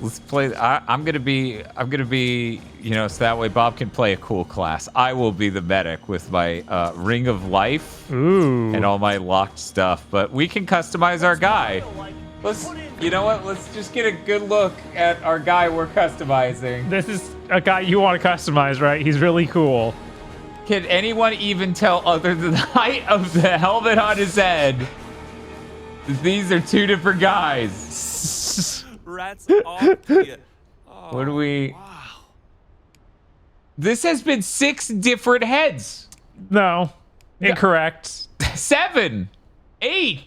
let's play. I'm gonna be, you know, so that way Bob can play a cool class. I will be the medic with my Ring of Life and all my locked stuff. But we can customize our guy. Let's, you know what? Let's just get a good look at our guy we're customizing. This is a guy you want to customize, right? He's really cool. Can anyone even tell, other than the height of the helmet on his head, that these are two different guys? Rats off here. Oh, what do we... Wow. This has been 6 different heads. No. Incorrect. 7. 8.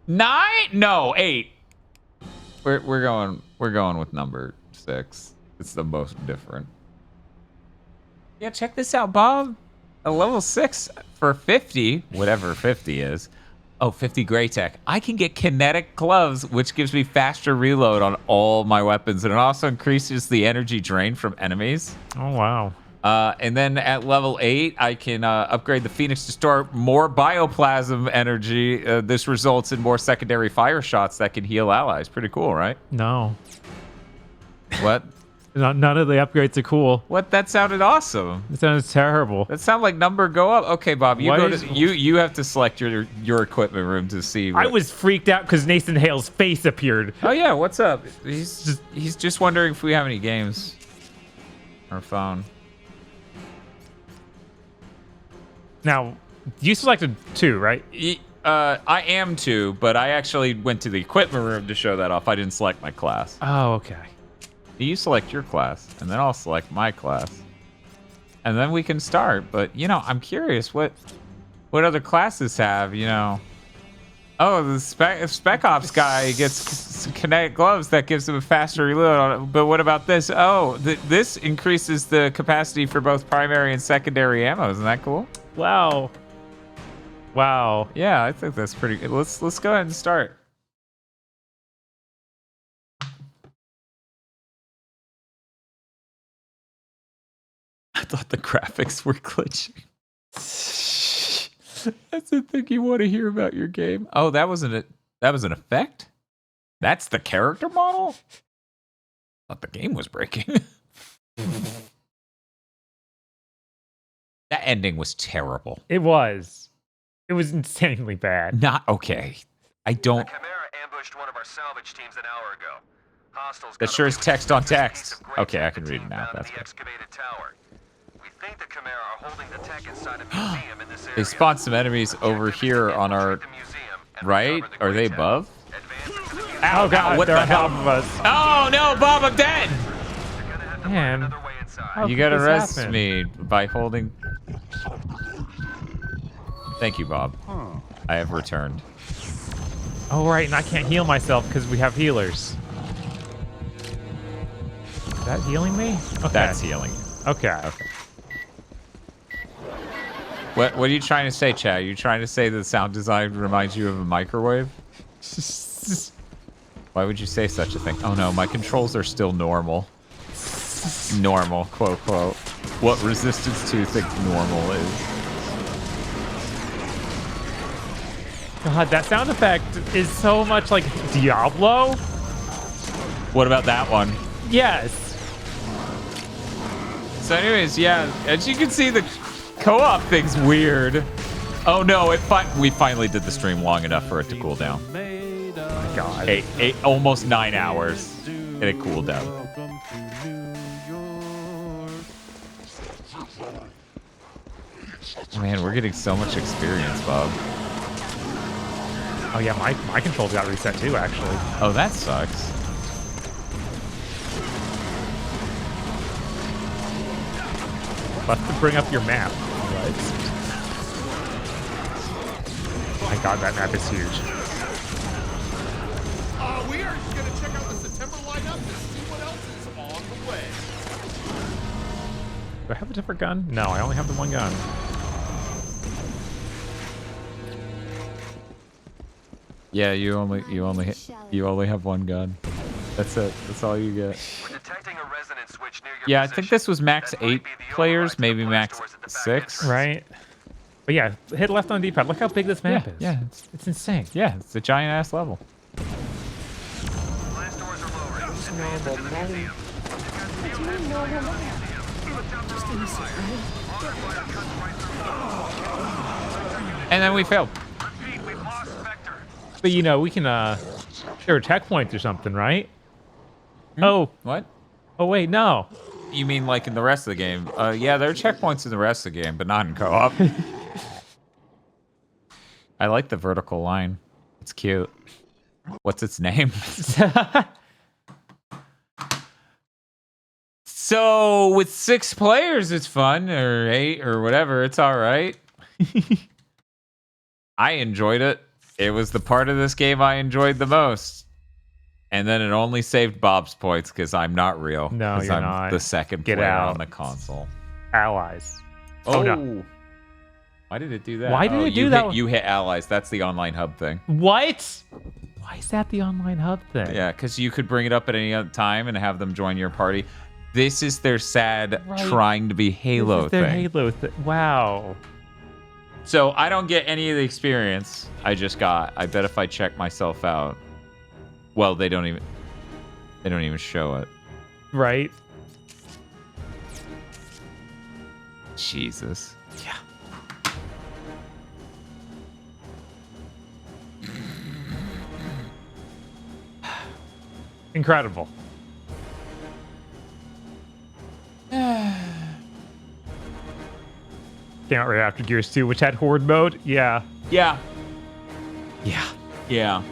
9? No, 8. We're going with number 6. It's the most different. Yeah, check this out, Bob. A level 6 for 50, whatever 50 is. Oh, 50 gray tech. I can get kinetic gloves, which gives me faster reload on all my weapons, and it also increases the energy drain from enemies. Oh, wow. And then at level 8, I can upgrade the Phoenix to store more bioplasm energy. This results in more secondary fire shots that can heal allies. Pretty cool, right? No. What? None of the upgrades are cool. What? That sounded awesome. It sounds terrible. That sounded like number go up. Okay, Bob, you go to you have to select your equipment room to see. I was freaked out because Nathan Hale's face appeared. Oh yeah, what's up? He's just wondering if we have any games on our phone. Now, you selected 2, right? I am 2, but I actually went to the equipment room to show that off. I didn't select my class. Oh, okay. You select your class, and then I'll select my class. And then we can start, but, you know, I'm curious what other classes have, you know. Oh, the Spec Ops guy gets kinetic gloves that gives him a faster reload on it. But what about this? Oh, this increases the capacity for both primary and secondary ammo. Isn't that cool? Wow. Wow. Yeah, I think that's pretty good. Let's go ahead and start. I thought the graphics were glitching. That's the thing you want to hear about your game. Oh, that was an effect? That's the character model? I thought the game was breaking. That ending was terrible. It was. It was insanely bad. Not okay. I don't... The Chimera ambushed one of our salvage teams an hour ago. That sure is text on text. Okay, I can read it now. That's good. We think the Chimera are holding the tech inside a museum in this area. They spawned some enemies over here on our right. Are they above? Oh god, what they're the on hell? top of us. Oh no, Bob, I'm dead. Man, You gotta rest me by holding. Thank you, Bob. I have returned. Oh right, and I can't heal myself because we have healers. Is that healing me? Okay. That's healing. Okay. What are you trying to say, Chad? Are you trying to say the sound design reminds you of a microwave? Why would you say such a thing? Oh no, my controls are still normal. Normal, quote, quote. What Resistance 2 thinks normal is. God, that sound effect is so much like Diablo. What about that one? Yes. So anyways, yeah, as you can see, the co-op thing's weird. Oh no, we finally did the stream long enough for it to cool down. Oh my God. Eight, almost 9 hours, and it cooled down. Man, we're getting so much experience, Bob. Oh yeah, my controls got reset too, actually. Oh, that sucks. Left to bring up your map. Right. Oh my god, that map is huge. We are going to check out the September lineup to see what else is on the way. Do I have a different gun? No, I only have the one gun. Yeah, you only have one gun. That's it. That's all you get. Yeah, I think this was max 8 players, maybe max 6. Right. But yeah, hit left on D-pad. Look how big this map is. Yeah, it's insane. Yeah, it's a giant ass level. And then we failed. But you know, we can there are checkpoints or something, right? Oh. What? Oh wait, no. You mean like in the rest of the game? Yeah, there are checkpoints in the rest of the game, but not in co-op. I like the vertical line. It's cute. What's its name? So with 6 players, it's fun, or 8, or whatever. It's all right. I enjoyed it. It was the part of this game I enjoyed the most. And then it only saved Bob's points because I'm not real. No, you're I'm not. the second Get player out. on the console. Allies. Oh, no. Why did it do that? Why did it do that? You hit allies. That's the online hub thing. What? Why is that the online hub thing? Yeah, because you could bring it up at any other time and have them join your party. This is their sad trying to be Halo This is their thing. Halo thing. Wow. So I don't get any of the experience I just got. I bet if I check myself out, well, they don't even show it. Right. Jesus. Yeah. Incredible. Came out right after Gears 2, which had Horde mode. Yeah. Yeah. Yeah. Yeah.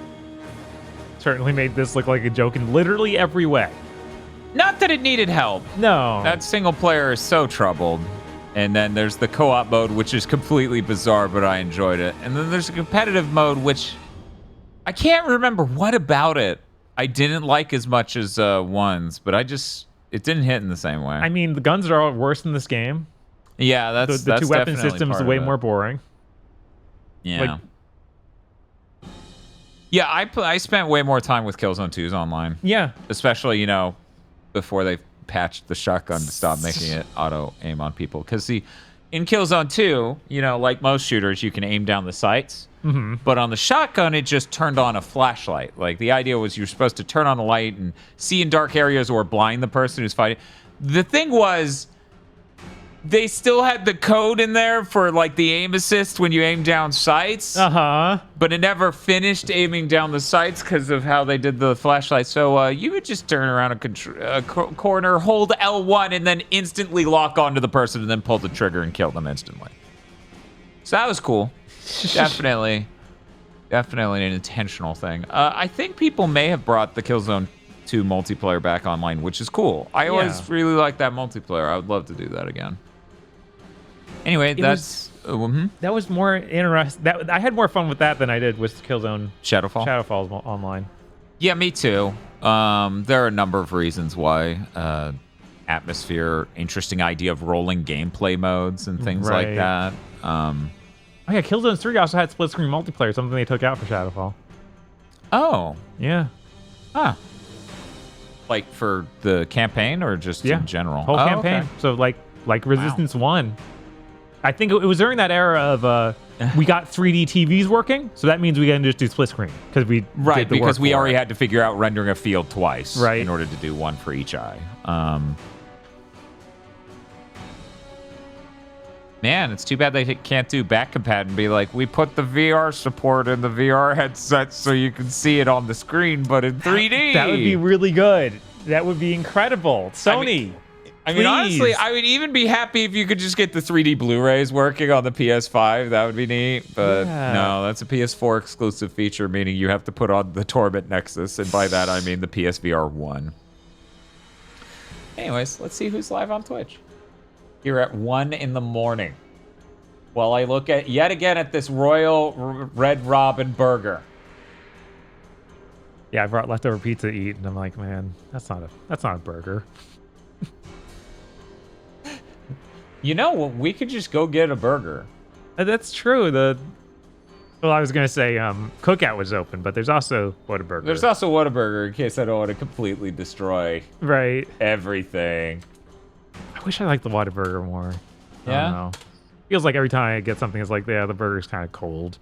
Certainly made this look like a joke in literally every way. Not that it needed help. No. That single player is so troubled. And then there's the co-op mode, which is completely bizarre, but I enjoyed it. And then there's a competitive mode, which I can't remember what about it I didn't like as much as ones, but it didn't hit in the same way. I mean, the guns are all worse in this game. Yeah, that's the two weapon definitely systems part are way of it. more boring. Yeah. Yeah, I spent way more time with Killzone 2's online. Yeah. Especially, before they patched the shotgun to stop making it auto aim on people. Because, see, in Killzone 2, like most shooters, you can aim down the sights. Mm-hmm. But on the shotgun, it just turned on a flashlight. Like, the idea was you're supposed to turn on the light and see in dark areas or blind the person who's fighting. The thing was, they still had the code in there for like the aim assist when you aim down sights. But it never finished aiming down the sights because of how they did the flashlight. So you would just turn around a corner, hold L1, and then instantly lock onto the person and then pull the trigger and kill them instantly. So that was cool. Definitely an intentional thing. I think people may have brought the Killzone 2 multiplayer back online, which is cool. I always really like that multiplayer. I would love to do that again. Anyway, that was more interesting. I had more fun with that than I did with Killzone Shadowfall online. Yeah, me too. There are a number of reasons why. Atmosphere, interesting idea of rolling gameplay modes and things like that. Oh yeah, Killzone 3 also had split screen multiplayer, something they took out for Shadowfall. Oh. Yeah. Huh. Like for the campaign or just in general? Whole campaign. Okay. So like Resistance 1. I think it was during that era of we got 3D TVs working, so that means we can just do split screen because we did the because work we already it. had to figure out rendering a field twice in order to do one for each eye. Man, it's too bad they can't do back compat and be like, we put the VR support in the VR headset so you can see it on the screen, but in 3D. That would be really good. That would be incredible. Sony. I mean, honestly, I would even be happy if you could just get the 3D Blu-rays working on the PS5. That would be neat. But no, that's a PS4 exclusive feature, meaning you have to put on the Torment Nexus. And by that, I mean the PSVR 1. Anyways, let's see who's live on Twitch. Here at 1 in the morning. While I look at, yet again, at this Royal Red Robin burger. Yeah, I brought leftover pizza to eat, and I'm like, man, that's not a burger. You know, we could just go get a burger. That's true. Well, I was going to say Cookout was open, but there's also Whataburger. There's also Whataburger in case I don't want to completely destroy everything. I wish I liked the Whataburger more. Yeah? I don't know. Feels like every time I get something, it's like, yeah, the burger's kind of cold.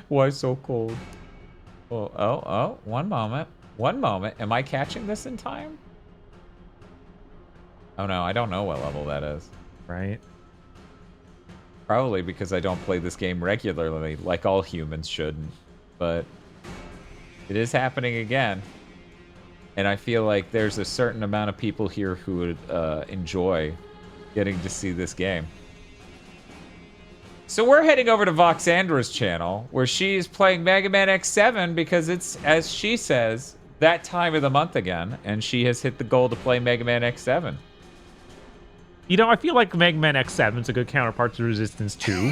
Why so cold? Oh, one moment. One moment. Am I catching this in time? Oh no, I don't know what level that is. Right? Probably because I don't play this game regularly, like all humans shouldn't. But it is happening again. And I feel like there's a certain amount of people here who would enjoy getting to see this game. So we're heading over to Voxandra's channel, where she's playing Mega Man X7 because it's, as she says, that time of the month again, and she has hit the goal to play Mega Man X7. You know, I feel like Mega Man X7 is a good counterpart to Resistance 2.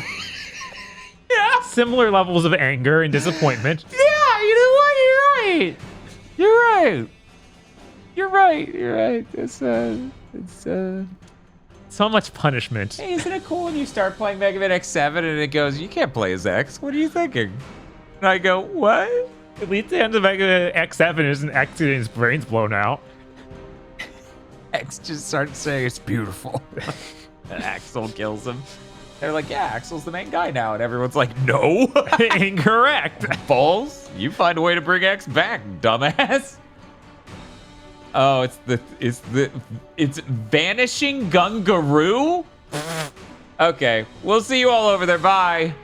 Yeah. Similar levels of anger and disappointment. Yeah, you know what? You're right. You're right. You're right. You're right. It's so much punishment. Hey, isn't it cool when you start playing Mega Man X7 and it goes, you can't play as X? What are you thinking? And I go, what? At least the end of Mega Man X7 isn't X getting his brains blown out. X just starts saying it's beautiful. And Axel kills him. They're like, yeah, Axel's the main guy now. And everyone's like, no. Incorrect. Balls. You find a way to bring X back, dumbass. Oh, it's Vanishing Gungaroo? Okay, we'll see you all over there. Bye.